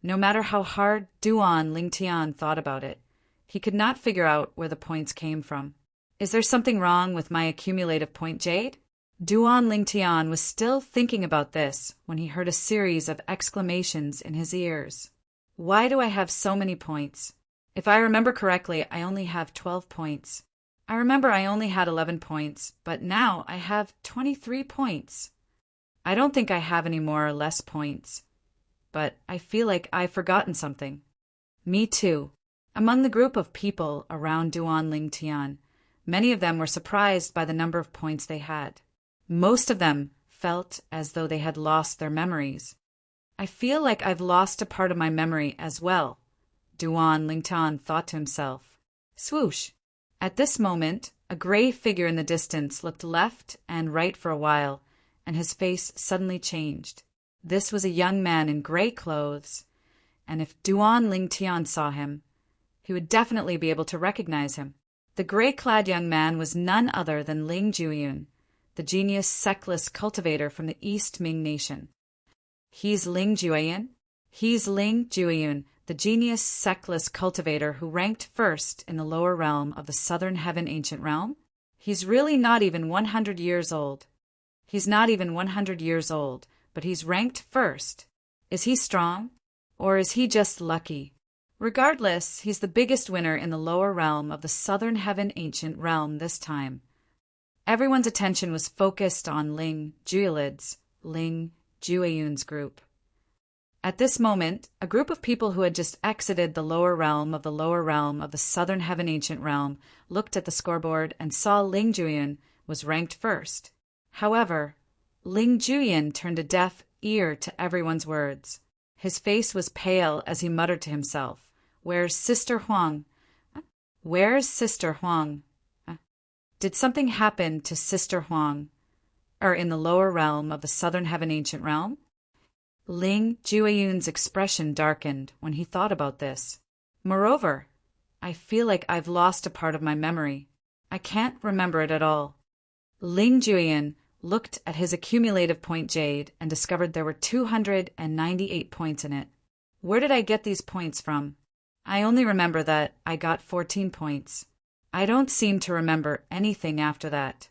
No matter how hard Duan Lingtian thought about it, he could not figure out where the points came from. Is there something wrong with my accumulative point jade? Duan Lingtian was still thinking about this when he heard a series of exclamations in his ears. Why do I have so many points? If I remember correctly, I only have 12 points. I remember I only had 11 points, but now I have 23 points. I don't think I have any more or less points. but I feel like I've forgotten something. Me too. Among the group of people around Duan Lingtian, many of them were surprised by the number of points they had. Most of them felt as though they had lost their memories. I feel like I've lost a part of my memory as well, Duan Lingtian thought to himself. Swoosh! At this moment, a gray figure in the distance looked left and right for a while, and his face suddenly changed. This was a young man in gray clothes, and if Duan Lingtian saw him, he would definitely be able to recognize him. The gray-clad young man was none other than Ling Jueyun, the genius sectless cultivator from the East Ming nation. He's Ling Jueyun? He's Ling Jueyun, the genius sectless cultivator who ranked first in the lower realm of the Southern Heaven Ancient Realm? He's really not even 100 years old. He's not even 100 years old, but he's ranked first. Is he strong? Or is he just lucky? Regardless, he's the biggest winner in the lower realm of the Southern Heaven Ancient Realm this time. Everyone's attention was focused on Ling Jueyun's, Ling Jueyun's group. At this moment, a group of people who had just exited the lower realm of the Southern Heaven Ancient Realm looked at the scoreboard and saw Ling Jueyun was ranked first. However, Ling Jueyun turned a deaf ear to everyone's words. His face was pale as he muttered to himself, "Where's Sister Huang? Where's Sister Huang? Did something happen to Sister Huang, in the lower realm of the Southern Heaven Ancient Realm?" Ling Jueyun's expression darkened when he thought about this. Moreover, I feel like I've lost a part of my memory. I can't remember it at all. Ling Jueyun looked at his accumulative point jade and discovered there were 298 points in it. Where did I get these points from? I only remember that I got 14 points. I don't seem to remember anything after that.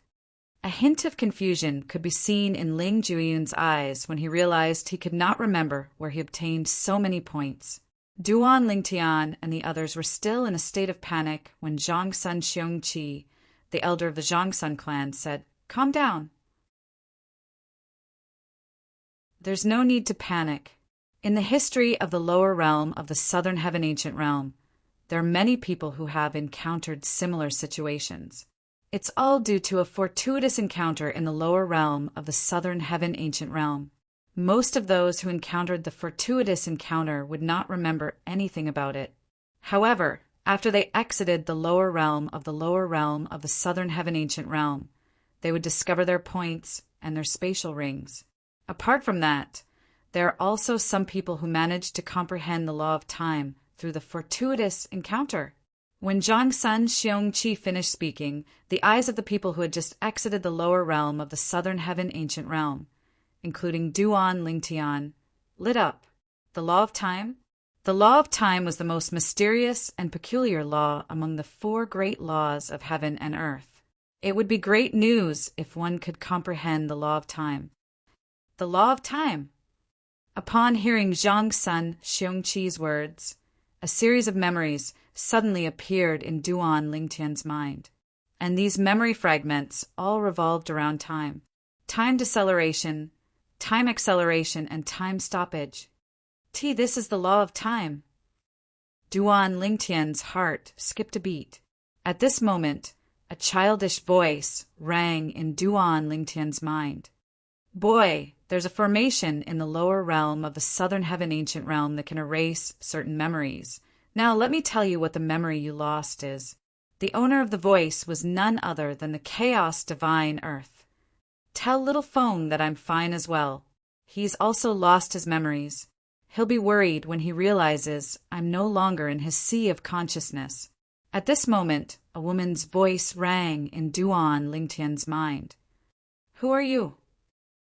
A hint of confusion could be seen in Ling Jueyun's eyes when he realized he could not remember where he obtained so many points. Duan Lingtian and the others were still in a state of panic when Zhongsun Xiongqi, the elder of the Zhongsun clan, said, "Calm down. There's no need to panic. In the history of the lower realm of the Southern Heaven Ancient Realm, there are many people who have encountered similar situations. It's all due to a fortuitous encounter in the lower realm of the Southern Heaven Ancient Realm. Most of those who encountered the fortuitous encounter would not remember anything about it. However, after they exited the lower realm of the Southern Heaven Ancient Realm, they would discover their points and their spatial rings. Apart from that, there are also some people who managed to comprehend the law of time through the fortuitous encounter. When Zhongsun Xiongqi finished speaking, the eyes of the people who had just exited the lower realm of the Southern Heaven Ancient Realm, including Duan Lingtian, lit up. The law of time? The law of time was the most mysterious and peculiar law among the 4 great laws of heaven and earth. It would be great news if one could comprehend the law of time. The law of time! Upon hearing Zhongsun Xiongqi's words, a series of memories suddenly appeared in Duan Lingtian's mind. And these memory fragments all revolved around time. Time deceleration, time acceleration, and time stoppage. This is the law of time. Duan Lingtian's heart skipped a beat. At this moment, a childish voice rang in Duan Lingtian's mind. "Boy, there's a formation in the lower realm of the Southern Heaven Ancient Realm that can erase certain memories. Now let me tell you what the memory you lost is." The owner of the voice was none other than the Chaos Divine Earth. "Tell little Feng that I'm fine as well. He's also lost his memories. He'll be worried when he realizes I'm no longer in his sea of consciousness." At this moment, a woman's voice rang in Duan Lingtian's mind. "Who are you?"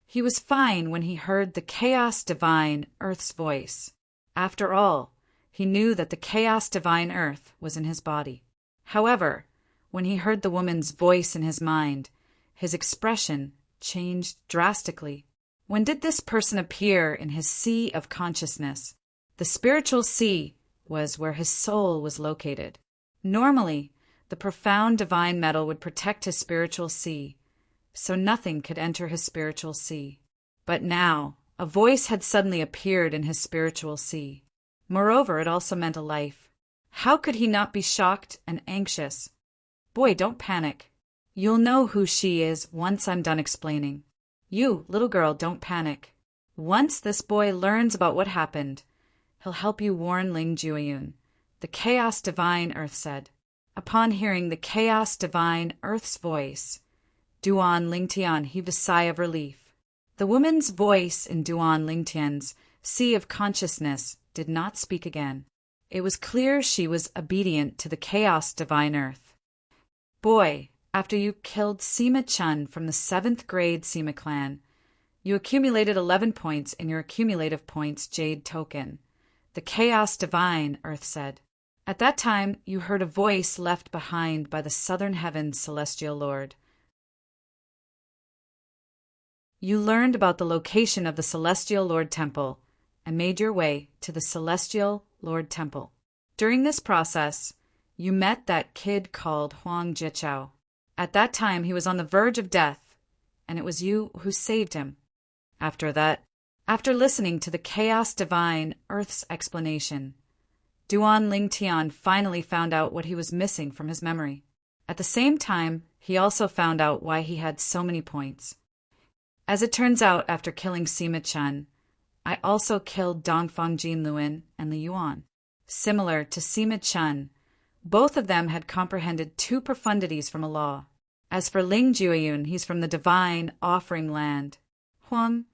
He was fine when he heard the Chaos Divine Earth's voice. After all, he knew that the Chaos Divine Earth was in his body. However, when he heard the woman's voice in his mind, his expression changed drastically. When did this person appear in his sea of consciousness? The spiritual sea was where his soul was located. Normally, the profound divine metal would protect his spiritual sea, so nothing could enter his spiritual sea. But now, A voice had suddenly appeared in his spiritual sea. Moreover, it also meant a life. How could he not be shocked and anxious? Boy, don't panic. You'll know who she is once I'm done explaining. You, little girl, don't panic. Once this boy learns about what happened, he'll help you warn Ling Jueyun. The Chaos Divine, Earth said. Upon hearing the Chaos Divine, Earth's voice, Duan Lingtian heaved a sigh of relief. The woman's voice in Duan Lingtian's sea of consciousness did not speak again. It was clear she was obedient to the Chaos Divine Earth. Boy, after you killed Sima Chun from the 7th grade Sima clan, you accumulated 11 points in your accumulative points Jade token. The Chaos Divine, Earth said. At that time, you heard a voice left behind by the Southern Heavens Celestial Lord. You learned about the location of the Celestial Lord Temple and made your way to the Celestial Lord Temple. During this process, you met that kid called Huang Jichao. At that time, he was on the verge of death, and it was you who saved him. After listening to the Chaos Divine Earth's explanation, Duan Lingtian finally found out what he was missing from his memory. At the same time, he also found out why he had so many points. As it turns out, after killing Sima Chun, I also killed Dongfang Jinluan and Li Yuan. Similar to Sima Chun, both of them had comprehended 2 profundities from a law. As for Ling Jueyun, he's from the divine offering land. Huang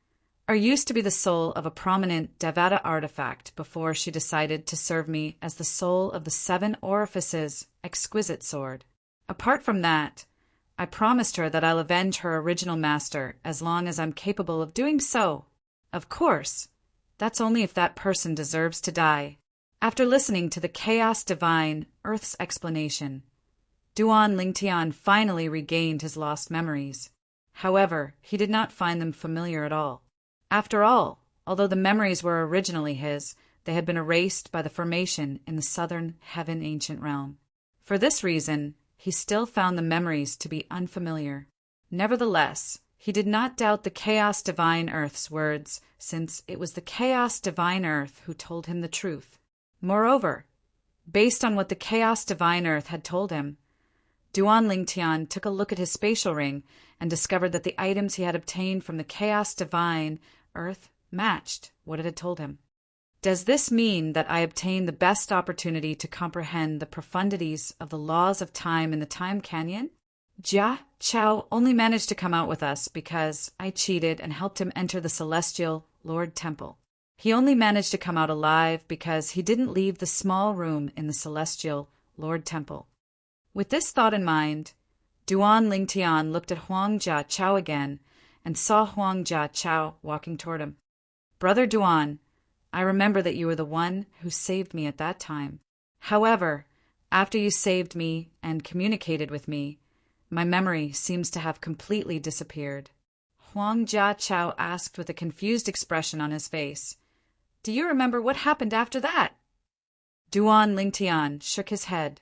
used to be the soul of a prominent Devata artifact before she decided to serve me as the soul of the 7 orifices exquisite sword. Apart from that, I promised her that I'll avenge her original master as long as I'm capable of doing so. Of course, that's only if that person deserves to die. After listening to the Chaos Divine Earth's explanation, Duan Lingtian finally regained his lost memories. However, he did not find them familiar at all. After all, although the memories were originally his, they had been erased by the formation in the Southern Heaven Ancient Realm. For this reason, he still found the memories to be unfamiliar. Nevertheless, he did not doubt the Chaos Divine Earth's words, since it was the Chaos Divine Earth who told him the truth. Moreover, based on what the Chaos Divine Earth had told him, Duan Lingtian took a look at his spatial ring and discovered that the items he had obtained from the Chaos Divine Earth matched what it had told him. Does this mean that I obtained the best opportunity to comprehend the profundities of the laws of time in the Time Canyon? Jia Chao only managed to come out with us because I cheated and helped him enter the Celestial Lord Temple. He only managed to come out alive because he didn't leave the small room in the Celestial Lord Temple. With this thought in mind, Duan Lingtian looked at Huang Jia Chao again and saw Huang Jia Chao walking toward him. Brother Duan, I remember that you were the one who saved me at that time. However, after you saved me and communicated with me, my memory seems to have completely disappeared. Huang Jia Chao asked with a confused expression on his face. Do you remember what happened after that? Duan Lingtian shook his head.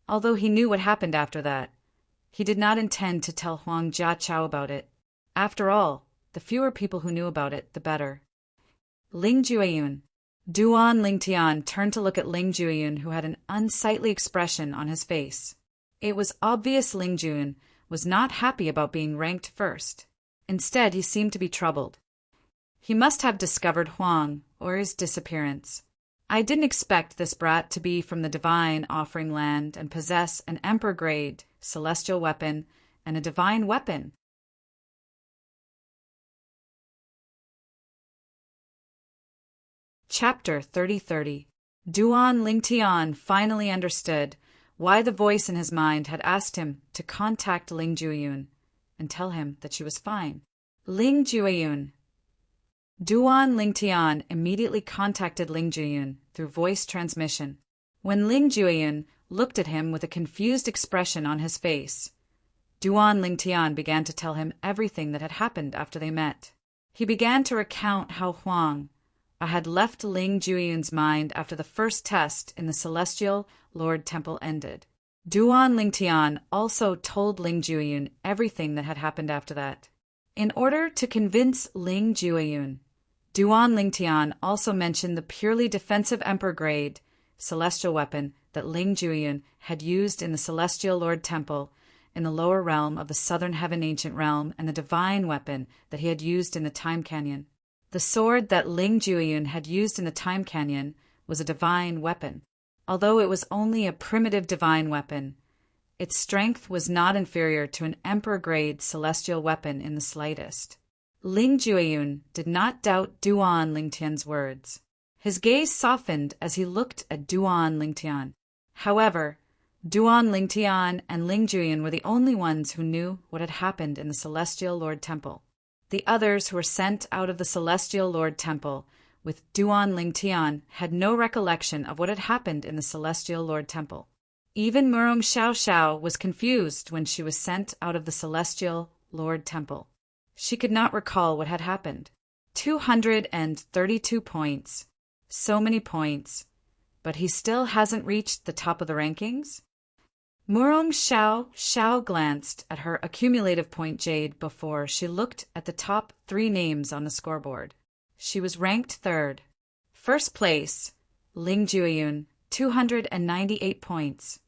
Although he knew what happened after that, he did not intend to tell Huang Jia Chao about it. After all, the fewer people who knew about it, the better. Ling Jueyun. Duan Lingtian turned to look at Ling Jueyun, who had an unsightly expression on his face. It was obvious Ling Jueyun was not happy about being ranked first. Instead, he seemed to be troubled. He must have discovered Huang or his disappearance. I didn't expect this brat to be from the divine offering land and possess an emperor-grade celestial weapon and a divine weapon. Chapter 3030. Duan Lingtian finally understood why the voice in his mind had asked him to contact Ling Jueyun and tell him that she was fine. Ling Jueyun. Duan Lingtian immediately contacted Ling Jueyun through voice transmission. When Ling Jueyun looked at him with a confused expression on his face, Duan Lingtian began to tell him everything that had happened after they met. He began to recount how Huang had left Ling Jueyun's mind after the first test in the Celestial Lord Temple ended. Duan Lingtian also told Ling Jueyun everything that had happened after that. In order to convince Ling Jueyun, Duan Lingtian also mentioned the purely defensive Emperor-grade celestial weapon that Ling Jueyun had used in the Celestial Lord Temple in the lower realm of the Southern Heaven Ancient Realm, and the divine weapon that he had used in the Time Canyon. The sword that Ling Jueyun had used in the Time Canyon was a divine weapon. Although it was only a primitive divine weapon, its strength was not inferior to an Emperor-grade celestial weapon in the slightest. Ling Jueyun did not doubt Duan Lingtian's words. His gaze softened as he looked at Duan Lingtian. However, Duan Lingtian and Ling Jueyun were the only ones who knew what had happened in the Celestial Lord Temple. The others who were sent out of the Celestial Lord Temple with Duan Lingtian had no recollection of what had happened in the Celestial Lord Temple. Even Murong Xiao was confused when she was sent out of the Celestial Lord Temple. She could not recall what had happened. 232 points. So many points. But he still hasn't reached the top of the rankings? Murong Xiao glanced at her accumulative point jade before she looked at the top 3 names on the scoreboard. She was ranked 3rd. First place, Ling Jueyun, 298 points.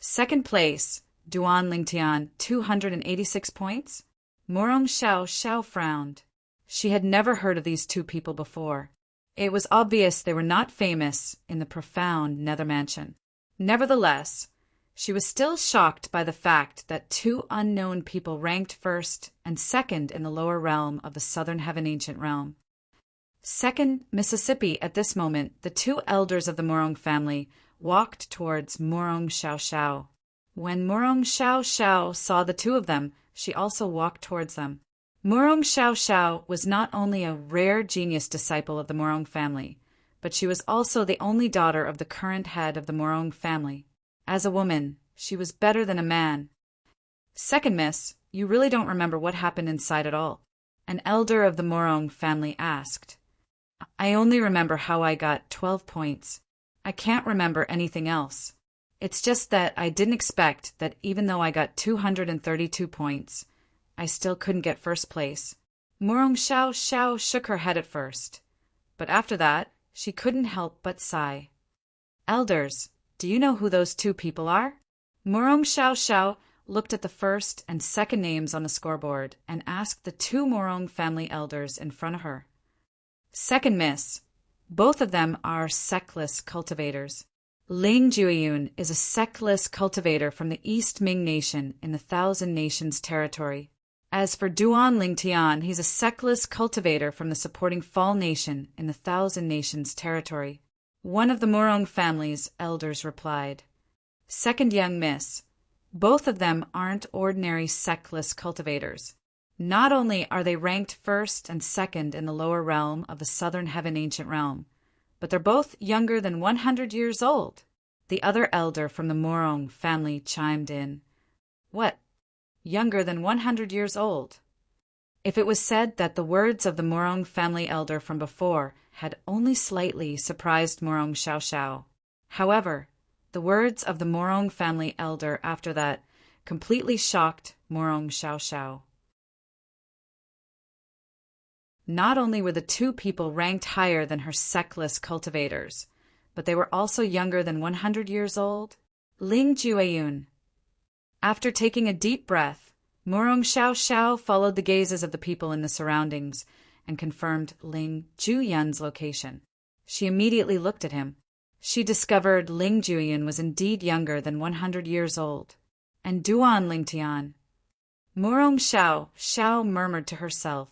Second place, Duan Lingtian, 286 points. Murong Xiao frowned. She had never heard of these 2 people before. It was obvious they were not famous in the profound Nether Mansion. Nevertheless, she was still shocked by the fact that 2 unknown people ranked 1st and 2nd in the lower realm of the Southern Heaven Ancient Realm. 2nd Mississippi. At this moment, the 2 elders of the Murong family walked towards Murong Xiao. When Murong Xiao saw the 2 of them, she also walked towards them. Murong Xiao was not only a rare genius disciple of the Murong family, but she was also the only daughter of the current head of the Murong family. As a woman, she was better than a man. Second miss, you really don't remember what happened inside at all? An elder of the Murong family asked. I only remember how I got 12 points. I can't remember anything else. It's just that I didn't expect that even though I got 232 points, I still couldn't get first place. Murong Xiao shook her head at first, but after that, she couldn't help but sigh. Elders, do you know who those 2 people are? Murong Xiao looked at the 1st and 2nd names on the scoreboard and asked the 2 Murong family elders in front of her. Second miss, both of them are sectless cultivators. Ling Jueyun is a sectless cultivator from the East Ming Nation in the Thousand Nations territory. As for Duan Lingtian, he's a sectless cultivator from the supporting Fall Nation in the Thousand Nations territory. One of the Murong family's elders replied. Second young miss, both of them aren't ordinary sectless cultivators. Not only are they ranked 1st and 2nd in the lower realm of the Southern Heaven Ancient Realm, but they're both younger than 100 years old. The other elder from the Murong family chimed in. What? Younger than 100 years old? If it was said that the words of the Murong family elder from before had only slightly surprised Murong Xiao. However, the words of the Murong family elder after that completely shocked Murong Xiao. Not only were the 2 people ranked higher than her sectless cultivators, but they were also younger than 100 years old. Ling Jueyun. After taking a deep breath, Murong Xiao followed the gazes of the people in the surroundings and confirmed Ling Jueyun's location. She immediately looked at him. She discovered Ling Jueyun was indeed younger than 100 years old. And Duan Lingtian. Murong Xiao murmured to herself.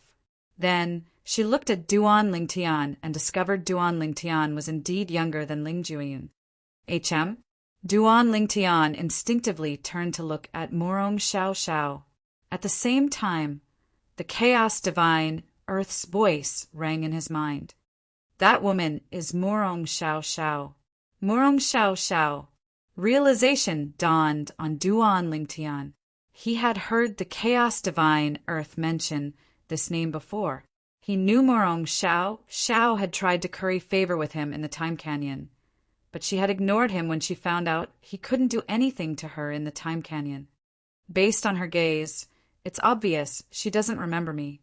Then she looked at Duan Lingtian and discovered Duan Lingtian was indeed younger than Ling Jueyun. Duan Lingtian instinctively turned to look at Murong Xiao. At the same time, the chaos divine Earth's voice rang in his mind. That woman is Murong Xiao. Murong Xiao. Realization dawned on Duan Lingtian. He had heard the chaos divine Earth mention this name before. He knew Murong Xiao had tried to curry favor with him in the Time Canyon, but she had ignored him when she found out he couldn't do anything to her in the Time Canyon. Based on her gaze, it's obvious she doesn't remember me.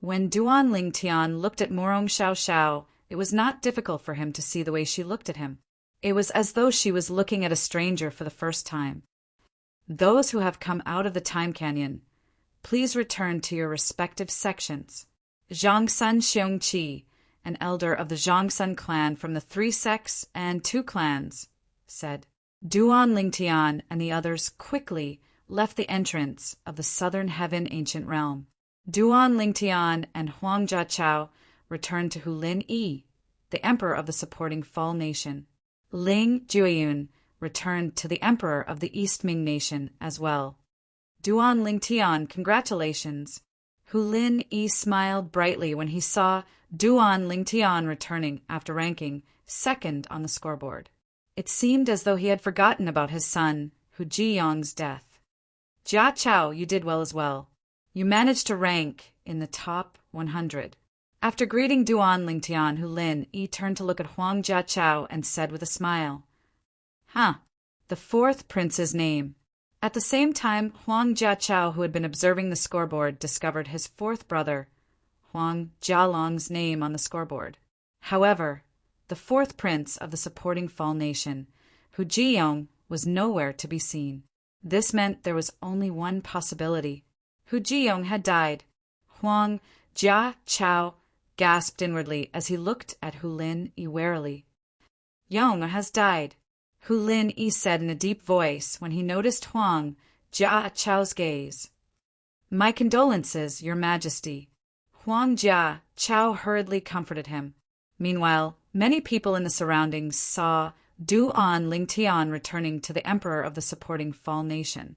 When Duan Lingtian looked at Morong Xiao Xiao, it was not difficult for him to see the way she looked at him. It was as though she was looking at a stranger for the first time. Those who have come out of the Time Canyon, please return to your respective sections. Zhangsun Xiongqi, an elder of the Zhangsun clan from the 3 sects and 2 clans, said. Duan Lingtian and the others quickly left the entrance of the Southern Heaven Ancient Realm. Duan Lingtian and Huang Jiachao returned to Hulin Yi, the emperor of the supporting Fall Nation. Ling Jueyun returned to the emperor of the East Ming Nation as well. Duan Lingtian, congratulations. Hulin Yi smiled brightly when he saw Duan Lingtian returning after ranking second on the scoreboard. It seemed as though he had forgotten about his son, Hu Jiyong's death. Jia Chao, you did well as well. You managed to rank in the top 100. After greeting Duan Lingtian, Hulin Yi turned to look at Huang Jiachao and said with a smile, the 4th prince's name. At the same time, Huang Jiachao, who had been observing the scoreboard, discovered his 4th brother, Huang Jialong's name on the scoreboard. However, the 4th prince of the supporting Fall Nation, Hu Jiyong, was nowhere to be seen. This meant there was only one possibility. Hu Jiyong had died. Huang Jiachao gasped inwardly as he looked at Hulin Yi warily. Yong has died, Hulin Yi said in a deep voice when he noticed Huang Jiachao's gaze. My condolences, Your Majesty. Huang Jiachao hurriedly comforted him. Meanwhile, many people in the surroundings saw Duan Lingtian returning to the emperor of the supporting Fall Nation.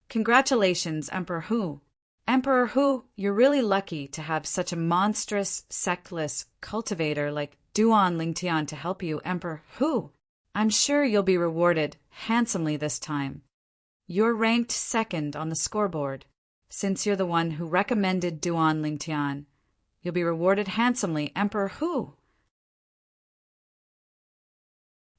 Congratulations, Emperor Hu. Emperor Hu, you're really lucky to have such a monstrous, sectless cultivator like Duan Lingtian to help you, Emperor Hu. I'm sure you'll be rewarded handsomely this time. You're ranked 2nd on the scoreboard. Since you're the one who recommended Duan Lingtian, you'll be rewarded handsomely, Emperor Hu.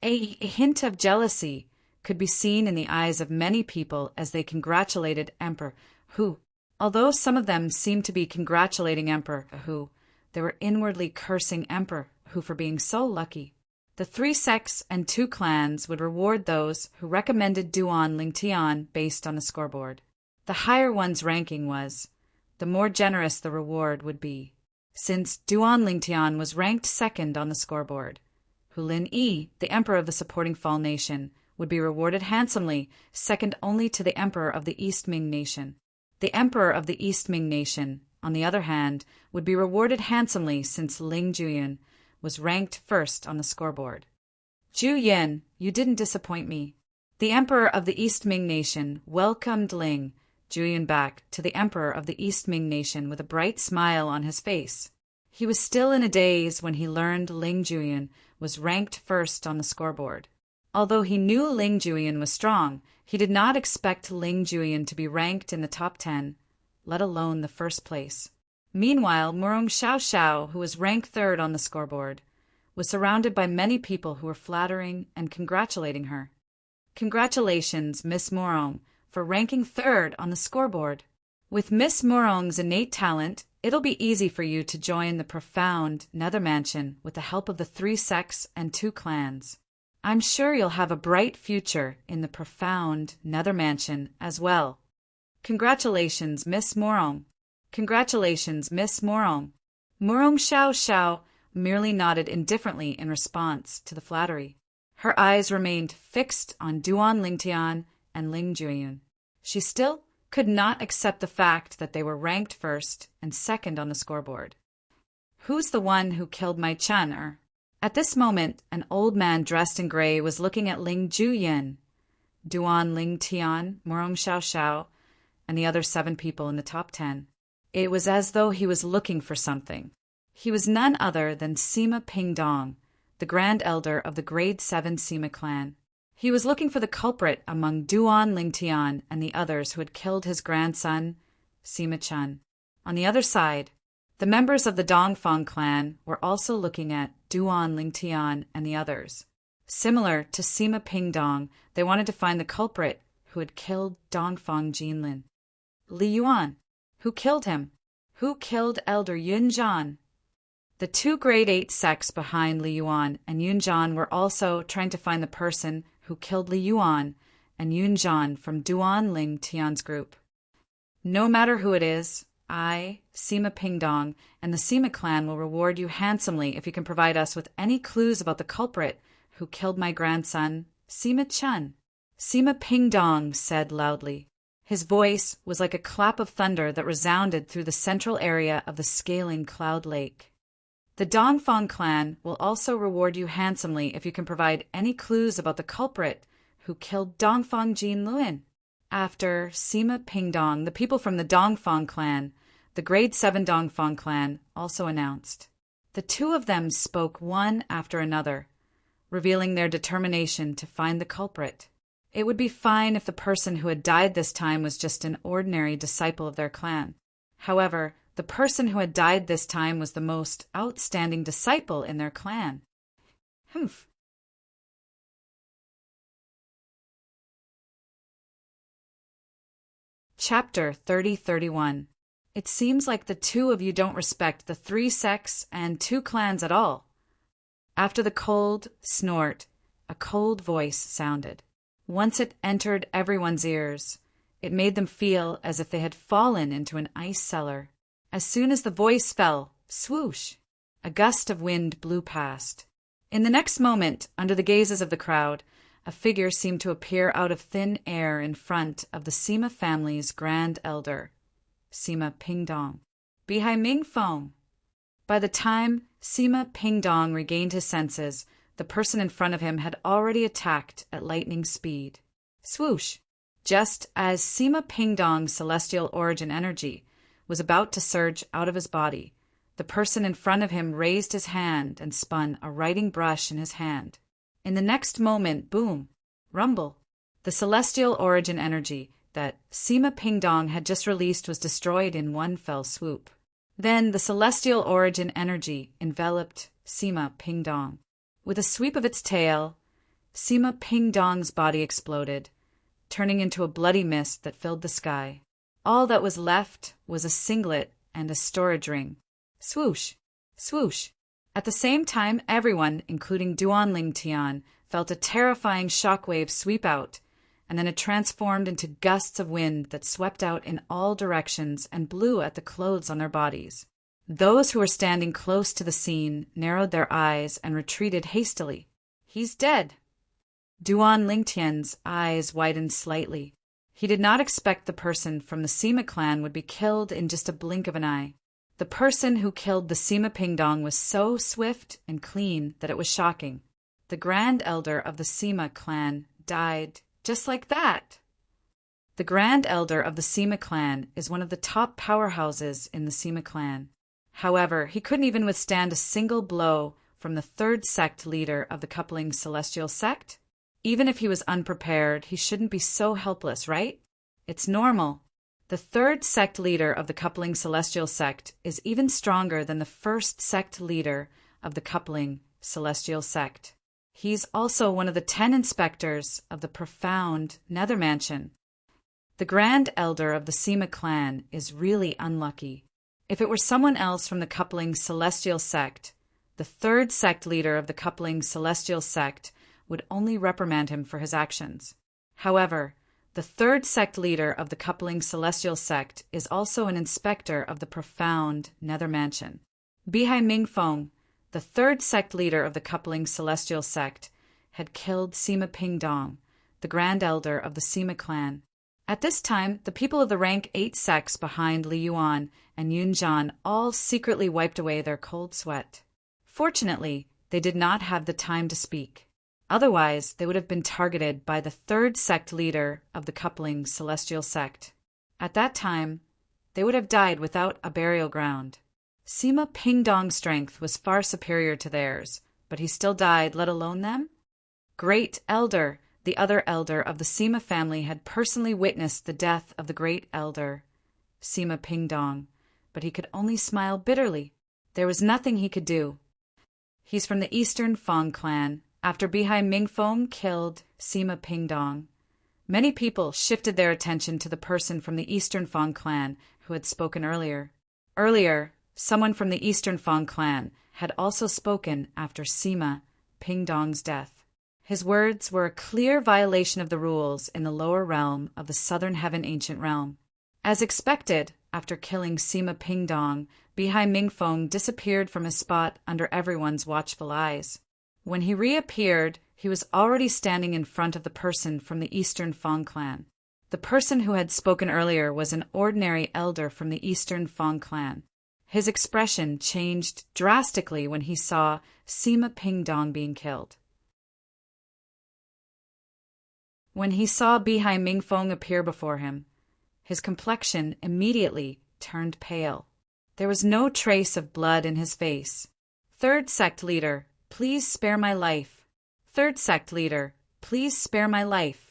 A hint of jealousy could be seen in the eyes of many people as they congratulated Emperor Hu. Although some of them seemed to be congratulating Emperor Hu, they were inwardly cursing Emperor Hu for being so lucky. The 3 sects and 2 clans would reward those who recommended Duan Lingtian based on the scoreboard. The higher one's ranking was, the more generous the reward would be. Since Duan Lingtian was ranked 2nd on the scoreboard, Hulin Yi, the emperor of the supporting Fall Nation, would be rewarded handsomely, second only to the emperor of the East Ming Nation. The emperor of the East Ming Nation, on the other hand, would be rewarded handsomely since Ling Jueyun was ranked 1st on the scoreboard. Jueyun, you didn't disappoint me. The emperor of the East Ming Nation welcomed Ling Jueyun back to the emperor of the East Ming Nation with a bright smile on his face. He was still in a daze when he learned Ling Jueyun was ranked 1st on the scoreboard. Although he knew Ling Jueyun was strong, he did not expect Ling Jueyun to be ranked in the top 10, let alone the 1st place. Meanwhile, Morong Xiao Xiao, who was ranked 3rd on the scoreboard, was surrounded by many people who were flattering and congratulating her. Congratulations, Miss Morong, for ranking 3rd on the scoreboard. With Miss Morong's innate talent, it'll be easy for you to join the profound Nether Mansion with the help of the 3 sects and 2 clans. I'm sure you'll have a bright future in the profound Nether Mansion as well. Congratulations, Miss Morong. Congratulations, Miss Morong. Morong Xiao Xiao merely nodded indifferently in response to the flattery. Her eyes remained fixed on Duan Lingtian and Ling Jueyun. She still could not accept the fact that they were ranked 1st and 2nd on the scoreboard. Who's the one who killed my Chen? At this moment, an old man dressed in gray was looking at Ling Jueyun, Duan Lingtian, Morong Xiao Xiao, and the other 7 people in the top 10. It was as though he was looking for something. He was none other than Sima Pingdong, the Grand Elder of the Grade 7 Sima clan. He was looking for the culprit among Duan Lingtian and the others who had killed his grandson, Sima Chun. On the other side, the members of the Dongfang clan were also looking at Duan Lingtian and the others. Similar to Sima Pingdong, they wanted to find the culprit who had killed Dongfang Jinlin. Li Yuan. Who killed him? Who killed Elder Yunjian? The two grade 8 sects behind Li Yuan and Yunjian were also trying to find the person who killed Li Yuan and Yunjian from Duan Ling Tian's group. No matter who it is, I, Sima Pingdong, and the Sima clan will reward you handsomely if you can provide us with any clues about the culprit who killed my grandson, Sima Chun. Sima Pingdong said loudly. His voice was like a clap of thunder that resounded through the central area of the scaling cloud lake. The Dongfang clan will also reward you handsomely if you can provide any clues about the culprit who killed Dongfang Jin Luin. After Sima Pingdong, the people from the Dongfang clan, the grade 7 Dongfang clan, also announced. The two of them spoke one after another, revealing their determination to find the culprit. It would be fine if the person who had died this time was just an ordinary disciple of their clan. However, the person who had died this time was the most outstanding disciple in their clan. Humph. Chapter 30-31. It seems like the two of you don't respect the 3 sects and 2 clans at all. After the cold snort, a cold voice sounded. Once it entered everyone's ears, it made them feel as if they had fallen into an ice cellar. As soon as the voice fell, swoosh, a gust of wind blew past. In the next moment, under the gazes of the crowd, a figure seemed to appear out of thin air in front of the Sima family's grand elder, Sima Pingdong, Bihai Mingfeng. By the time Sima Pingdong regained his senses, the person in front of him had already attacked at lightning speed. Swoosh! Just as Sima Pingdong's celestial origin energy was about to surge out of his body, the person in front of him raised his hand and spun a writing brush in his hand. In the next moment, boom, rumble, the celestial origin energy that Sima Pingdong had just released was destroyed in one fell swoop. Then the celestial origin energy enveloped Sima Pingdong. With a sweep of its tail, Sima Pingdong's body exploded, turning into a bloody mist that filled the sky. All that was left was a singlet and a storage ring. Swoosh! Swoosh! At the same time, everyone, including Duan Ling Tian, felt a terrifying shockwave sweep out, and then it transformed into gusts of wind that swept out in all directions and blew at the clothes on their bodies. Those who were standing close to the scene narrowed their eyes and retreated hastily. He's dead. Duan Lingtian's eyes widened slightly. He did not expect the person from the Sima clan would be killed in just a blink of an eye. The person who killed the Sima Pingdong was so swift and clean that it was shocking. The grand elder of the Sima clan died just like that. The grand elder of the Sima clan is one of the top powerhouses in the Sima clan. However, he couldn't even withstand a single blow from the 3rd sect leader of the coupling celestial sect. Even if he was unprepared, he shouldn't be so helpless, right? It's normal. The 3rd sect leader of the coupling celestial sect is even stronger than the 1st sect leader of the coupling celestial sect. He's also one of the 10 inspectors of the profound Nether Mansion. The grand elder of the Sima clan is really unlucky. If it were someone else from the coupling celestial sect, the 3rd sect leader of the coupling celestial sect would only reprimand him for his actions. However, the 3rd sect leader of the coupling celestial sect is also an inspector of the profound Nether Mansion. Bihai Mingfeng, the 3rd sect leader of the coupling celestial sect, had killed Sima Pingdong, the grand elder of the Sima clan. At this time, the people of the rank 8 sects behind Li Yuan and Yunjian all secretly wiped away their cold sweat. Fortunately, they did not have the time to speak. Otherwise, they would have been targeted by the 3rd sect leader of the coupling celestial sect. At that time, they would have died without a burial ground. Sima Pingdong's strength was far superior to theirs, but he still died, let alone them? Great Elder, the other elder of the Sima family, had personally witnessed the death of the great elder, Sima Pingdong, but he could only smile bitterly. There was nothing he could do. He's from the Eastern Fang clan. After Bihai Mingfeng killed Sima Pingdong, many people shifted their attention to the person from the Eastern Fang clan who had spoken earlier. Earlier, someone from the Eastern Fang clan had also spoken after Sima Pingdong's death. His words were a clear violation of the rules in the lower realm of the Southern Heaven Ancient Realm. As expected, after killing Sima Pingdong, Bihai Mingfeng disappeared from his spot under everyone's watchful eyes. When he reappeared, he was already standing in front of the person from the Eastern Fang clan. The person who had spoken earlier was an ordinary elder from the Eastern Fang clan. His expression changed drastically when he saw Sima Pingdong being killed. When he saw Bihai Mingfeng appear before him, his complexion immediately turned pale. There was no trace of blood in his face. Third sect leader, please spare my life. Third sect leader, please spare my life.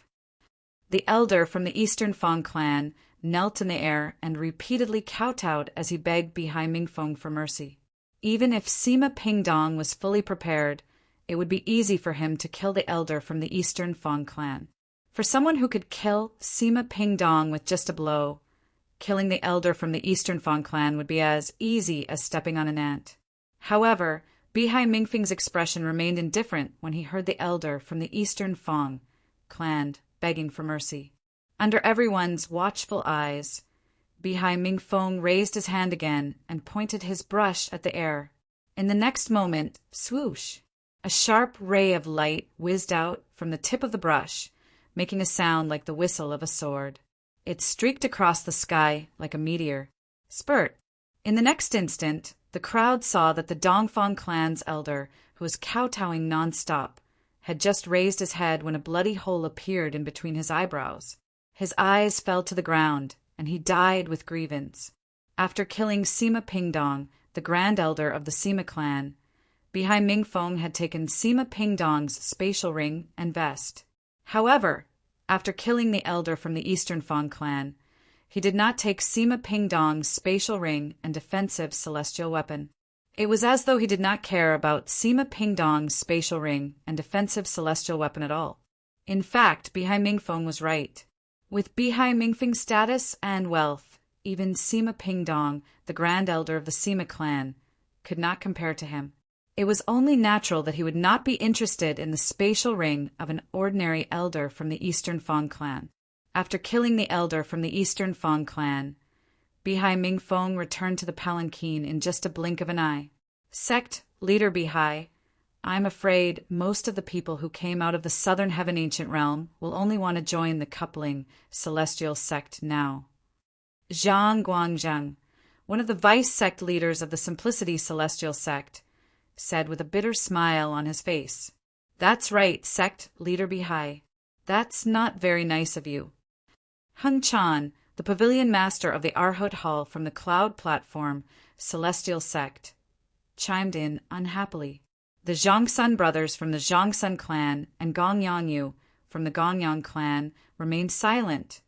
The elder from the Eastern Fang clan knelt in the air and repeatedly kowtowed as he begged Bihai Mingfeng for mercy. Even if Sima Pingdong was fully prepared, it would be easy for him to kill the elder from the Eastern Fang clan. For someone who could kill Sima Pingdong with just a blow, killing the elder from the Eastern Fang clan would be as easy as stepping on an ant. However, Bihai Mingfeng's expression remained indifferent when he heard the elder from the Eastern Fang clan begging for mercy. Under everyone's watchful eyes, Bihai Mingfeng raised his hand again and pointed his brush at the air. In the next moment, swoosh! A sharp ray of light whizzed out from the tip of the brush, making a sound like the whistle of a sword. It streaked across the sky like a meteor. Spurt! In the next instant, the crowd saw that the Dongfang clan's elder, who was kowtowing non-stop, had just raised his head when a bloody hole appeared in between his eyebrows. His eyes fell to the ground, and he died with grievance. After killing Sima Pingdong, the grand elder of the Sima clan, Bihai Mingfeng had taken Sima Pingdong's spatial ring and vest. However, after killing the elder from the Eastern Fang clan, he did not take Sima Pingdong's spatial ring and defensive celestial weapon. It was as though he did not care about Sima Pingdong's spatial ring and defensive celestial weapon at all. In fact, Bihai Mingfeng was right. With Bihai Mingfeng's status and wealth, even Sima Pingdong, the grand elder of the Sima clan, could not compare to him. It was only natural that he would not be interested in the spatial ring of an ordinary elder from the Eastern Fang clan. After killing the elder from the Eastern Fang clan, Bihai Mingfeng returned to the palanquin in just a blink of an eye. Sect leader Bihai, I'm afraid most of the people who came out of the Southern Heaven Ancient Realm will only want to join the coupling celestial sect now. Zhang Guangzheng, one of the vice sect leaders of the Simplicity Celestial Sect, said with a bitter smile on his face. That's right, sect leader Bihai. That's not very nice of you. Hung Chan, the pavilion master of the Arhut Hall from the Cloud Platform Celestial Sect, chimed in unhappily. The Zhangsun brothers from the Zhangsun clan and Gong Yangyu from the Gongyang clan remained silent,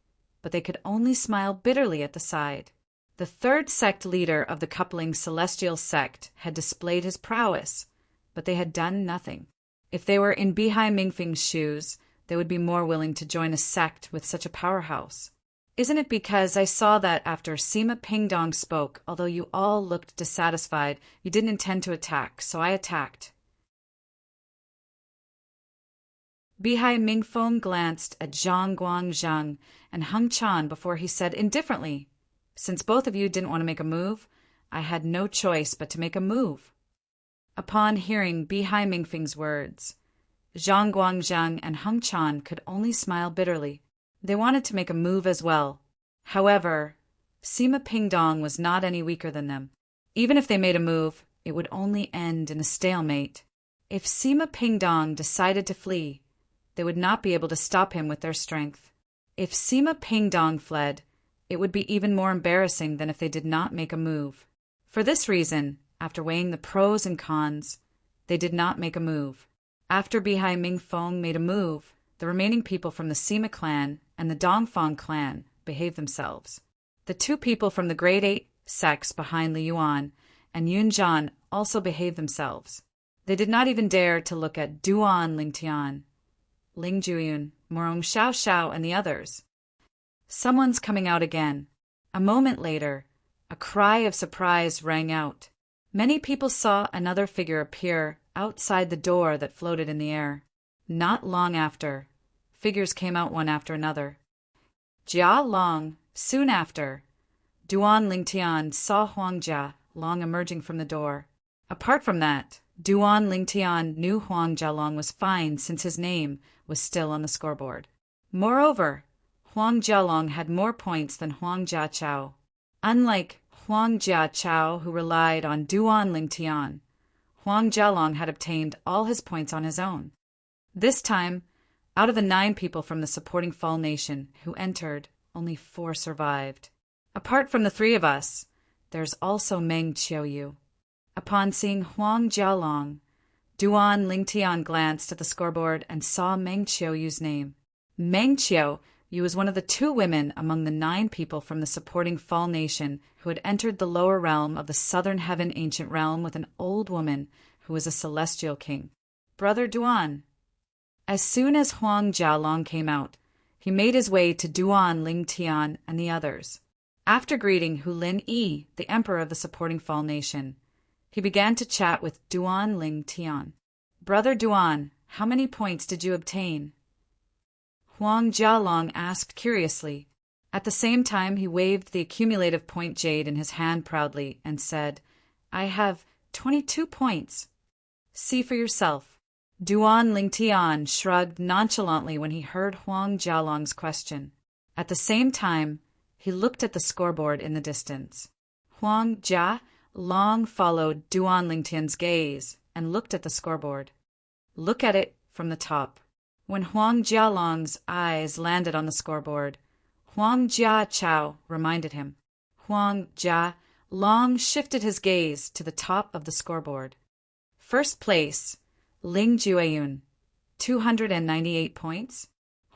but they could only smile bitterly at the side. The third sect leader of the coupling Celestial Sect had displayed his prowess, but they had done nothing. If they were in Bihai Mingfeng's shoes, they would be more willing to join a sect with such a powerhouse. Isn't it because I saw that after Sima Pingdong spoke, although you all looked dissatisfied, you didn't intend to attack, so I attacked? Bihai Mingfeng glanced at Zhang Guangzheng and Hung Chan before he said indifferently, Since both of you didn't want to make a move, I had no choice but to make a move. Upon hearing Bihai Mingfeng's words, Zhang Guangzheng and Hung Chan could only smile bitterly. They wanted to make a move as well. However, Sima Pingdong was not any weaker than them. Even if they made a move, it would only end in a stalemate. If Sima Pingdong decided to flee, they would not be able to stop him with their strength. If Sima Pingdong fled, it would be even more embarrassing than if they did not make a move. For this reason, after weighing the pros and cons, they did not make a move. After Bihai Mingfeng made a move, the remaining people from the Sima clan and the Dongfang clan behaved themselves. The two people from the Grade 8 sects behind Li Yuan and Yunjian also behaved themselves. They did not even dare to look at Duan Lingtian, Ling Juyun, Morong Xiao Xiao, and the others. Someone's coming out again. A moment later, A cry of surprise rang out. Many people saw another figure appear outside the door that floated in the air. Not long after, figures came out one after another. Jia Long, soon after, Duan Lingtian saw Huang Jia Long emerging from the door. Apart from that, Duan Lingtian knew Huang Jia Long was fine since his name was still on the scoreboard. Moreover, Huang Jia Long had more points than Huang Jia Chao. Unlike Huang Jia Chao, who relied on Duan Lingtian, Huang Jia Long had obtained all his points on his own. This time, out of the 9 people from the supporting Fall Nation who entered, only 4 survived. Apart from the 3 of us, there's also Meng Qiuyu. Upon seeing Huang Jialong, Duan Lingtian glanced at the scoreboard and saw Meng Qiuyu's name. Meng Qiuyu was one of the 2 women among the 9 people from the supporting Fall Nation who had entered the lower realm of the Southern Heaven Ancient Realm with an old woman who was a celestial king. Brother Duan. As soon as Huang Jialong came out, he made his way to Duan Lingtian and the others. After greeting Hu Lin Yi, the emperor of the supporting Fall Nation, he began to chat with Duan Lingtian. Brother Duan, how many points did you obtain? Huang Jialong asked curiously. At the same time, he waved the accumulative point jade in his hand proudly and said, I have 22 points. See for yourself. Duan Lingtian shrugged nonchalantly when he heard Huang Jialong's question. At the same time, he looked at the scoreboard in the distance. Huang Jia Long followed Duan Lingtian's gaze and looked at the scoreboard. Look at it from the top. When Huang Jialong's eyes landed on the scoreboard, Huang Jia Chao reminded him. Huang Jia Long shifted his gaze to the top of the scoreboard. First place, Ling Jueyun, 298 points.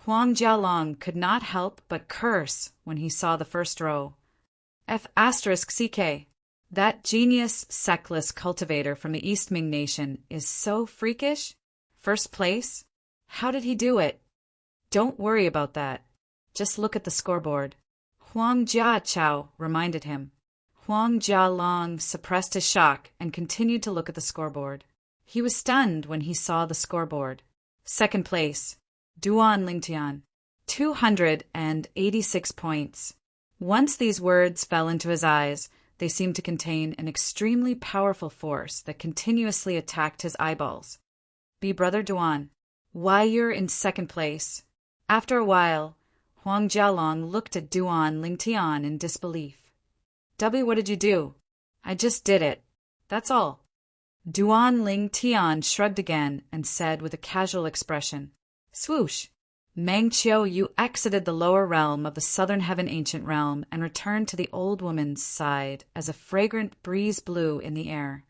Huang Jialong could not help but curse when he saw the first row. F*CK. That genius sexless cultivator from the East Ming Nation is so freakish. First place? How did he do it? Don't worry about that. Just look at the scoreboard. Huang Jia Chao reminded him. Huang Jialong suppressed his shock and continued to look at the scoreboard. He was stunned when he saw the scoreboard. Second place, Duan Lingtian, 286 points. Once these words fell into his eyes, they seemed to contain an extremely powerful force that continuously attacked his eyeballs. Be Brother Duan, why you're in second place? After a while, Huang Jialong looked at Duan Lingtian in disbelief. What did you do? I just did it. That's all. Duan Lingtian shrugged again and said with a casual expression, Swoosh! Meng Qiuyu exited the lower realm of the Southern Heaven Ancient Realm and returned to the old woman's side as a fragrant breeze blew in the air.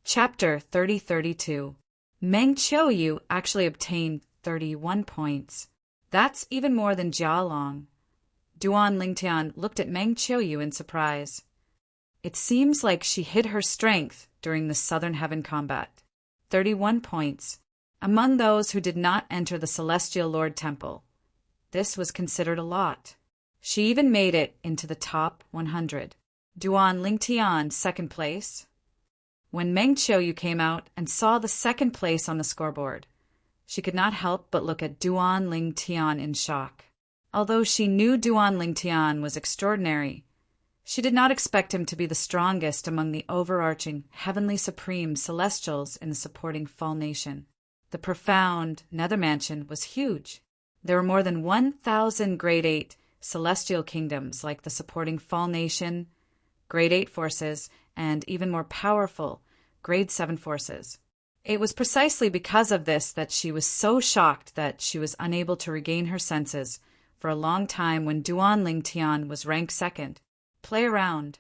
Chapter 3032. Meng Qiuyu actually obtained 31 points. That's even more than Jia Long. Duan Lingtian looked at Meng Qiuyu in surprise. It seems like she hid her strength during the Southern Heaven combat. 31 points. Among those who did not enter the Celestial Lord Temple, this was considered a lot. She even made it into the top 100. Duan Lingtian, second place. When Meng Qiuyu came out and saw the second place on the scoreboard, she could not help but look at Duan Lingtian in shock. Although she knew Duan Lingtian was extraordinary, she did not expect him to be the strongest among the overarching, heavenly supreme celestials in the supporting Fall Nation. The profound Nether Mansion was huge. There were more than 1,000 Grade 8 celestial kingdoms like the supporting Fall Nation, Grade 8 forces, and even more powerful Grade 7 forces. It was precisely because of this that she was so shocked that she was unable to regain her senses for a long time when Duan Lingtian was ranked second. Play around.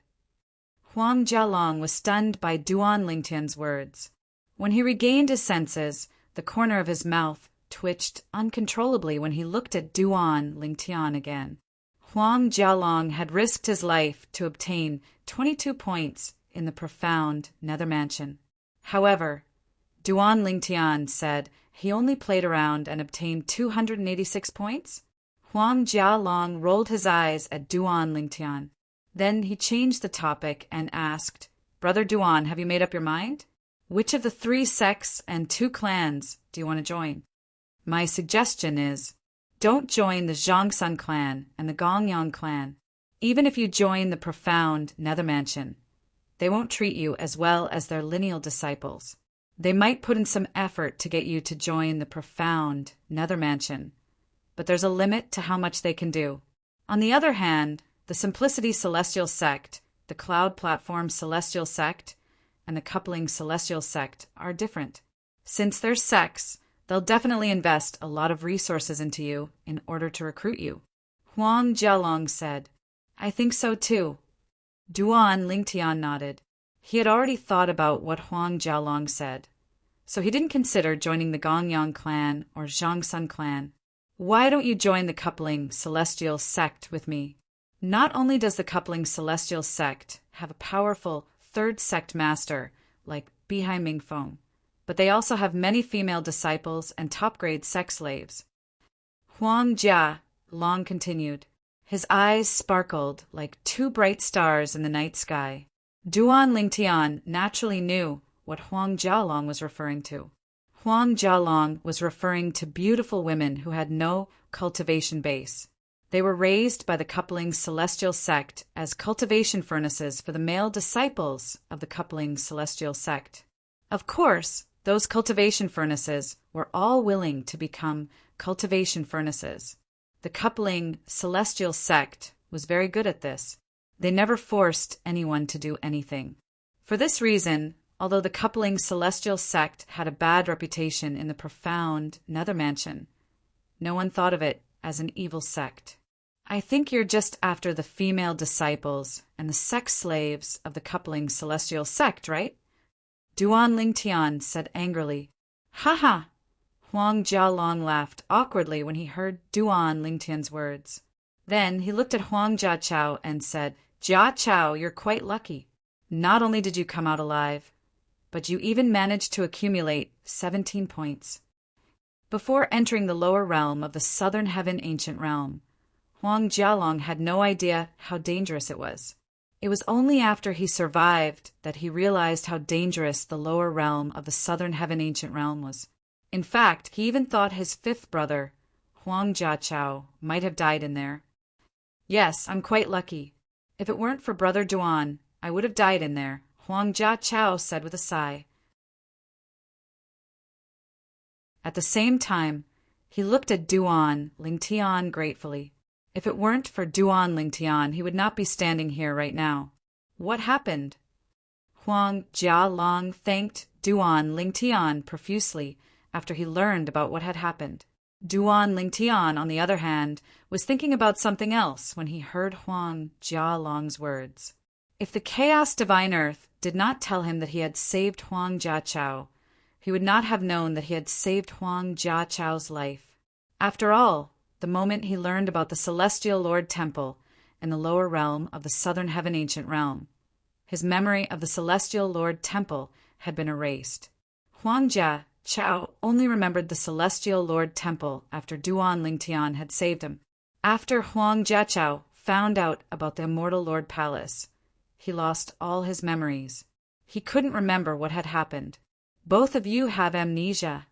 Huang Jialong was stunned by Duan Lingtian's words. When he regained his senses, the corner of his mouth twitched uncontrollably when he looked at Duan Lingtian again. Huang Jialong had risked his life to obtain 22 points in the profound Nether Mansion. However, Duan Lingtian said he only played around and obtained 286 points? Huang Jialong rolled his eyes at Duan Lingtian. Then he changed the topic and asked, Brother Duan, have you made up your mind? Which of the 3 sects and 2 clans do you want to join? My suggestion is, don't join the Zhongsun clan and the Gongyang clan. Even if you join the profound Nether Mansion, they won't treat you as well as their lineal disciples. They might put in some effort to get you to join the profound Nether Mansion, but there's a limit to how much they can do. On the other hand, the Simplicity Celestial Sect, the Cloud Platform Celestial Sect, and the Coupling Celestial Sect are different. Since they're sects, they'll definitely invest a lot of resources into you in order to recruit you. Huang Jialong said, I think so too. Duan Lingtian nodded. He had already thought about what Huang Jialong said, so he didn't consider joining the Gongyang clan or Zhongsun clan. Why don't you join the Coupling Celestial Sect with me? Not only does the Coupling Celestial Sect have a powerful 3rd sect master like Bihai Mingfeng, but they also have many female disciples and top-grade sex slaves. Huang Jialong continued. His eyes sparkled like 2 bright stars in the night sky. Duan Lingtian naturally knew what Huang Jialong was referring to. Huang Jialong was referring to beautiful women who had no cultivation base. They were raised by the Coupling Celestial Sect as cultivation furnaces for the male disciples of the Coupling Celestial Sect. Of course, those cultivation furnaces were all willing to become cultivation furnaces. The Coupling Celestial Sect was very good at this. They never forced anyone to do anything. For this reason, although the Coupling Celestial Sect had a bad reputation in the profound Nether Mansion, no one thought of it as an evil sect. I think you're just after the female disciples and the sex slaves of the Coupling Celestial Sect, right? Duan Lingtian said angrily. Ha ha! Huang Jialong laughed awkwardly when he heard Duan Lingtian's words. Then he looked at Huang Jiachao and said, Jiachao, you're quite lucky. Not only did you come out alive, but you even managed to accumulate 17 points. Before entering the lower realm of the Southern Heaven Ancient Realm, Huang Jialong had no idea how dangerous it was. It was only after he survived that he realized how dangerous the lower realm of the Southern Heaven Ancient Realm was. In fact, he even thought his 5th brother, Huang Jiachao, might have died in there. Yes, I'm quite lucky. If it weren't for Brother Duan, I would have died in there, Huang Jiachao said with a sigh. At the same time, he looked at Duan Lingtian gratefully. If it weren't for Duan Lingtian, he would not be standing here right now. What happened? Huang Jialong thanked Duan Lingtian profusely after he learned about what had happened. Duan Lingtian, on the other hand, was thinking about something else when he heard Huang Jialong's words. If the Chaos Divine Earth did not tell him that he had saved Huang Jiachao, he would not have known that he had saved Huang Jiachao's life. After all, the moment he learned about the Celestial Lord Temple in the lower realm of the Southern Heaven Ancient Realm, his memory of the Celestial Lord Temple had been erased. Huang Jiachao only remembered the Celestial Lord Temple after Duan Lingtian had saved him. After Huang Jiachao found out about the Immortal Lord Palace, he lost all his memories. He couldn't remember what had happened. Both of you have amnesia.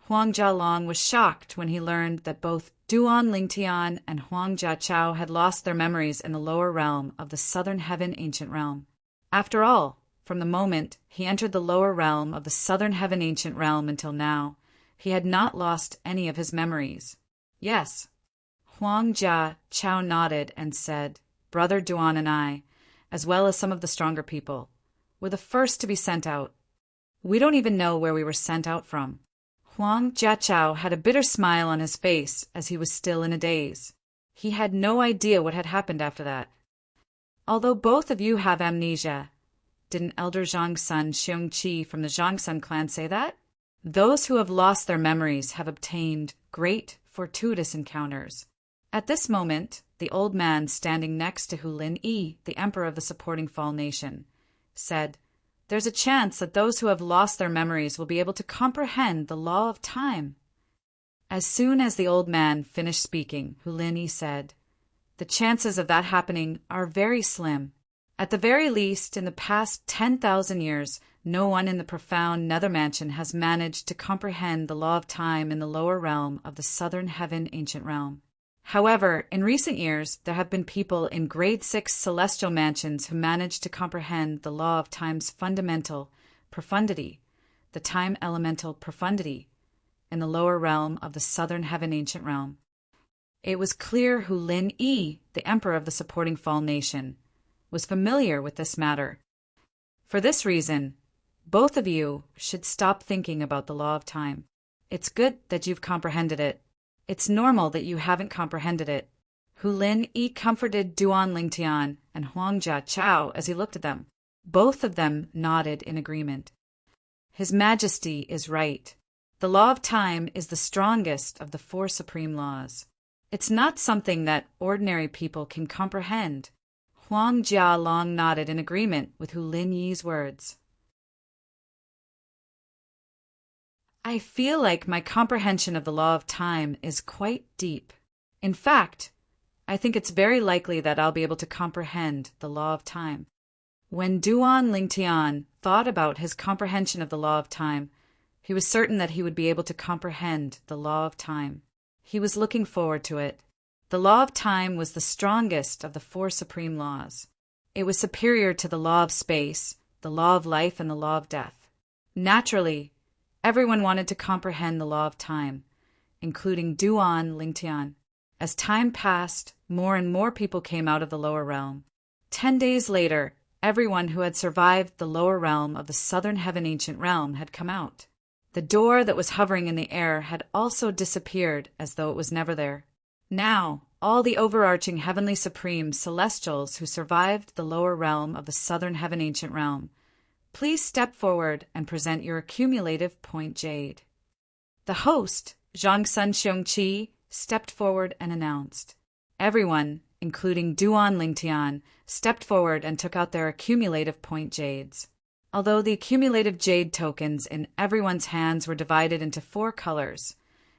Huang Jialong was shocked when he learned that both Duan Lingtian and Huang Jiachao had lost their memories in the lower realm of the Southern Heaven Ancient Realm. After all, from the moment he entered the lower realm of the Southern Heaven Ancient Realm until now, he had not lost any of his memories. Yes. Huang Jiachao nodded and said, Brother Duan and I, as well as some of the stronger people, were the first to be sent out. We don't even know where we were sent out from. Huang Jiachao had a bitter smile on his face as he was still in a daze. He had no idea what had happened after that. Although both of you have amnesia, didn't Elder Zhang's son Xiongqi from the Zhangsun clan say that? Those who have lost their memories have obtained great fortuitous encounters. At this moment, the old man standing next to Hulin Yi, the emperor of the supporting Fall Nation, said, there's a chance that those who have lost their memories will be able to comprehend the law of time. As soon as the old man finished speaking, Hulini said, "The chances of that happening are very slim. At the very least, in the past 10,000 years, no one in the profound nether mansion has managed to comprehend the law of time in the lower realm of the southern heaven ancient realm. However, in recent years, there have been people in grade 6 celestial mansions who managed to comprehend the law of time's fundamental profundity, the time elemental profundity, in the lower realm of the southern heaven ancient realm." It was clear Hu Lin Yi, the emperor of the supporting Fall nation, was familiar with this matter. For this reason, both of you should stop thinking about the law of time. It's good that you've comprehended it. It's normal that you haven't comprehended it. Hu Lin Yi comforted Duan Lingtian and Huang Jia Chao as he looked at them. Both of them nodded in agreement. His Majesty is right. The law of time is the strongest of the 4 supreme laws. It's not something that ordinary people can comprehend. Huang Jia long nodded in agreement with Hu Lin Yi's words. I feel like my comprehension of the law of time is quite deep. In fact, I think it's very likely that I'll be able to comprehend the law of time. When Duan Lingtian thought about his comprehension of the law of time, he was certain that he would be able to comprehend the law of time. He was looking forward to it. The law of time was the strongest of the 4 supreme laws. It was superior to the law of space, the law of life, and the law of death. Naturally, everyone wanted to comprehend the law of time, including Duan Lingtian. As time passed, more and more people came out of the lower realm. 10 days later, everyone who had survived the lower realm of the southern heaven ancient realm had come out. The door that was hovering in the air had also disappeared as though it was never there. Now, all the overarching heavenly supreme celestials who survived the lower realm of the southern heaven ancient realm, please step forward and present your accumulative point jade. The host, Zhang Sun Xiongqi, stepped forward and announced. Everyone, including Duan Lingtian, stepped forward and took out their accumulative point jades. Although the accumulative jade tokens in everyone's hands were divided into 4 colors,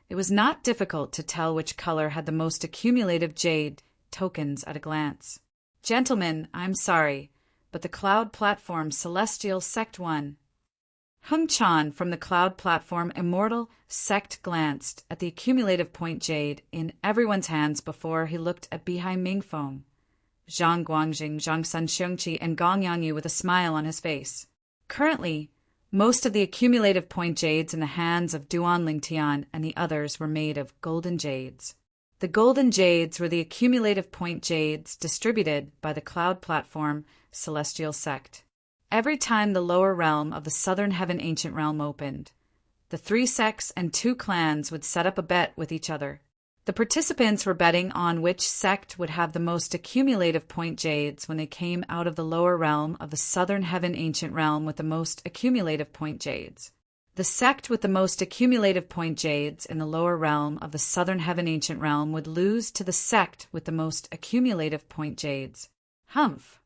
it was not difficult to tell which color had the most accumulative jade tokens at a glance. Gentlemen, I'm sorry, but the Cloud Platform Celestial Sect 1. Hung Chan from the Cloud Platform Immortal Sect glanced at the accumulative point jade in everyone's hands before he looked at Bihai Mingfeng, Zhang Guangjing, Zhang Sun Xiongqi, and Gong Yangyu with a smile on his face. Currently, most of the accumulative point jades in the hands of Duan Lingtian and the others were made of golden jades. The golden jades were the accumulative point jades distributed by the Cloud Platform Celestial Sect. Every time the lower realm of the southern heaven ancient realm opened, the 3 sects and 2 clans would set up a bet with each other. The participants were betting on which sect would have the most accumulative point jades when they came out of the lower realm of the southern heaven ancient realm with the most accumulative point jades. The sect with the most accumulative point jades in the lower realm of the southern heaven ancient realm would lose to the sect with the most accumulative point jades. Humph!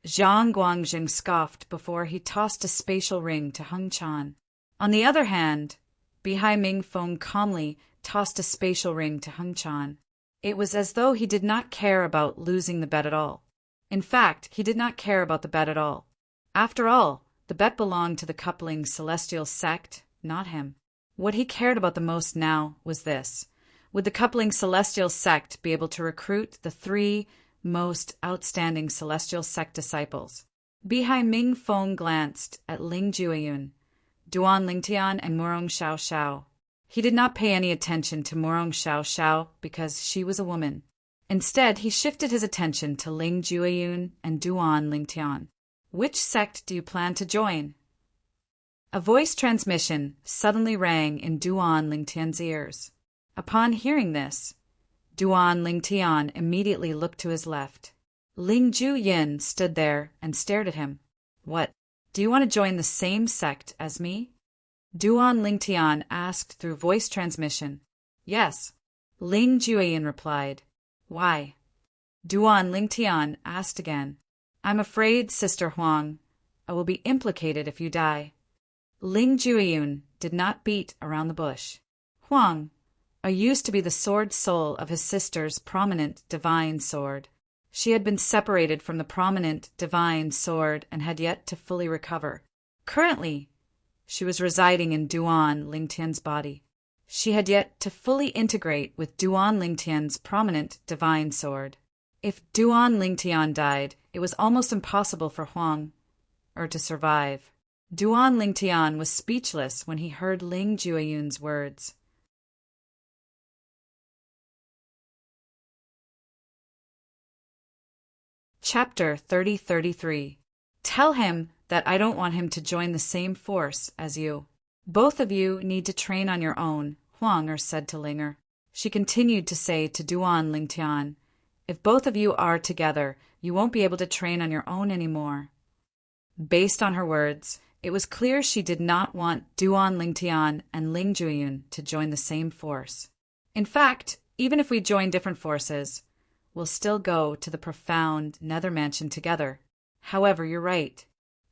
Zhang Guangjing scoffed before he tossed a spatial ring to Hung Chan. On the other hand, Bihai Mingfeng calmly tossed a spatial ring to Hung Chan. It was as though he did not care about losing the bet at all. In fact, he did not care about the bet at all. After all, the bet belonged to the coupling Celestial Sect, not him. What he cared about the most now was this. Would the coupling Celestial Sect be able to recruit the 3 most outstanding Celestial Sect disciples? Bihai Mingfeng glanced at Ling Jueyun, Duan Lingtian, and Murong Xiao Xiao. He did not pay any attention to Murong Xiao Xiao because she was a woman. Instead, he shifted his attention to Ling Jueyun and Duan Lingtian. Which sect do you plan to join? A voice transmission suddenly rang in Duan Lingtian's ears. Upon hearing this, Duan Lingtian immediately looked to his left. Ling Jueyin stood there and stared at him. What? Do you want to join the same sect as me? Duan Lingtian asked through voice transmission. Yes. Ling Jueyin replied. Why? Duan Lingtian asked again. I'm afraid, Sister Huang, I will be implicated if you die. Ling Jueyun did not beat around the bush. Huang used to be the sword soul of his sister's prominent divine sword. She had been separated from the prominent divine sword and had yet to fully recover. Currently, she was residing in Duan Lingtian's body. She had yet to fully integrate with Duan Lingtian's prominent divine sword. If Duan Lingtian died, it was almost impossible for Huang to survive. Duan Lingtian was speechless when he heard Ling Jueyun's words. Chapter 3033. Tell him that I don't want him to join the same force as you. Both of you need to train on your own, Huang said to Linger. She continued to say to Duan Lingtian, if both of you are together, you won't be able to train on your own anymore. Based on her words, it was clear she did not want Duan Lingtian and Ling Jueyun to join the same force. In fact, even if we join different forces, we'll still go to the profound nether mansion together. However, you're right.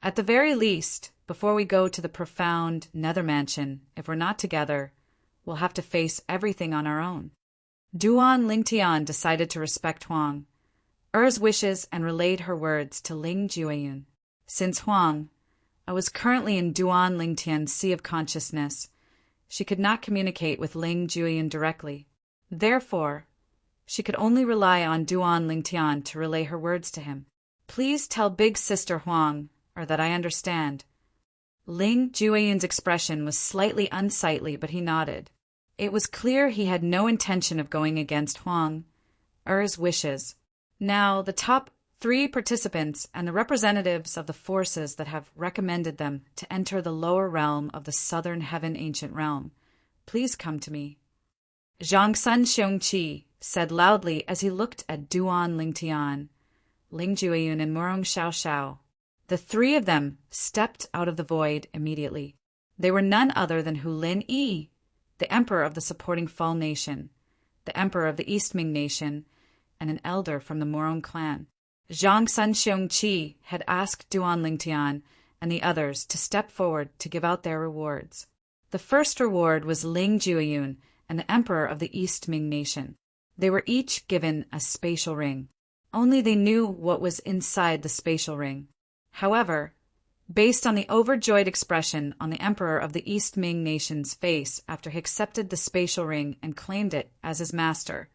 At the very least, before we go to the profound nether mansion, if we're not together, we'll have to face everything on our own. Duan Lingtian decided to respect Huang's wishes and relayed her words to Ling Jueyun. Since Huang was currently in Duan Lingtian's sea of consciousness, she could not communicate with Ling Jueyun directly. Therefore, she could only rely on Duan Lingtian to relay her words to him. Please tell big sister Huang, that I understand. Ling Jueyun's expression was slightly unsightly, but he nodded. It was clear he had no intention of going against Huang's wishes. Now, the top 3 participants and the representatives of the forces that have recommended them to enter the lower realm of the southern heaven ancient realm, please come to me. Zhang Sun Xiongqi said loudly as he looked at Duan Lingtian, Ling Jueyun, and Murong Xiaoxiao. The 3 of them stepped out of the void immediately. They were none other than Hu Lin Yi, the emperor of the supporting Fall Nation, the emperor of the East Ming Nation, and an elder from the Murong clan. Zhang Sun Xiongqi had asked Duan Lingtian and the others to step forward to give out their rewards. The first reward was Ling Jueyun and the emperor of the East Ming Nation. They were each given a spatial ring. Only they knew what was inside the spatial ring. However, based on the overjoyed expression on the emperor of the East Ming Nation's face after he accepted the spatial ring and claimed it as his master,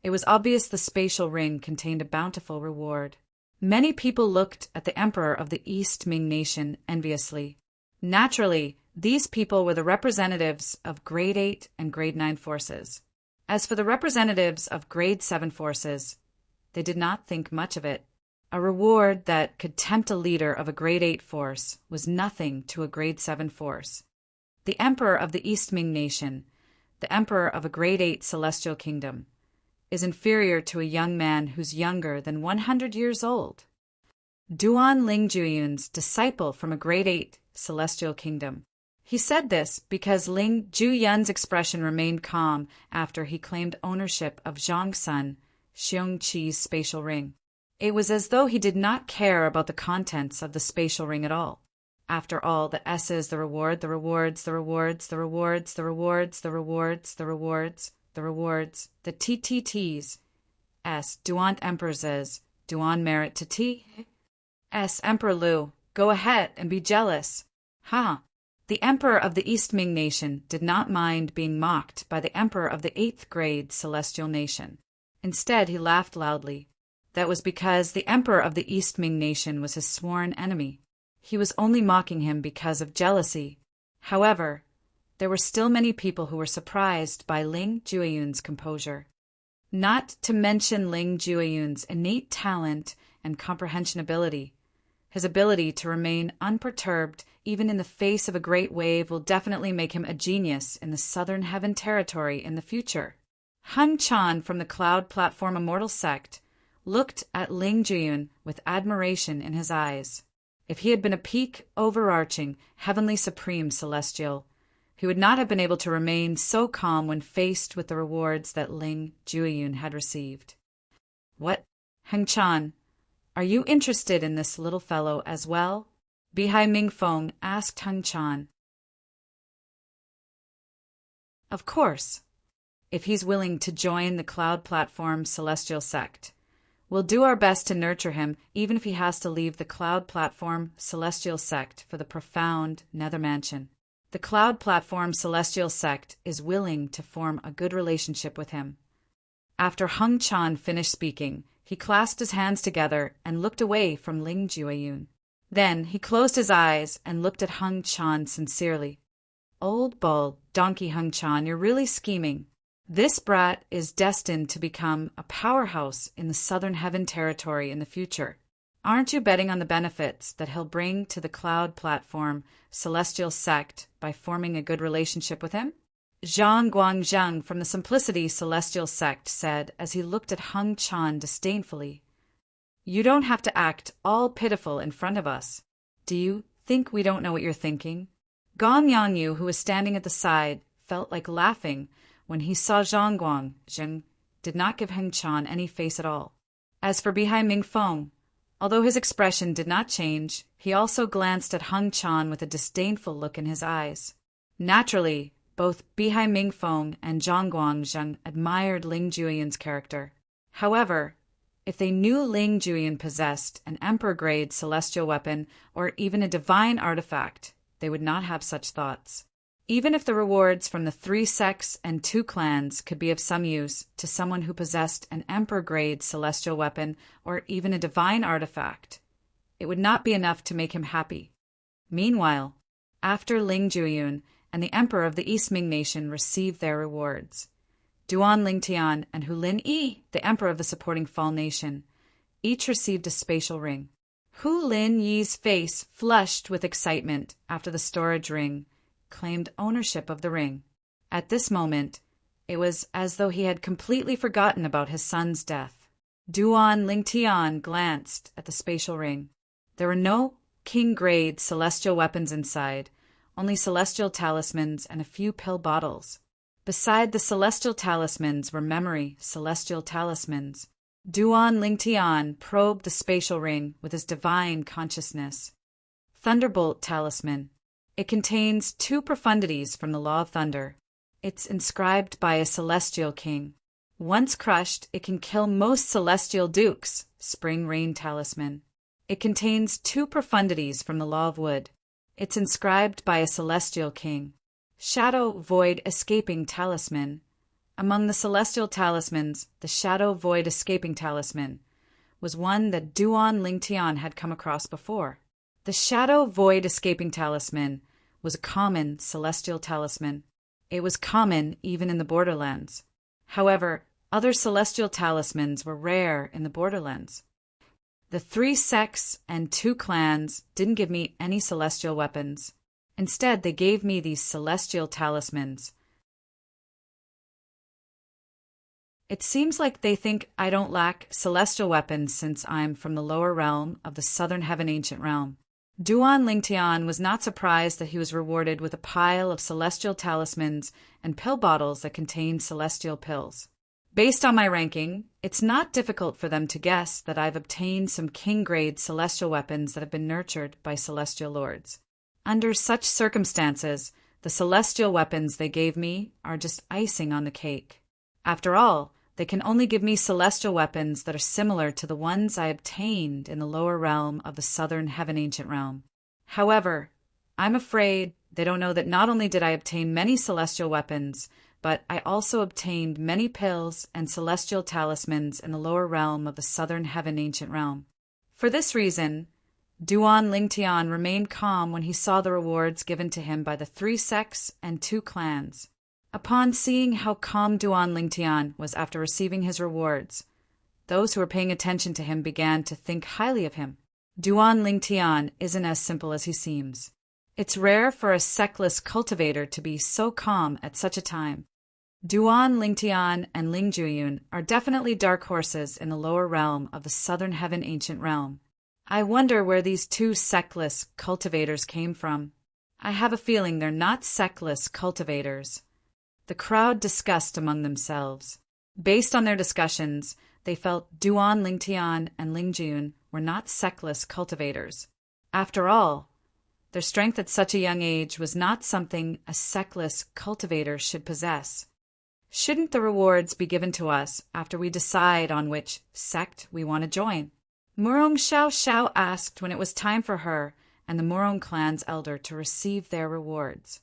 it was obvious the spatial ring contained a bountiful reward. Many people looked at the emperor of the East Ming Nation enviously. Naturally, these people were the representatives of Grade 8 and Grade 9 forces. As for the representatives of Grade 7 forces, they did not think much of it. A reward that could tempt a leader of a Grade 8 force was nothing to a Grade 7 force. The emperor of the East Ming Nation, the emperor of a Grade 8 celestial kingdom, is inferior to a young man who's younger than 100 years old. Duan Ling Jueyun's disciple from a Grade 8 celestial kingdom. He said this because Ling Jueyun's expression remained calm after he claimed ownership of Zhang Sun Xiongqi's spatial ring. It was as though he did not care about the contents of the spatial ring at all. After all, the S's, the reward, the rewards, the rewards, the rewards, the rewards, the rewards, the rewards, the rewards, the TTTs. S. Duant Emperor's, Duan merit to T. S. Emperor Lu, go ahead and be jealous. Ha! The emperor of the East Ming Nation did not mind being mocked by the emperor of the 8th grade celestial nation. Instead, he laughed loudly. That was because the emperor of the East Ming Nation was his sworn enemy. He was only mocking him because of jealousy. However, there were still many people who were surprised by Ling Jueyun's composure. Not to mention Ling Jueyun's innate talent and comprehension ability. His ability to remain unperturbed even in the face of a great wave will definitely make him a genius in the Southern Heaven territory in the future. Han Chan from the Cloud Platform Immortal Sect looked at Ling Jueyun with admiration in his eyes. If he had been a peak, overarching, heavenly supreme celestial, he would not have been able to remain so calm when faced with the rewards that Ling Jueyun had received. What? Han Chan, are you interested in this little fellow as well? Bihai Mingfeng asked Heng Chan. Of course, if he's willing to join the Cloud Platform Celestial Sect. We'll do our best to nurture him, even if he has to leave the Cloud Platform Celestial Sect for the profound Nether Mansion. The Cloud Platform Celestial Sect is willing to form a good relationship with him. After Heng Chan finished speaking, he clasped his hands together and looked away from Ling Jueyun. Then he closed his eyes and looked at Heng Chan sincerely. Old bull, donkey Heng Chan, you're really scheming. This brat is destined to become a powerhouse in the Southern Heaven territory in the future. Aren't you betting on the benefits that he'll bring to the Cloud Platform Celestial Sect by forming a good relationship with him? Zhang Guangzheng from the Simplicity Celestial Sect said as he looked at Heng Chan disdainfully. You don't have to act all pitiful in front of us. Do you think we don't know what you're thinking? Gong Yangyu, who was standing at the side, felt like laughing when he saw Zhang Guangzheng did not give Heng Chan any face at all. As for Bihai Mingfeng, although his expression did not change, he also glanced at Heng Chan with a disdainful look in his eyes. Naturally, both Bihai Mingfeng and Zhang Guangzheng admired Ling Jueyun's character. However, if they knew Ling Jueyun possessed an emperor-grade celestial weapon or even a divine artifact, they would not have such thoughts. Even if the rewards from the 3 sects and 2 clans could be of some use to someone who possessed an emperor-grade celestial weapon or even a divine artifact, it would not be enough to make him happy. Meanwhile, after Ling Jueyun and the emperor of the East Ming Nation received their rewards, Duan Lingtian and Hu Lin Yi, the emperor of the supporting Fall Nation, each received a spatial ring. Hu Lin Yi's face flushed with excitement after the storage ring claimed ownership of the ring. At this moment, it was as though he had completely forgotten about his son's death. Duan Lingtian glanced at the spatial ring. There were no king-grade celestial weapons inside, only celestial talismans and a few pill bottles. Beside the celestial talismans were memory celestial talismans. Duan Lingtian probed the spatial ring with his divine consciousness. Thunderbolt talisman. It contains 2 profundities from the law of thunder. It's inscribed by a celestial king. Once crushed, it can kill most celestial dukes. Spring rain talisman. It contains 2 profundities from the law of wood. It's inscribed by a celestial king. Shadow void escaping talisman. Among the celestial talismans, the shadow void escaping talisman was one that Duan Lingtian had come across before. The shadow void escaping talisman was a common celestial talisman. It was common even in the Borderlands. However, other celestial talismans were rare in the Borderlands. The 3 sects and 2 clans didn't give me any celestial weapons. Instead, they gave me these celestial talismans. It seems like they think I don't lack celestial weapons since I'm from the lower realm of the Southern Heaven Ancient Realm. Duan Lingtian was not surprised that he was rewarded with a pile of celestial talismans and pill bottles that contained celestial pills. Based on my ranking, it's not difficult for them to guess that I've obtained some king-grade celestial weapons that have been nurtured by celestial lords. Under such circumstances, the celestial weapons they gave me are just icing on the cake. After all, they can only give me celestial weapons that are similar to the ones I obtained in the lower realm of the Southern Heaven Ancient Realm. However, I'm afraid they don't know that not only did I obtain many celestial weapons, but I also obtained many pills and celestial talismans in the lower realm of the Southern Heaven Ancient Realm. For this reason, Duan Lingtian remained calm when he saw the rewards given to him by the 3 sects and 2 clans. Upon seeing how calm Duan Lingtian was after receiving his rewards, those who were paying attention to him began to think highly of him. Duan Lingtian isn't as simple as he seems. It's rare for a sectless cultivator to be so calm at such a time. Duan Lingtian and Ling Jueyun are definitely dark horses in the lower realm of the Southern Heaven Ancient Realm. I wonder where these 2 sectless cultivators came from. I have a feeling they're not sectless cultivators. The crowd discussed among themselves. Based on their discussions, they felt Duan Lingtian and Ling Jueyun were not sectless cultivators. After all, Their strength at such a young age was not something a sectless cultivator should possess. Shouldn't the rewards be given to us after we decide on which sect we want to join? Murong Xiao Xiao asked when it was time for her and the Murong clan's elder to receive their rewards.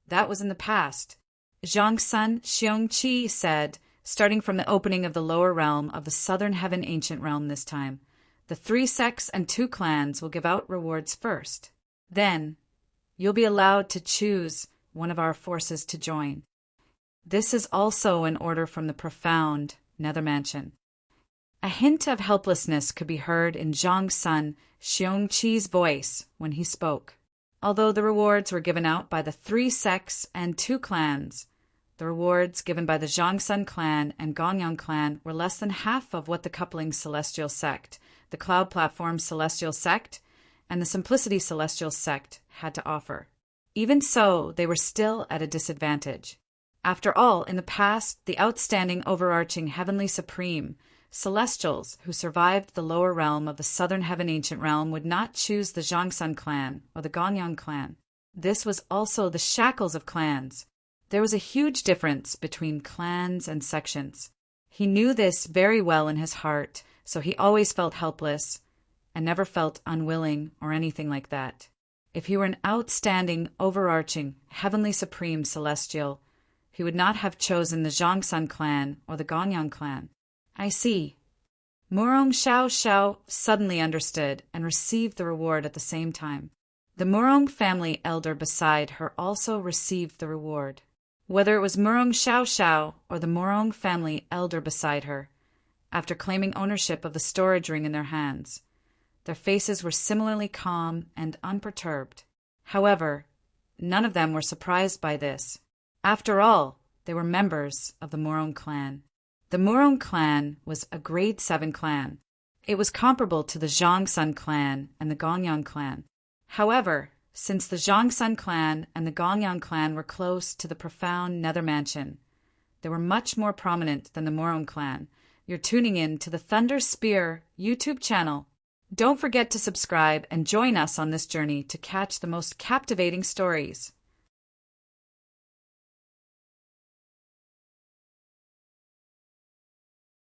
That was in the past. Zhangsun Xiongqi said, starting from the opening of the lower realm of the southern heaven ancient realm this time, the 3 sects and 2 clans will give out rewards first. Then, you'll be allowed to choose one of our forces to join. This is also an order from the profound Nether Mansion. A hint of helplessness could be heard in Zhangsun Xiongqi's voice when he spoke. Although the rewards were given out by the 3 sects and 2 clans, the rewards given by the Zhangsun clan and Gongyang clan were less than half of what the Coupling Celestial Sect, the Cloud Platform Celestial Sect, and the Simplicity Celestial Sect had to offer. Even so, they were still at a disadvantage. After all, in the past, the outstanding overarching Heavenly Supreme, Celestials who survived the lower realm of the Southern Heaven Ancient Realm would not choose the Zhangsun clan or the Gongyang clan. This was also the shackles of clans. There was a huge difference between clans and sections. He knew this very well in his heart, so he always felt helpless and never felt unwilling or anything like that. If he were an outstanding, overarching, Heavenly Supreme Celestial, he would not have chosen the Zhangsun clan or the Gongyang clan. I see. Murong Xiao Xiao suddenly understood and received the reward at the same time. The Murong family elder beside her also received the reward. Whether it was Murong Xiao Xiao or the Murong family elder beside her, after claiming ownership of the storage ring in their hands, their faces were similarly calm and unperturbed. However, none of them were surprised by this. After all, they were members of the Murong clan. The Murong clan was a grade 7 clan. It was comparable to the Zhangsun clan and the Gongyang clan. However, since the Zhangsun clan and the Gongyang clan were close to the profound Nether Mansion, they were much more prominent than the Murong clan. You're tuning in to the Thunder Spear YouTube channel. Don't forget to subscribe and join us on this journey to catch the most captivating stories.